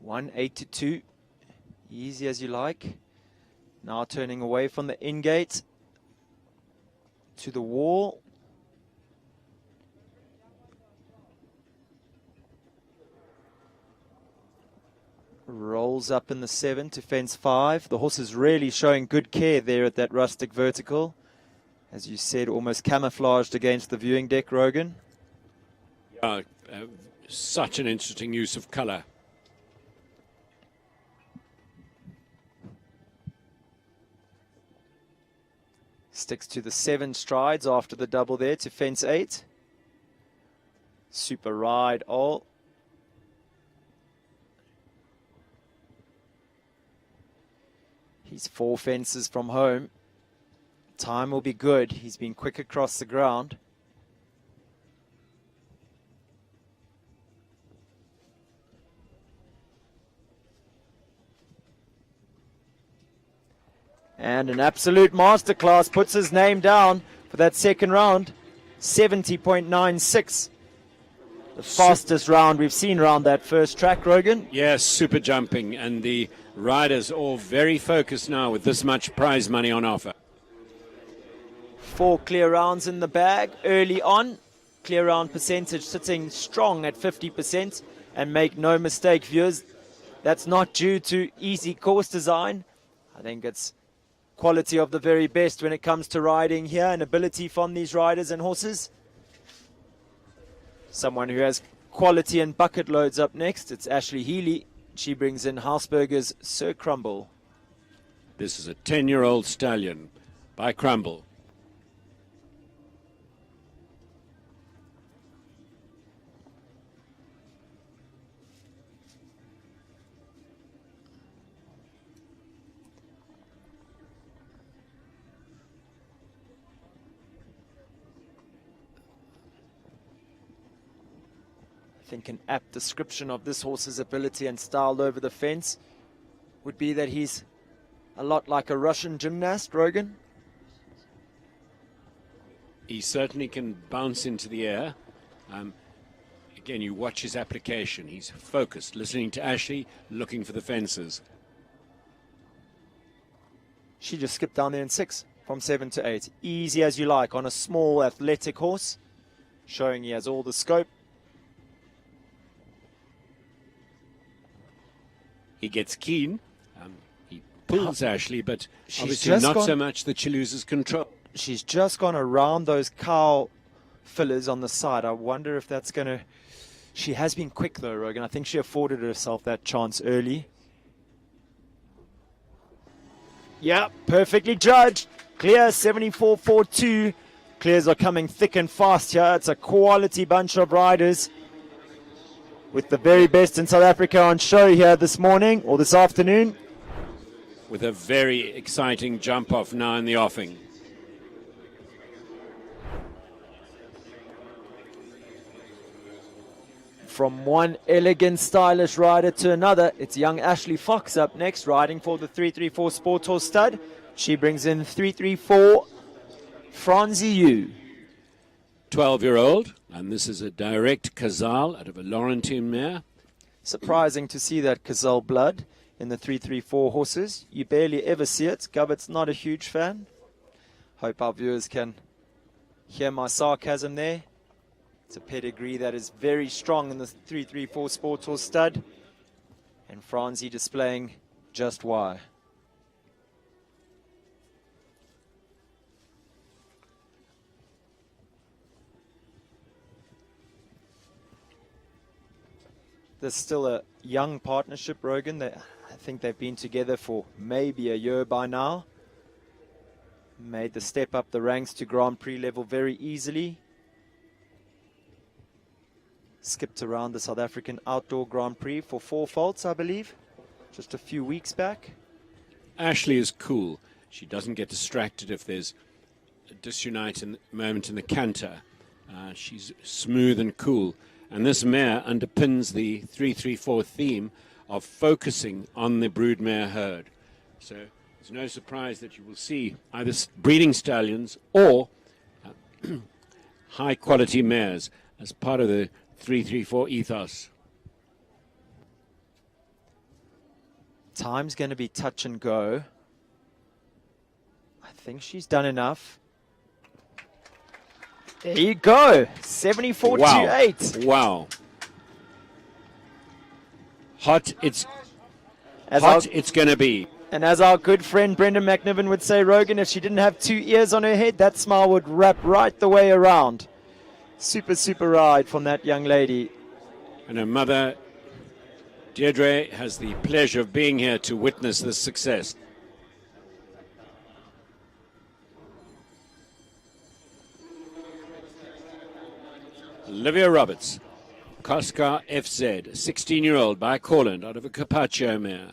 F: $182, easy as you like. Now turning away from the in-gate to the wall. Rolls up in the 7 to fence 5. The horse is really showing good care there at that rustic vertical. As you said, almost camouflaged against the viewing deck, Rogan.
G: Such an interesting use of colour.
F: Sticks to the 7 strides after the double there to fence 8. Super ride all.
I: He's 4 fences from home. Time will be good. He's been quick across the ground. And an absolute masterclass, puts his name down for that second round. 70.96. The fastest round we've seen around that first track, Rogan.
G: Yes, super jumping, and the riders all very focused now with this much prize money on offer.
I: 4 clear rounds in the bag early on. Clear round percentage sitting strong at 50%. And make no mistake, viewers, that's not due to easy course design. I think it's quality of the very best when it comes to riding here and ability from these riders and horses. Someone who has quality and bucket loads up next, it's Ashley Healy. She brings in Hausberger's Sir Crumble.
G: This is a 10-year-old stallion by Crumble.
I: I think an apt description of this horse's ability and style over the fence would be that he's a lot like a Russian gymnast, Rogan.
G: He certainly can bounce into the air. Again, you watch his application. He's focused, listening to Ashley, looking for the fences.
I: She just skipped down there in 6 from 7 to 8. Easy as you like on a small athletic horse, showing he has all the scope.
G: He gets keen. He pulls Ashley, but
I: She's
G: obviously
I: just
G: not
I: gone-
G: so much that she loses control.
I: She's just gone around those cow fillers on the side. I wonder if that's going to... She has been quick though, Rogan. I think she afforded herself that chance early. Yeah, perfectly judged. Clear, 74.42. Clears are coming thick and fast here. It's a quality bunch of riders, with the very best in South Africa on show here this morning or this afternoon.
G: With a very exciting jump off now in the offing.
I: From one elegant, stylish rider to another, it's young Ashley Fox up next, riding for the 334 Sport Horse stud. She brings in 334 Franzi Yu.
G: 12-year-old, and this is a direct Cazal out of a Laurentine mare.
I: Surprising to see that Cazal blood in the 334 horses. You barely ever see it. Gubbert's not a huge fan. Hope our viewers can hear my sarcasm there. It's a pedigree that is very strong in the 334 Sport Horse stud. And Franzi displaying just why. There's still a young partnership, Rogan. I think they've been together for maybe a year by now. Made the step up the ranks to Grand Prix level very easily. Skipped around the South African Outdoor Grand Prix for 4 faults, I believe, just a few weeks back.
G: Ashley is cool. She doesn't get distracted if there's a disunited moment in the canter. She's smooth and cool. And this mare underpins the 334 theme of focusing on the broodmare herd. So it's no surprise that you will see either breeding stallions or high-quality mares as part of the 334 ethos.
I: Time's going to be touch and go. I think she's done enough. There you go. 74.28.
G: Wow. Hot it's going to be.
I: And as our good friend Brendan McNiven would say, Rogan, if she didn't have 2 ears on her head, that smile would wrap right the way around. Super, super ride from that young lady.
G: And her mother, Deirdre, has the pleasure of being here to witness this success. Olivia Roberts, Coscar FZ, 16-year-old by Corland out of a Carpaccio mare.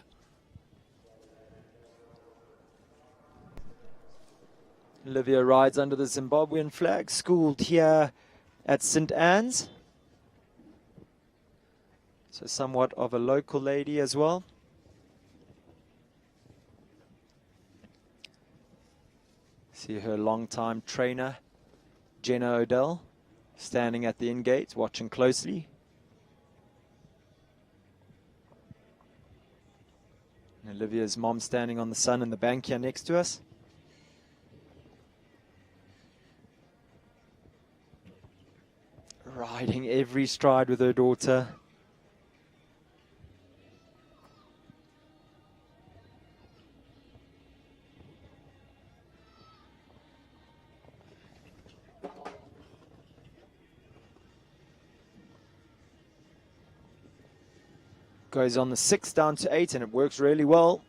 I: Olivia rides under the Zimbabwean flag, schooled here at St. Anne's. So somewhat of a local lady as well. See her longtime trainer, Jenna Odell, standing at the in-gate, watching closely. And Olivia's mom standing on the sun in the bank here next to us. Riding every stride with her daughter. Goes on the 6 down to 8 and it works really well.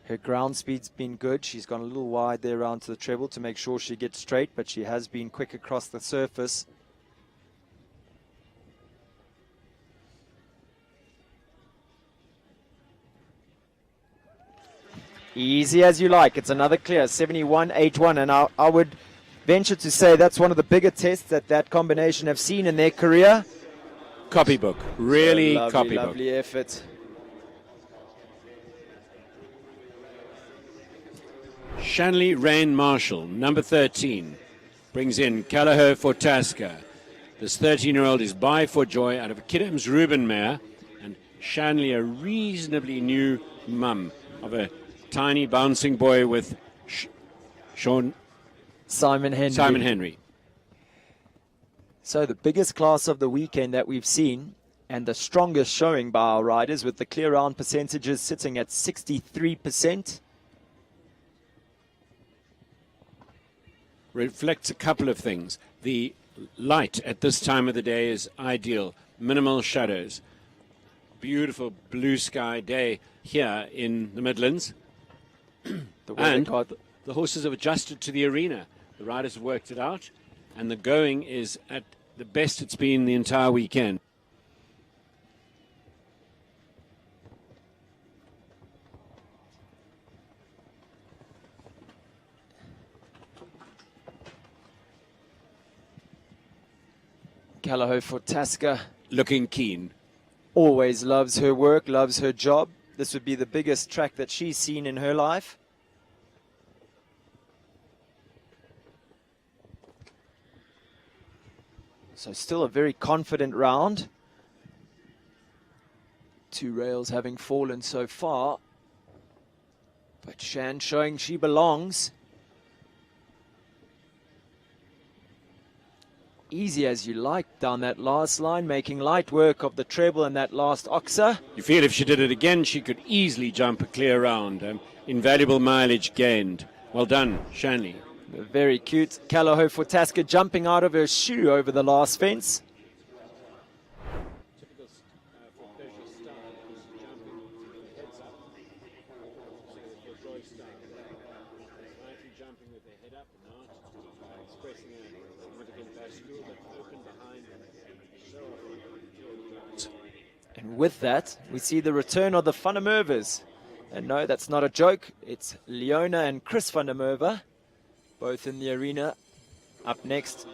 I: Her ground speed's been good. She's gone a little wide there around to the treble to make sure she gets straight, but she has been quick across the surface. Easy as you like. It's another clear, 71.81, and I would venture to say that's one of the bigger tests that combination have seen in their career.
G: Copybook, really
I: So lovely,
G: copybook.
I: lovely effort.
G: Shanley Rain Marshall, number 13, brings in Callagher for Tasca. This 13-year-old is by for joy out of a Kidham's Reuben mare, and Shanley, a reasonably new mum of a tiny bouncing boy with
I: Simon Henry. So the biggest class of the weekend that we've seen, and the strongest showing by our riders, with the clear round percentages sitting at 63%.
G: Reflects a couple of things. The light at this time of the day is ideal. Minimal shadows. Beautiful blue sky day here in the Midlands. And the horses have adjusted to the arena. The riders have worked it out, and the going is at the best it's been the entire weekend.
I: Callagher for Tasca.
G: Looking keen.
I: Always loves her work, loves her job. This would be the biggest track that she's seen in her life. So still a very confident round. 2 rails having fallen so far. But Shan showing she belongs. Easy as you like down that last line, making light work of the treble and that last oxer.
G: You feel if she did it again, she could easily jump a clear round. Invaluable mileage gained. Well done, Shanley.
I: Very cute. Callagher for Tasca jumping out of her shoe over the last fence. And with that, we see the return of the Van der Merwes. And no, that's not a joke. It's Leona and Chris Van der Merwe, both in the arena. Up next.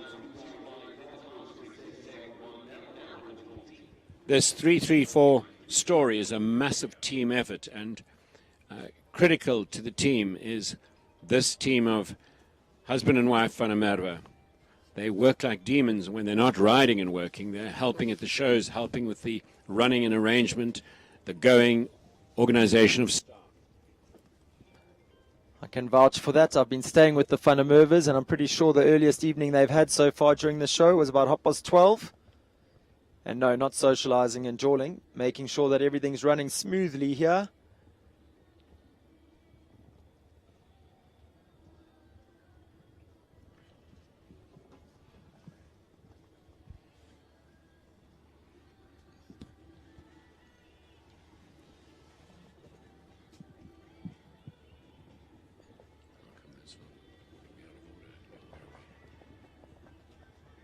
G: This 3-3-4 story is a massive team effort, and critical to the team is this team of husband and wife Van der Merwe. They work like demons when they're not riding and working. They're helping at the shows, helping with the running and arrangement, the going, organization of staff.
I: I can vouch for that. I've been staying with the Van der Merwes, and I'm pretty sure the earliest evening they've had so far during the show was about 12:30. And no, not socializing and jawling, making sure that everything's running smoothly here.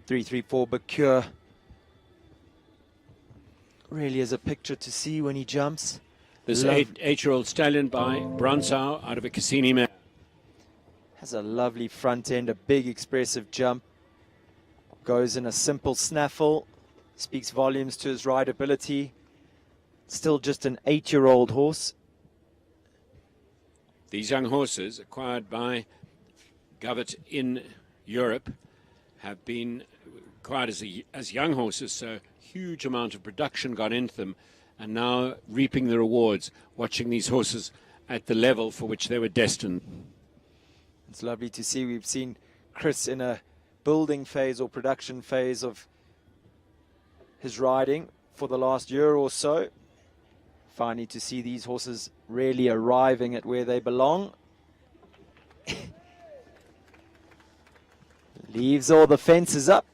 I: Three, 3, 4, Bacure
F: Really is a picture to see when he jumps.
G: This
F: Love-
G: eight-year-old stallion by Bronsau out of a Cassini mare.
F: Has a lovely front end, a big expressive jump. Goes in a simple snaffle. Speaks volumes to his rideability. Still just an 8-year-old horse.
G: These young horses, acquired by Govett in Europe, have been acquired as young horses, so huge amount of production got into them, and now reaping the rewards, watching these horses at the level for which they were destined.
F: It's lovely to see. We've seen Chris in a building phase or production phase of his riding for the last year or so. Finally to see these horses really arriving at where they belong. Leaves all the fences up,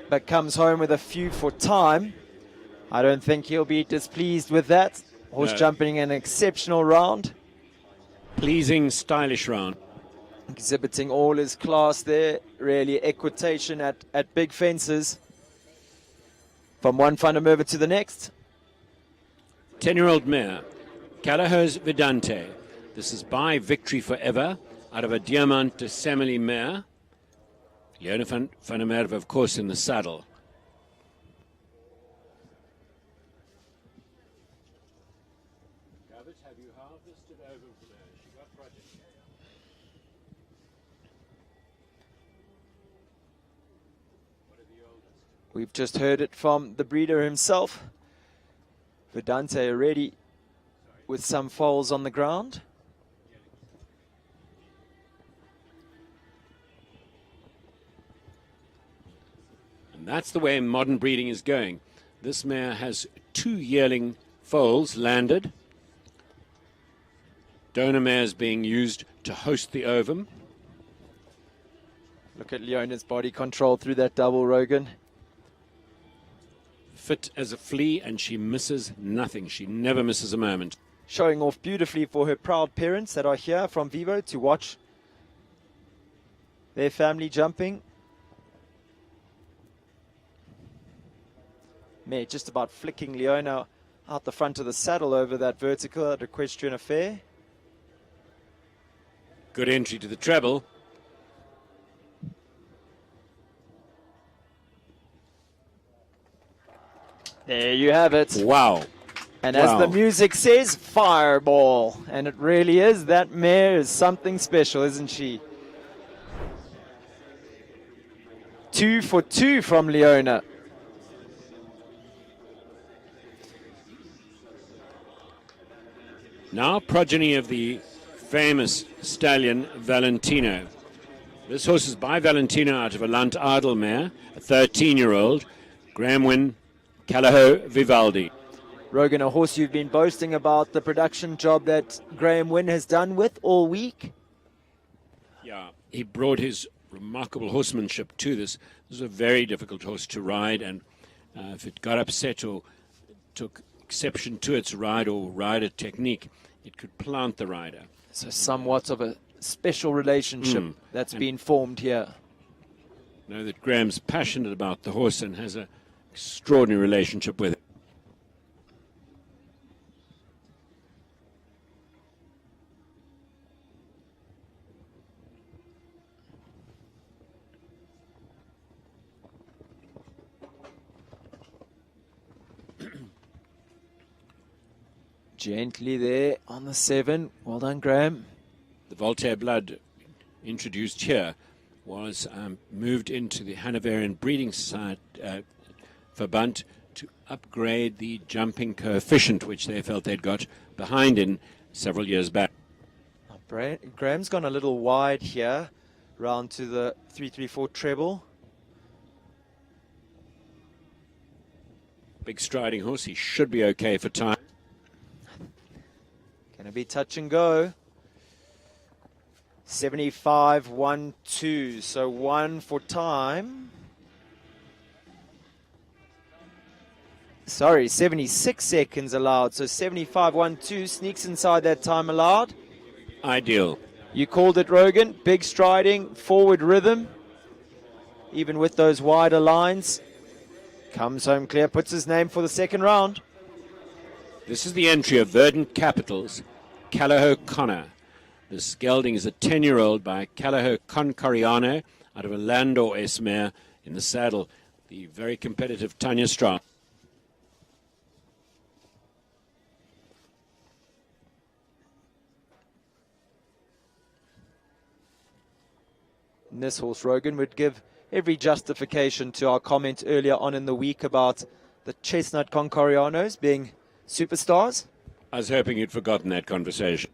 F: but comes home with a few for time. I don't think he'll be displeased with that. Horse
G: No.
F: jumping an exceptional round.
G: Pleasing, stylish round.
F: Exhibiting all his class there. Really equitation at big fences. From one Fundermover to the next.
G: 10-year-old mare, Callahow's Vedante. This is by Victory Forever, out of a Diamant de Semele mare. Leona van der Merwe, of course, in the saddle.
F: We've just heard it from the breeder himself. Vedante already with some foals on the ground.
G: And that's the way modern breeding is going. This mare has 2 yearling foals landed. Donor mares being used to host the ovum.
F: Look at Leona's body control through that double, Rogan.
G: Fit as a flea, and she misses nothing. She never misses a moment.
F: Showing off beautifully for her proud parents that are here from Vivo to watch their family jumping. Mare just about flicking Leona out the front of the saddle over that vertical at Equestrian Affair.
G: Good entry to the treble.
F: There you have it.
G: Wow.
F: And as
G: Wow.
F: the music says, fireball. And it really is. That mare is something special, isn't she? 2 for 2 from Leona.
G: Now progeny of the famous stallion Valentino. This horse is by Valentino out of a Lant Idle mare, a 13-year-old. Graham Wynn, Callahoo Vivaldi.
F: Rogan, a horse you've been boasting about the production job that Graham Wynn has done with all week.
G: Yeah, he brought his remarkable horsemanship to this. This was a very difficult horse to ride, and if it got upset or took exception to its ride or rider technique, it could plant the rider.
F: So somewhat of a special relationship that's been formed here.
G: Know that Graham's passionate about the horse and has an extraordinary relationship with it.
F: Gently there on the 7. Well done, Graham.
G: The Voltaire blood introduced here was moved into the Hanoverian Breeding Society Verband to upgrade the jumping coefficient, which they felt they'd got behind in several years back.
F: Graham's gone a little wide here, round to the 334 treble.
G: Big striding horse, he should be okay for time.
F: Gonna be touch and go. 75-1-2, so 1 for time. Sorry, 76 seconds allowed, so 75-1-2 sneaks inside that time allowed.
G: Ideal.
F: You called it, Rogan. Big striding, forward rhythm, even with those wider lines.
I: Comes home clear, puts his name for the second round.
G: This is the entry of Verdant Capital's Callagher Connor. This gelding is a 10-year-old by Callagher Concoriano out of a Landor S-mare in the saddle. The very competitive Tanya Strauss.
I: And this horse, Rogan, would give every justification to our comment earlier on in the week about the Chestnut Concorianos being superstars.
G: I was hoping you'd forgotten that conversation.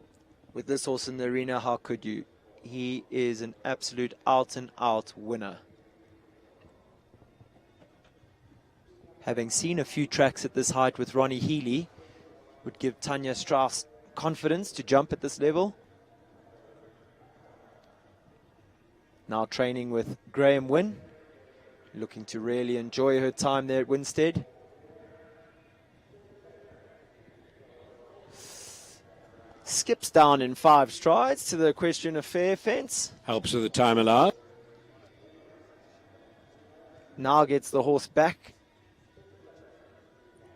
I: With this horse in the arena, how could you? He is an absolute out-and-out winner. Having seen a few tracks at this height with Ronnie Healy, would give Tanya Strauss confidence to jump at this level. Now training with Graham Wynn, looking to really enjoy her time there at Winstead. Skips down in 5 strides to the equestrian affair fence.
G: Helps with the time allowed.
I: Now gets the horse back.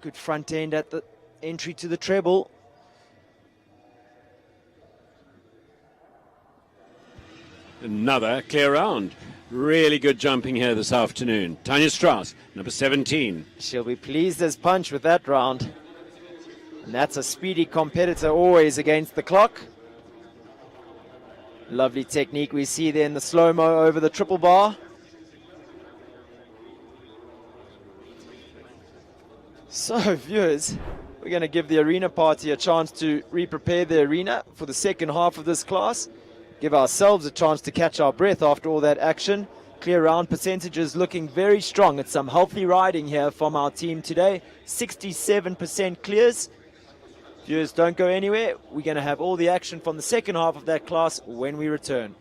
I: Good front end at the entry to the treble.
G: Another clear round. Really good jumping here this afternoon. Tanya Strauss, number 17.
I: She'll be pleased as punch with that round. And that's a speedy competitor always against the clock. Lovely technique we see there in the slow-mo over the triple bar. So, viewers, we're going to give the arena party a chance to re-prepare the arena for the second half of this class. Give ourselves a chance to catch our breath after all that action. Clear round percentages looking very strong. It's some healthy riding here from our team today. 67% clears. Viewers, don't go anywhere. We're going to have all the action from the second half of that class when we return.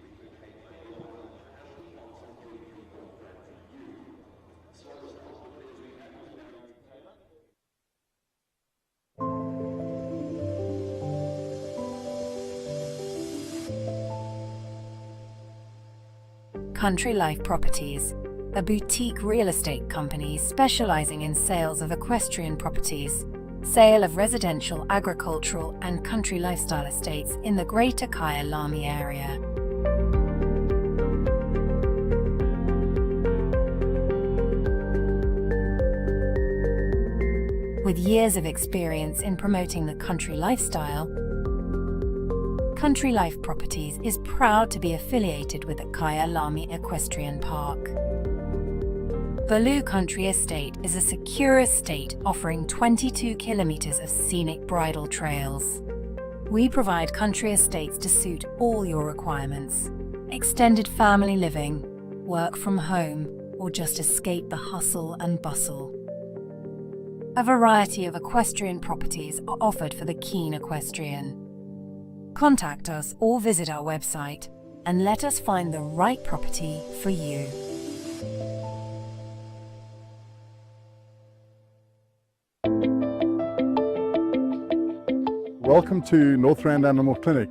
D: Country Life Properties, a boutique real estate company specializing in sales of equestrian properties, sale of residential, agricultural and country lifestyle estates in the Greater Kyalami area. With years of experience in promoting the country lifestyle, Country Life Properties is proud to be affiliated with the Kyalami Equestrian Park. Baloo Country Estate is a secure estate offering 22 kilometers of scenic bridle trails. We provide country estates to suit all your requirements. Extended family living, work from home, or just escape the hustle and bustle. A variety of equestrian properties are offered for the keen equestrian. Contact us or visit our website and let us find the right property for you.
E: Welcome to Northrand Animal Clinic.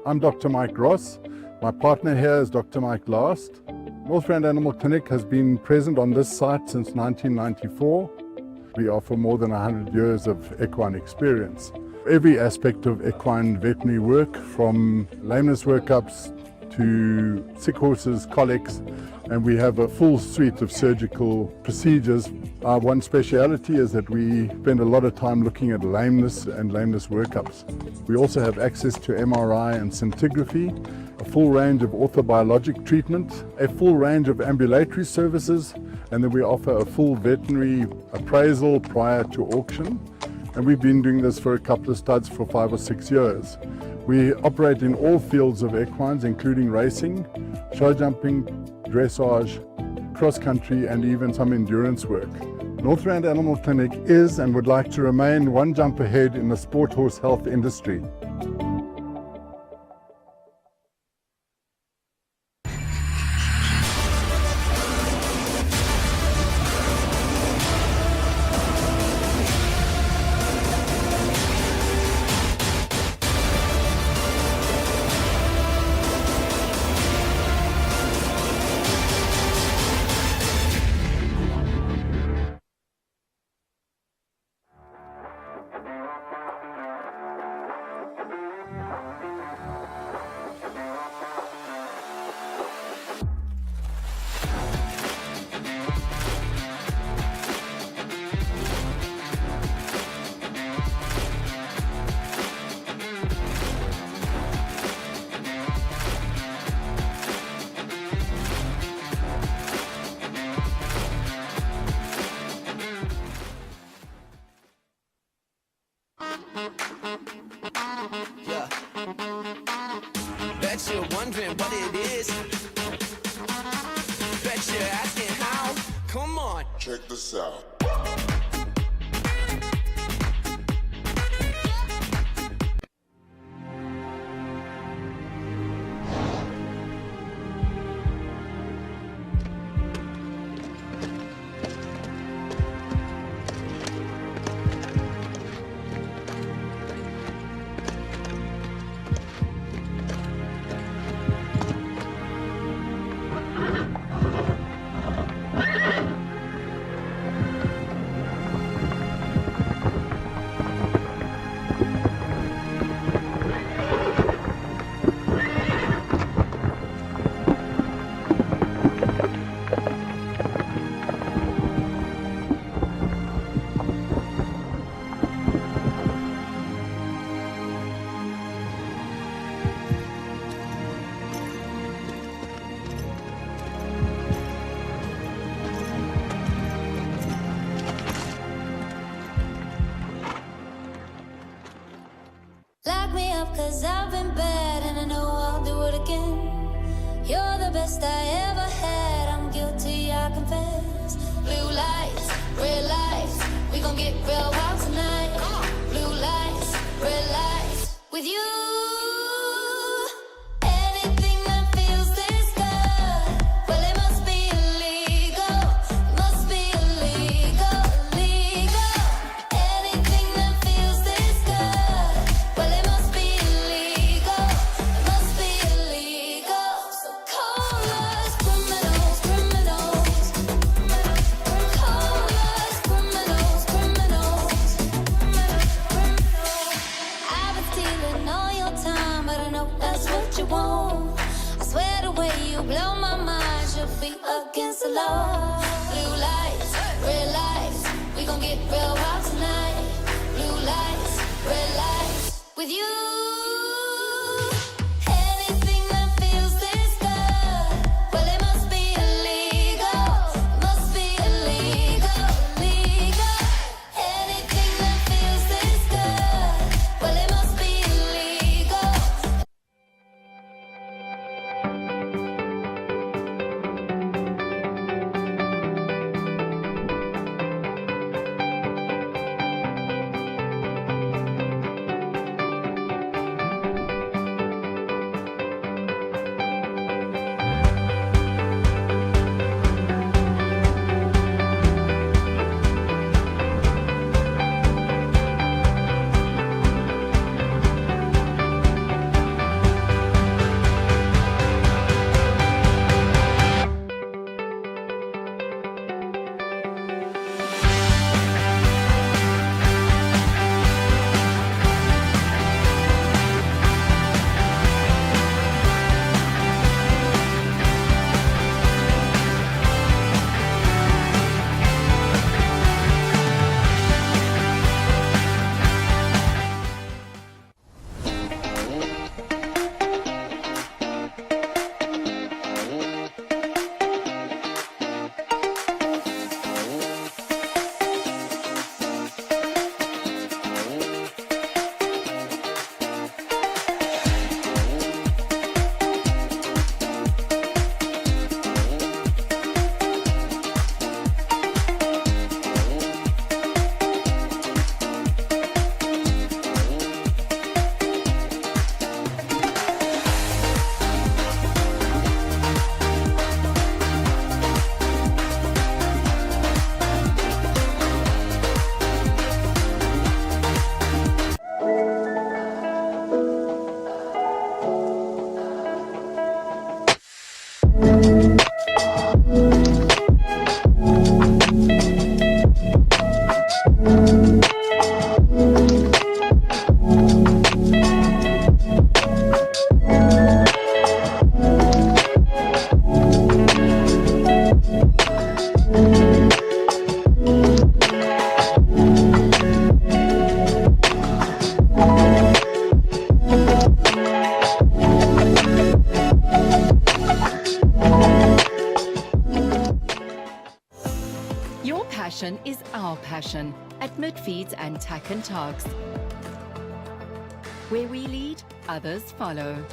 E: I'm Dr. Mike Ross. My partner here is Dr. Mike Last. Northrand Animal Clinic has been present on this site since 1994. We offer more than 100 years of equine experience. Every aspect of equine veterinary work, from lameness workups to sick horses, colics, and we have a full suite of surgical procedures. Our one speciality is that we spend a lot of time looking at lameness and lameness workups. We also have access to MRI and scintigraphy, a full range of orthobiologic treatment, a full range of ambulatory services, and then we offer a full veterinary appraisal prior to auction. And we've been doing this for a couple of studs for 5 or 6 years. We operate in all fields of equines, including racing, show jumping, dressage, cross country, and even some endurance work. Northrand Animal Clinic is and would like to remain one jump ahead in the sport horse health industry.
B: Bet you're wondering what it is. Bet you're asking how. Come on.
M: Check this out.
A: Lock me up 'cause I've been bad and I know I'll do it again. You're the best I ever had, I'm guilty, I confess. Blue lights, red lights, we gon' get real wild tonight. Blue lights, red lights, with you. Anything that feels this good, well it must be illegal. Must be illegal, illegal. Anything that feels this good, well it must be illegal. It must be illegal. So call us criminals, criminals. Call us criminals, criminals. I've been stealing all your time, but I know that's what you want. I swear the way you blow my mind should be against the law. Blue lights, red lights, we gon' get real wild tonight. Blue lights, red lights, with you. Anything that feels this good, well it must be illegal. Must be illegal, illegal. Anything that feels this good, well it must be illegal.
C: Your passion is our passion at Midfeeds and Tack and Togs. Where we lead, others follow.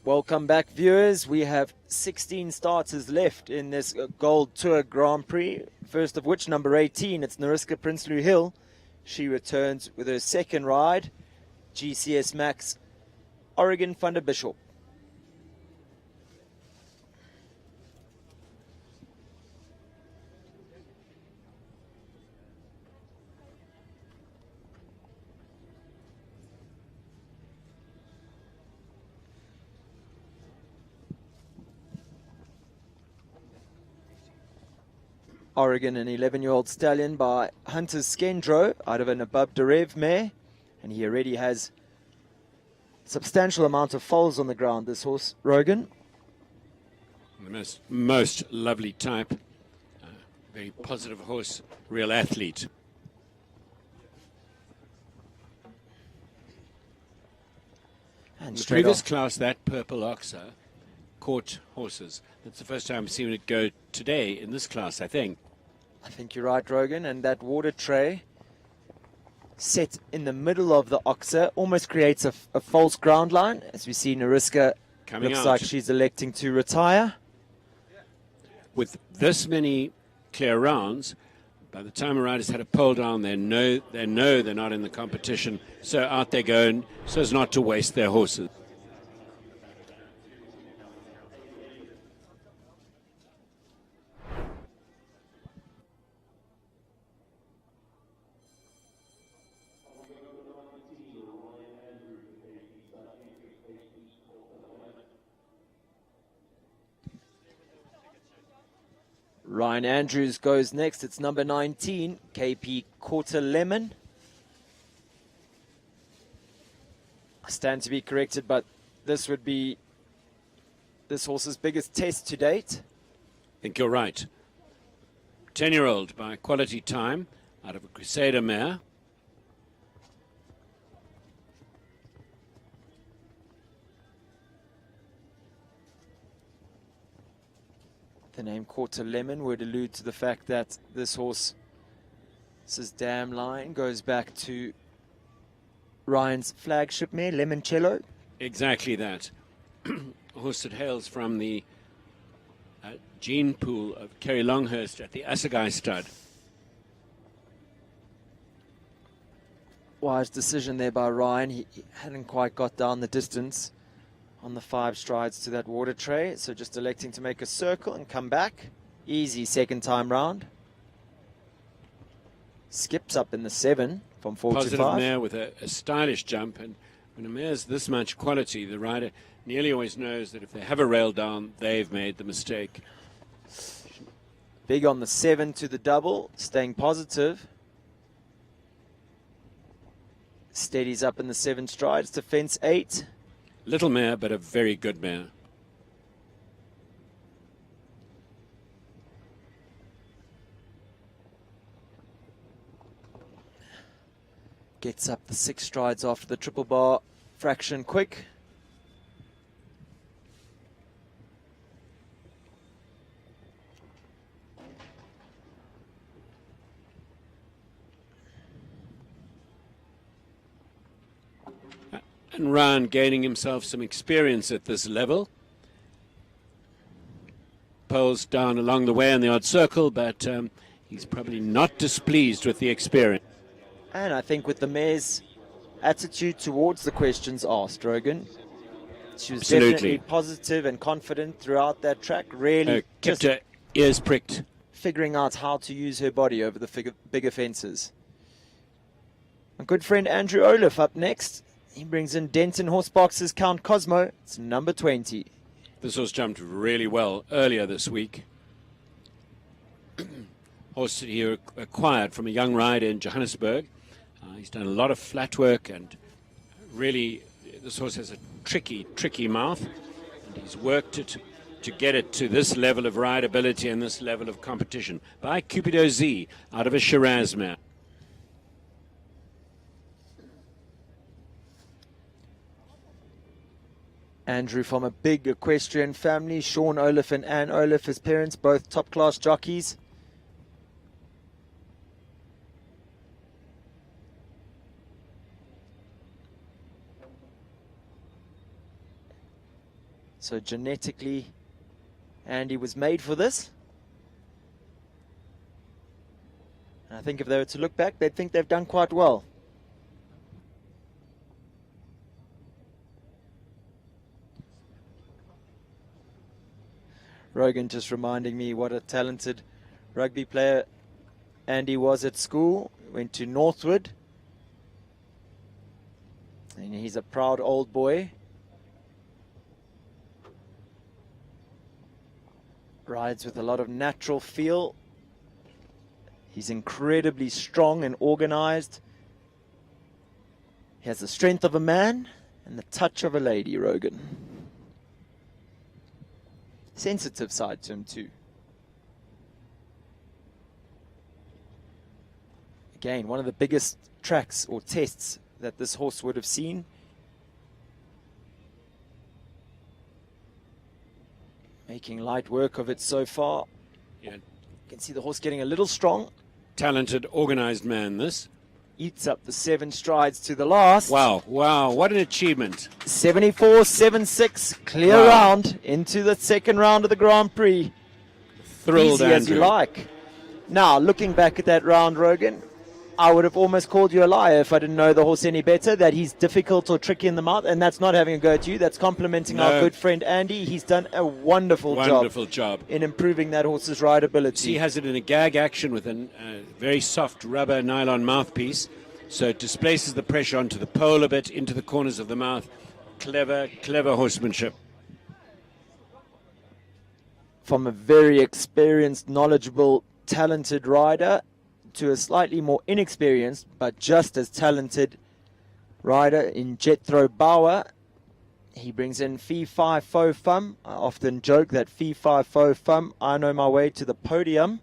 I: Welcome back, viewers. We have 16 starters left in this Gold Tour Grand Prix. First of which, number 18, it's Nariska Prinsloo Hill. She returns with her second ride, GCS Max Oregon Thunder Bishop. Oregon, an 11-year-old stallion by Hunter Skendro out of an Above Derev mare. And he already has substantial amount of foals on the ground, this horse, Rogan.
G: The most lovely type. Very positive horse, real athlete.
I: And
G: In the
I: straight
G: previous
I: off.
G: class, that purple oxer caught horses. That's the first time I've seen it go today in this class, I think.
I: I think you're right, Rogan. And that water tray set in the middle of the oxer almost creates a false ground line. As we see, Nariska
G: Coming
I: looks
G: out.
I: like she's electing to retire.
G: With this many clear rounds, by the time a rider's had a pole down, they know they're not in the competition. So out they go, and so as not to waste their horses.
I: Ryan Andrews goes next. It's number 19, KP Quarter Lemon. I stand to be corrected, but this would be this horse's biggest test to date.
G: I think you're right. 10-year-old by Quality Time out of a Crusader mare.
I: The name Quarter Lemon would allude to the fact that this horse's dam line goes back to Ryan's flagship mare, Lemoncello.
G: Exactly that. A horse that hails from the gene pool of Kerry Longhurst at the Assegai stud.
I: Wise decision there by Ryan. He hadn't quite got down the distance on the 5 strides to that water tray, so just electing to make a circle and come back. Easy second time round. Skips up in the 7 from 4 to 5.
G: Positive mare with a stylish jump, and when a mare's this much quality, the rider nearly always knows that if they have a rail down, they've made the mistake.
I: Big on the 7 to the double, staying positive. Steadies up in the 7 strides to fence 8.
G: Little mare, but a very good mare.
I: Gets up the 6 strides after the triple bar fraction quick.
G: And Ryan gaining himself some experience at this level. Poles down along the way in the odd circle, but he's probably not displeased with the experience.
I: And I think with the mare's attitude towards the questions asked, Rogan, she was
G: Absolutely.
I: definitely positive and confident throughout that track, really
G: Kept
I: just
G: her ears pricked.
I: figuring out how to use her body over the bigger fences. My good friend Andrew Olaf up next. He brings in Denton Horsebox's Count Cosmo. It's number 20.
G: This horse jumped really well earlier this week. Horse that he acquired from a young rider in Johannesburg. He's done a lot of flat work, and really this horse has a tricky mouth, and he's worked it to get it to this level of rideability and this level of competition by Cupido Z out of a Shiraz mare.
I: Andrew from a big equestrian family. Sean Olaf and Anne Olaf, his parents, both top-class jockeys.
F: So genetically, Andy was made for this. And I think if they were to look back, they'd think they've done quite well. Rogan just reminding me what a talented rugby player Andy was at school. Went to Northwood. And he's a proud old boy. Rides with a lot of natural feel. He's incredibly strong and organized. He has the strength of a man and the touch of a lady, Rogan. Sensitive side to him too. Again, one of the biggest tracks or tests that this horse would have seen. Making light work of it so far.
G: Yeah.
F: You can see the horse getting a little strong.
G: Talented, organized man, this.
F: Eats up the 7 strides to the last.
G: Wow, wow, what an achievement.
F: 74-76, clear
G: Wow.
F: round into the second round of the Grand Prix.
G: Thrilled,
F: Easy as you
G: Andrew.
F: like. Now, looking back at that round, Rogan, I would have almost called you a liar if I didn't know the horse any better, that he's difficult or tricky in the mouth, and that's not having a go at you. That's complimenting our
G: No.
F: good friend Andy. He's done a wonderful
G: job
F: in improving that horse's rideability.
G: He has it in a gag action with a very soft rubber nylon mouthpiece, so it displaces the pressure onto the pole a bit, into the corners of the mouth. Clever, clever horsemanship.
F: From a very experienced, knowledgeable, talented rider to a slightly more inexperienced but just as talented rider in Jethro Bauer. He brings in Fee Fi Fo Fum. I often joke that Fee Fi Fo Fum, I know my way to the podium,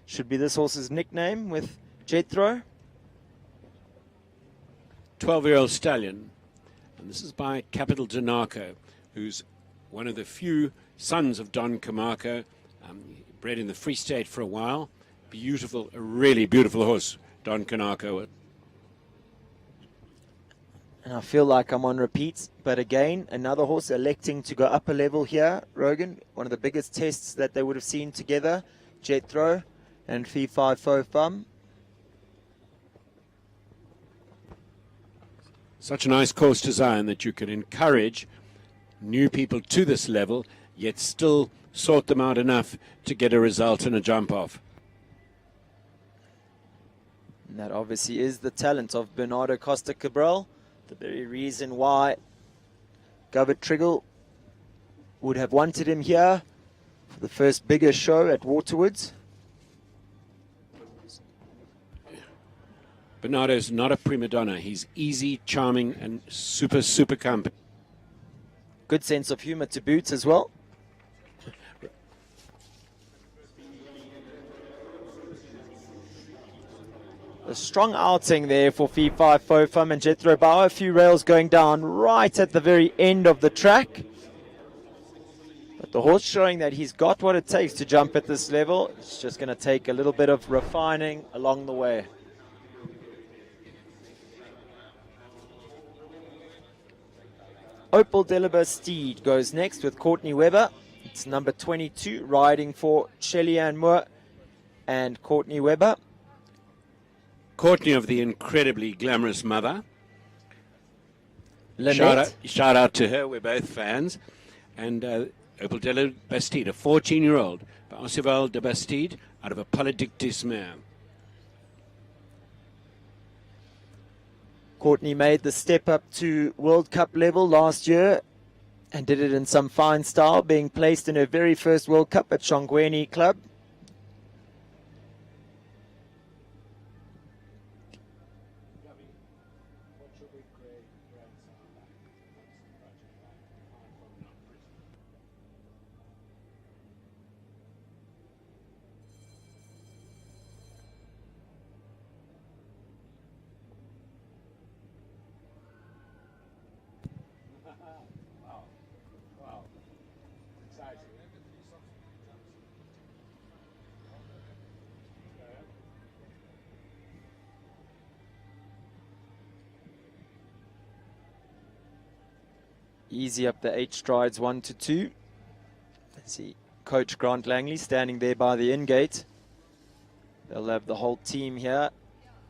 F: should be this horse's nickname with Jethro.
G: 12-year-old stallion, and this is by Capital Danarco, who's one of the few sons of Don Camarco, bred in the Free State for a while. Beautiful, a really beautiful horse, Don Camarco.
F: And I feel like I'm on repeats, but again, another horse electing to go up a level here, Rogan. One of the biggest tests that they would have seen together, Jethro and Fee Fi Fo Fum.
G: Such a nice course design that you can encourage new people to this level, yet still sort them out enough to get a result and a jump off.
F: And that obviously is the talent of Bernardo Costa Cabral, the very reason why Govert Triggle would have wanted him here for the first bigger show at Waterwoods.
G: Bernardo's not a prima donna. He's easy, charming, and super, super company.
F: Good sense of humor to boot as well. A strong outing there for Fee Fi Fo Fum and Jethro Bauer. A few rails going down right at the very end of the track. But the horse showing that he's got what it takes to jump at this level. It's just going to take a little bit of refining along the way. Opal Delibes Steed goes next with Courtney Webber. It's number 22, riding for Shelly-Ann Moore and Courtney Webber.
G: Courtney of the incredibly glamorous mother.
F: Lynette.
G: Shout out to her. We're both fans. And Opal de la Bastide, a 14-year-old, by Oswald de Bastide, out of a Polydictis mare.
F: Courtney made the step up to World Cup level last year and did it in some fine style, being placed in her very first World Cup at Shongweni Club.
I: Easy up the 8 strides, 1 to 2. Let's see Coach Grant Langley standing there by the in-gate. They'll have the whole team here,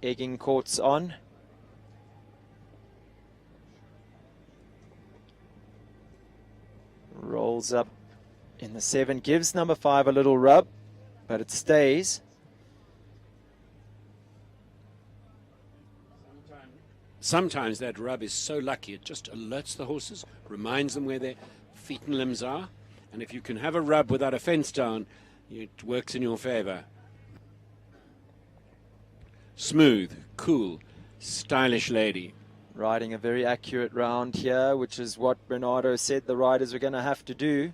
I: egging courts on. Rolls up in the 7, gives number 5 a little rub, but it stays.
G: Sometimes that rub is so lucky, it just alerts the horses, reminds them where their feet and limbs are. And if you can have a rub without a fence down, it works in your favor. Smooth, cool, stylish lady.
I: Riding a very accurate round here, which is what Bernardo said the riders were going to have to do.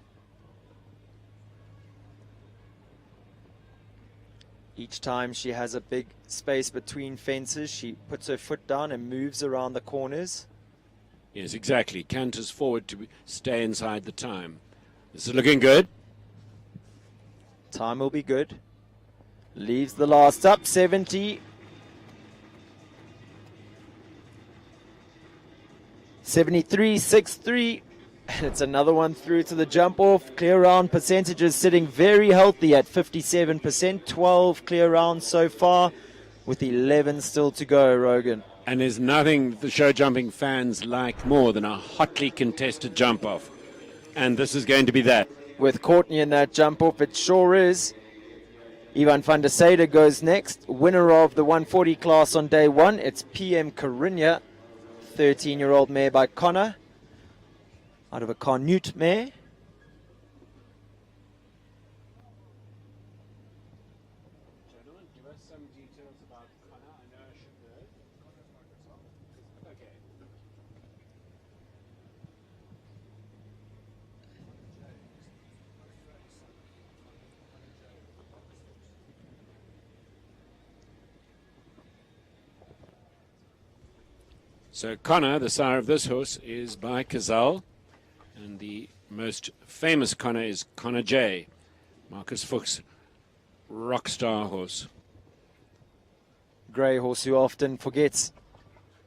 I: Each time she has a big space between fences, she puts her foot down and moves around the corners.
G: Yes, exactly. Canters forward to stay inside the time. This is looking good.
I: Time will be good. Leaves the last up, 70. 73.63. And it's another one through to the jump off. Clear round percentages sitting very healthy at 57%. 12 clear rounds so far, with 11 still to go, Rogan.
G: And there's nothing the show jumping fans like more than a hotly contested jump off. And this is going to be that.
I: With Courtney in that jump off, it sure is. Ivan van der Sade goes next. Winner of the 140 class on day 1. It's PM Corinna, 13-year-old mare by Connor, out of a Carnute mare.
G: So Connor, the sire of this horse, is by Cazal. And the most famous Connor is Connor J. Marcus Fuchs' rock star horse.
I: Grey horse who often forgets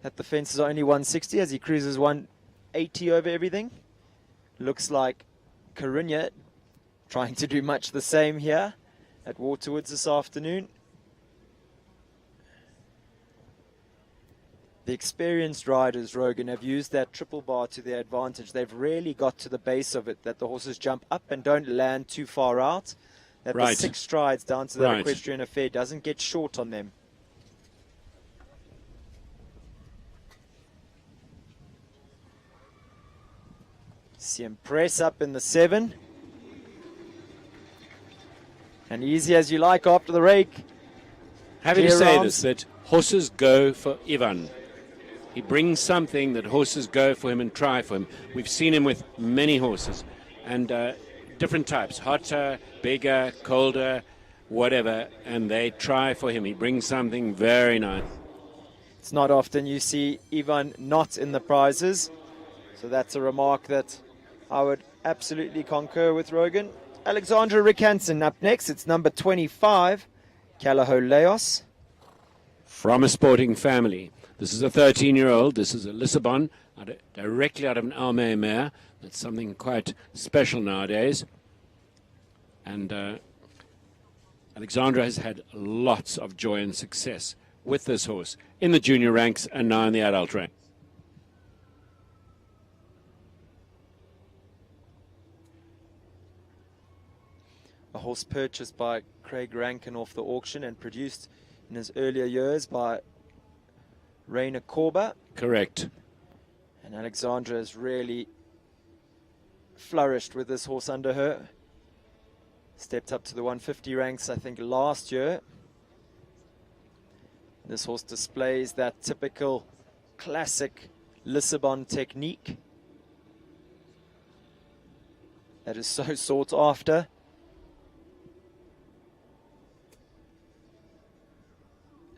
I: that the fences are only 160 as he cruises 180 over everything. Looks like Corinna trying to do much the same here at Waterwoods this afternoon. The experienced riders, Rogan, have used that triple bar to their advantage. They've really got to the base of it, that the horses jump up and don't land too far out. That the 6 strides down to that equestrian affair doesn't get short on them. See him press up in the 7. And easy as you like after the rake.
G: Happy to say this, that horses go for Ivan. He brings something that horses go for him and try for him. We've seen him with many horses and different types, hotter, bigger, colder, whatever, and they try for him. He brings something very nice.
I: It's not often you see Ivan not in the prizes, so that's a remark that I would absolutely concur with, Rogan. Alexandra Rick Hansen up next. It's number 25, Calaho Leos.
G: From a sporting family. This is a 13-year-old. This is a Lissabon, directly out of an Almere mare. That's something quite special nowadays. And Alexandra has had lots of joy and success with this horse in the junior ranks and now in the adult ranks.
I: A horse purchased by Craig Rankin off the auction and produced in his earlier years by Rainer Korber.
G: Correct.
I: And Alexandra has really flourished with this horse under her. Stepped up to the 150 ranks, I think, last year. This horse displays that typical classic Lissabon technique that is so sought after.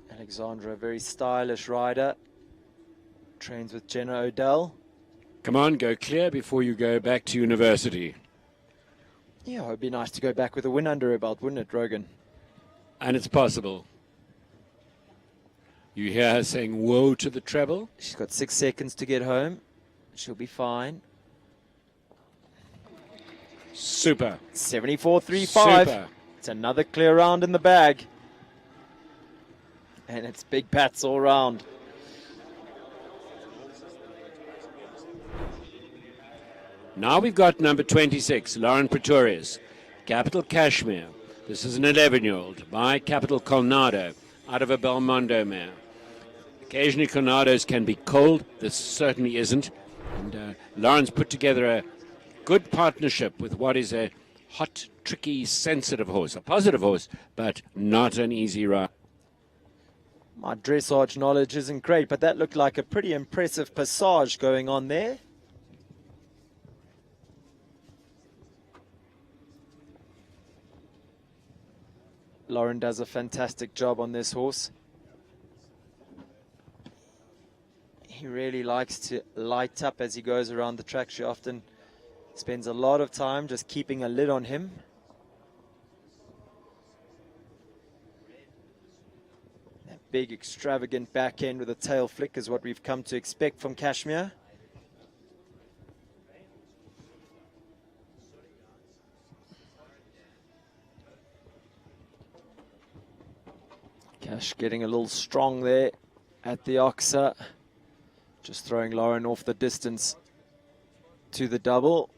I: Alexandra, a very stylish rider, trains with Jenna Odell.
G: Come on, go clear before you go back to university.
I: Yeah, it would be nice to go back with a win under her belt, wouldn't it, Rogan?
G: And it's possible. You hear her saying, woe to the treble?
I: She's got 6 seconds to get home. She'll be fine.
G: Super.
I: 74.35.
G: Super.
I: It's another clear round in the bag. And it's big pats all round.
G: Now we've got number 26, Lauren Pretorius, Capital Cashmere. This is an 11-year-old by Capital Colnado out of a Belmondo mare. Occasionally Colnados can be cold. This certainly isn't. And Lauren's put together a good partnership with what is a hot, tricky, sensitive horse. A positive horse, but not an easy ride.
I: My dressage knowledge isn't great, but that looked like a pretty impressive passage going on there. Lauren does a fantastic job on this horse. He really likes to light up as he goes around the track. She often spends a lot of time just keeping a lid on him. That big extravagant back end with a tail flick is what we've come to expect from Cashmere. Cash getting a little strong there at the Oxa. Just throwing Lauren off the distance to the double.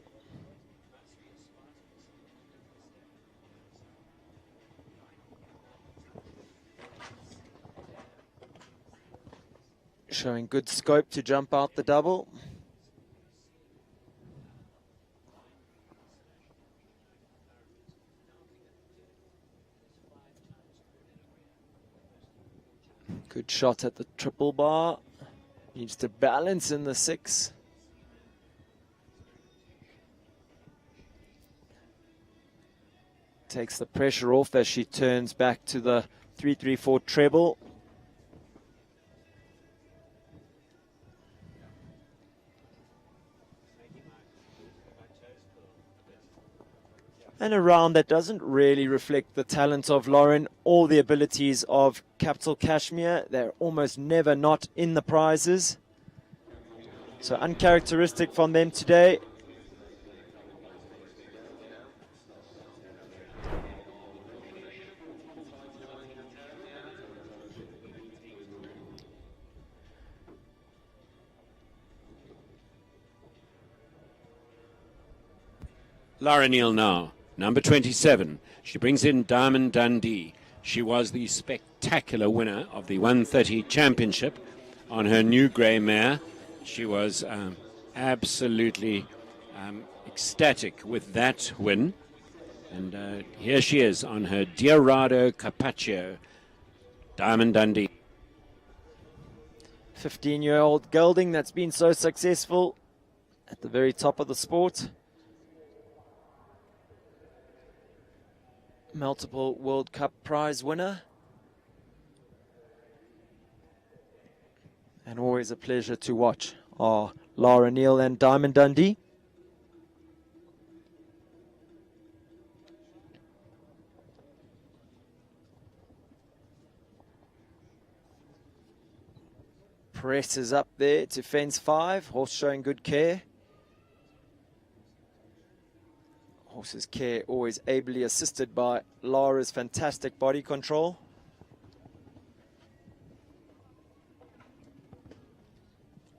I: Showing good scope to jump out the double. Good shot at the triple bar. Needs to balance in the 6. Takes the pressure off as she turns back to the 3-3-4 treble. And a round that doesn't really reflect the talent of Lauren or the abilities of Capital Cashmere. They're almost never not in the prizes. So uncharacteristic from them today.
G: Lara Neal now, number 27. She brings in Diamond Dundee. She was the spectacular winner of the 130 Championship on her new grey mare. She was absolutely ecstatic with that win. And here she is on her Diorado Carpaccio, Diamond Dundee.
I: 15-year-old gelding that's been so successful at the very top of the sport. Multiple World Cup prize winner. And always a pleasure to watch are Lara Neal and Diamond Dundee. Press is up there to fence 5. Horse showing good care. Horse's care always ably assisted by Lara's fantastic body control.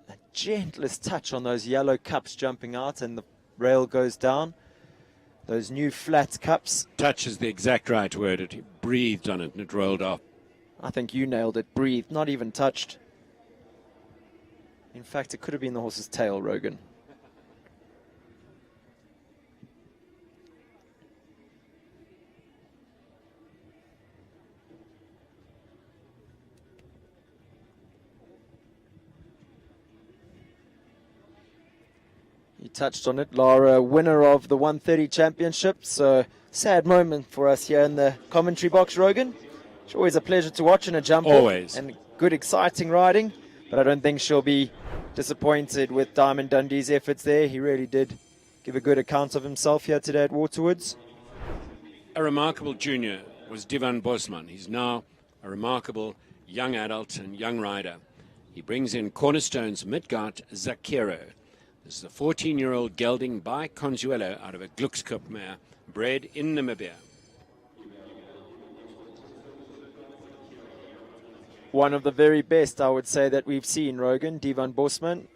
I: The gentlest touch on those yellow cups jumping out and the rail goes down. Those new flat cups.
G: Touch is the exact right word. It breathed on it and it rolled off.
I: I think you nailed it. Breathed, not even touched. In fact, it could have been the horse's tail, Rogan. You touched on it, Lara, winner of the 130 Championship. So sad moment for us here in the commentary box, Rogan. It's always a pleasure to watch in a jump.
G: Always.
I: And good, exciting riding. But I don't think she'll be disappointed with Diamond Dundee's efforts there. He really did give a good account of himself here today at Waterwoods.
G: A remarkable junior was Divan Bosman. He's now a remarkable young adult and young rider. He brings in Cornerstone's Midgard Zakiro. This is a 14-year-old gelding by Consuelo out of a Glückskop mare, bred in Namibia.
I: One of the very best, I would say, that we've seen, Rogan, Divan Bosman.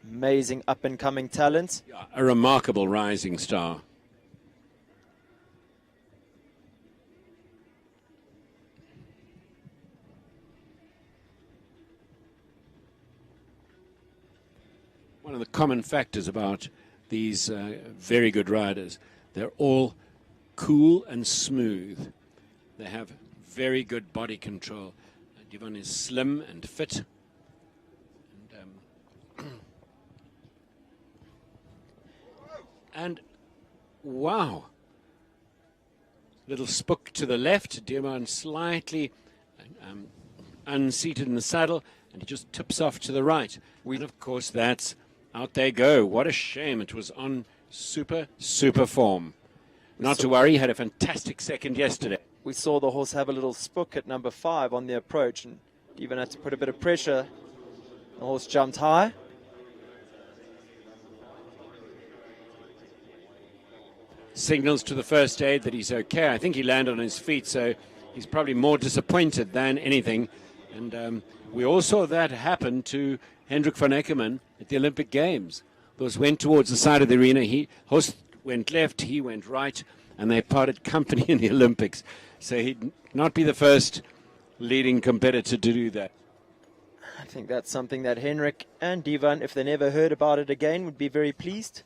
I: Amazing up-and-coming talent.
G: Yeah, a remarkable rising star. One of the common factors about these very good riders, they're all cool and smooth. They have very good body control. Divan is slim and fit. And wow, little spook to the left, Divan slightly unseated in the saddle, and he just tips off to the right. And of course that's out they go. What a shame. It was on super form. Not to worry, he had a fantastic second yesterday.
I: We saw the horse have a little spook at number 5 on the approach, and Divan had to put a bit of pressure. The horse jumped high.
G: Signals to the first aid that he's okay. I think he landed on his feet, so he's probably more disappointed than anything. And we all saw that happen to Hendrik van Eckermann at the Olympic Games. The horse went towards the side of the arena. Horse went left, he went right, and they parted company in the Olympics. So he'd not be the first leading competitor to do that.
I: I think that's something that Henrik and Divan, if they never heard about it again, would be very pleased.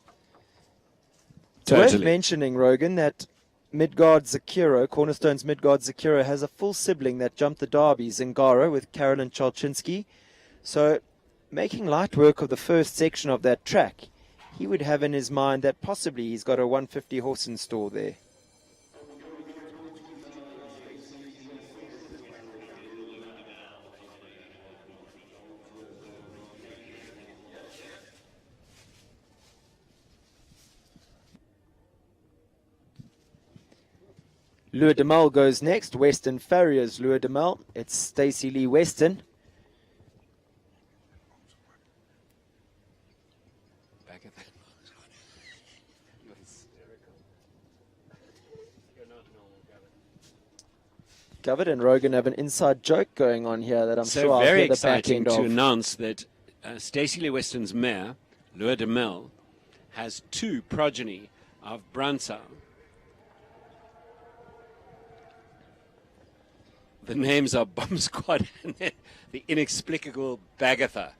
G: Totally.
I: Worth mentioning, Rogan, that Midgard Zakiro, Cornerstone's Midgard Zakiro, has a full sibling that jumped the Derby, Zingaro, with Carolyn Chalchinsky. So, making light work of the first section of that track, he would have in his mind that possibly he's got a 150 horse in store there. Lure de Mel goes next. Western Farriers Lure de Mel. It's Stacey Lee Weston.
G: Back at that. You're hysterical. You're not normal, Gavin.
I: Gavin and Rogan have an inside joke going on here that I'm
G: So
I: sure I'll
G: very
I: get the back
G: exciting
I: end
G: to
I: of.
G: announce that Stacey Lee Weston's mare, Lure de Mel, has 2 progeny of Bransau. The names are Bomb Squad and the inexplicable Bagatha.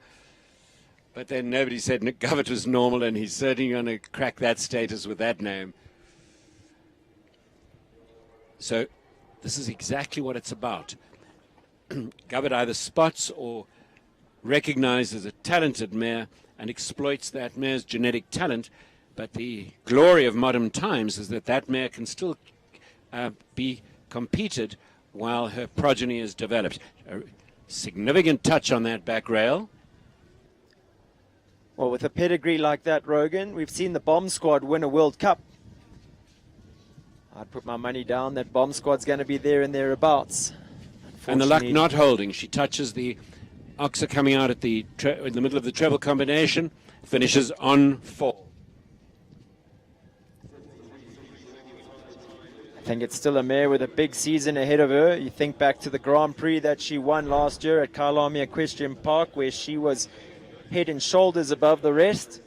G: But then nobody said Nick Govett was normal, and he's certainly going to crack that status with that name. So this is exactly what it's about. Govett either spots or recognizes a talented mare and exploits that mare's genetic talent. But the glory of modern times is that that mare can still be competed while her progeny is developed. A significant touch on that back rail.
I: Well, with a pedigree like that, Rogan, we've seen the Bomb Squad win a World Cup. I'd put my money down that Bomb Squad's going to be there and thereabouts.
G: And the luck not holding. She touches the oxer coming out at in the middle of the treble combination, finishes on 4.
I: I think it's still a mare with a big season ahead of her. You think back to the Grand Prix that she won last year at Kyalami Equestrian Park, where she was head and shoulders above the rest.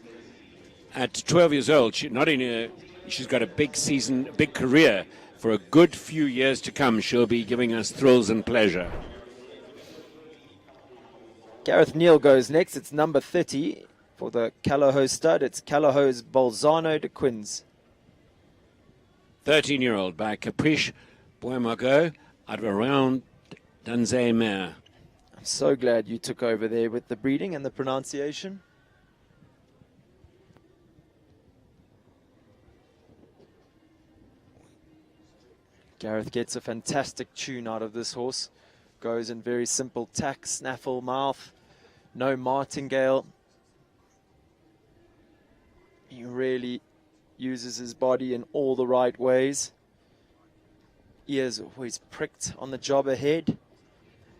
G: At 12 years old, she's got a big season, a big career. For a good few years to come, she'll be giving us thrills and pleasure.
I: Gareth Neal goes next. It's number 30 for the Callahoo stud. It's Callahoo's Bolzano de Quins.
G: 13-year-old by Caprice Boimago out of a round Danzé mare.
I: I'm so glad you took over there with the breeding and the pronunciation. Gareth gets a fantastic tune out of this horse. Goes in very simple tack, snaffle mouth, no martingale. He really uses his body in all the right ways. Ears always pricked on the job ahead.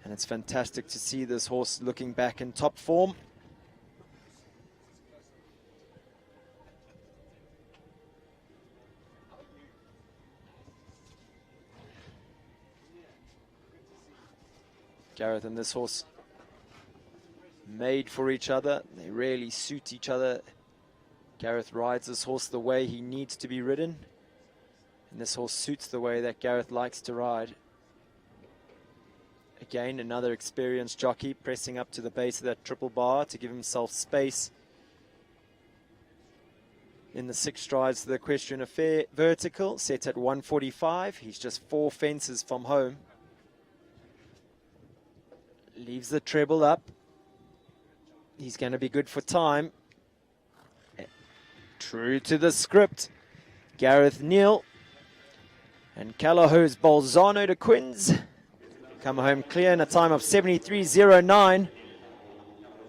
I: And it's fantastic to see this horse looking back in top form.
F: Gareth and this horse made for each other. They really suit each other. Gareth rides this horse the way he needs to be ridden, and this horse suits the way that Gareth likes to ride. Again, another experienced jockey pressing up to the base of that triple bar to give himself space in the 6 strides to the equestrian affair vertical, set at 145. He's just 4 fences from home. Leaves the treble up. He's going to be good for time. True to the script, Gareth Neal and Callahoo's Bolzano de Quins come home clear in a time of 73.09.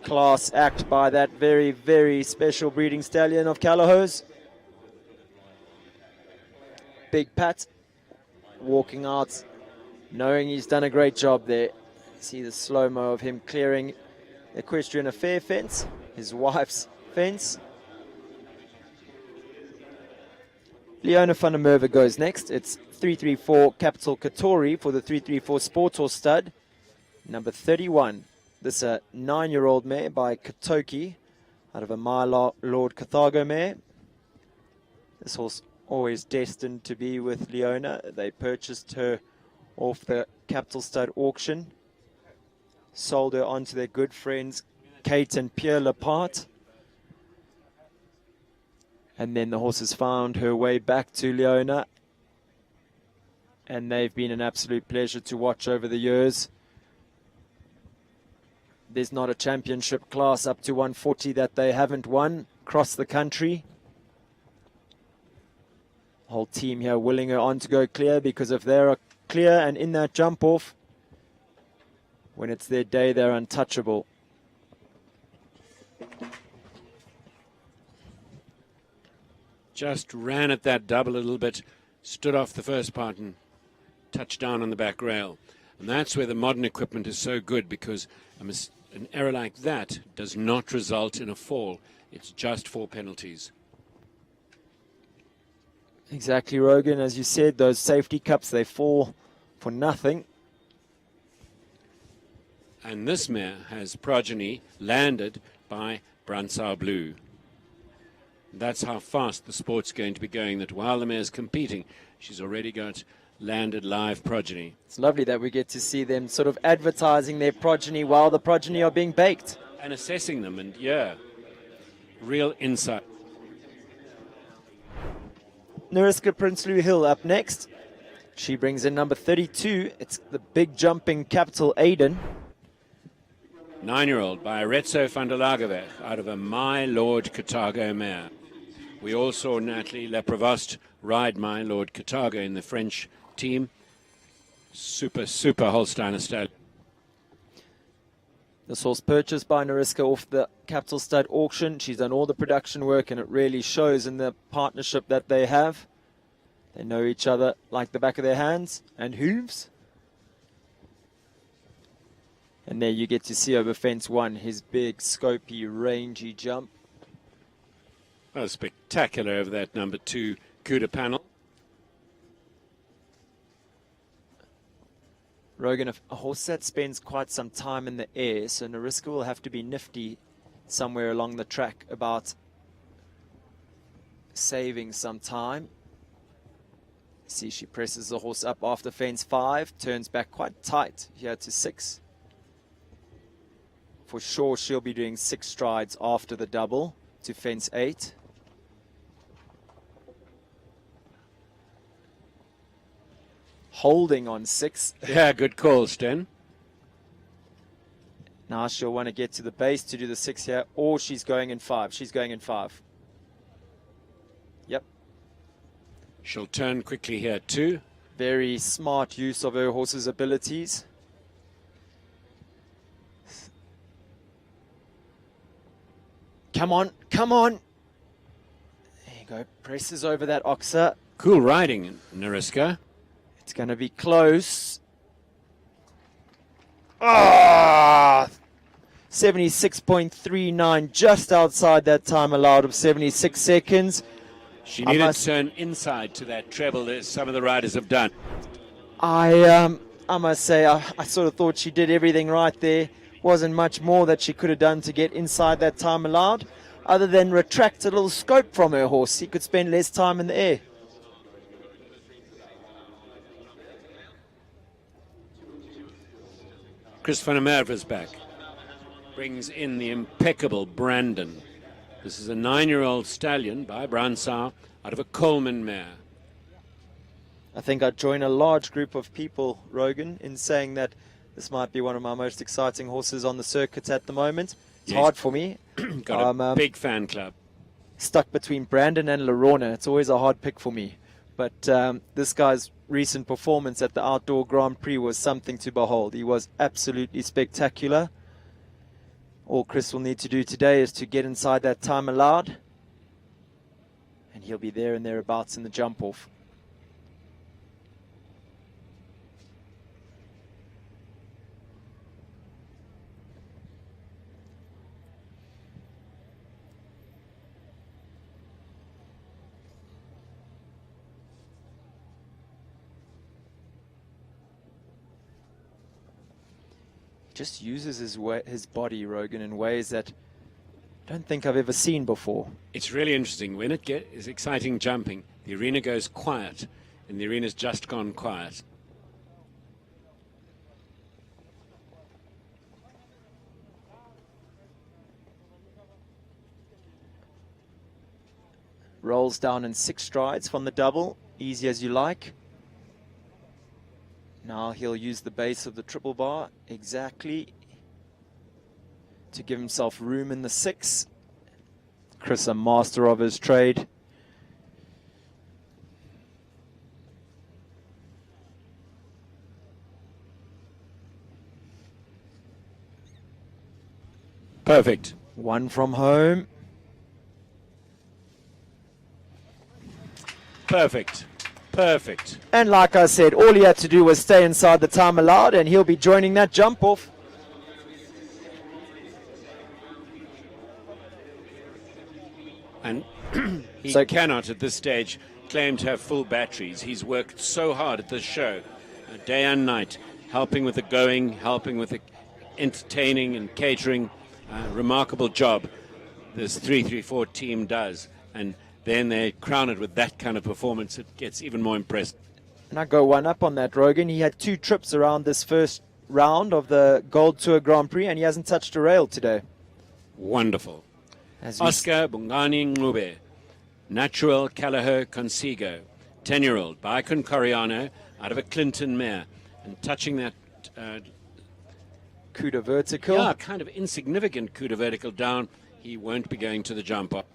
F: Class act by that very, very special breeding stallion of Callahoo's. Big Pat walking out, knowing he's done a great job there. See the slow-mo of him clearing the equestrian affair fence, his wife's fence. Leona van der Merwe goes next. It's 334 Capital Katori for the 334 Sport Horse stud, number 31. This a 9-year-old mare by Katoki out of a My Lord Carthago mare. This horse always destined to be with Leona. They purchased her off the Capital Stud auction, sold her on to their good friends Kate and Pierre Lepart. And then the horse has found her way back to Leona. And they've been an absolute pleasure to watch over the years. There's not a championship class up to 140 that they haven't won across the country. Whole team here willing her on to go clear, because if they're clear and in that jump off, when it's their day, they're untouchable.
G: Just ran at that double a little bit, stood off the first part and touched down on the back rail. And that's where the modern equipment is so good, because an error like that does not result in a fall. It's just 4 penalties.
F: Exactly, Rogan. As you said, those safety cups, they fall for nothing.
G: And this mare has progeny landed by Bransau Blue. That's how fast the sport's going to be going, that while the mare's competing, she's already got landed live progeny.
F: It's lovely that we get to see them sort of advertising their progeny while the progeny are being baked.
G: And assessing them, and yeah, real insight.
F: Nariska Prinsloo Hill up next. She brings in number 32. It's the big jumping Capital Aiden.
G: 9-year-old by Retso van der Lagerweg out of a My Lord Carthago mare. We all saw Natalie Leprevost ride My Lord Carthago in the French team. Super Holsteiner stallion.
F: This horse purchased by Nariska off the Capital Stud auction. She's done all the production work, and it really shows in the partnership that they have. They know each other like the back of their hands and hooves. And there you get to see over fence 1 his big, scopy, rangy jump.
G: Oh, spectacular over that number 2 Cuda panel.
F: Rogan, a horse that spends quite some time in the air, so Nariska will have to be nifty somewhere along the track about saving some time. See, she presses the horse up after fence 5, turns back quite tight here to 6. For sure, she'll be doing 6 strides after the double to fence 8. Holding on 6.
G: Yeah, good call, Sten.
F: Now she'll want to get to the base to do the 6 here, or she's going in 5. She's going in 5. Yep.
G: She'll turn quickly here too.
F: Very smart use of her horse's abilities. Come on, come on. There you go. Presses over that oxer.
G: Cool riding, Nariska.
F: It's going to be close. Ah! 76.39, just outside that time allowed of 76 seconds.
G: She needed to turn inside to that treble, as some of the riders have done.
F: I
I: I must say, I sort of thought she did everything right there. Wasn't much more that she could have done to get inside that time allowed, other than retract a little scope from her horse. He could spend less time in the air.
G: Chris van der Merwe's back. Brings in the impeccable Brandon. This is a 9-year-old stallion by Bransau out of a Coleman mare.
I: I think I'd join a large group of people, Rogan, in saying that this might be one of my most exciting horses on the circuit at the moment. It's hard for me.
G: Got a big fan club.
I: Stuck between Brandon and Lorona. It's always a hard pick for me. But this guy's recent performance at the Outdoor Grand Prix was something to behold. He was absolutely spectacular. All Chris will need to do today is to get inside that time allowed, and he'll be there and thereabouts in the jump off. Just uses his body, Rogan, in ways that I don't think I've ever seen before.
G: It's really interesting. When it is exciting jumping, the arena goes quiet, and the arena's just gone quiet.
I: Rolls down in 6 strides from the double, easy as you like. Now he'll use the base of the triple bar exactly to give himself room in the 6. Chris, a master of his trade.
G: Perfect.
I: 1 from home.
G: Perfect. Perfect.
I: And like I said, all he had to do was stay inside the time allowed, and he'll be joining that jump off.
G: And he cannot at this stage claim to have full batteries. He's worked so hard at this show, day and night, helping with the going, helping with the entertaining and catering. Remarkable job this 334 team does. And then they crown it with that kind of performance. It gets even more impressive.
I: And I go one up on that, Rogan. He had 2 trips around this first round of the Gold Tour Grand Prix, and he hasn't touched a rail today.
G: Wonderful. Oscar Bungani Ngube, Natural Callahoo Consigo, 10-year-old, Baikun Coriano, out of a Clinton mare, and touching that
I: coup de vertical.
G: Yeah, kind of insignificant coup de vertical down. He won't be going to the jump up.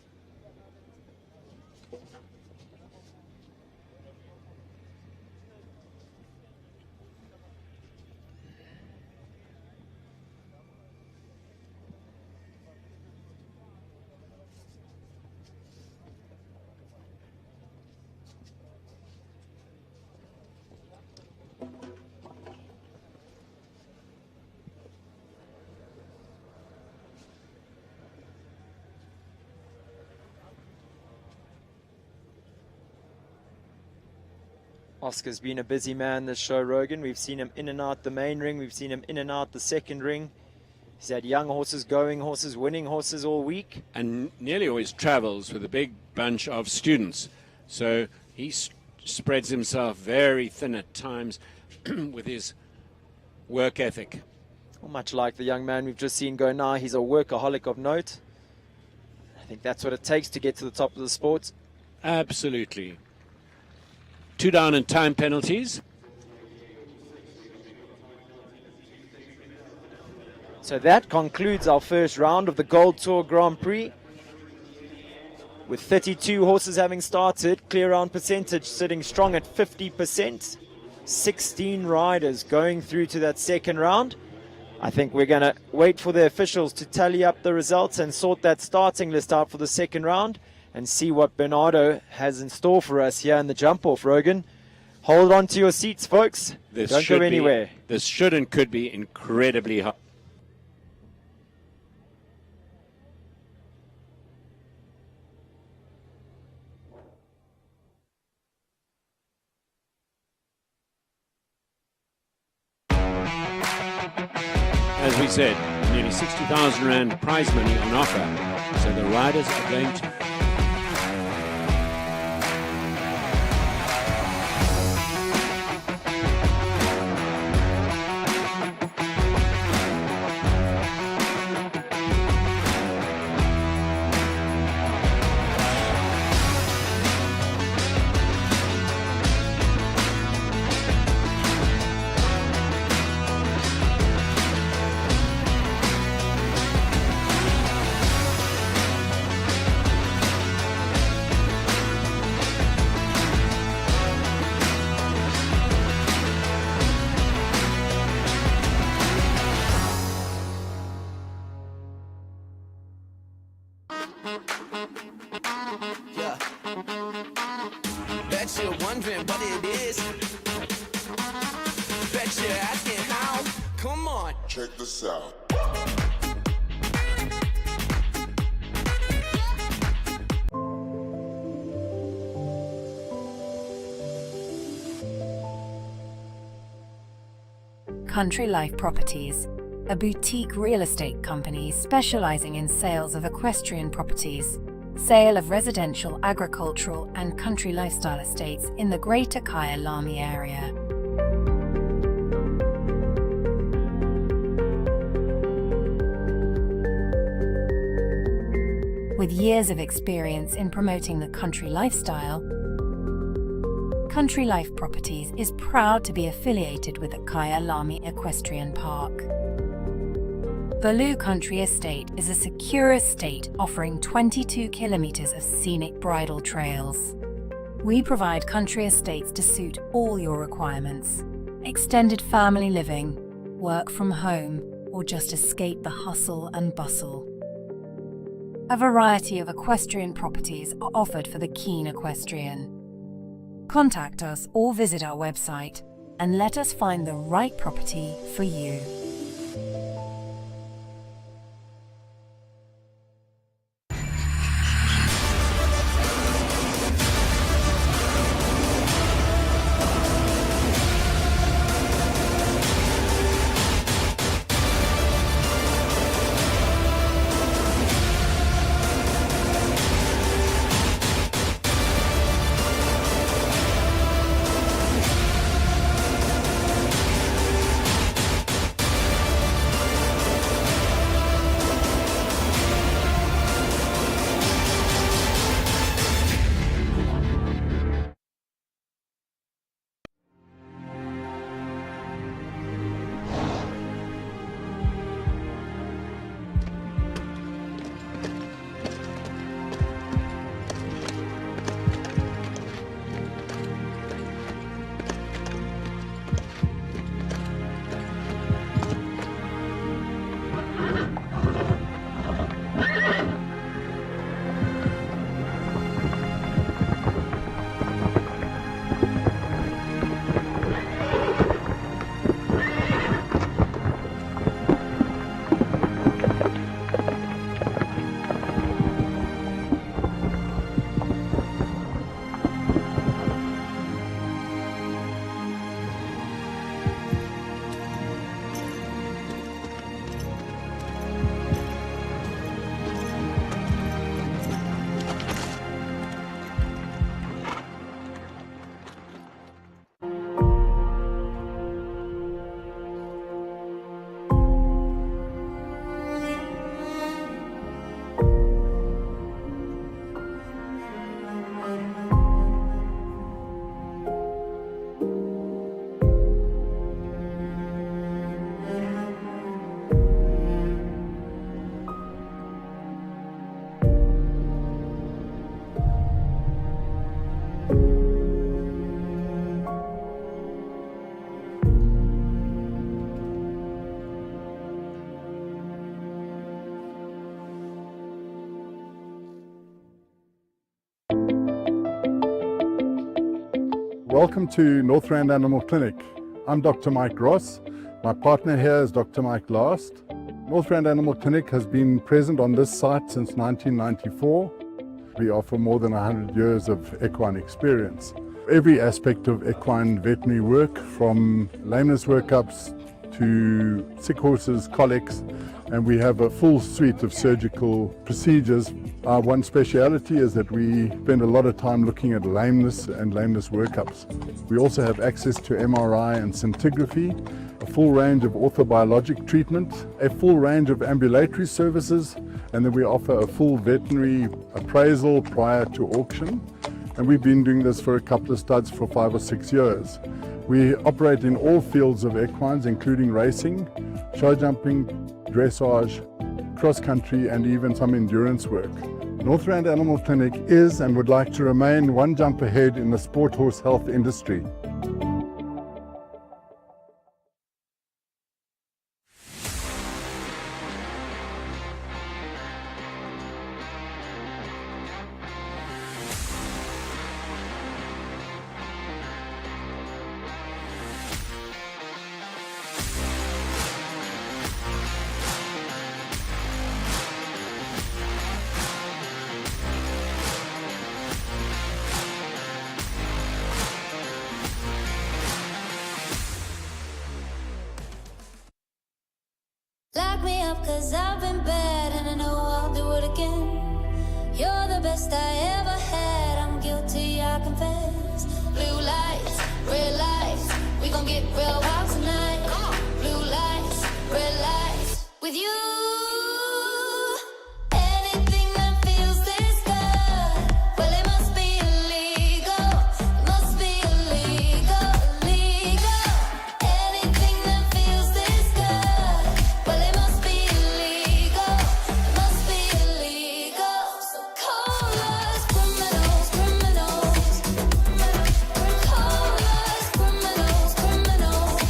I: Oscar's been a busy man this show, Rogan. We've seen him in and out the main ring. We've seen him in and out the second ring. He's had young horses, going horses, winning horses all week.
G: And nearly always travels with a big bunch of students. So he spreads himself very thin at times with his work ethic.
I: Well, much like the young man we've just seen go now, he's a workaholic of note. I think that's what it takes to get to the top of the sport.
G: Absolutely. 2 down and time penalties.
I: So that concludes our first round of the Gold Tour Grand Prix. With 32 horses having started, clear round percentage sitting strong at 50%. 16 riders going through to that second round. I think we're going to wait for the officials to tally up the results and sort that starting list out for the second round and see what Bernardo has in store for us here in the jump-off, Rogan. Hold on to your seats, folks. Don't go anywhere.
G: This should and could be incredibly hot. as we said, nearly 60,000 Rand prize money on offer. So the riders are going to
B: Yeah. Bet you're wondering what it is. Bet you're asking how. Come on.
M: Check this out.
D: Country Life Properties, a boutique real estate company specializing in sales of equestrian properties, sale of residential, agricultural, and country lifestyle estates in the Greater Kyalami area. With years of experience in promoting the country lifestyle, Country Life Properties is proud to be affiliated with the Kyalami Equestrian Park. Baloo Country Estate is a secure estate offering 22 kilometers of scenic bridle trails. We provide country estates to suit all your requirements: extended family living, work from home, or just escape the hustle and bustle. A variety of equestrian properties are offered for the keen equestrian. Contact us or visit our website and let us find the right property for you.
E: Welcome to Northrand Animal Clinic. I'm Dr. Mike Ross. My partner here is Dr. Mike Last. Northrand Animal Clinic has been present on this site since 1994. We offer more than 100 years of equine experience. Every aspect of equine veterinary work, from lameness workups, to sick horses, colics, and we have a full suite of surgical procedures. Our one speciality is that we spend a lot of time looking at lameness and lameness workups. We also have access to MRI and scintigraphy, a full range of orthobiologic treatment, a full range of ambulatory services, and then we offer a full veterinary appraisal prior to auction. And we've been doing this for a couple of studs for 5 or 6 years. We operate in all fields of equines, including racing, show jumping, dressage, cross-country, and even some endurance work. Northrand Animal Clinic is and would like to remain one jump ahead in the sport horse health industry.
A: Lock me up 'cause I've been bad and I know I'll do it again. You're the best I ever had, I'm guilty, I confess. Blue lights, red lights, we gon' get real wild tonight. Blue lights, red lights, with you. Anything that feels this good, well it must be illegal. It must be illegal, illegal. Anything that feels this good, well it must be illegal. It must be illegal. So call us criminals, criminals. Call us criminals, criminals.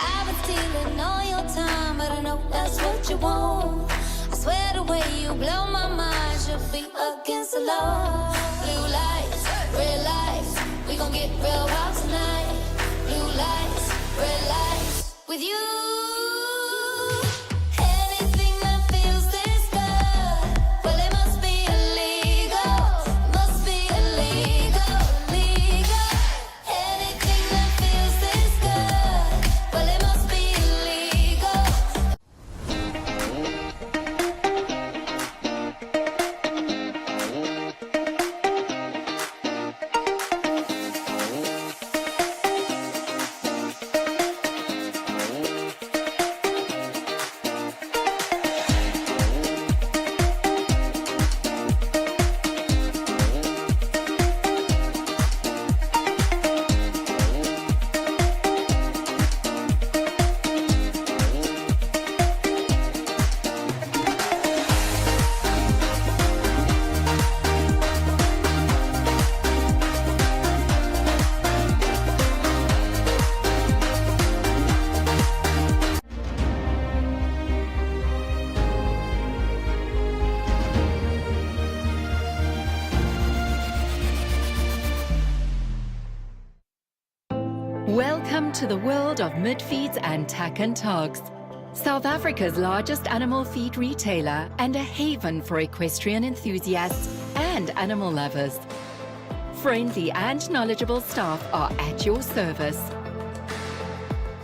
A: I've been stealing all your time, but I know that's what you want. I swear the way you blow my mind should be against the law. Blue lights, red lights, we gon' get real wild tonight. Blue lights, red lights, with you. Anything that feels this good, well it must be illegal. It must be illegal, illegal. Anything that feels this good, well it must be illegal.
C: Welcome to the world of Midfeeds and Tack and Togs, South Africa's largest animal feed retailer and a haven for equestrian enthusiasts and animal lovers. Friendly and knowledgeable staff are at your service.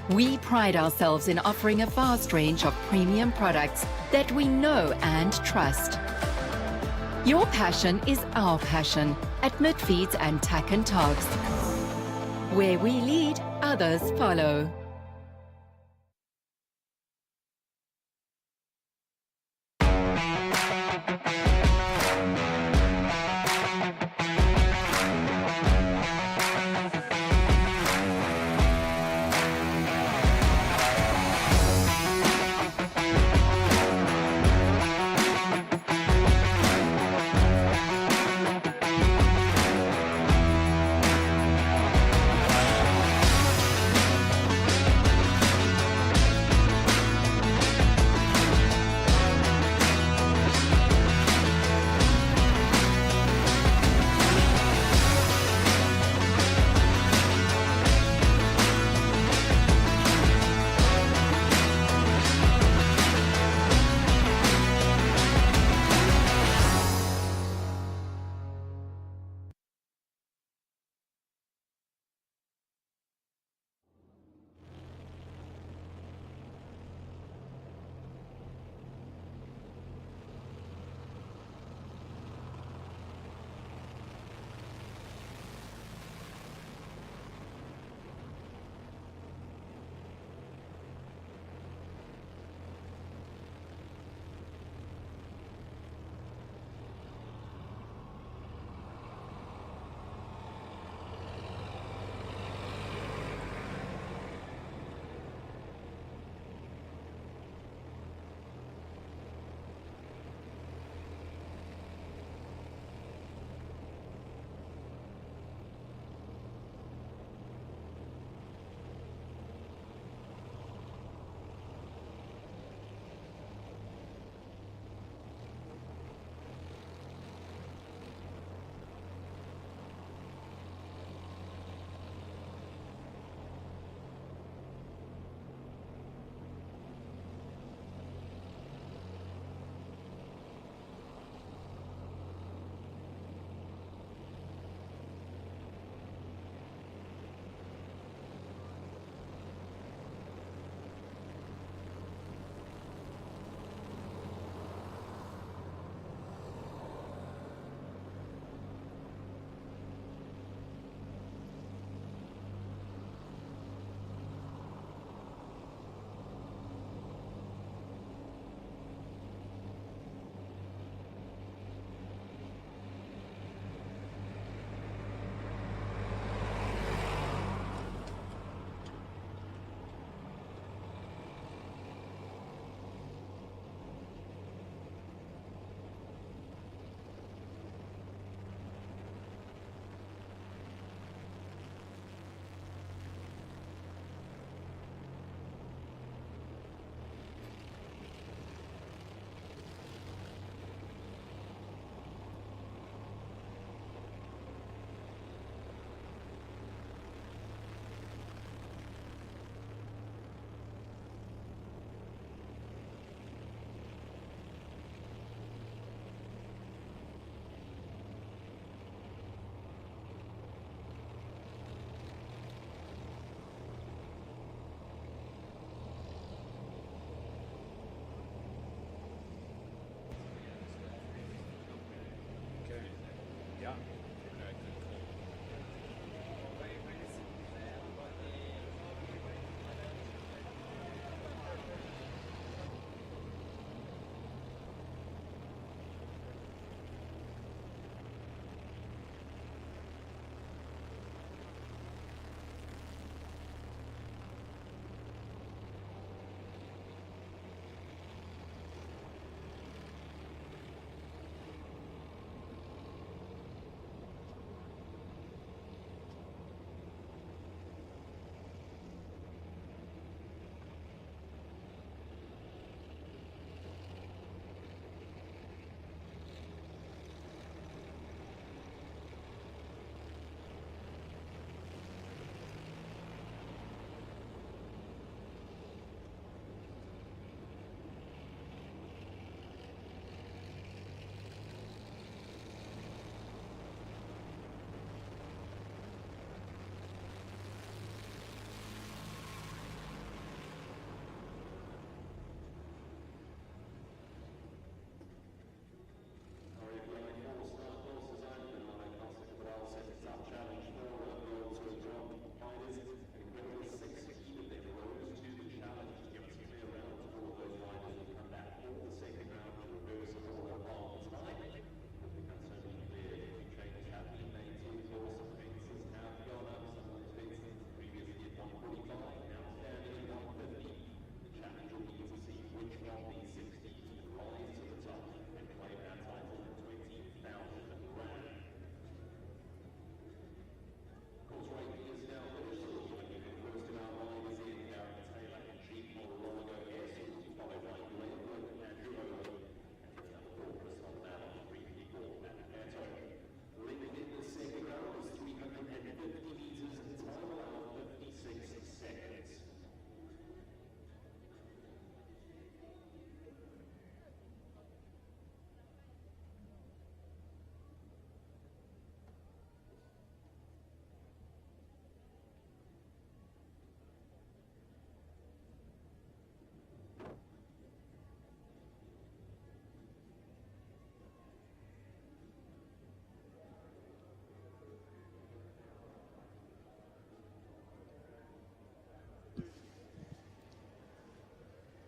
C: We pride ourselves in offering a vast range of premium products that we know and trust. Your passion is our passion at Midfeeds and Tack and Togs. Where we lead, others follow.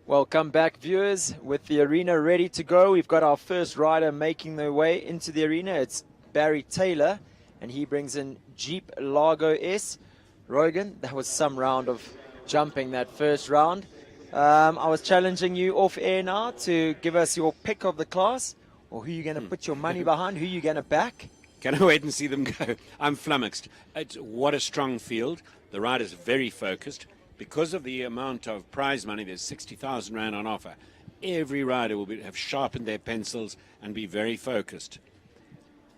I: Welcome back, viewers. With the arena ready to go, we've got our first rider making their way into the arena. It's Barry Taylor, and he brings in Jeep Largo S. Rogan, that was some round of jumping, that first round. I was challenging you off air now to give us your pick of the class, or who you're going to put your money behind, who you're going to back.
G: Can I wait and see them go? I'm flummoxed. What a strong field. The rider's very focused. Because of the amount of prize money, there's 60,000 Rand on offer. Every rider will have sharpened their pencils and be very focused.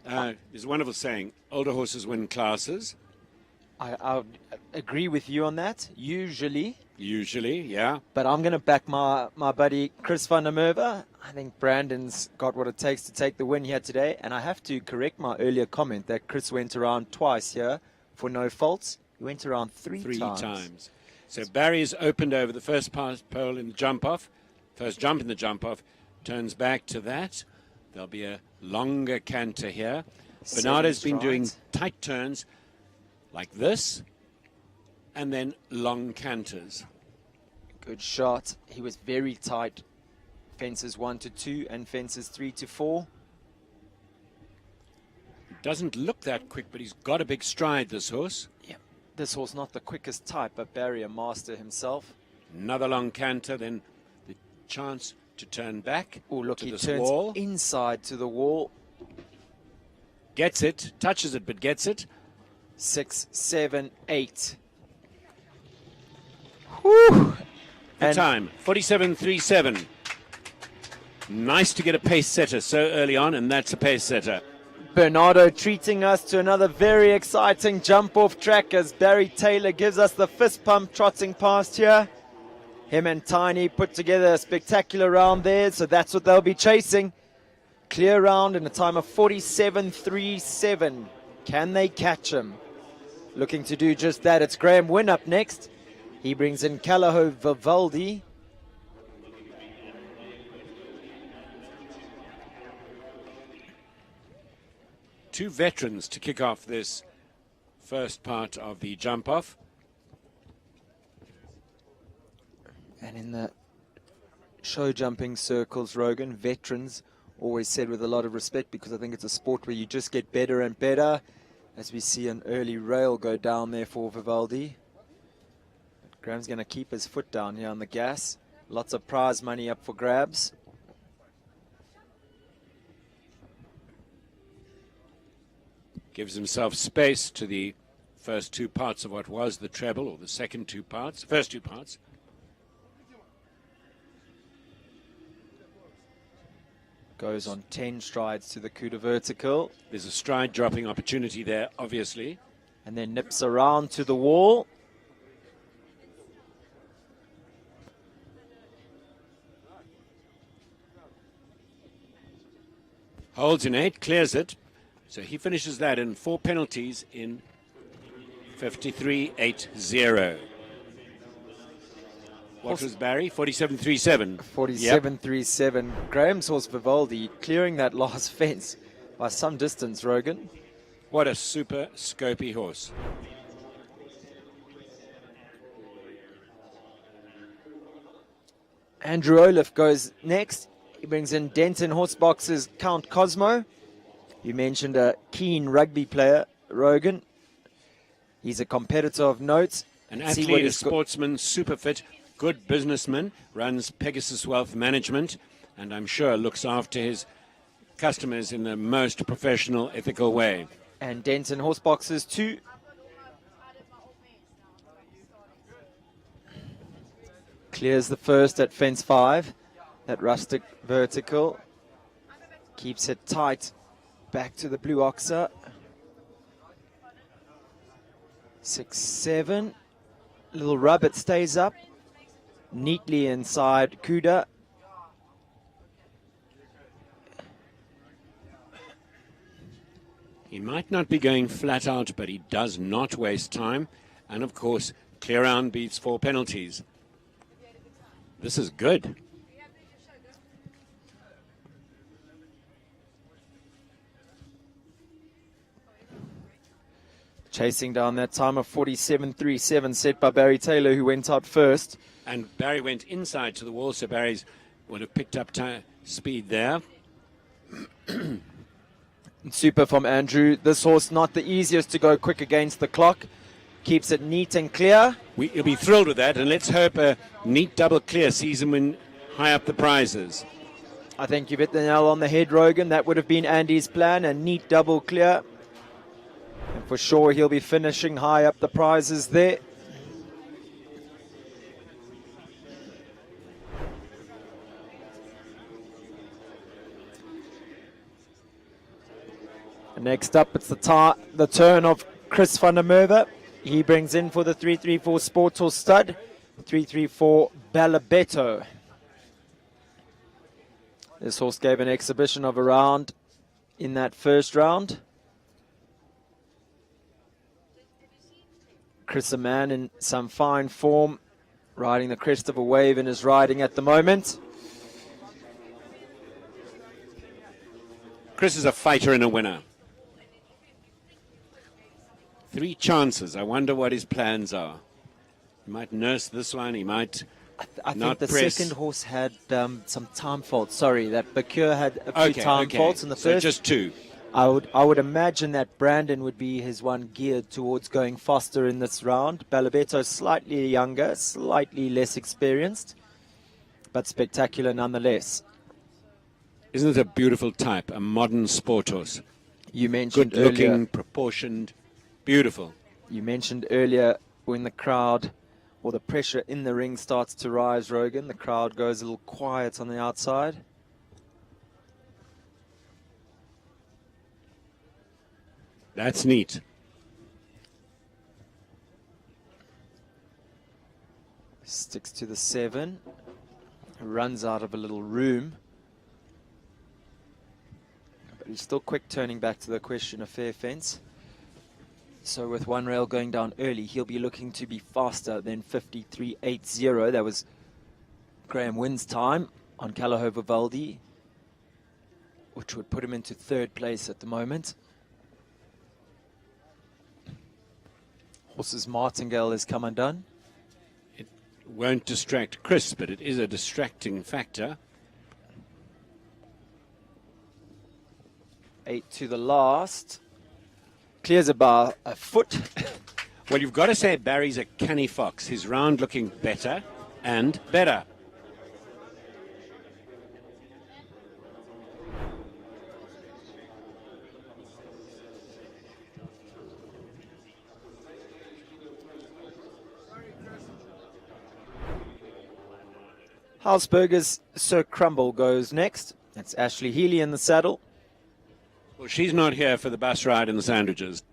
G: There's a wonderful saying, older horses win classes.
I: I agree with you on that, usually.
G: Usually, yeah.
I: But I'm going to back my buddy Chris van der Merwe. I think Brandon's got what it takes to take the win here today. And I have to correct my earlier comment that Chris went around twice here for no faults. He went around three times.
G: So Barry's opened over the first pole in the jump-off. First jump in the jump-off. Turns back to that. There'll be a longer canter here. Bernardo's been doing tight turns like this. And then long canters.
I: Good shot. He was very tight. Fences 1 to 2 and fences 3 to 4.
G: Doesn't look that quick, but he's got a big stride, this horse.
I: Yeah. This horse not the quickest type, but barrier master himself.
G: Another long canter, then the chance to turn back.
I: Oh, look,
G: to
I: he
G: this
I: turns
G: wall.
I: inside to the wall.
G: Gets it, touches it, but gets it.
I: 6, 7, 8. Whew.
G: The time, 47.37. Nice to get a pace setter so early on, and that's a pace setter.
I: Bernardo treating us to another very exciting jump off track as Barry Taylor gives us the fist pump trotting past here. Him and Tiny put together a spectacular round there, so that's what they'll be chasing. Clear round in a time of 47.37. Can they catch him? Looking to do just that. It's Graham Wynn up next. He brings in Calaho Vivaldi.
G: Two veterans to kick off this first part of the jump-off.
I: And in the show jumping circles, Rogan, veterans always said with a lot of respect, because I think it's a sport where you just get better and better. As we see an early rail go down there for Vivaldi. But Graham's going to keep his foot down here on the gas. Lots of prize money up for grabs.
G: Gives himself space to the first two parts of what was the treble, or the second two parts, first two parts.
I: Goes on 10 strides to the coup de vertical.
G: There's a stride dropping opportunity there, obviously.
I: And then nips around to the wall.
G: Holds in 8, clears it. So he finishes that in 4 penalties in 53.80. What was Barry? 47.37.
I: 47.37. Graham's horse Vivaldi clearing that last fence by some distance, Rogan.
G: What a super scopy horse.
I: Andrew Olaf goes next. He brings in Denton Horsebox's Count Cosmo. You mentioned a keen rugby player, Rogan. He's a competitor of note.
G: An athlete, a sportsman, super fit, good businessman, runs Pegasus Wealth Management, and I'm sure looks after his customers in the most professional, ethical way.
I: And Denton Horseboxes too. Clears the first at fence 5. That rustic vertical. Keeps it tight. Back to the blue oxer. 6, 7. Little rub, it stays up. Neatly inside Kuda.
G: He might not be going flat out, but he does not waste time. And of course, clear round beats 4 penalties. This is good.
I: Chasing down that time of 47.37 set by Barry Taylor, who went out first.
G: And Barry went inside to the wall, so Barry's would have picked up speed there.
I: Super from Andrew. This horse not the easiest to go quick against the clock. Keeps it neat and clear.
G: You'll be thrilled with that, and let's hope a neat double clear sees him win high up the prizes.
I: I think you've hit the nail on the head, Rogan. That would have been Andy's plan, a neat double clear. And for sure he'll be finishing high up the prizes there. Next up, it's the turn of Chris van der Merwe. He brings in for the 334 Sport or Stud, 334 Balabetto. This horse gave an exhibition of a round in that first round. Chris, a man in some fine form, riding the crest of a wave in his riding at the moment.
G: Chris is a fighter and a winner. 3 chances. I wonder what his plans are. He might nurse this one. He might
I: I
G: not
I: think the
G: press.
I: second horse had some time faults. Sorry, that Bakure had a few time faults in the
G: So
I: first.
G: just 2.
I: I would imagine that Brandon would be his one geared towards going faster in this round. Balabetto slightly younger, slightly less experienced, but spectacular nonetheless.
G: Isn't it a beautiful type? A modern sport horse.
I: You mentioned
G: Good-looking,
I: earlier.
G: proportioned, beautiful.
I: You mentioned earlier when the crowd or the pressure in the ring starts to rise, Rogan, the crowd goes a little quiet on the outside.
G: That's neat.
I: Sticks to the 7. Runs out of a little room. But he's still quick turning back to the question of fair fence. So with one rail going down early, he'll be looking to be faster than 53.80. That was Graham Wynn's time on Calaho Vivaldi, which would put him into 3rd place at the moment. Horse's Martingale has come undone.
G: It won't distract Chris, but it is a distracting factor.
I: 8 to the last. Clears about a foot.
G: Well, you've got to say Barry's a canny fox. His round looking better and better.
I: Hausberger's Sir Crumble goes next. That's Ashley Healy in the saddle.
G: Well, she's not here for the bus ride and the sandwiches.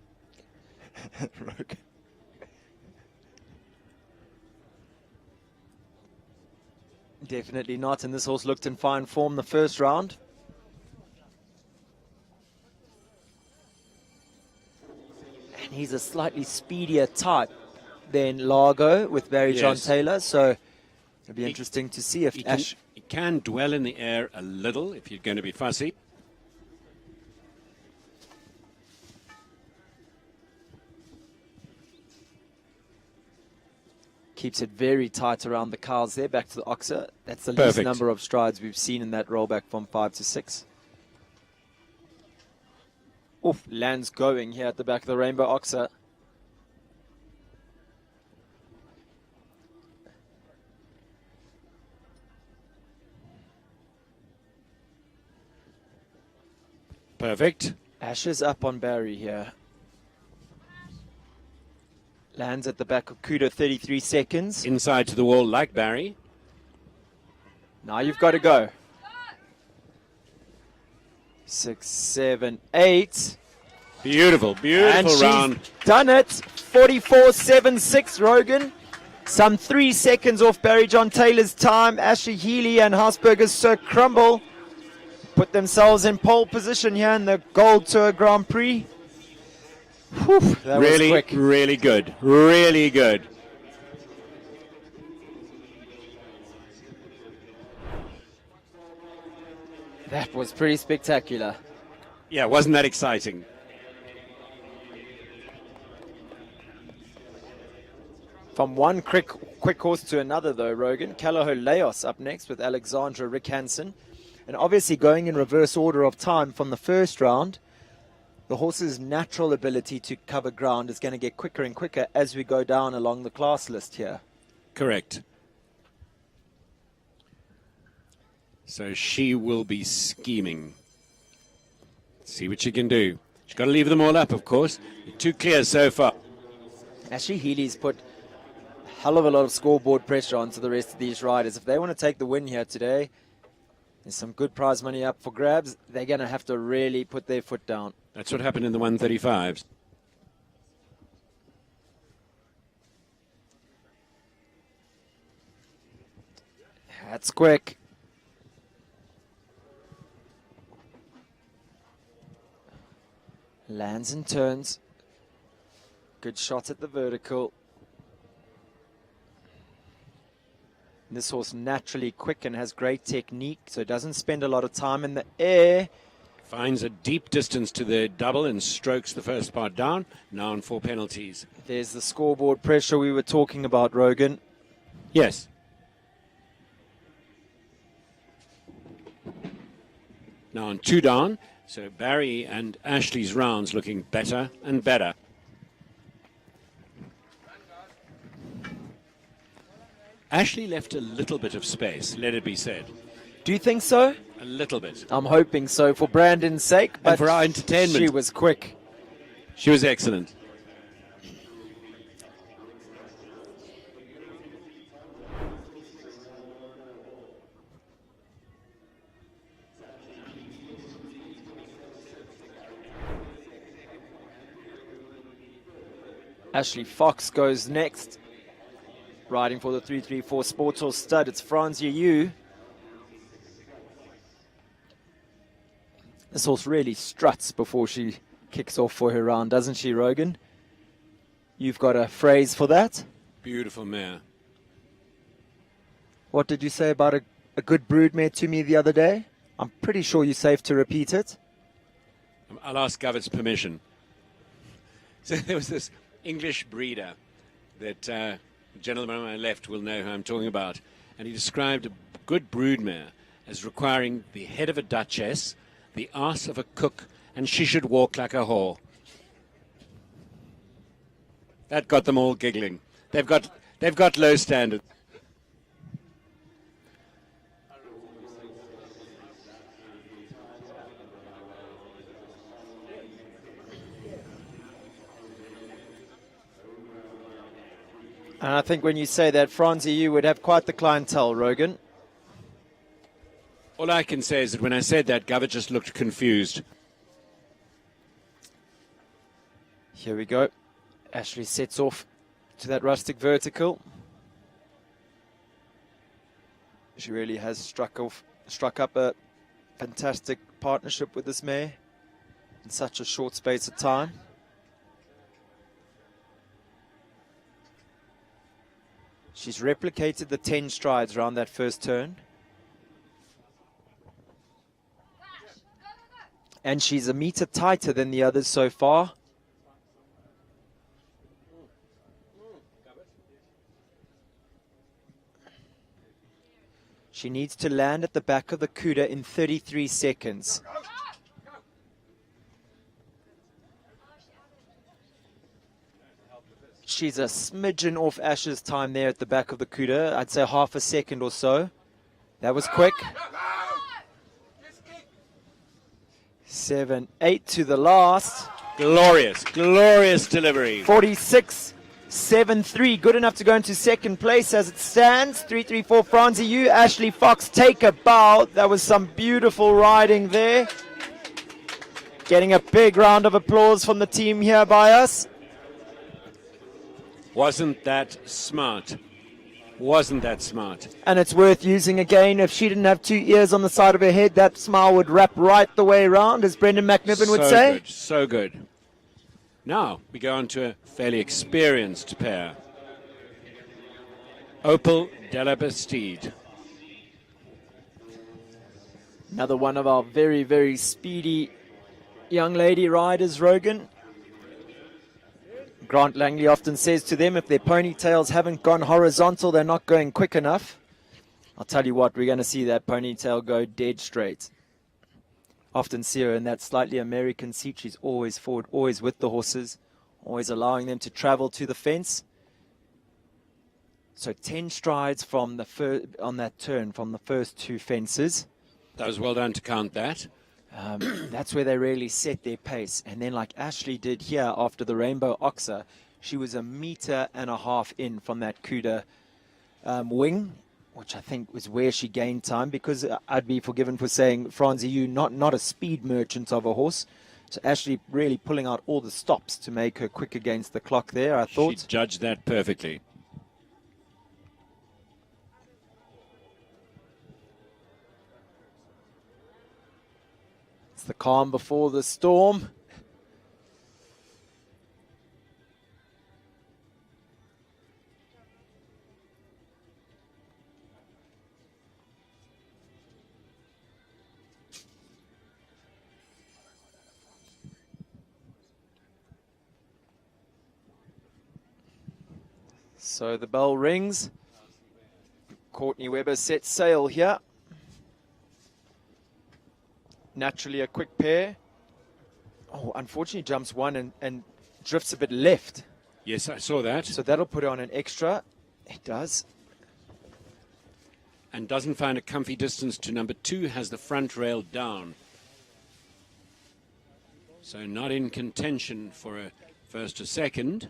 I: Definitely not, and this horse looked in fine form the first round. And he's a slightly speedier type than Largo with Barry John
G: Yes.
I: Taylor, so it'll be interesting to see if
G: He
I: Ash...
G: can dwell in the air a little if you're going to be fussy.
I: Keeps it very tight around the cows there, back to the oxer. That's the least
G: Perfect.
I: number of strides we've seen in that rollback from 5 to 6. Oof, lands going here at the back of the Rainbow Oxer.
G: Perfect.
I: Ash is up on Barry here. Lands at the back of Kudo, 33 seconds.
G: Inside to the wall like Barry.
I: Now you've got to go. 6, 7, 8.
G: Beautiful, beautiful
I: And
G: round.
I: she's done it. 44.76, Rogan. Some 3 seconds off Barry John Taylor's time. Ashley Healy and Hausberger's Sir Crumble put themselves in pole position here in the Gold Tour Grand Prix. Whew, that was
G: Really,
I: quick.
G: really good. Really good.
I: That was pretty spectacular.
G: Yeah, wasn't that exciting?
I: From one quick horse to another, though, Rogan. Callao Laos up next with Alexandra Rick Hansen. And obviously going in reverse order of time from the first round, the horse's natural ability to cover ground is going to get quicker and quicker as we go down along the class list here.
G: Correct. So she will be scheming. See what she can do. She's got to leave them all up, of course. Too clear so far.
I: Ashley Healy's put a hell of a lot of scoreboard pressure onto the rest of these riders. If they want to take the win here today, there's some good prize money up for grabs. They're going to have to really put their foot down.
G: That's what happened in the 135s.
I: That's quick. Lands and turns. Good shot at the vertical. This horse naturally quick and has great technique, so doesn't spend a lot of time in the air.
G: Finds a deep distance to the double and strokes the first part down. Now on 4 penalties.
I: There's the scoreboard pressure we were talking about, Rogan.
G: Yes. Now on 2 down. So Barry and Ashley's rounds looking better and better. Ashley left a little bit of space, let it be said.
I: Do you think so?
G: A little bit.
I: I'm hoping so for Brandon's sake. But
G: and for our entertainment.
I: She was quick.
G: She was excellent.
I: Ashley Fox goes next. Riding for the 334 Sports Horse Stud. It's Franzia Yu. This horse really struts before she kicks off for her round, doesn't she, Rogan? You've got a phrase for that?
G: Beautiful mare.
I: What did you say about a good broodmare to me the other day? I'm pretty sure you're safe to repeat it.
G: I'll ask Govett's permission. So there was this English breeder that the gentleman on my left will know who I'm talking about. And he described a good broodmare as requiring the head of a duchess, the arse of a cook, and she should walk like a whore. That got them all giggling. They've got low standards.
I: And I think when you say that, Franzia, you would have quite the clientele, Rogan.
G: All I can say is that when I said that, Govett just looked confused.
I: Here we go. Ashley sets off to that rustic vertical. She really has struck up a fantastic partnership with this mare in such a short space of time. She's replicated the 10 strides around that first turn. And she's a meter tighter than the others so far. She needs to land at the back of the Cuda in 33 seconds. She's a smidgen off Ash's time there at the back of the Cuda. I'd say half a second or so. That was quick. 7-8 to the last.
G: Glorious, glorious delivery.
I: 46-7-3. Good enough to go into second place as it stands. 3-3-4 Franzia Yu. Ashley Fox take a bow. That was some beautiful riding there. Getting a big round of applause from the team here by us.
G: Wasn't that smart? Wasn't that smart?
I: And it's worth using again. If she didn't have 2 ears on the side of her head, that smile would wrap right the way around, as Brendan McNiven would say.
G: Good, so good. Now we go on to a fairly experienced pair. Opal Della Bastide.
I: Another one of our very, very speedy young lady riders, Rogan. Grant Langley often says to them, if their ponytails haven't gone horizontal, they're not going quick enough. I'll tell you what, we're going to see that ponytail go dead straight. Often see her in that slightly American seat. She's always forward, always with the horses, always allowing them to travel to the fence. So 10 strides from the on that turn from the first 2 fences.
G: That was well done to count that.
I: That's where they really set their pace. And then like Ashley did here after the Rainbow Oxer, she was 1.5 meters in from that Cuda wing, which I think was where she gained time, because I'd be forgiven for saying, Franzi, you not a speed merchant of a horse. So Ashley really pulling out all the stops to make her quick against the clock there, I thought.
G: She judged that perfectly.
I: It's the calm before the storm. So the bell rings. Courtney Webber sets sail here. Naturally a quick pair. Oh, unfortunately jumps one and drifts a bit left.
G: Yes, I saw that.
I: So that'll put her on an extra. It does.
G: And doesn't find a comfy distance to number 2, has the front rail down. So not in contention for a first or second.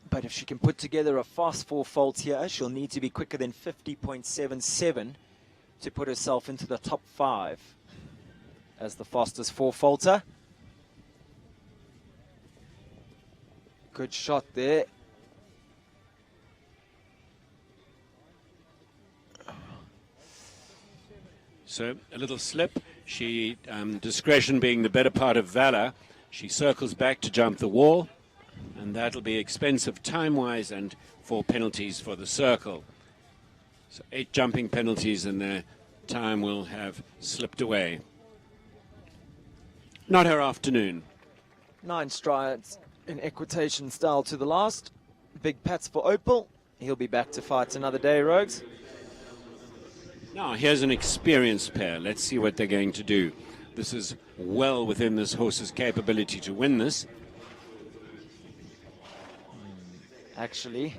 I: But if she can put together a fast 4 fault here, she'll need to be quicker than 50.77 to put herself into the top 5 as the fastest 4 faulter. Good shot there.
G: So a little slip. She, discretion being the better part of valor, she circles back to jump the wall. And that'll be expensive time-wise and 4 penalties for the circle. So 8 jumping penalties and their time will have slipped away. Not her afternoon.
I: 9 strides in equitation style to the last. Big pats for Opal. He'll be back to fight another day, Rogues.
G: Now here's an experienced pair. Let's see what they're going to do. This is well within this horse's capability to win this.
I: Actually,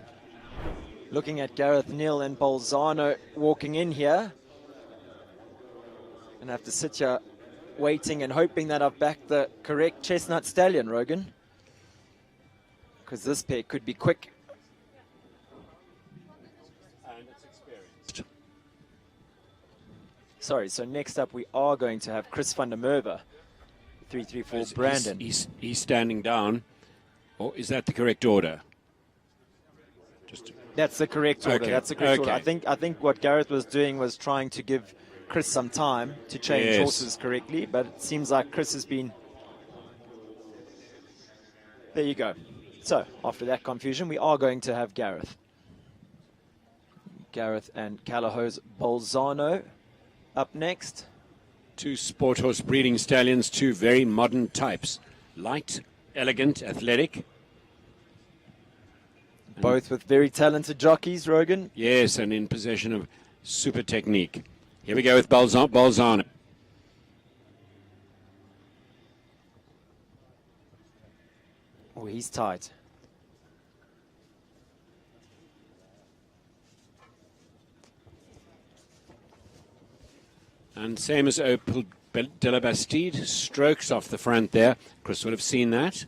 I: looking at Gareth Neal and Bolzano walking in here, and I have to sit here waiting and hoping that I've backed the correct chestnut stallion, Rogan, because this pair could be quick.
G: And it's experienced.
I: Sorry, so next up we are going to have Chris van der Merwe, 334 Brandon.
G: He's standing down. Or is that the correct order?
I: That's the correct order.
G: Okay.
I: That's the correct order.
G: Okay.
I: I think what Gareth was doing was trying to give Chris some time to change
G: Yes.
I: horses correctly, but it seems like Chris has been... There you go. So, after that confusion, we are going to have Gareth. Gareth and Callahow's Bolzano up next.
G: 2 sport horse breeding stallions, 2 very modern types. Light, elegant, athletic.
I: Both with very talented jockeys, Rogan.
G: Yes, and in possession of super technique. Here we go with Bolzano.
I: Oh, he's tight.
G: And same as Opal de la Bastide, strokes off the front there. Chris would have seen that.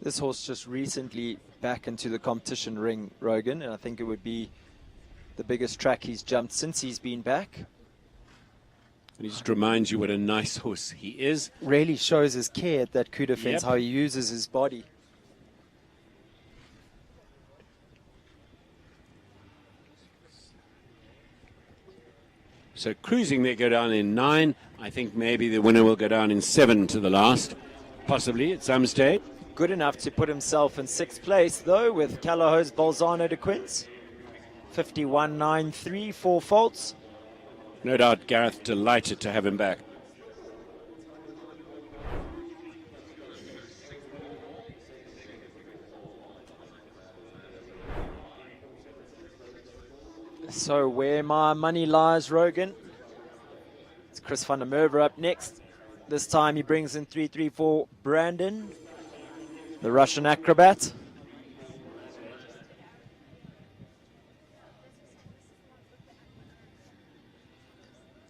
I: This horse just recently back into the competition ring, Rogan, and I think it would be the biggest track he's jumped since he's been back.
G: And he just reminds you what a nice horse he is.
I: Really shows his care at that Cuda fence,
G: Yep.
I: how he uses his body.
G: So cruising, they go down in 9. I think maybe the winner will go down in 7 to the last, possibly at some stage.
I: Good enough to put himself in 6th place, though, with Callahow's Bolzano de Quince. 51.93, 4 faults.
G: No doubt Gareth delighted to have him back.
I: So where my money lies, Rogan. It's Chris van der Merwe up next. This time he brings in 334 Brandon, the Russian acrobat.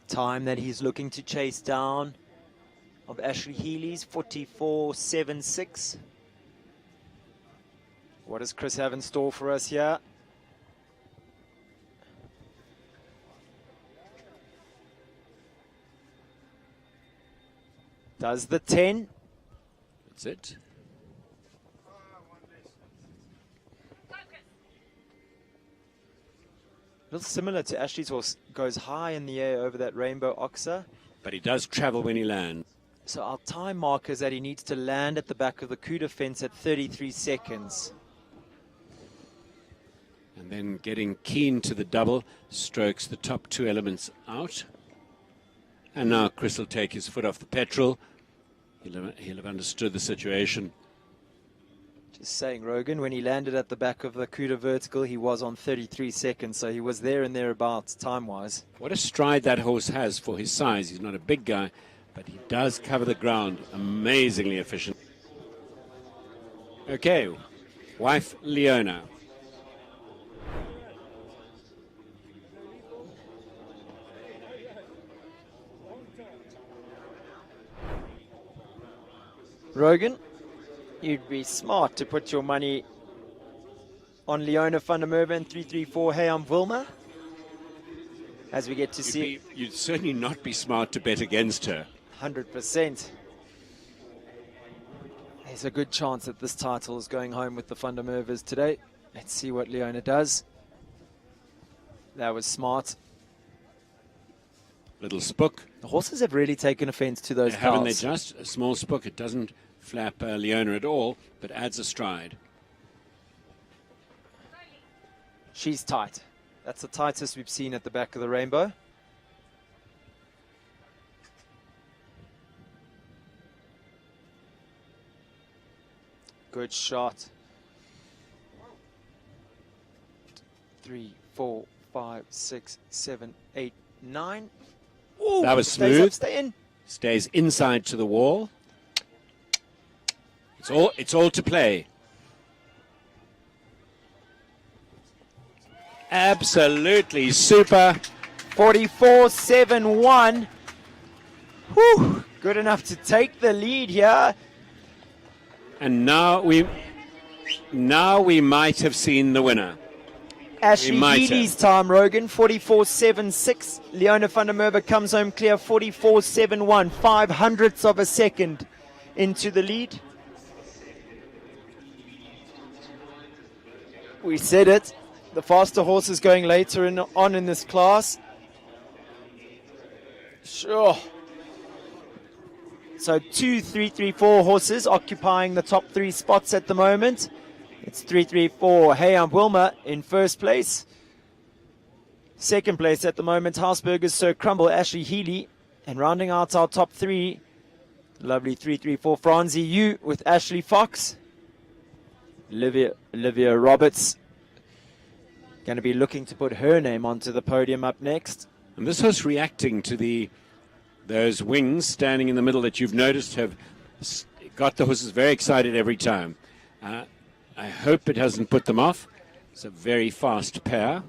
I: Time that he's looking to chase down of Ashley Healy's 44.76. What does Chris have in store for us here? Does the 10.
G: That's it.
I: A little similar to Ashley's horse, goes high in the air over that rainbow oxer.
G: But he does travel when he lands.
I: So our time marker is that he needs to land at the back of the CUDA fence at 33 seconds.
G: And then getting keen to the double, strokes the top 2 elements out. And now Chris will take his foot off the petrol. He'll have understood the situation.
I: Just saying, Rogan, when he landed at the back of the CUDA vertical, he was on 33 seconds, so he was there and thereabouts time-wise.
G: What a stride that horse has for his size. He's not a big guy, but he does cover the ground. Amazingly efficient. Okay, wife Leona.
I: Rogan, you'd be smart to put your money on Leona van der Merwe and 334 Hey, I'm Wilma. As we get to see...
G: You'd certainly not be smart to bet against her.
I: 100%. There's a good chance that this title is going home with the van der Merwes today. Let's see what Leona does. That was smart.
G: Little spook.
I: The horses have really taken offense to those
G: Haven't they
I: paths.
G: just? A small spook. It doesn't flap Leona at all, but adds a stride.
I: She's tight. That's the tightest we've seen at the back of the rainbow. Good shot. 3, 4, 5, 6, 7, 8, 9. Ooh,
G: That was
I: stays
G: smooth.
I: up, stay in.
G: Stays inside to the wall. It's all to play. Absolutely super.
I: 44.71. Whew, good enough to take the lead here.
G: And now we might have seen the winner.
I: Ashley
G: might
I: Healy's time, Rogan, 44.76. Leona van der Merwe comes home clear, 44.71. 0.05 of a second into the lead. We said it. The faster horses going later on in this class. Sure. So 2, 3, 3, 4 horses occupying the top 3 spots at the moment. It's 3, 3, 4. Hey, I'm Wilma in first place. Second place at the moment, Hausberger's Sir Crumble, Ashley Healy. And rounding out our top 3, lovely 3, 3, 4 Franzi Yu with Ashley Fox. Olivia Roberts going to be looking to put her name onto the podium up next.
G: And this horse reacting to those wings standing in the middle that you've noticed have got the horses very excited every time. I hope it hasn't put them off. It's a very fast pair.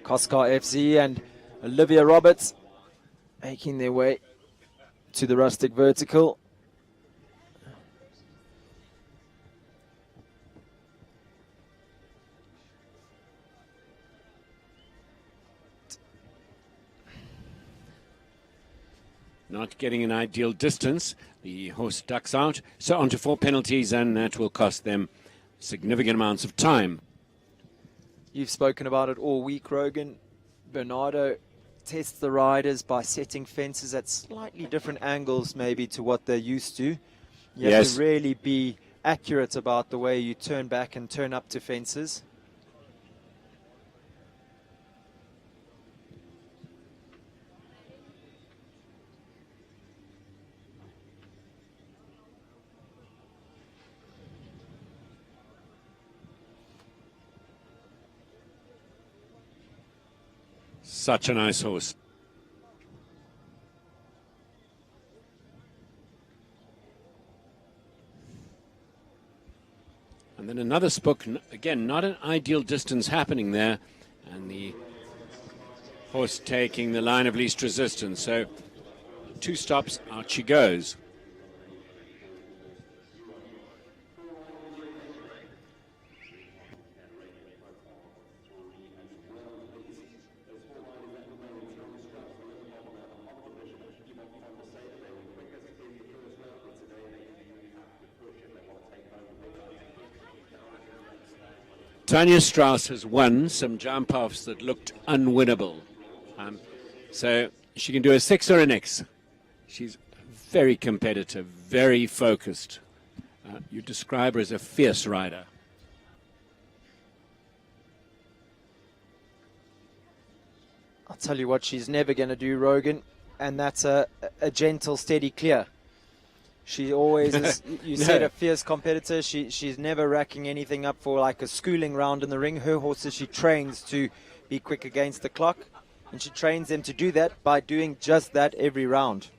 I: Coscar FC and Olivia Roberts making their way to the rustic vertical.
G: Not getting an ideal distance. The horse ducks out. So onto 4 penalties, and that will cost them significant amounts of time.
I: You've spoken about it all week, Rogan. Bernardo tests the riders by setting fences at slightly different angles maybe to what they're used to. You have
G: Yes.
I: to really be accurate about the way you turn back and turn up to fences.
G: Such a nice horse. And then another spook, again, not an ideal distance happening there. And the horse taking the line of least resistance. So 2 stops, out she goes. Tanya Strauss has won some jump-offs that looked unwinnable. So she can do a 6 or an X. She's very competitive, very focused. You describe her as a fierce rider.
I: I'll tell you what she's never going to do, Rogan, and that's a gentle, steady clear. She always is, you said, a fierce competitor. She's never racking anything up for like a schooling round in the ring. Her horses she trains to be quick against the clock, and she trains them to do that by doing just that every round.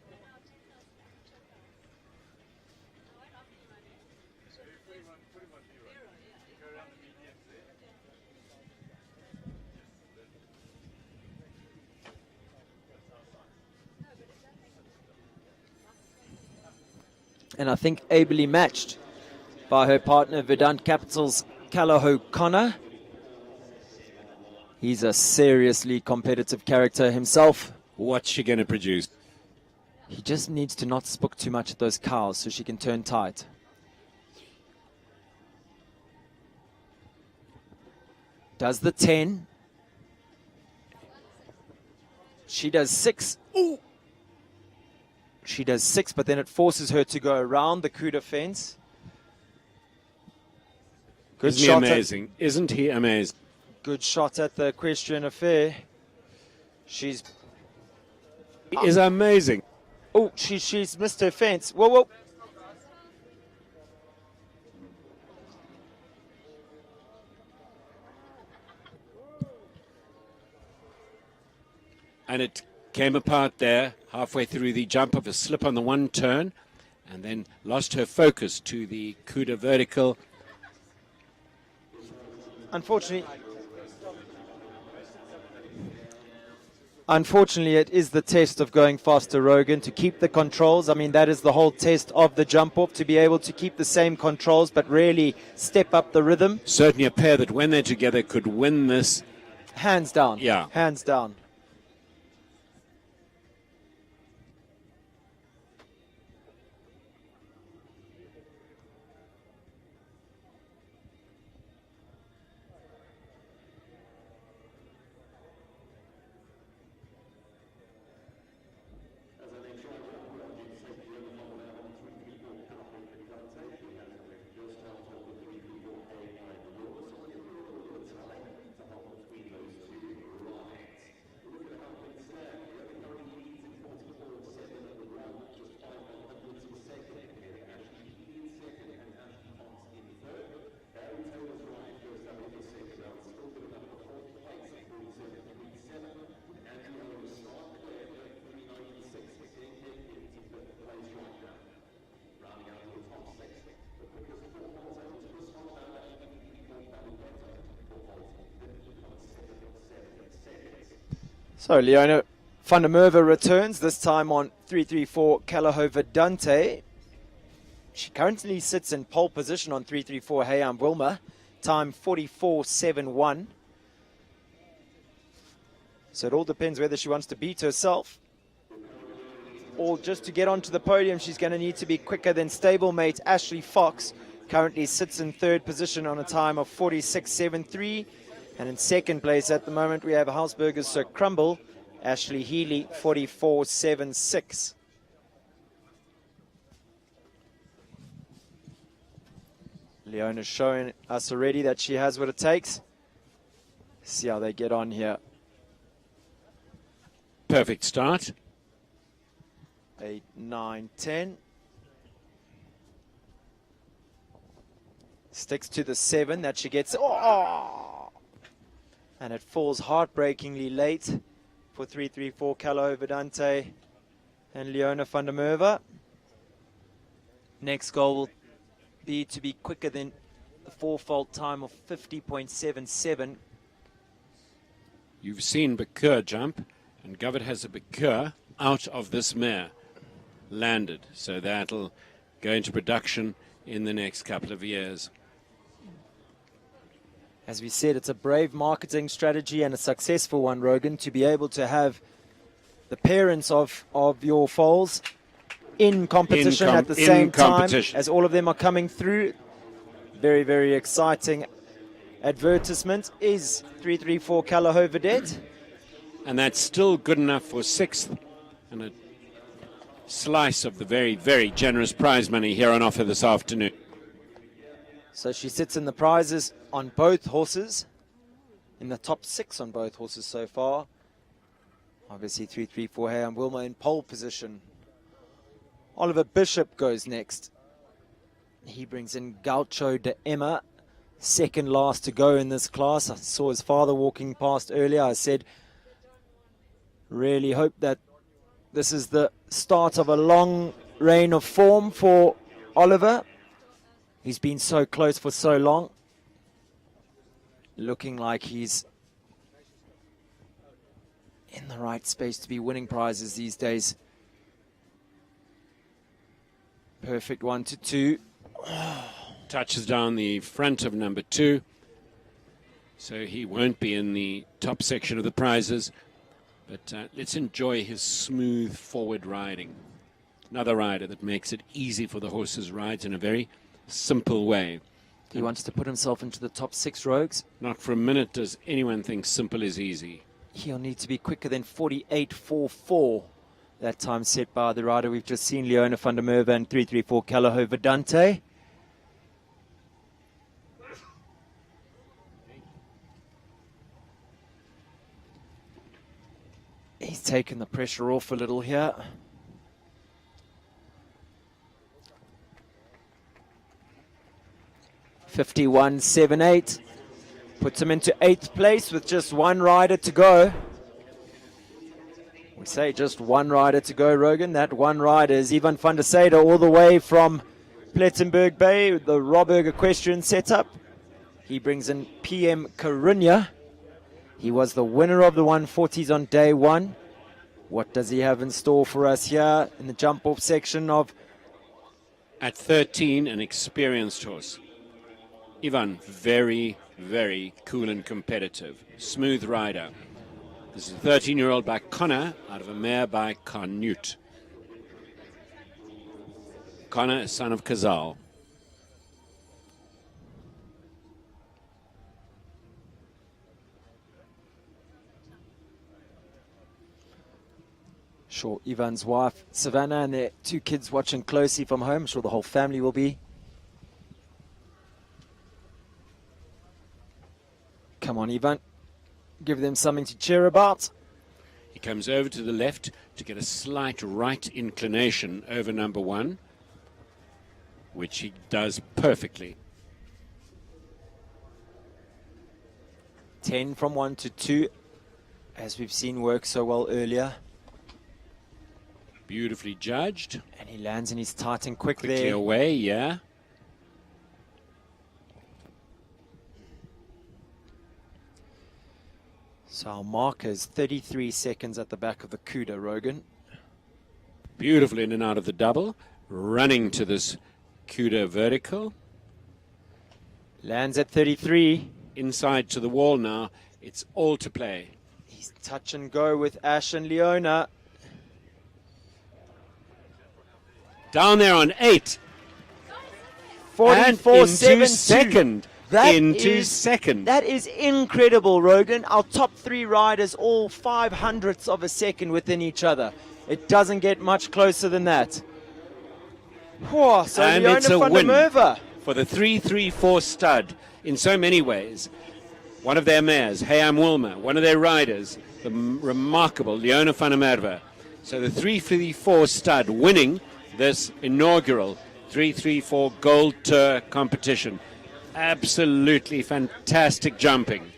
I: And I think ably matched by her partner, Verdant Capital's Callagho Connor. He's a seriously competitive character himself.
G: What's she going to produce?
I: He just needs to not spook too much at those cows so she can turn tight. Does the 10. She does 6. Ooh! She does 6, but then it forces her to go around the coup de fence. Good
G: Isn't he
I: shot.
G: amazing? Isn't he amazing?
I: Good shot at the equestrian affair. She's...
G: He is amazing.
I: Oh, she's missed her fence. Whoa, whoa.
G: And it came apart there halfway through the jump of a slip on the one turn, and then lost her focus to the coup de vertical.
I: Unfortunately, it is the test of going faster, Rogan, to keep the controls. I mean, that is the whole test of the jump off, to be able to keep the same controls, but really step up the rhythm.
G: Certainly a pair that when they're together could win this.
I: Hands down.
G: Yeah.
I: Hands down. So Leona van der Merwe returns, this time on 334 Callagho Verdante. She currently sits in pole position on 334 Hayam Wilma, time 44.71. So it all depends whether she wants to beat herself or just to get onto the podium. She's going to need to be quicker than stablemate Ashley Fox. Currently sits in third position on a time of 46.73. And in second place at the moment, we have Hausberger's Sir Crumble, Ashley Healy, 44.76. Leona's showing us already that she has what it takes. See how they get on here.
G: Perfect start.
I: 8, 9, 10. Sticks to the 7 that she gets. Oh! And it falls heartbreakingly late for 334 Calo Vedante and Leona van der Merwe. Next goal will be to be quicker than the 4-fault time of 50.77.
G: You've seen Bakur jump, and Govert has a Bakur out of this mare landed. So that'll go into production in the next couple of years.
I: As we said, it's a brave marketing strategy and a successful one, Rogan, to be able to have the parents of your foals in competition at the same time as all of them are coming through. Very, very exciting advertisement is 334 Calo Vedette.
G: And that's still good enough for 6th and a slice of the very, very generous prize money here on offer this afternoon.
I: So she sits in the prizes on both horses, in the top 6 on both horses so far. Obviously 334 Hey and Wilma in pole position. Oliver Bishop goes next. He brings in Gaucho de Emma, second last to go in this class. I saw his father walking past earlier. I said, really hope that this is the start of a long reign of form for Oliver. He's been so close for so long. Looking like he's in the right space to be winning prizes these days. Perfect 1 to 2.
G: Touches down the front of number 2. So he won't be in the top section of the prizes. But let's enjoy his smooth forward riding. Another rider that makes it easy for the horses' rides in a very simple way.
I: He wants to put himself into the top 6, Rogues.
G: Not for a minute does anyone think simple is easy.
I: He'll need to be quicker than 48.44. That time set by the rider we've just seen, Leona van der Merwe and 334 Calo Vedante. He's taken the pressure off a little here. .51.78 puts him into 8th place with just one rider to go. We say just one rider to go, Rogan. That one rider is Ivan van der Sade, all the way from Plettenberg Bay, the Robberg equestrian setup. He brings in PM Karunya. He was the winner of the 140s on day 1. What does he have in store for us here in the jump-off section of...
G: At 13, an experienced horse. Ivan, very, very cool and competitive. Smooth rider. This is a 13-year-old by Connor out of a mare by Carnute. Connor, a son of Kazal.
I: Sure, Ivan's wife, Savannah, and their 2 kids watching closely from home. I'm sure the whole family will be. Come on, Ivan. Give them something to cheer about.
G: He comes over to the left to get a slight right inclination over number 1, which he does perfectly.
I: 10 from 1 to 2, as we've seen work so well earlier.
G: Beautifully judged.
I: And he lands in his tight and quick
G: Quickly
I: there.
G: away, yeah.
I: So our marker is 33 seconds at the back of the Cuda, Rogan.
G: Beautiful in and out of the double. Running to this Cuda vertical.
I: Lands at 33.
G: Inside to the wall now. It's all to play.
I: He's touch and go with Ash and Leona.
G: Down there on 8.
I: 44.72.
G: Second.
I: That is incredible, Rogan. Our top 3 riders, all 0.05 of a second within each other. It doesn't get much closer than that. Whoa, so
G: And
I: Leona
G: it's a
I: van der
G: win.
I: Merwe,
G: for the 334 stud in so many ways. One of their mares, Hey I'm Wilma, one of their riders, the remarkable Leona van der Merwe. So the 334 stud winning this inaugural 334 Gold Tour competition. Absolutely fantastic jumping.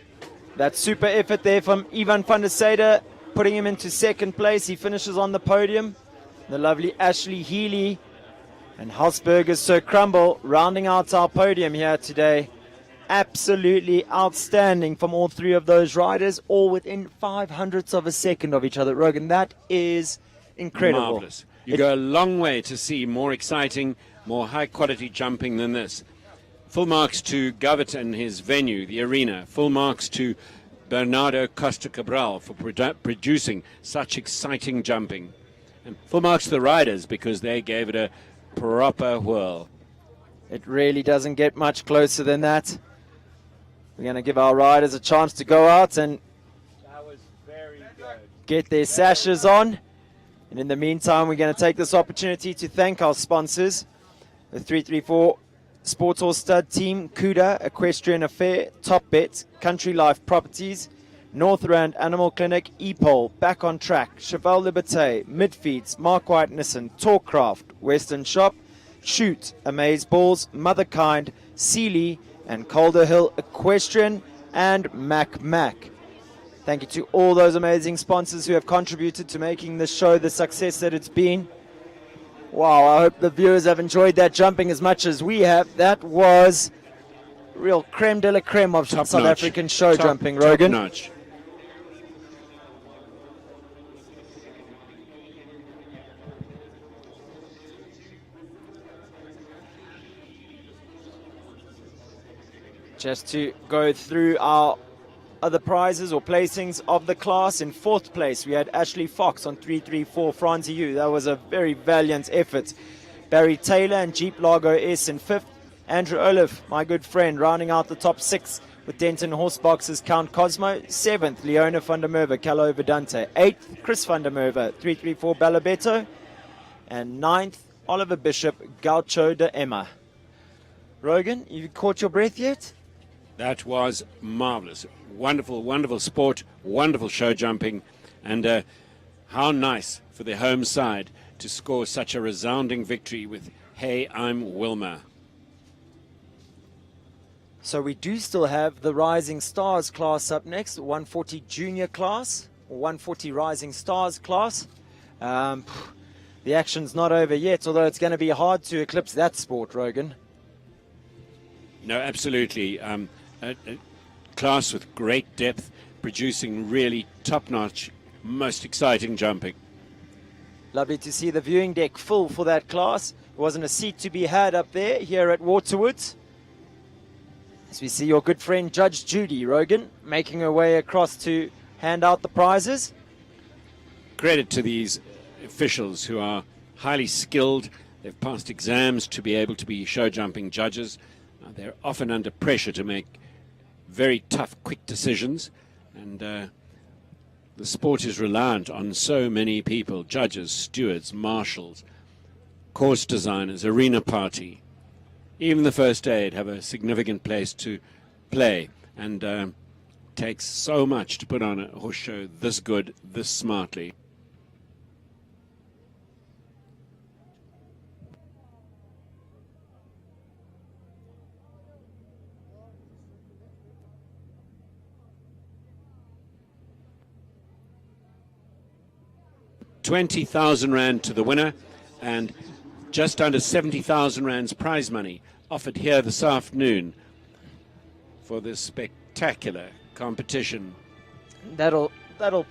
I: That super effort there from Ivan van der Sade, putting him into second place. He finishes on the podium. The lovely Ashley Healy and Hausberger's Sir Crumble rounding out our podium here today. Absolutely outstanding from all three of those riders, all within 0.05 of a second of each other. Rogan, that is incredible.
G: Marvelous. You go a long way to see more exciting, more high-quality jumping than this. Full marks to Govert and his venue, the arena. Full marks to Bernardo Costa Cabral for producing such exciting jumping. And full marks to the riders because they gave it a proper whirl.
I: It really doesn't get much closer than that. We're going to give our riders a chance to go out and get their sashes on. And in the meantime, we're going to take this opportunity to thank our sponsors, the 334 Sports Horse Stud Team, Cuda, Equestrian Affair, Top Bet, Country Life Properties, Northrand Animal Clinic, E-Pole, Back on Track, Cheval Liberté, Midfeeds, Mark White Nissan, Talkcraft, Western Shop, Shoot, Amaze Balls, Motherkind, Sealy, and Calder Hill Equestrian, and Mac. Thank you to all those amazing sponsors who have contributed to making this show the success that it's been. Wow, I hope the viewers have enjoyed that jumping as much as we have. That was real creme de la creme of South African show jumping, Rogan.
G: Top notch.
I: Just to go through our other prizes or placings of the class. In fourth place, we had Ashley Fox on 334 Franzi U. That was a very valiant effort. Barry Taylor and Jeep Largo S in fifth. Andrew Olaf, my good friend, rounding out the top six with Denton Horsebox's Count Cosmo. Seventh, Leona van der Merwe, Calo Vedante. Eighth, Chris van der Merwe, 334 Balabetto. And ninth, Oliver Bishop, Gaucho de Emma. Rogan, you caught your breath yet?
G: That was marvelous. Wonderful, wonderful sport, wonderful show jumping, and how nice for the home side to score such a resounding victory with Hey I'm Wilma.
I: So we do still have the Rising Stars class up next, 140 junior class, or 140 Rising Stars class. The action's not over yet, although it's going to be hard to eclipse that sport, Rogan.
G: No, absolutely. A class with great depth, producing really top-notch, most exciting jumping.
I: Lovely to see the viewing deck full for that class. There wasn't a seat to be had up there here at Waterwoods. As we see your good friend Judge Judy Rogan making her way across to hand out the prizes.
G: Credit to these officials who are highly skilled. They've passed exams to be able to be show jumping judges. They're often under pressure to make very tough, quick decisions, and the sport is reliant on so many people: judges, stewards, marshals, course designers, arena party, even the first aid have a significant place to play, and takes so much to put on a horse show this good, this smartly. R20,000 to the winner, and just under 70,000 rands prize money offered here this afternoon for this spectacular competition.
I: That'll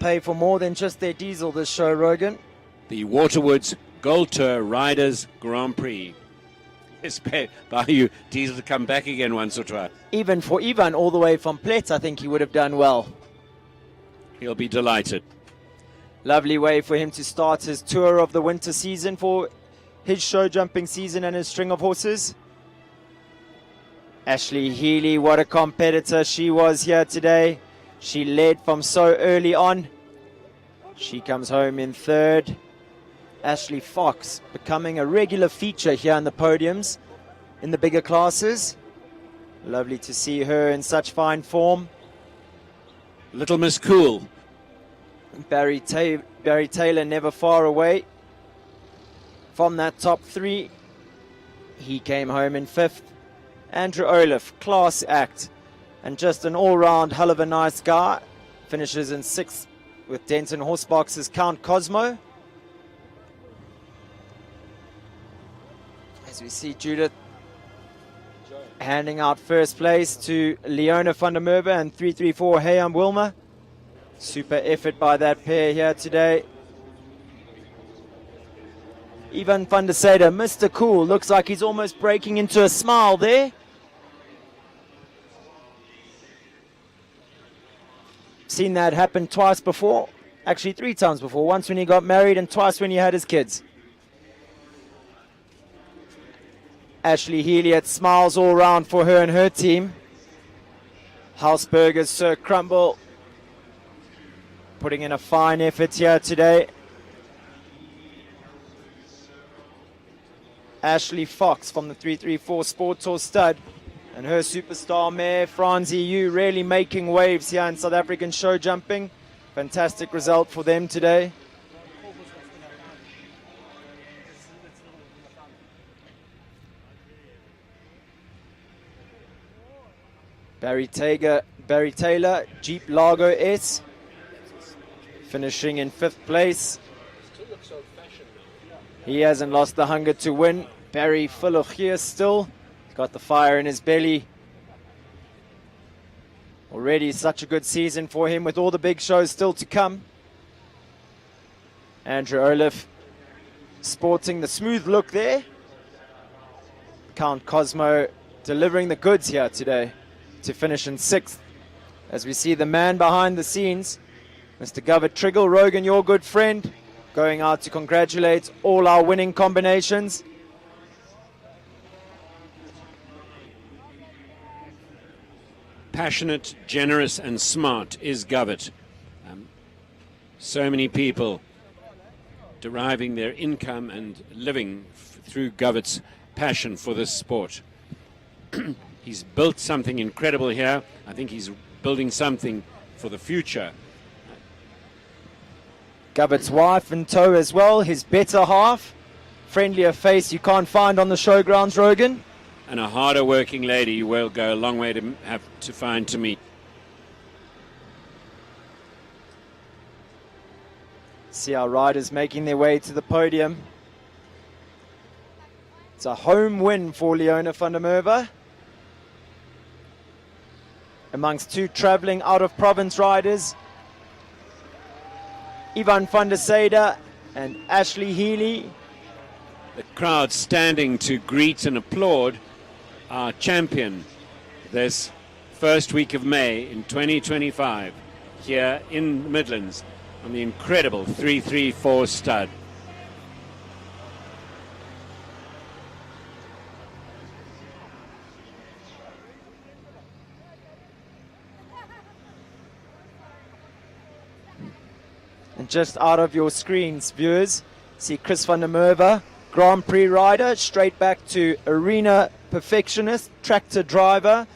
I: pay for more than just their diesel this show, Rogan.
G: The Waterwoods Gold Tour Riders Grand Prix. It's by you diesel to come back again once or twice.
I: Even for Ivan all the way from Plet, I think he would have done well.
G: He'll be delighted.
I: Lovely way for him to start his tour of the winter season for his show jumping season and his string of horses. Ashley Healy, what a competitor she was here today. She led from so early on. She comes home in third. Ashley Fox becoming a regular feature here on the podiums. in the bigger classes. Lovely to see her in such fine form.
G: Little Miss Cool.
I: Barry Taylor never far away from that top three. He came home in 5th. Andrew Olaf, class act, and just an all-round hell of a nice guy. Finishes in 6th with Denton Horsebox's Count Cosmo. As we see Judith handing out first place to Leona van der Merwe and 334 Hayam Wilmer. Super effort by that pair here today. Ivan van der Sade, Mr. Cool, looks like he's almost breaking into a smile there. Seen that happen twice before, actually 3 times before. Once when he got married and twice when he had his kids. Ashley Healy, it smiles all round for her and her team. Hausberger's Sir Crumble putting in a fine effort here today. Ashley Fox from the 334 Sport Tour stud and her superstar mare Franzi Yu really making waves here in South African show jumping. Fantastic result for them today. Barry Taylor, Jeep Largo S, finishing in 5th place. He hasn't lost the hunger to win. Barry full of here still. He's got the fire in his belly. Already such a good season for him with all the big shows still to come. Andrew Olaf sporting the smooth look there. Count Cosmo delivering the goods here today to finish in 6th. As we see the man behind the scenes, Mr. Govert Triggle, Rogan, your good friend, going out to congratulate all our winning combinations.
G: Passionate, generous and smart is Govert. So many people deriving their income and living through Govert's passion for this sport. He's built something incredible here. I think he's building something for the future.
I: Govert's wife in tow as well, his better half. Friendlier face you can't find on the showgrounds, Rogan.
G: And a harder working lady you will go a long way to have to find to meet.
I: See our riders making their way to the podium. It's a home win for Leona van der Merwe. Amongst 2 travelling out-of-province riders, Ivan van der Sade and Ashley Healy.
G: The crowd standing to greet and applaud our champion this first week of May in 2025 here in the Midlands on the incredible 334 stud.
I: And just out of your screens, viewers, see Chris van der Merwe, Grand Prix rider, straight back to arena perfectionist, tractor driver,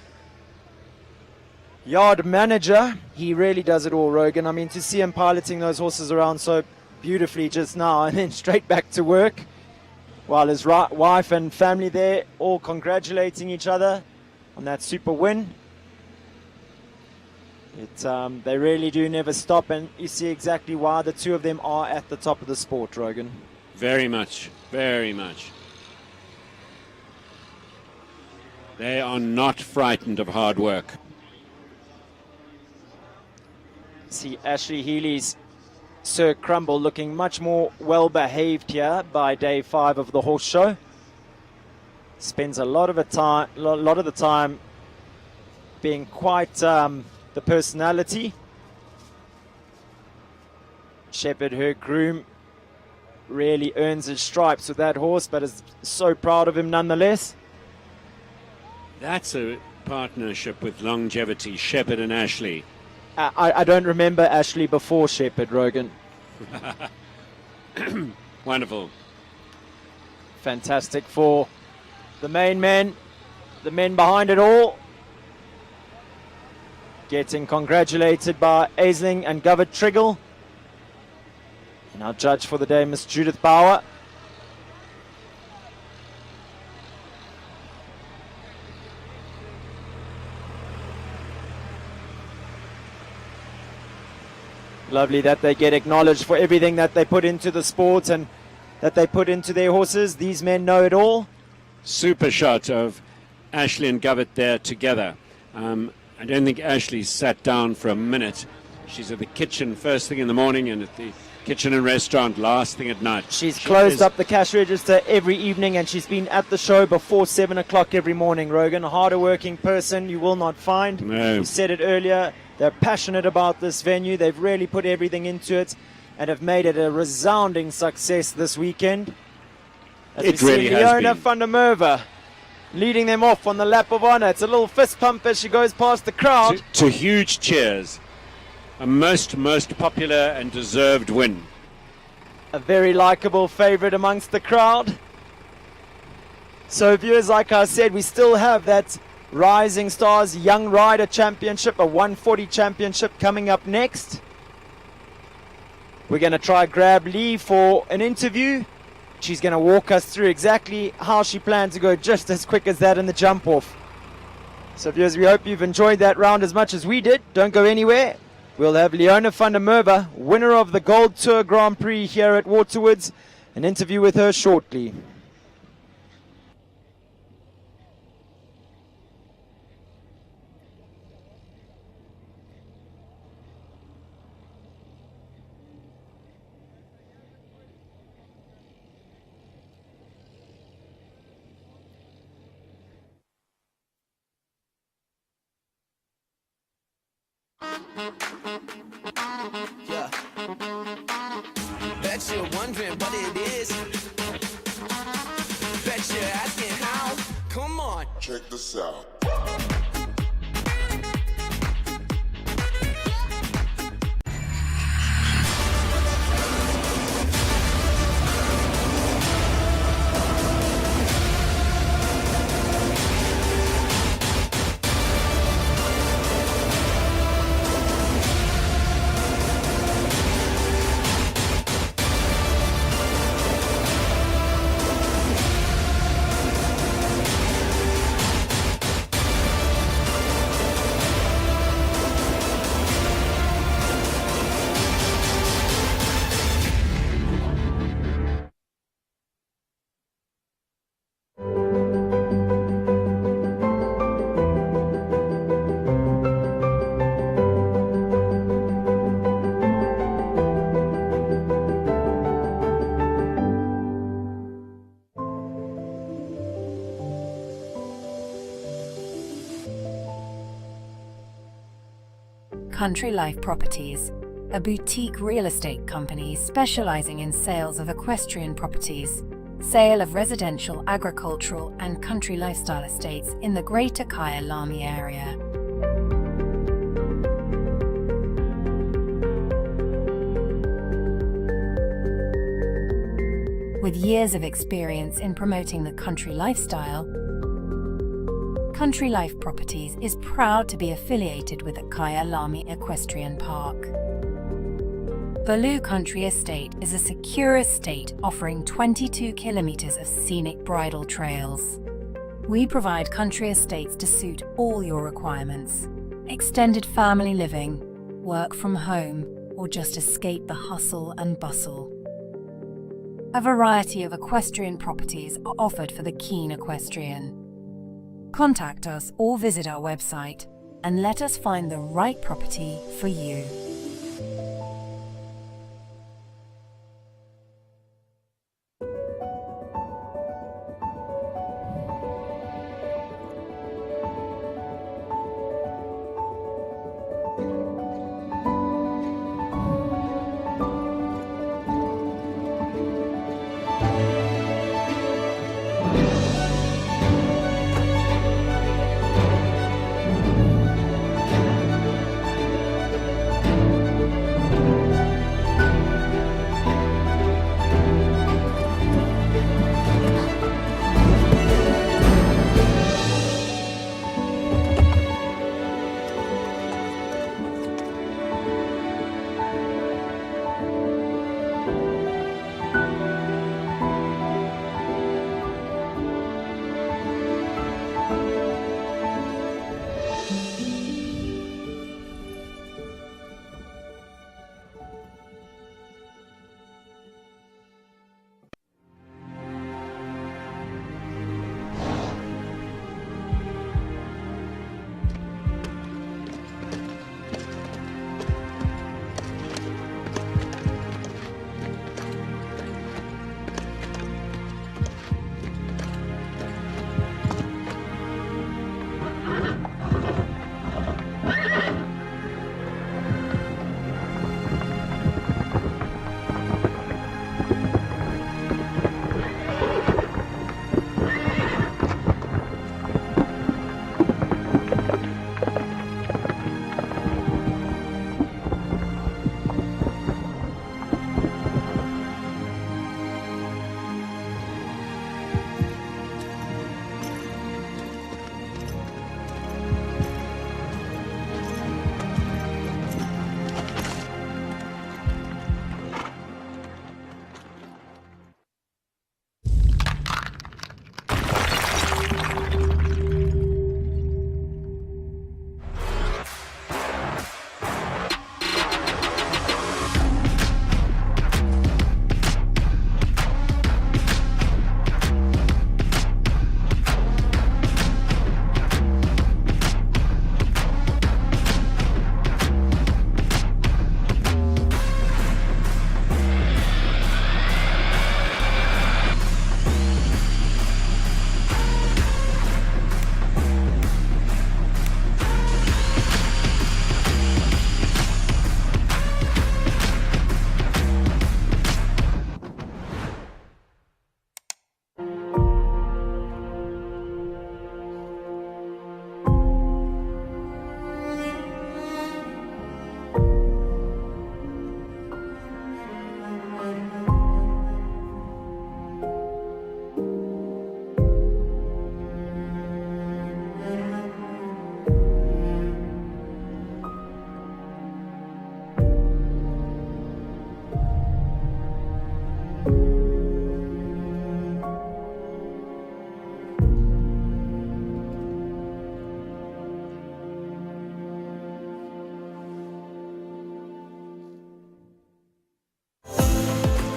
I: yard manager. He really does it all, Rogan. I mean, to see him piloting those horses around so beautifully just now and then straight back to work while his wife and family there all congratulating each other on that super win. They really do never stop, and you see exactly why the 2 of them are at the top of the sport, Rogan.
G: Very much, very much. They are not frightened of hard work.
I: See Ashley Healy's Sir Crumble looking much more well behaved here by day 5 of the horse show. Spends a lot of the time being quite the personality. Shepherd, her groom, really earns his stripes with that horse, but is so proud of him nonetheless.
G: That's a partnership with longevity, Shepherd and Ashley.
I: I don't remember Ashley before Shepherd, Rogan.
G: Wonderful.
I: Fantastic for the main men, the men behind it all, getting congratulated by Aisling and Govert Triggle. And our judge for the day, Miss Judith Bauer. Lovely that they get acknowledged for everything that they put into the sport and that they put into their horses. These men know it all.
G: Super shot of Ashley and Govert there together. I don't think Ashley sat down for a minute. She's at the kitchen first thing in the morning and at the kitchen and restaurant last thing at night.
I: She's closed up the cash register every evening, and she's been at the show before 7 o'clock every morning, Rogan. A harder working person you will not find.
G: No.
I: You said it earlier. They're passionate about this venue. They've really put everything into it and have made it a resounding success this weekend. As
G: It
I: we
G: really
I: see
G: has
I: Leona
G: been.
I: van der Merwe leading them off on the lap of honor. It's a little fist pump as she goes past the crowd.
G: To huge cheers. A most popular and deserved win.
I: A very likable favorite amongst the crowd. So viewers, like I said, we still have that Rising Stars Young Rider Championship, a 140 championship coming up next. We're going to try grab Lee for an interview. She's going to walk us through exactly how she plans to go just as quick as that in the jump off. So viewers, we hope you've enjoyed that round as much as we did. Don't go anywhere. We'll have Leona van der Merwe, winner of the Gold Tour Grand Prix here at Waterwoods, an interview with her shortly.
B: Yeah. Bet you're wondering what it is. Bet you're asking how. Come on.
M: Check this out.
D: Country Life Properties, a boutique real estate company specializing in sales of equestrian properties, sale of residential, agricultural, and country lifestyle estates in the Greater Kyalami area. With years of experience in promoting the country lifestyle, Country Life Properties is proud to be affiliated with the Kyalami Equestrian Park. Baloo Country Estate is a secure estate offering 22 kilometers of scenic bridle trails. We provide country estates to suit all your requirements. Extended family living, work from home, or just escape the hustle and bustle. A variety of equestrian properties are offered for the keen equestrian. Contact us or visit our website and let us find the right property for you.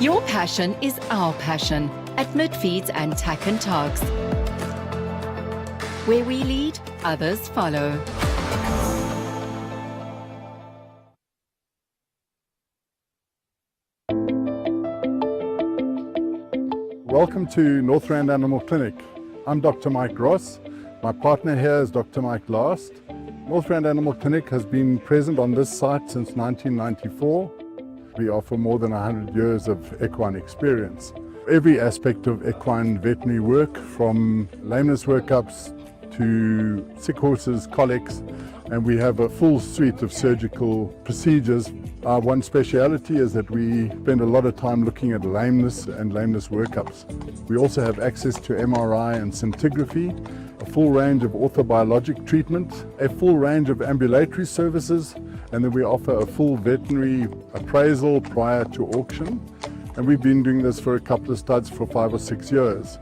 C: Your passion is our passion at Midfeeds and Tack and Togs. Where we lead, others follow.
E: Welcome to Northrand Animal Clinic. I'm Dr. Mike Ross. My partner here is Dr. Mike Last. Northrand Animal Clinic has been present on this site since 1994. We offer more than 100 years of equine experience. Every aspect of equine veterinary work, from lameness workups to sick horses, colics, and we have a full suite of surgical procedures. Our one speciality is that we spend a lot of time looking at lameness and lameness workups. We also have access to MRI and scintigraphy, a full range of orthobiologic treatment, a full range of ambulatory services, and then we offer a full veterinary appraisal prior to auction. And we've been doing this for a couple of studs for 5 or 6 years.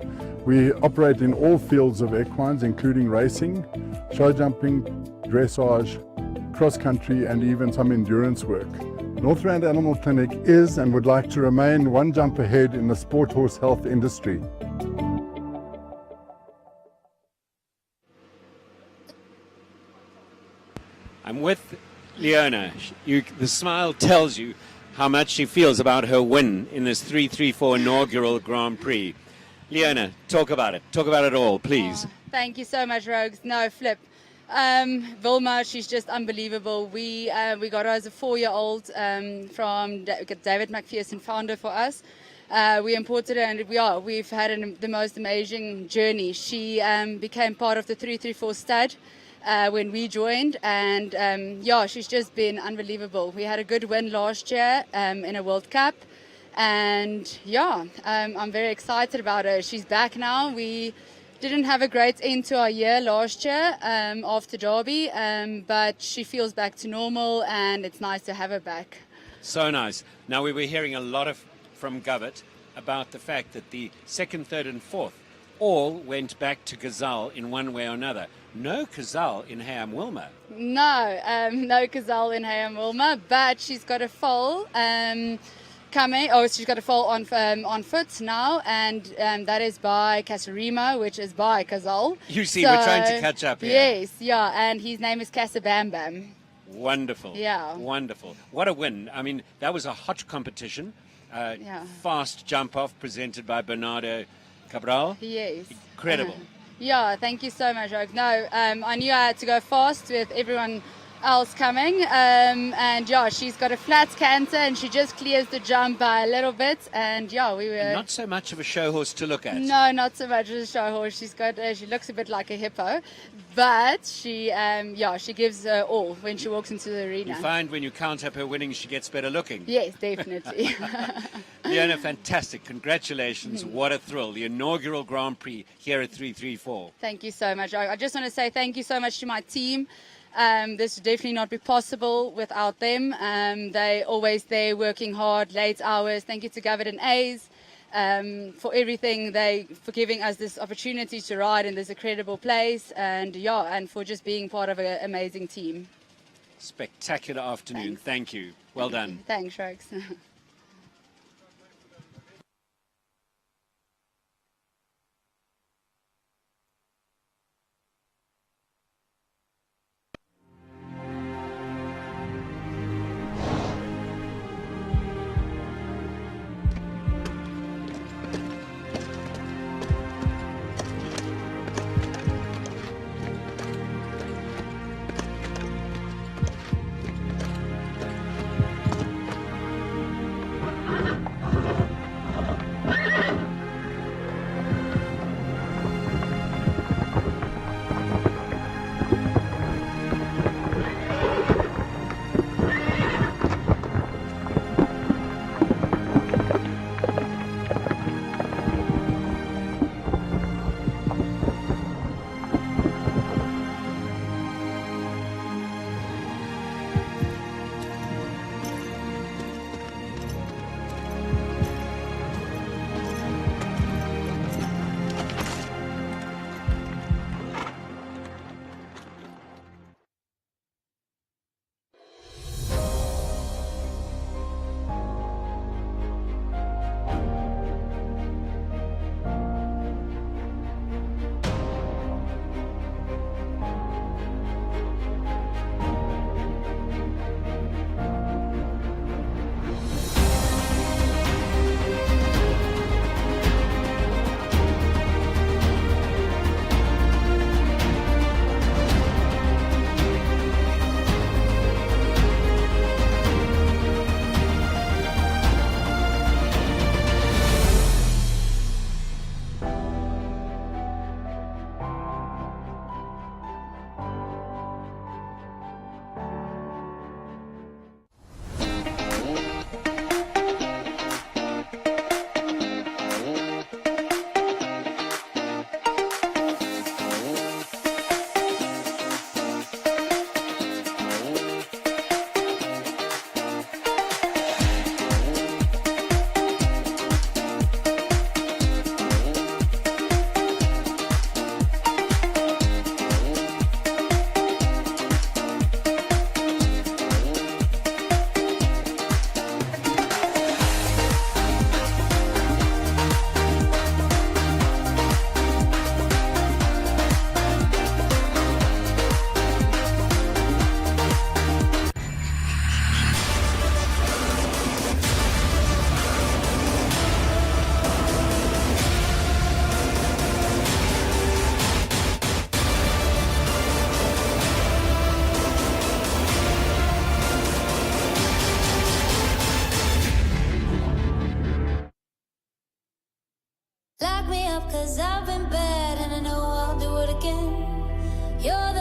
E: We operate in all fields of equines, including racing, show jumping, dressage, cross country, and even some endurance work. Northrand Animal Clinic is and would like to remain one jump ahead in the sport horse health industry.
G: I'm with Leona. The smile tells you how much she feels about her win in this 334 inaugural Grand Prix. Leona, talk about it. Talk about it all, please.
M: Thank you so much, Rogues. No, flip. Vilma, she's just unbelievable. We got her as a 4-year-old from David McPherson, founder for us. We imported her, and we've had the most amazing journey. She became part of the 334 stud when we joined, and she's just been unbelievable. We had a good win last year in a World Cup, and I'm very excited about her. She's back now. We didn't have a great end to our year last year after Derby, but she feels back to normal, and it's nice to have her back.
G: So nice. Now, we were hearing a lot from Govett about the fact that the 2nd, 3rd and 4th all went back to Gazelle in one way or another. No Gazelle in Hayam Wilma.
M: No Gazelle in Hayam Wilma, but she's got a foal coming. She's got a foal on foot now, and that is by Casarima, which is by Gazelle.
G: You see, we're trying to catch up here.
M: Yes, and his name is Casabambam.
G: Wonderful.
M: Yeah.
G: Wonderful. What a win. I mean, that was a hot competition. Fast jump off presented by Bernardo Cabral.
M: Yes.
G: Incredible.
M: Thank you so much, Rogue. No, I knew I had to go fast with everyone else coming, and she's got a flat canter, and she just clears the jump by a little bit, and we were
G: not so much of a show horse to look at.
M: No, not so much as a show horse. She looks a bit like a hippo, but she gives her all when she walks into the arena.
G: You find when you count up her winnings, she gets better looking.
M: Yes, definitely.
G: Leona, fantastic. Congratulations. What a thrill. The inaugural Grand Prix here at 334.
M: Thank you so much. I just want to say thank you so much to my team. This would definitely not be possible without them. They're always there working hard, late hours. Thank you to Govett and A's for everything, for giving us this opportunity to ride in this incredible place, and for just being part of an amazing team.
G: Spectacular afternoon. Thank you. Well done.
M: Thanks, Sharks.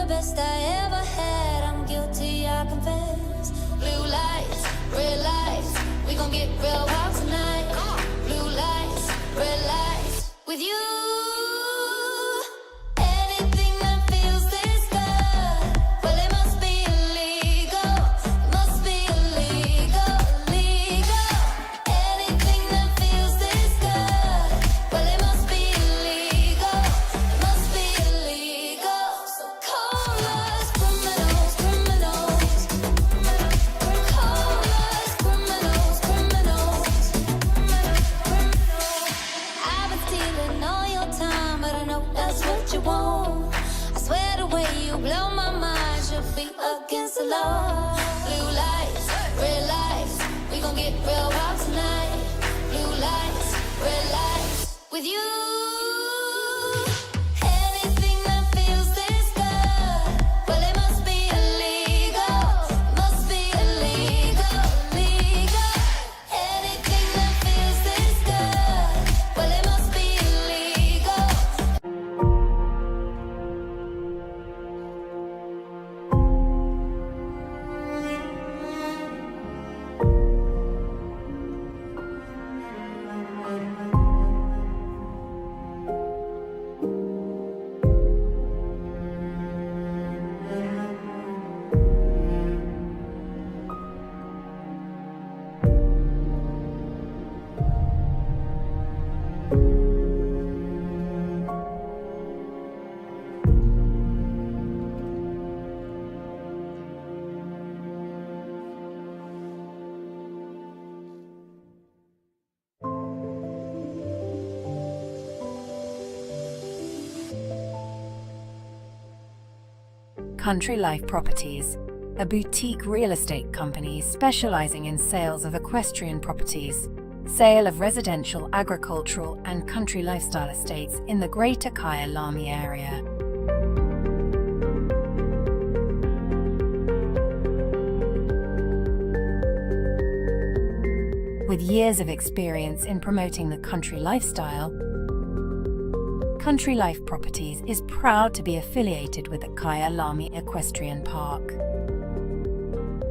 A: the best I ever had. I'm guilty, I confess. Blue lights, red lights, we gon' get real wild tonight. Blue lights, red lights, with you. Anything that feels this good, well it must be illegal. It must be illegal, illegal. Anything that feels this good, well it must be illegal. It must be illegal. So call us criminals, criminals. Call us criminals, criminals. I've been stealing all your time, but I know that's what you want. I swear the way you blow my mind should be against the law. Blue lights, red lights, we gon' get real wild tonight. Blue lights, red lights, with you. Anything that feels this good, well it must be illegal. Must be illegal, illegal. Anything that feels this good, well it must be illegal.
D: Country Life Properties, a boutique real estate company specializing in sales of equestrian properties, sale of residential, agricultural, and country lifestyle estates in the Greater Kyalami area. With years of experience in promoting the country lifestyle, Country Life Properties is proud to be affiliated with the Kyalami Equestrian Park.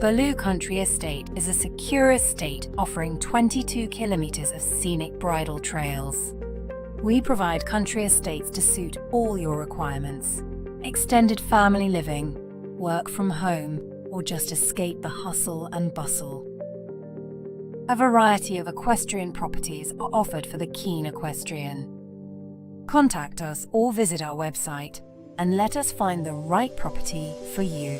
D: Baloo Country Estate is a secure estate offering 22 kilometers of scenic bridle trails. We provide country estates to suit all your requirements: extended family living, work from home, or just escape the hustle and bustle. A variety of equestrian properties are offered for the keen equestrian. Contact us or visit our website and let us find the right property for you.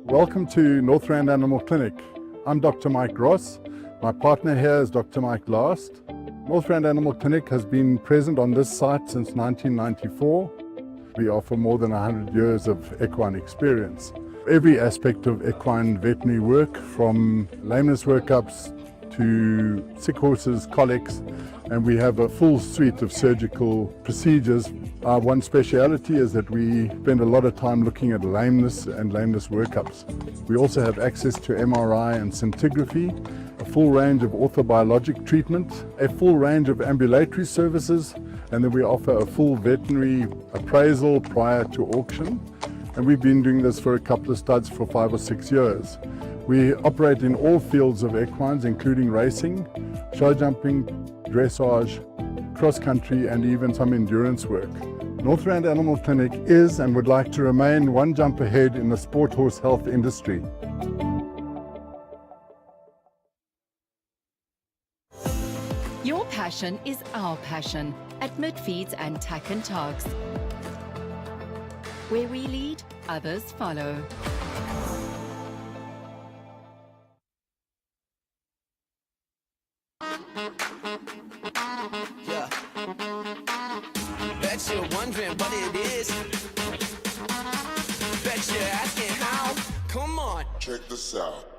E: Welcome to Northrand Animal Clinic. I'm Dr. Mike Ross. My partner here is Dr. Mike Last. Northrand Animal Clinic has been present on this site since 1994. We offer more than 100 years of equine experience. Every aspect of equine veterinary work, from lameness workups to sick horses, colics, and we have a full suite of surgical procedures. Our one speciality is that we spend a lot of time looking at lameness and lameness workups. We also have access to MRI and scintigraphy, a full range of orthobiologic treatment, a full range of ambulatory services, and then we offer a full veterinary appraisal prior to auction. And we've been doing this for a couple of studs for 5 or 6 years. We operate in all fields of equines, including racing, show jumping, dressage, cross country, and even some endurance work. Northrand Animal Clinic is and would like to remain one jump ahead in the sport horse health industry.
C: Your passion is our passion at Midfeeds and Tack and Togs. Where we lead, others follow.
B: Yeah. Bet you're wondering what it is. Bet you're asking how. Come on. Check this out.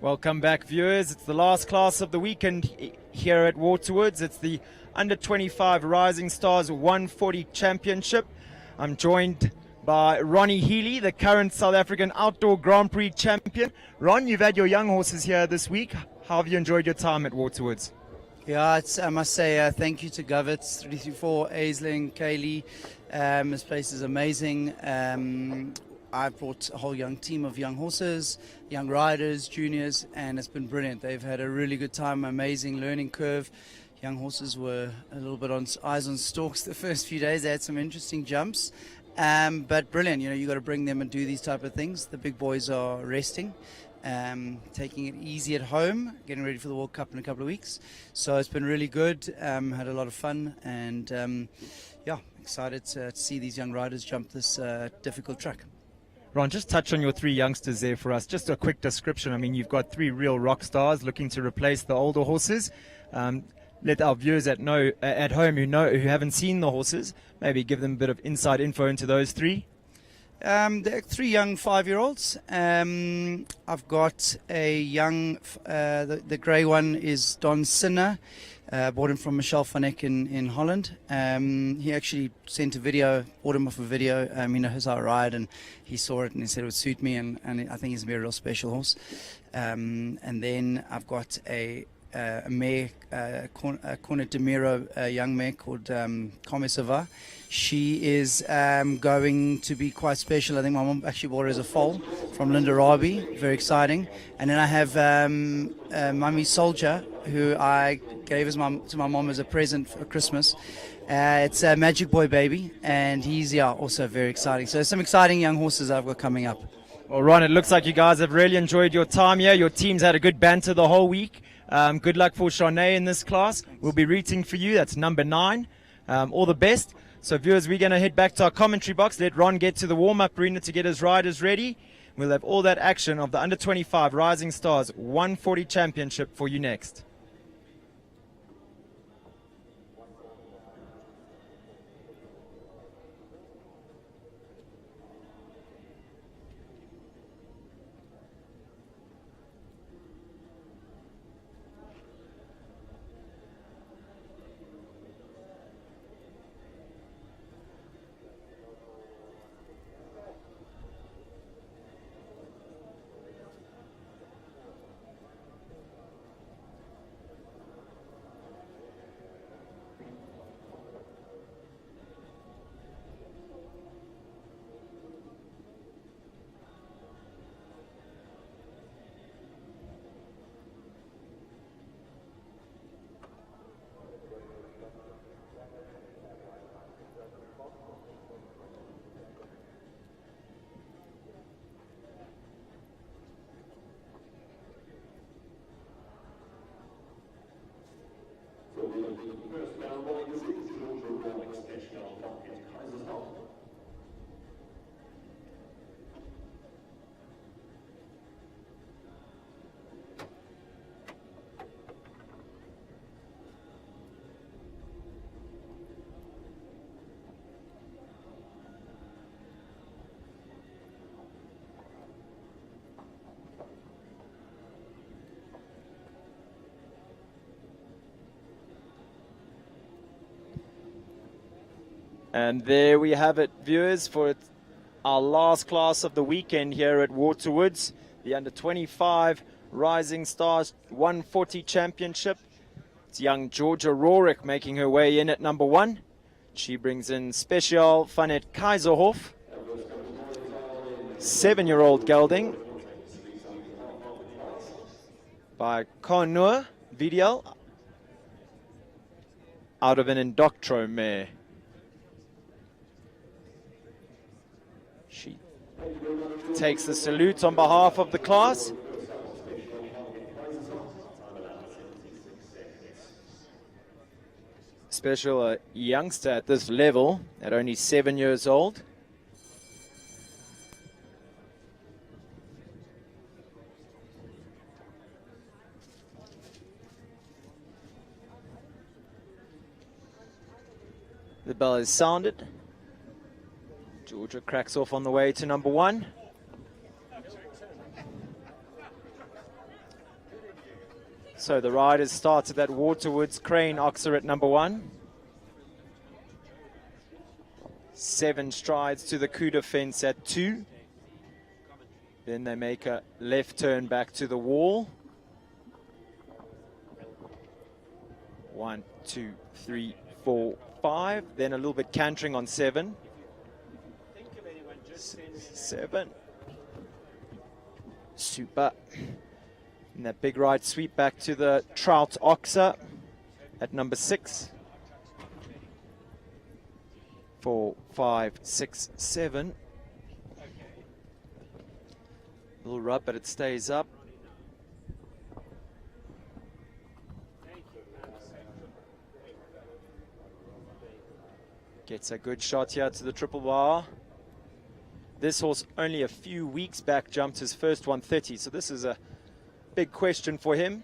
I: Welcome back, viewers. It's the last class of the weekend here at Waterwoods. It's the Under 25 Rising Stars 140 Championship. I'm joined by Ronnie Healy, the current South African Outdoor Grand Prix champion. Ron, you've had your young horses here this week. How have you enjoyed your time at Waterwoods?
N: Yeah, I must say thank you to Govitz, 334, Aisling, Kaylee. This place is amazing. I've brought a whole young team of young horses, young riders, juniors, and it's been brilliant. They've had a really good time, amazing learning curve. Young horses were a little bit on eyes on stalks the first few days. They had some interesting jumps, but brilliant. You know, you got to bring them and do these type of things. The big boys are resting, taking it easy at home, getting ready for the World Cup in a couple of weeks. So it's been really good. Had a lot of fun, and yeah, excited to see these young riders jump this difficult track.
I: Ron, just touch on your three youngsters there for us. Just a quick description. I mean, you've got three real rock stars looking to replace the older horses. Let our viewers at home who haven't seen the horses, maybe give them a bit of inside info into those three.
N: They're three young 5-year-olds. I've got a young, the grey one is Don Sinner. Bought him from Michel van Eck in Holland. He actually sent a video, bought him off a video. He knows how I ride, and he saw it and he said it would suit me, and I think he's going to be a real special horse. And then I've got a mare, Cornet de Miro, a young mare called Comesava. She is going to be quite special. I think my mom actually bought her as a foal from Linda Rabi. Very exciting. And then I have Mummy Soldier, who I gave to my mom as a present for Christmas. It's a Magic Boy baby, and he's also very exciting. So some exciting young horses I've got coming up.
I: Well, Ron, it looks like you guys have really enjoyed your time here. Your team's had a good banter the whole week. Good luck for Shanae in this class. We'll be rooting for you. That's number 9. All the best. So, viewers, we're going to head back to our commentary box. Let Ron get to the warm-up arena to get his riders ready. We'll have all that action of the Under 25 Rising Stars 140 Championship for you next. And there we have it, viewers, for our last class of the weekend here at Waterwoods, the Under 25 Rising Stars 140 Championship. It's young Georgia Rorik making her way in at number 1. She brings in Special Vanet Kaiserhof, 7-year-old gelding by Konur Vidiel out of an Indoctro mare. She takes the salute on behalf of the class. Special, a youngster at this level at only 7 years old. The bell is sounded. Georgia cracks off on the way to number 1. So the riders started that Waterwoods Crane Oxer at number 1. 7 strides to the Cuda fence at 2. Then they make a left turn back to the wall. 1, 2, 3, 4, 5. Then a little bit cantering on 7. 7. Super. And that big right sweep back to the Trout Oxer at number 6. 4, 5, 6, 7. Little rub, but it stays up. Gets a good shot here to the triple bar. This horse only a few weeks back jumped his first 130, so this is a big question for him.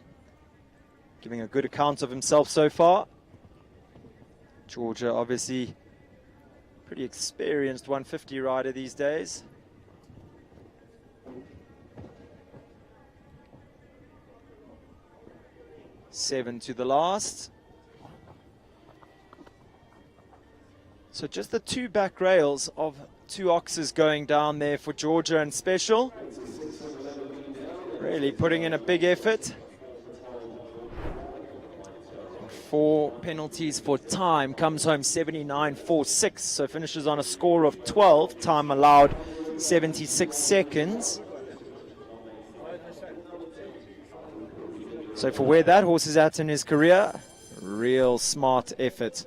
I: Giving a good account of himself so far. Georgia, obviously, pretty experienced 150 rider these days. Seven to the last. So just the 2 back rails of 2 oxes going down there for Georgia and Special. Really putting in a big effort. 4 penalties for time. Comes home 79.46. So finishes on a score of 12. Time allowed 76 seconds. So for where that horse is at in his career, real smart effort.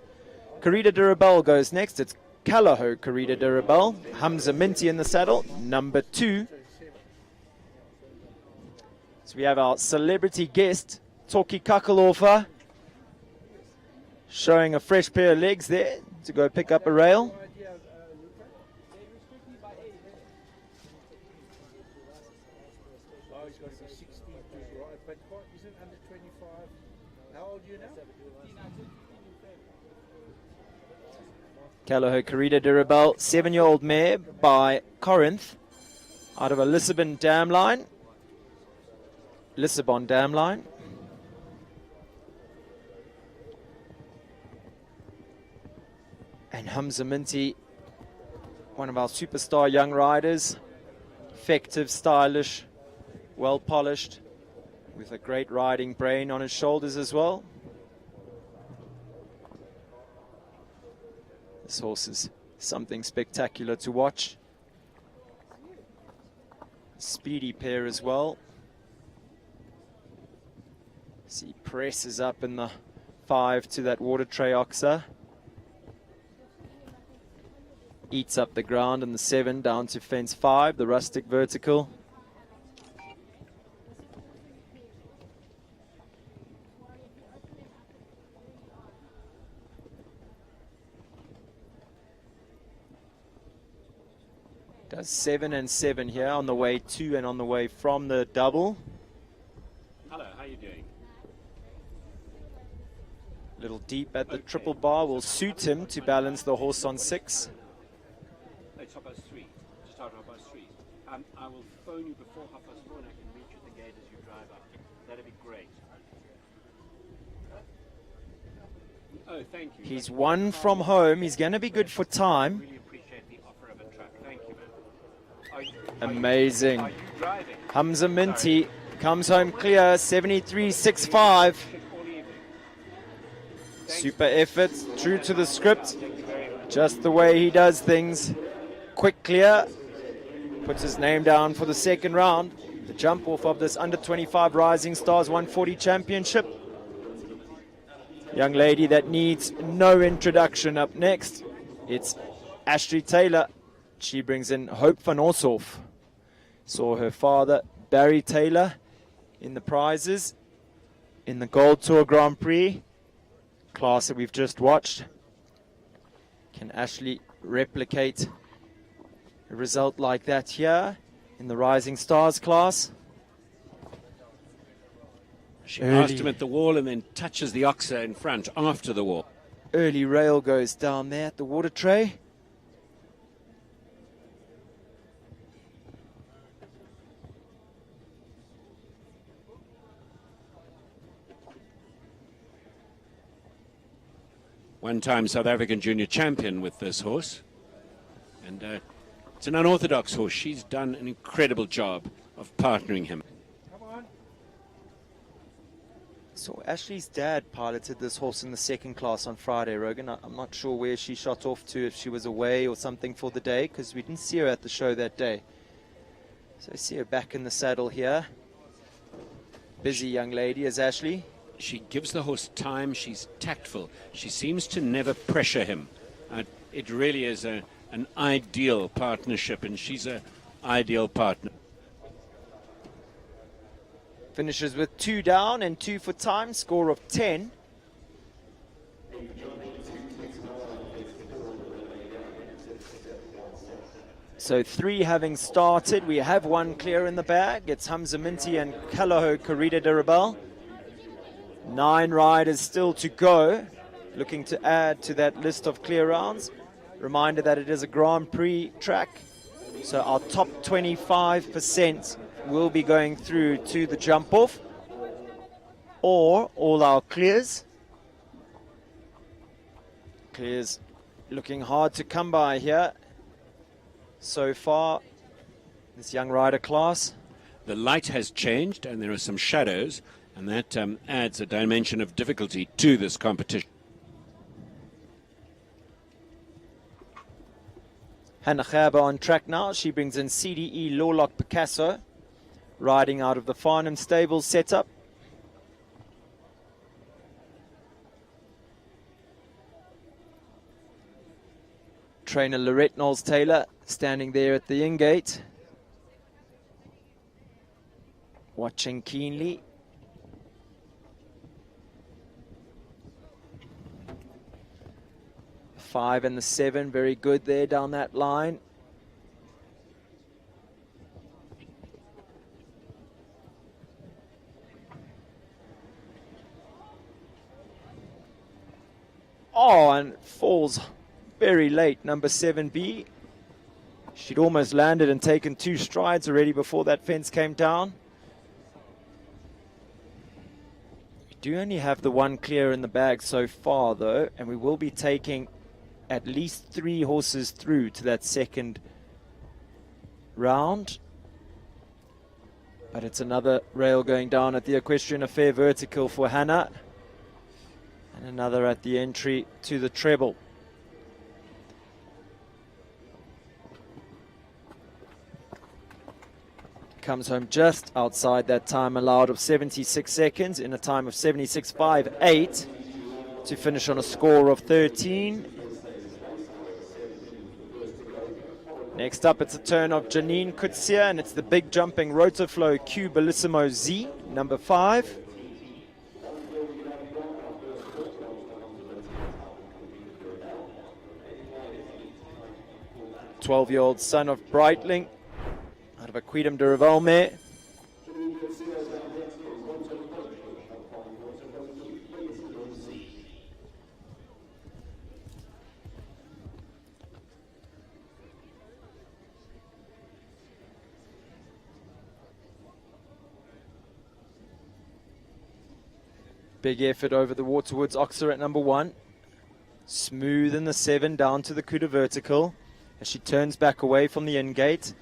I: Corrida Durabel goes next. It's Callahoo Corrida Durabel. Hamza Minty in the saddle, number 2. So we have our celebrity guest, Toki Kakalorfa, showing a fresh pair of legs there to go pick up a rail. Callahoo Corrida Durabel, 7-year-old mare by Corinth out of a Lisbon dam line. And Hamza Minty, one of our superstar young riders. Effective, stylish, well polished, with a great riding brain on his shoulders as well. This horse is something spectacular to watch. Speedy pair as well. See, presses up in the 5 to that Water Tray Oxer. Eats up the ground in the 7 down to fence 5, the rustic vertical. Does 7 and 7 here on the way to and on the way from the double.
G: Hello, how are you doing?
I: Little deep at the triple bar will suit him to balance the horse on 6.
G: It's 3:30. Just out 3:30. I will phone you before 4:30 and I can meet you at the gate as you drive up. That'd be great. Oh, thank you.
I: He's 1 from home. He's going to be good for time.
G: Really appreciate the offer of a truck. Thank you, man.
I: Amazing.
G: Are you driving?
I: Hamza Minty comes home clear, 73.65. Super effort, true to the script. Just the way he does things. Quick clear. Puts his name down for the second round. The jump off of this under 25 Rising Stars 140 Championship. Young lady that needs no introduction up next. It's Ashley Taylor. She brings in Hope van Oshoff. Saw her father, Barry Taylor, in the prizes in the Gold Tour Grand Prix class that we've just watched. Can Ashley replicate a result like that here in the Rising Stars class?
G: She passed him at the wall and then touches the oxer in front after the wall.
I: Early rail goes down there at the Water Tray.
G: one-time South African junior champion with this horse. And it's an unorthodox horse. She's done an incredible job of partnering him.
F: So Ashley's dad piloted this horse in the second class on Friday, Rogan. I'm not sure where she shot off to, if she was away or something for the day, because we didn't see her at the show that day. So I see her back in the saddle here. Busy young lady is Ashley.
G: She gives the horse time. She's tactful. She seems to never pressure him. It really is an ideal partnership, and she's an ideal partner.
F: Finishes with 2 down and 2 for time, score of 10. So 3 having started, we have 1 clear in the bag. It's Hamza Minty and Kalaho Karida Derabal. 9 riders still to go, looking to add to that list of clear rounds. Reminder that it is a Grand Prix track, so our top 25% will be going through to the jump off, or all our clears. Clears looking hard to come by here so far, this young rider class.
G: The light has changed and there are some shadows, and that adds a dimension of difficulty to this competition.
F: Hannah Gerber on track now. She brings in CDE Lawlock Picasso, riding out of the Farnham Stables setup. Trainer Lorette Knowles-Taylor standing there at the in-gate, watching keenly. The 5 and the 7, very good there down that line. Oh, and falls very late, number 7B. She'd almost landed and taken 2 strides already before that fence came down. We do only have the 1 clear in the bag so far, though, and we will be taking at least 3 horses through to that second round. But it's another rail going down at the equestrian, a fair vertical for Hannah, and another at the entry to the treble. Comes home just outside that time allowed of 76 seconds in a time of 76.58 to finish on a score of 13. Next up, it's a turn of Janine Kutsia, and it's the big jumping Rotoflow Q Bellissimo Z, number 5. "12-year-old son of Breitling, out of a Quidam de Reval mare. Big effort over the Waterwoods Oxer at number 1. Smooth in the 7 down to the Cuda vertical as she turns back away from the in-gate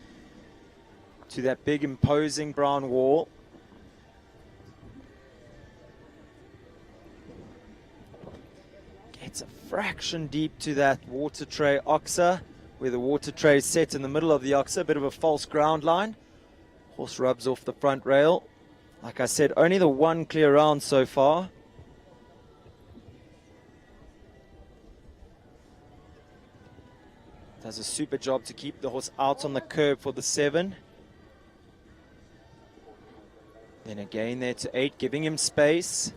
F: to that big imposing brown wall. Gets a fraction deep to that water tray oxer, where the water tray is set in the middle of the oxer, a bit of a false ground line. Horse rubs off the front rail. Like I said, only the 1 clear round so far. Does a super job to keep the horse out on the curb for the 7. Then again there to 8, giving him space.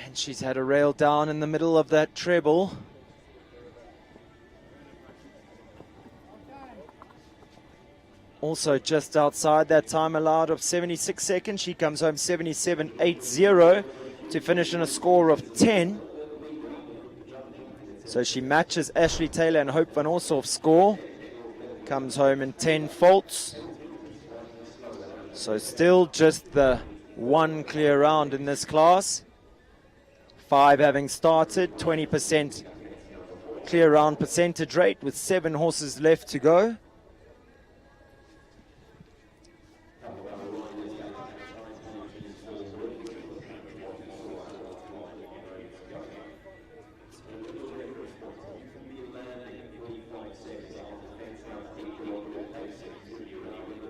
F: And she's had a rail down in the middle of that treble.
I: Also just outside that time allowed of 76 seconds. She comes home 77.80 to finish in a score of 10. So she matches Ashley Taylor and Hope van Orshoff's score. Comes home in 10 faults. So still just the one clear round in this class. 5 having started, 20% clear round percentage rate with 7 horses left to go.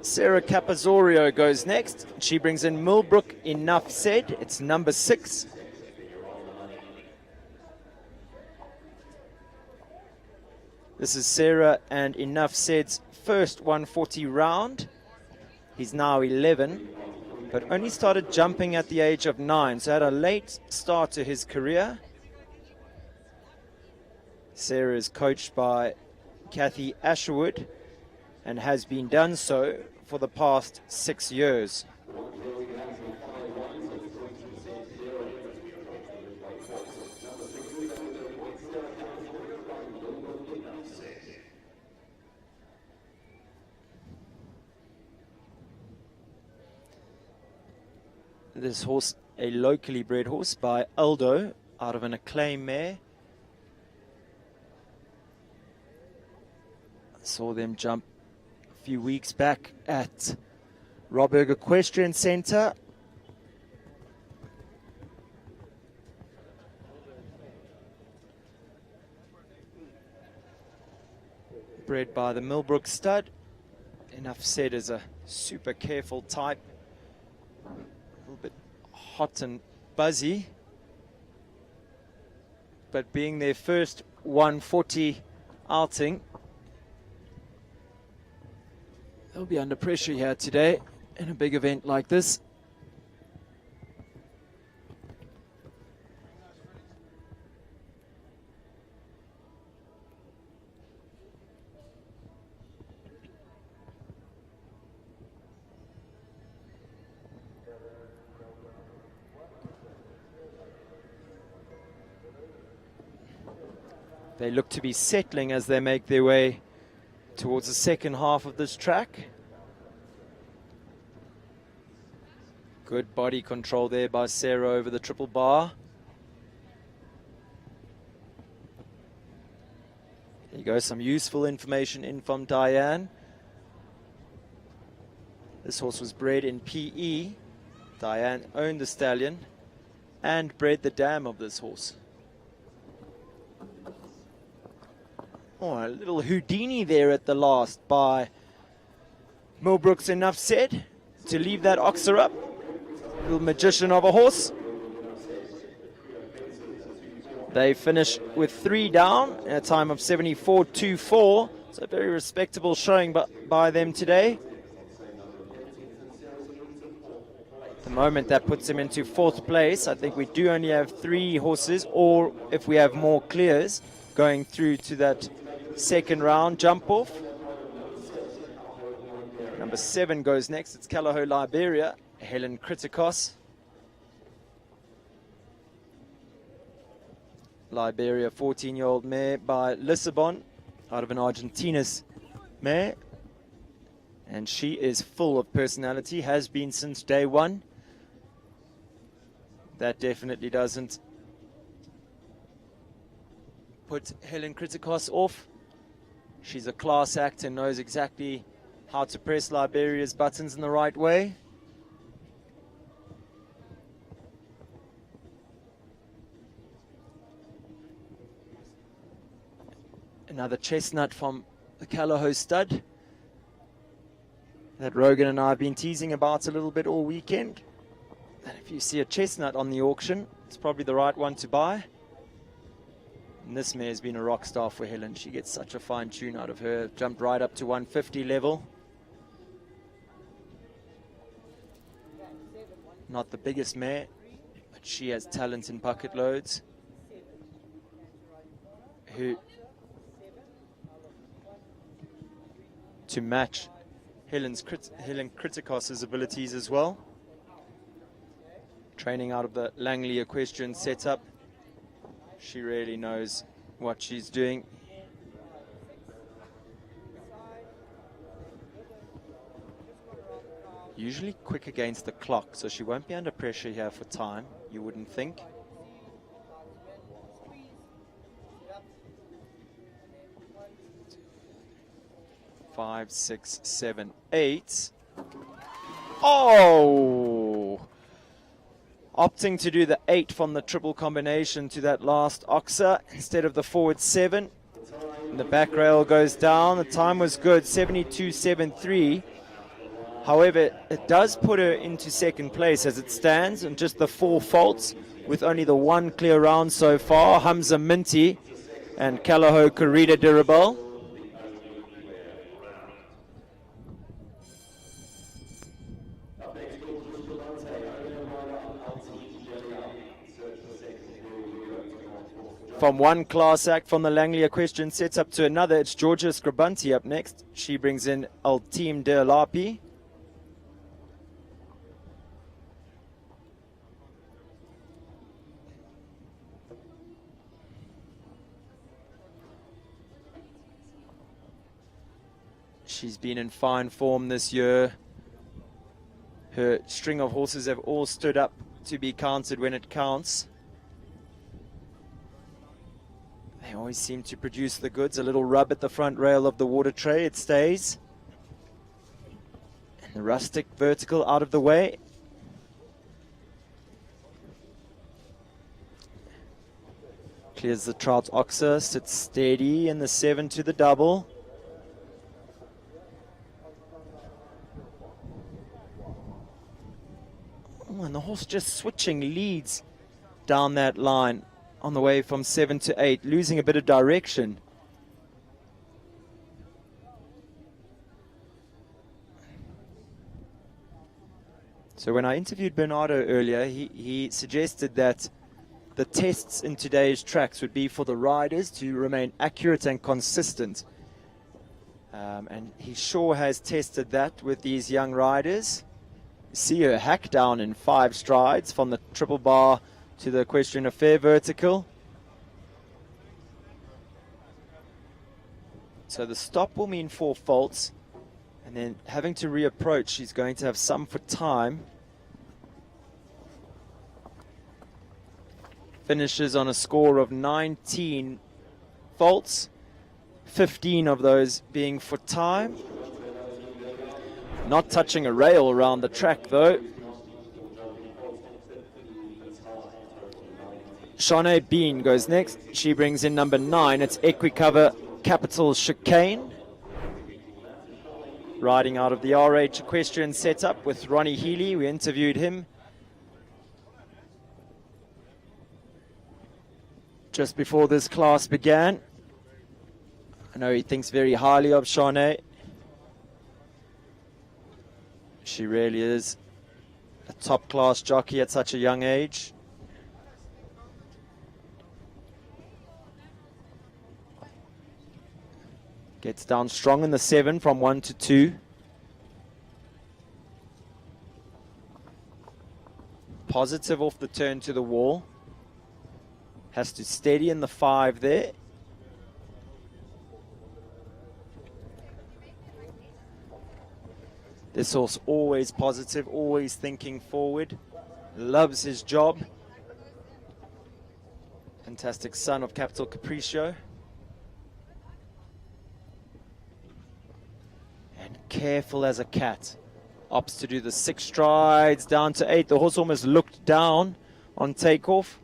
I: Sarah Capazorio goes next. She brings in Millbrook, Enough Said. It's number 6. This is Sarah and Enough Said's first 140 round. He's now 11, but only started jumping at the age of 9, so had a late start to his career. Sarah is coached by Kathy Asherwood and has been done so for the past 6 years. This horse, a locally bred horse by Aldo, out of an Acclaim mare. Saw them jump a few weeks back at Robberg Equestrian Centre. Bred by the Millbrook stud. Enough Said is a super careful type. A little bit hot and buzzy. But being their first 140 outing, they'll be under pressure here today in a big event like this. They look to be settling as they make their way towards the second half of this track. Good body control there by Sarah over the triple bar. There you go, some useful information in from Diane. This horse was bred in PE. Diane owned the stallion and bred the dam of this horse. Oh, a little Houdini there at the last by Millbrook's Enough Said to leave that oxer up. Little magician of a horse. They finish with 3 down at a time of 74.24. So very respectable showing by them today. At the moment that puts them into 4th place. I think we do only have 3 horses, or if we have more clears, going through to that second round jump off. Number 7 goes next. It's Calaho Liberia, Helen Kritikos. Liberia, 14-year-old mare by Lissabon, out of an Argentina's mare. And she is full of personality, has been since day one. That definitely doesn't put Helen Kritikos off. She's a class act and knows exactly how to press Liberia's buttons in the right way. Another chestnut from the Calaho stud that Rogan and I have been teasing about a little bit all weekend. And if you see a chestnut on the auction, it's probably the right one to buy. And this mare's been a rock star for Helen. She gets such a fine tune out of her. Jumped right up to 150 level. Not the biggest mare, but she has talent in bucket loads. Who, to match Helen Kritikos' abilities as well. Training out of the Langley equestrian setup. She really knows what she's doing. Usually quick against the clock, so she won't be under pressure here for time, you wouldn't think. Five, 6, 7, 8. Oh! Opting to do the 8 from the triple combination to that last oxer instead of the forward 7. And the back rail goes down. The time was good, 72.73. However, it does put her into second place as it stands, and just the 4 faults with only the 1 clear round so far. Hamza Minty and Kalaho Karida Dirabel. From one class act from the Langley equestrian sets up to another, it's Georgia Scribanti up next. She brings in Altim de Lapi. She's been in fine form this year. Her string of horses have all stood up to be counted when it counts. They always seem to produce the goods. A little rub at the front rail of the water tray, it stays. And the rustic vertical out of the way. Clears the trout oxer, sits steady in the 7 to the double. Oh, and the horse just switching leads down that line on the way from 7 to 8, losing a bit of direction. So when I interviewed Bernardo earlier, he suggested that the tests in today's tracks would be for the riders to remain accurate and consistent. And he sure has tested that with these young riders. You see her hack down in 5 strides from the triple bar to the equestrian affair vertical. So the stop will mean 4 faults, and then having to reapproach, she's going to have some for time. Finishes on a score of 19 faults, 15 of those being for time. Not touching a rail around the track though. Shanae Bean goes next. She brings in number 9. It's Equicover Capital Chicane. Riding out of the RH equestrian setup with Ronnie Healy. We interviewed him just before this class began. I know he thinks very highly of Shanae. She really is a top class jockey at such a young age. Gets down strong in the 7 from 1 to 2. Positive off the turn to the wall. Has to steady in the 5 there. This horse always positive, always thinking forward. Loves his job. Fantastic son of Capital Capriccio. And careful as a cat. Opts to do the 6 strides down to 8. The horse almost looked down on takeoff.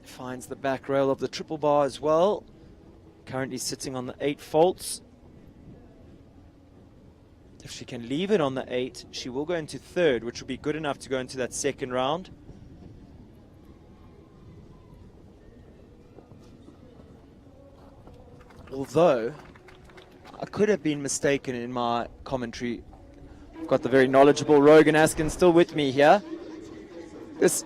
I: Finds the back rail of the triple bar as well. Currently sitting on the 8 faults. If she can leave it on the 8, she will go into 3rd, which will be good enough to go into that 2nd round. Although, I could have been mistaken in my commentary. I've got the very knowledgeable Rogan Askin still with me here. This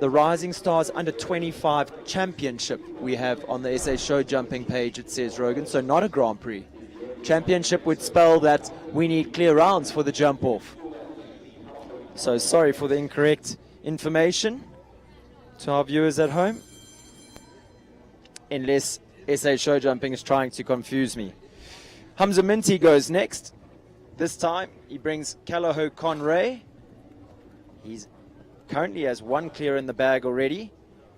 F: the Rising Stars Under 25 Championship we have on the SA Show Jumping page, it says, Rogan, so not a Grand Prix. Championship would spell that we need clear rounds for the jump off. So sorry for the incorrect information to our viewers at home, unless SA Show Jumping is trying to confuse me. Hamza Minty goes next. This time he brings Callao Conray. He's currently has one clear in the bag already.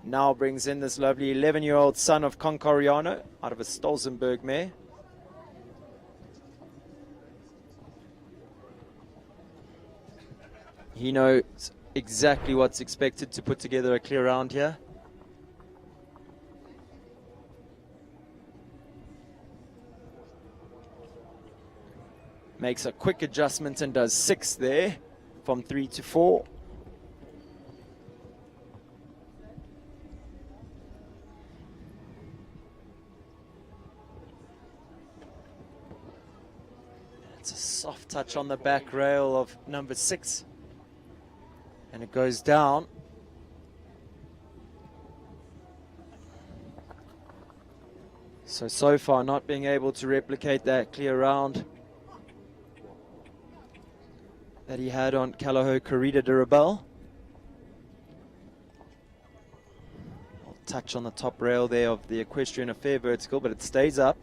F: Now brings in this lovely 11-year-old son of Concoriano out of a Stolzenberg mare. He knows exactly what's expected to put together a clear round here. Makes a quick adjustment and does 6 there from 3 to 4. It's a soft touch on the back rail of number 6. And it goes down. So far not being able to replicate that clear round that he had on Callao Corrida de Rebel. I'll touch on the top rail there of the equestrian, a fair vertical, but it stays up.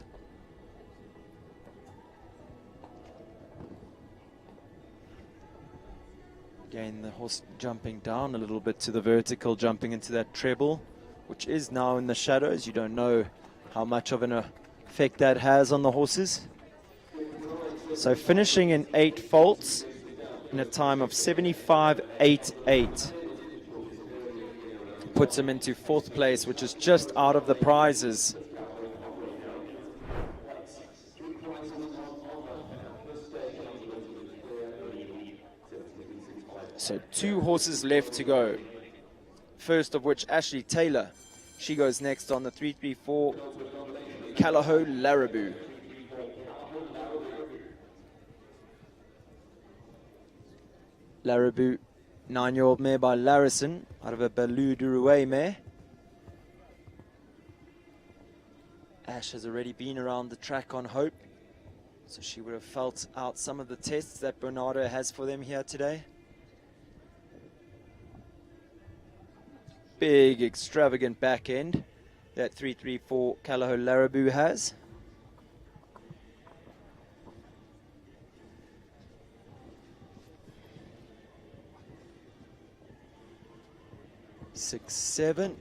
F: Again, the horse jumping down a little bit to the vertical, jumping into that treble, which is now in the shadows. You don't know how much of an effect that has on the horses. So finishing in 8 faults in a time of 75.88. Puts him into 4th place, which is just out of the prizes. So 2 horses left to go. First of which, Ashley Taylor. She goes next on the 334 Callao Larraboo. Larraboo, 9-year-old mare by Larrison, out of a Baloo Durouet mare. Ash has already been around the track on Hope, so she would have felt out some of the tests that Bernardo has for them here today. Big, extravagant back end that 334 Callao Larraboo has. Six, 7.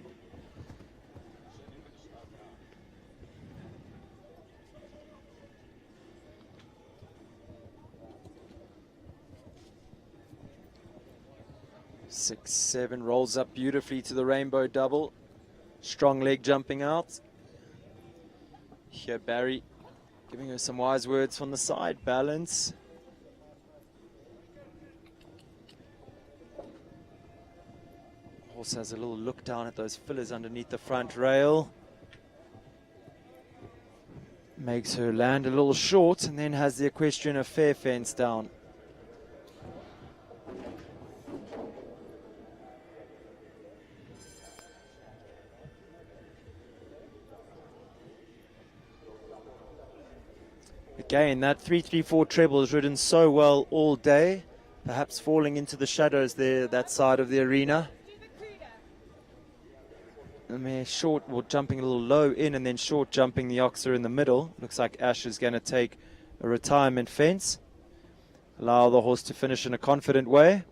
F: Six, 7 rolls up beautifully to the rainbow double. Strong leg jumping out. Here Barry giving her some wise words from the side. Balance. Horse has a little look down at those fillers underneath the front rail. Makes her land a little short and then has the equestrian a fair fence down. Again, that 334 treble has ridden so well all day, perhaps falling into the shadows there, that side of the arena. The mare short, or jumping a little low in and then short jumping the oxer in the middle. Looks like Ash is going to take a retirement fence. Allow the horse to finish in a confident way.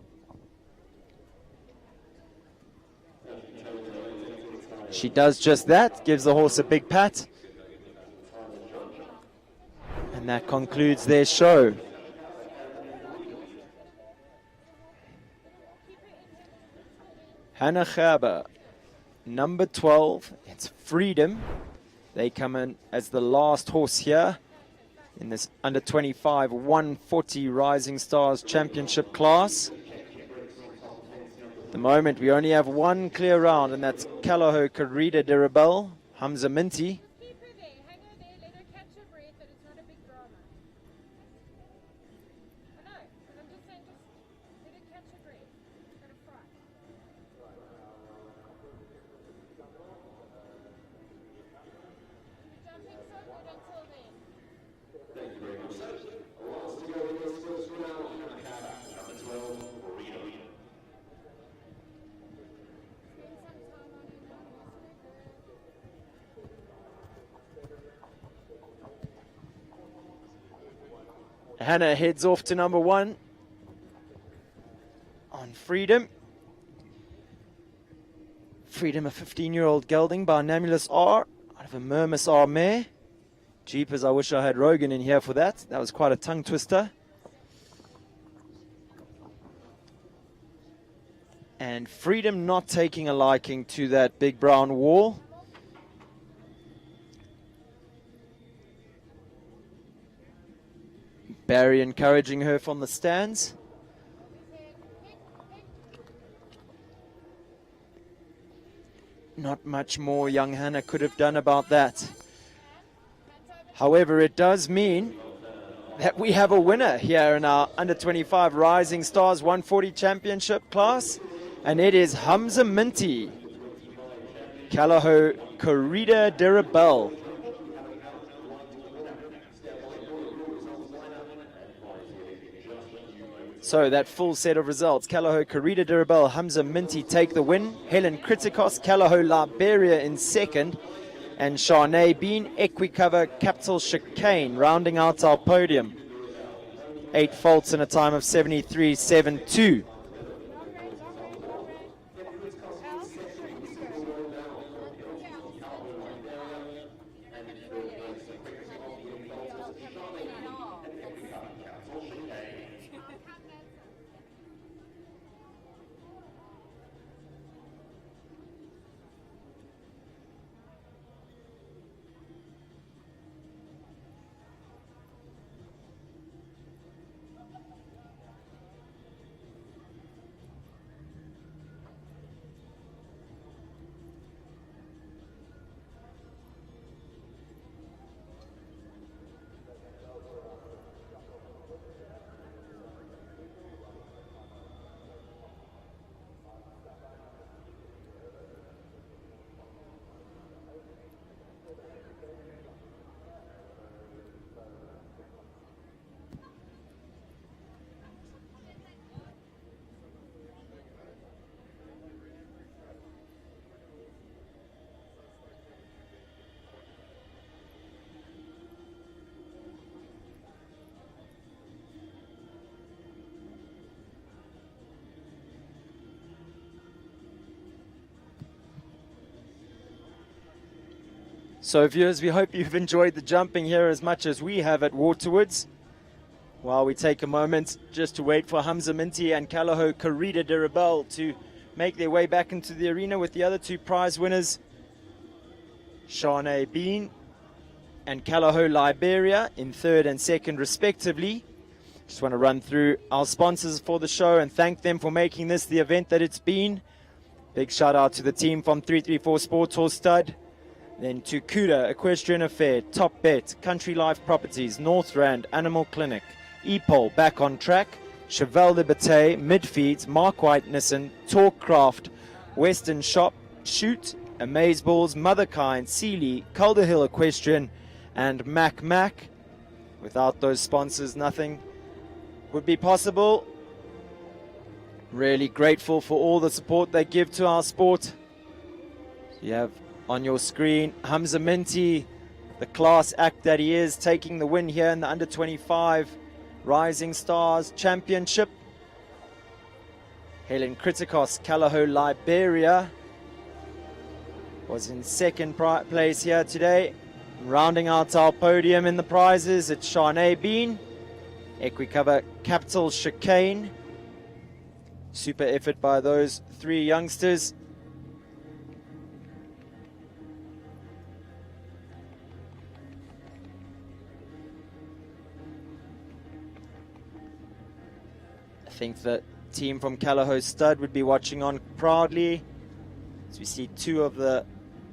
F: She does just that, gives the horse a big pat. And that concludes their show. Hannah Gerber, number 12, it's Freedom. They come in as the last horse here in this under 25 140 Rising Stars Championship class. At the moment we only have one clear round, and that's Callao Corrida de Rebel, Hamza Minty.
I: Hannah heads off to number 1 on Freedom. Freedom, a 15-year-old gelding by Namulus R out of a Murmus R mare. Jeepers, I wish I had Rogan in here for that. That was quite a tongue twister. And Freedom not taking a liking to that big brown wall. Barry encouraging her from the stands. Not much more young Hannah could have done about that. However, it does mean that we have a winner here in our under-25 Rising Stars 140 Championship class, and it is Hamza Minty, Calaho Corrida de Rebel. So that full set of results: Calaho Corrida de Rebel, Hamza Minty take the win, Helen Kritikos, Calaho Liberia in second, and Shanae Bean, Equicover, Capital Chicane rounding out our podium. 8 faults in a time of 73.72. So viewers, we hope you've enjoyed the jumping here as much as we have at Waterwoods. While we take a moment just to wait for Hamza Minty and Calaho Corrida de Rebel to make their way back into the arena with the other 2 prize winners, Shanae Bean and Calaho Liberia in 3rd and 2nd respectively. Just want to run through our sponsors for the show and thank them for making this the event that it's been. Big shout out to the team from 334 Sports Horse Stud. Then to Kuda, Equestrian Affair, Top Bet, Country Life Properties, Northrand, Animal Clinic, Epol, Back on Track, Cheval de Bataille, Midfeeds, Mark White Nissan, Talkcraft, Western Shop, Shoot, Amazeballs, Motherkind, Sealy, Calder Hill Equestrian, and Mac. Without those sponsors, nothing would be possible. Really grateful for all the support they give to our sport. You have on your screen Hamza Minty, the class act that he is, taking the win here in the under-25 Rising Stars Championship. Helen Kritikos, Calaho Liberia, was in 2nd place here today. Rounding out our podium in the prizes, it's Shanae Bean, Equicover, Capital Chicane. Super effort by those 3 youngsters. I think the team from Calaho Stud would be watching on proudly as we see 2 of the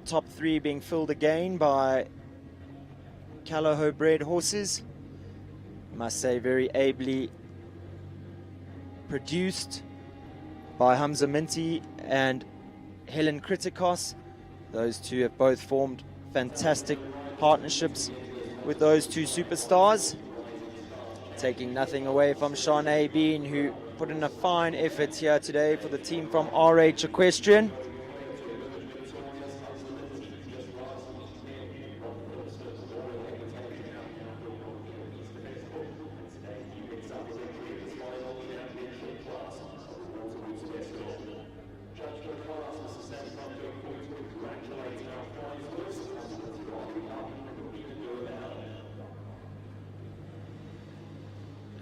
I: top 3 being filled again by Calaho bred horses. I must say, very ably produced by Hamza Minty and Helen Kritikos. Those 2 have both formed fantastic partnerships with those 2 superstars. Taking nothing away from Shanae Bean, who put in a fine effort here today for the team from RH Equestrian.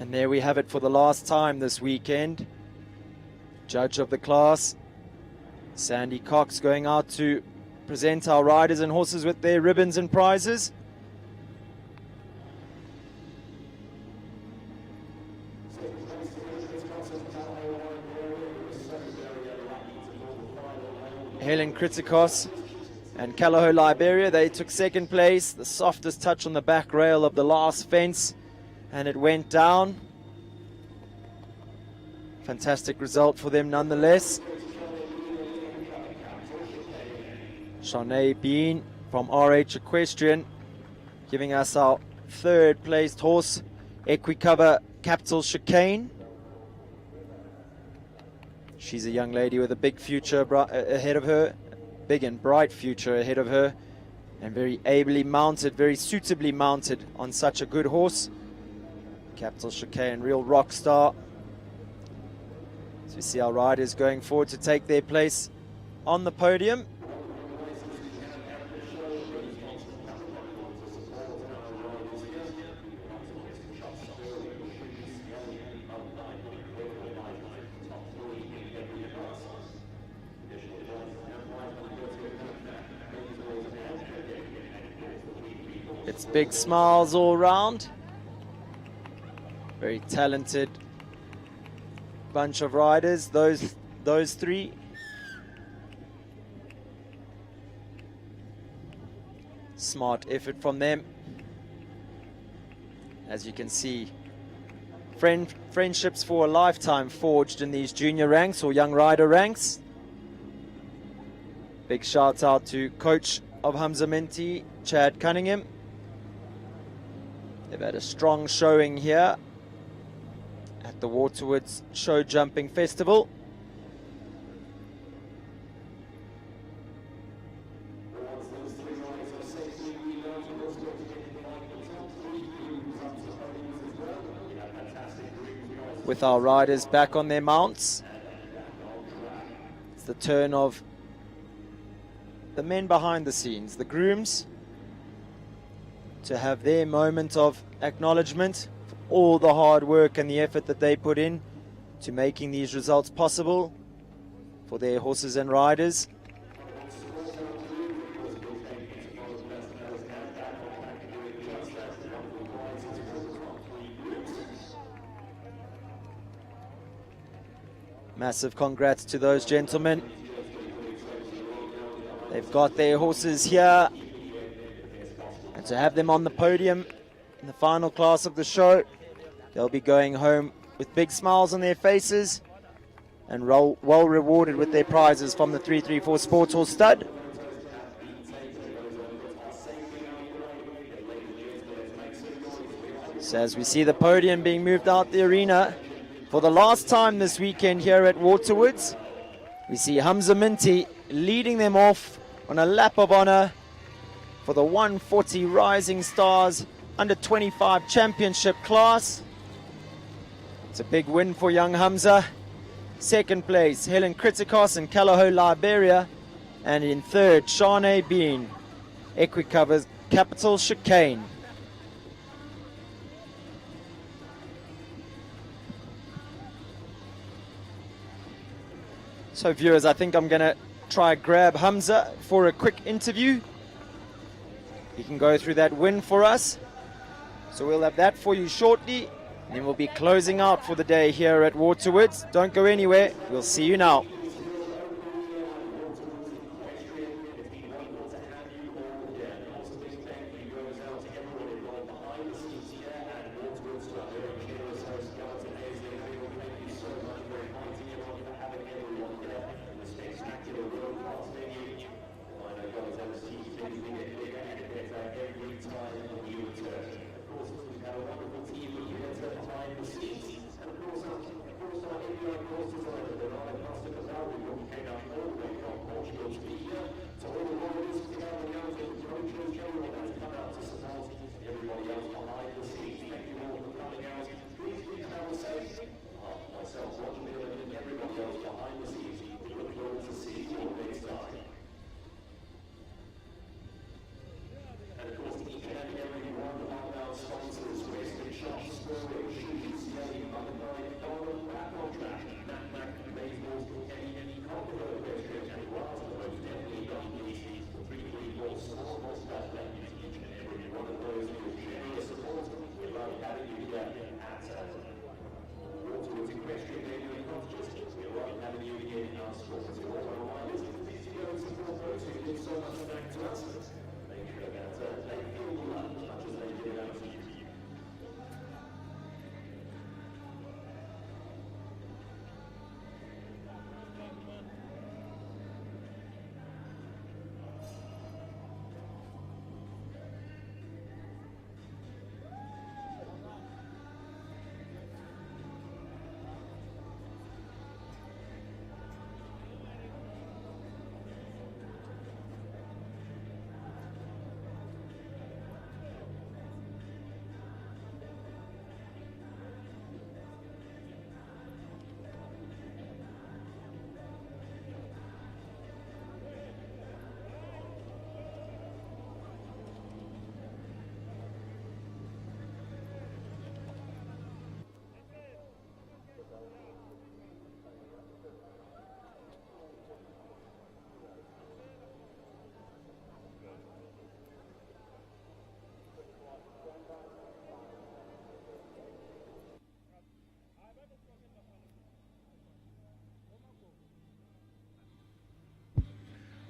I: And there we have it for the last time this weekend. Judge of the class, Sandy Cox, going out to present our riders and horses with their ribbons and prizes. Helen Kritikos and Callao Liberia, they took second place. The softest touch on the back rail of the last fence, and it went down. Fantastic result for them nonetheless. Shanae Bean from RH Equestrian giving us our third placed horse, Equicover Capital Chicane. She's a young lady with a big future ahead of her, big and bright future ahead of her, and very ably mounted, very suitably mounted on such a good horse. Capital Chicane, real rock star. So we see our riders going forward to take their place on the podium. It's big smiles all round. Very talented bunch of riders, those three. Smart effort from them. As you can see, friendships for a lifetime forged in these junior ranks or young rider ranks. Big shout out to coach of Hamza Minty, Chad Cunningham. They've had a strong showing here at the Waterwoods Show Jumping Festival. With our riders back on their mounts, it's the turn of the men behind the scenes, the grooms, to have their moment of acknowledgement for all the hard work and the effort that they put in to making these results possible for their horses and riders. Massive congrats to those gentlemen. They've got their horses here, and to have them on the podium in the final class of the show, they'll be going home with big smiles on their faces and well rewarded with their prizes from the 334 Sports Horse Stud. So as we see the podium being moved out the arena for the last time this weekend here at Waterwoods, we see Hamza Minty leading them off on a lap of honor for the 140 Rising Stars under 25 championship class. It's a big win for young Hamza. Second place, Helen Kritikos and Callao Liberia. And in third, Shanae Bean, Equicover's Capital Chicane. So viewers, I think I'm going to try grab Hamza for a quick interview. He can go through that win for us. So we'll have that for you shortly. And then we'll be closing out for the day here at Waterwoods. Don't go anywhere. We'll see you now.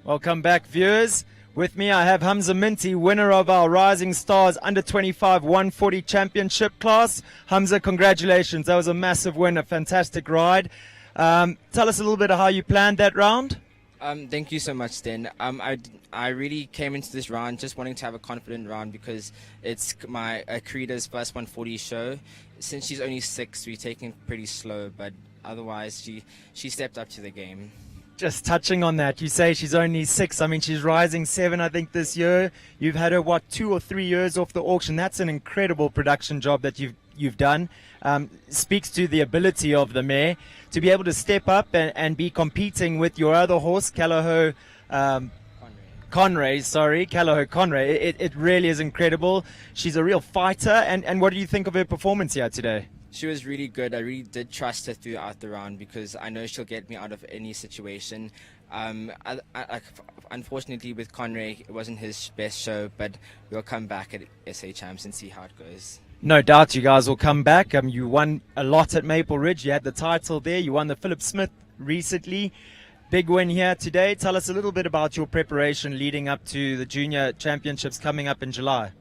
I: Welcome back, viewers. With me, I have Hamza Minty, winner of our Rising Stars Under 25 140 Championship class. Hamza, congratulations. That was a massive win, a fantastic ride. Tell us a little bit of how you planned that round.
O: Thank you so much, Sten. I really came into this round just wanting to have a confident round because it's my Creda's first 140 show. Since she's only 6, we're taking it pretty slow, but otherwise she stepped up to the game.
I: Just touching on that, you say she's only 6. I mean, she's rising 7, I think, this year. You've had her, 2 or 3 years off the auction. That's an incredible production job that you've done. Speaks to the ability of the mare to be able to step up and be competing with your other horse, Callao Conray. It really is incredible. She's a real fighter. And what do you think of her performance here today?
O: She was really good. I really did trust her throughout the round because I know she'll get me out of any situation. Unfortunately, with Conray, it wasn't his best show, but we'll come back at SA Champs and see how it goes.
I: No doubt you guys will come back. You won a lot at Maple Ridge. You had the title there. You won the Philip Smith recently. Big win here today. Tell us a little bit about your preparation leading up to the Junior Championships coming up in July.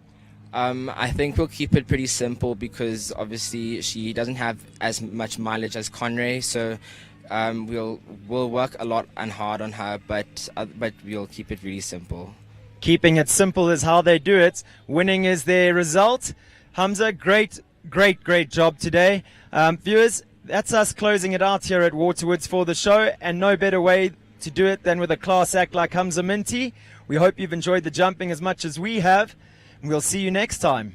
O: I think we'll keep it pretty simple because obviously she doesn't have as much mileage as Conray, so we'll work a lot and hard on her, but we'll keep it really simple.
I: Keeping it simple is how they do it. Winning is their result. Hamza, great job today. Viewers, that's us closing it out here at Waterwoods for the show, and no better way to do it than with a class act like Hamza Minty. We hope you've enjoyed the jumping as much as we have. We'll see you next time.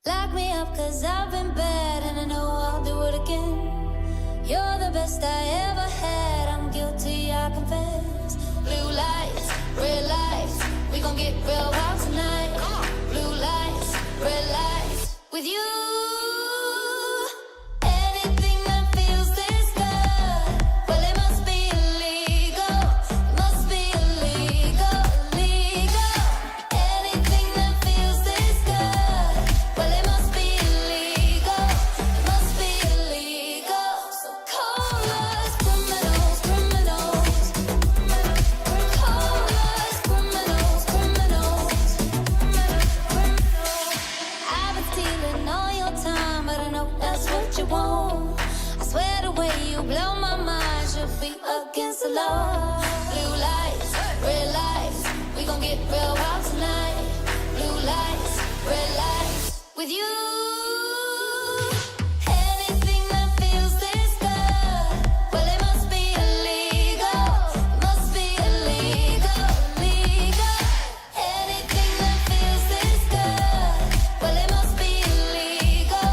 A: Lock me up 'cause I've been bad and I know I'll do it again. You're the best I ever had. get real wild tonight. Blue lights, red lights, with you. Anything that feels this good, well, it must be illegal. Must be illegal, illegal. Anything that feels this good, well, it must be illegal. It must be illegal. So call us criminals, criminals. Call us criminals, criminals. I've been stealing all your time, but I know that's what you want. I swear the way you blow my mind should be against the law. Blue lights, red lights, we gon' get real wild tonight. Blue lights, red lights, with you. Anything that feels this good, well, it must be illegal. Must be illegal, illegal. Anything that feels this good, well, it must be illegal.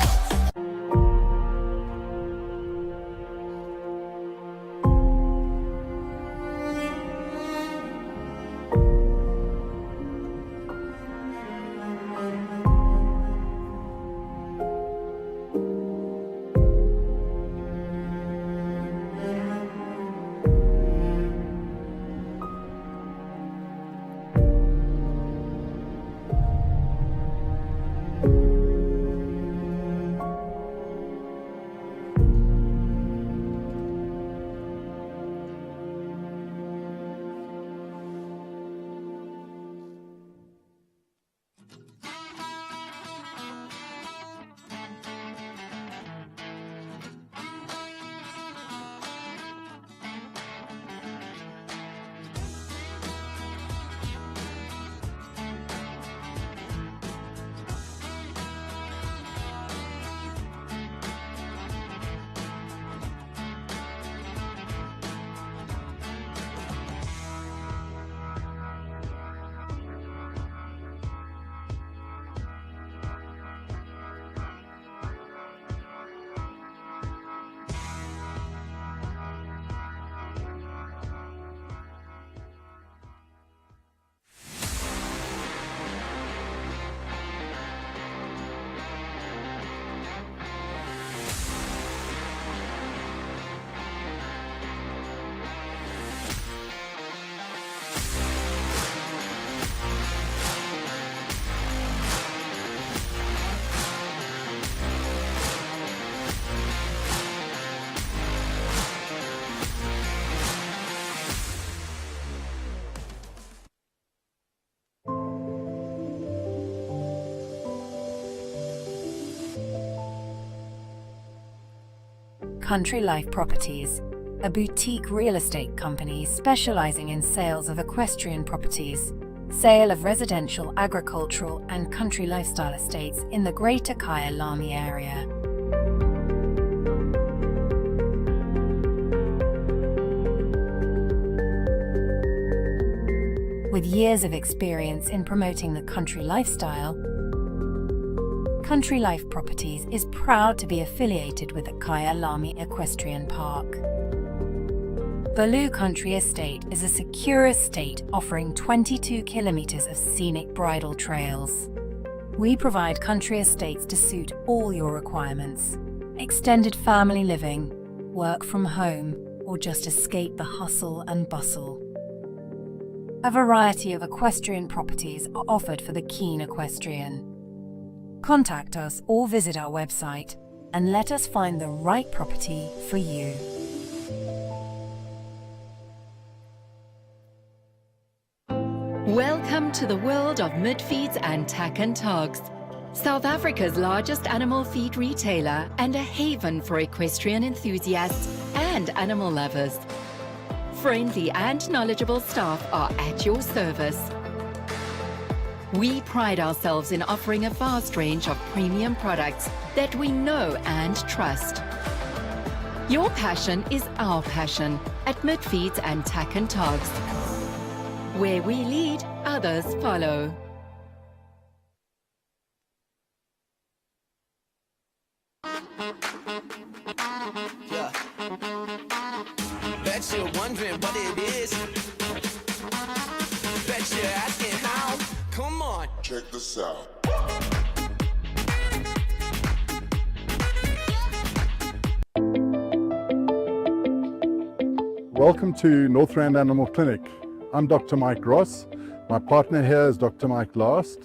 D: Country Life Properties, a boutique real estate company specializing in sales of equestrian properties, sale of residential, agricultural, and country lifestyle estates in the Greater Kyalami area. With years of experience in promoting the country lifestyle, Country Life Properties is proud to be affiliated with the Kyalami Equestrian Park. Baloo Country Estate is a secure estate offering 22 kilometers of scenic bridle trails. We provide country estates to suit all your requirements: extended family living, work from home, or just escape the hustle and bustle. A variety of equestrian properties are offered for the keen equestrian. Contact us or visit our website and let us find the right property for you.
C: Welcome to the world of Midfeeds and Tack and Togs, South Africa's largest animal feed retailer and a haven for equestrian enthusiasts and animal lovers. Friendly and knowledgeable staff are at your service. We pride ourselves in offering a vast range of premium products that we know and trust. Your passion is our passion at Midfeeds and Tack and Togs. Where we lead, others follow.
B: Yeah. Bet you're wondering what it is. Bet you're asking how.
P: Check this out.
E: Welcome to Northrand Animal Clinic. I'm Dr. Mike Ross. My partner here is Dr. Mike Last.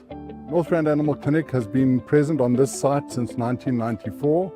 E: Northrand Animal Clinic has been present on this site since 1994.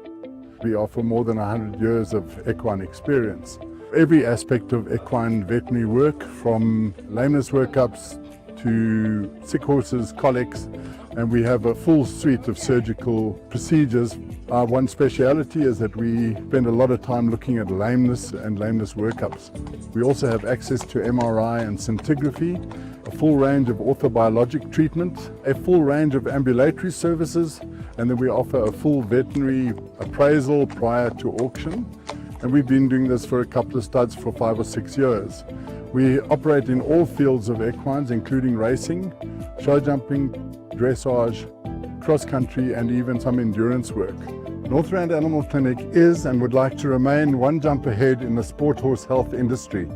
E: We offer more than 100 years of equine experience. Every aspect of equine veterinary work, from lameness workups to sick horses, colics, and we have a full suite of surgical procedures. Our one speciality is that we spend a lot of time looking at lameness and lameness workups. We also have access to MRI and scintigraphy, a full range of orthobiologic treatment, a full range of ambulatory services, and then we offer a full veterinary appraisal prior to auction. And we've been doing this for a couple of studs for 5 or 6 years. We operate in all fields of equines, including racing, show jumping, dressage, cross country, and even some endurance work. Northrand Animal Clinic is and would like to remain one jump ahead in the sport horse health industry.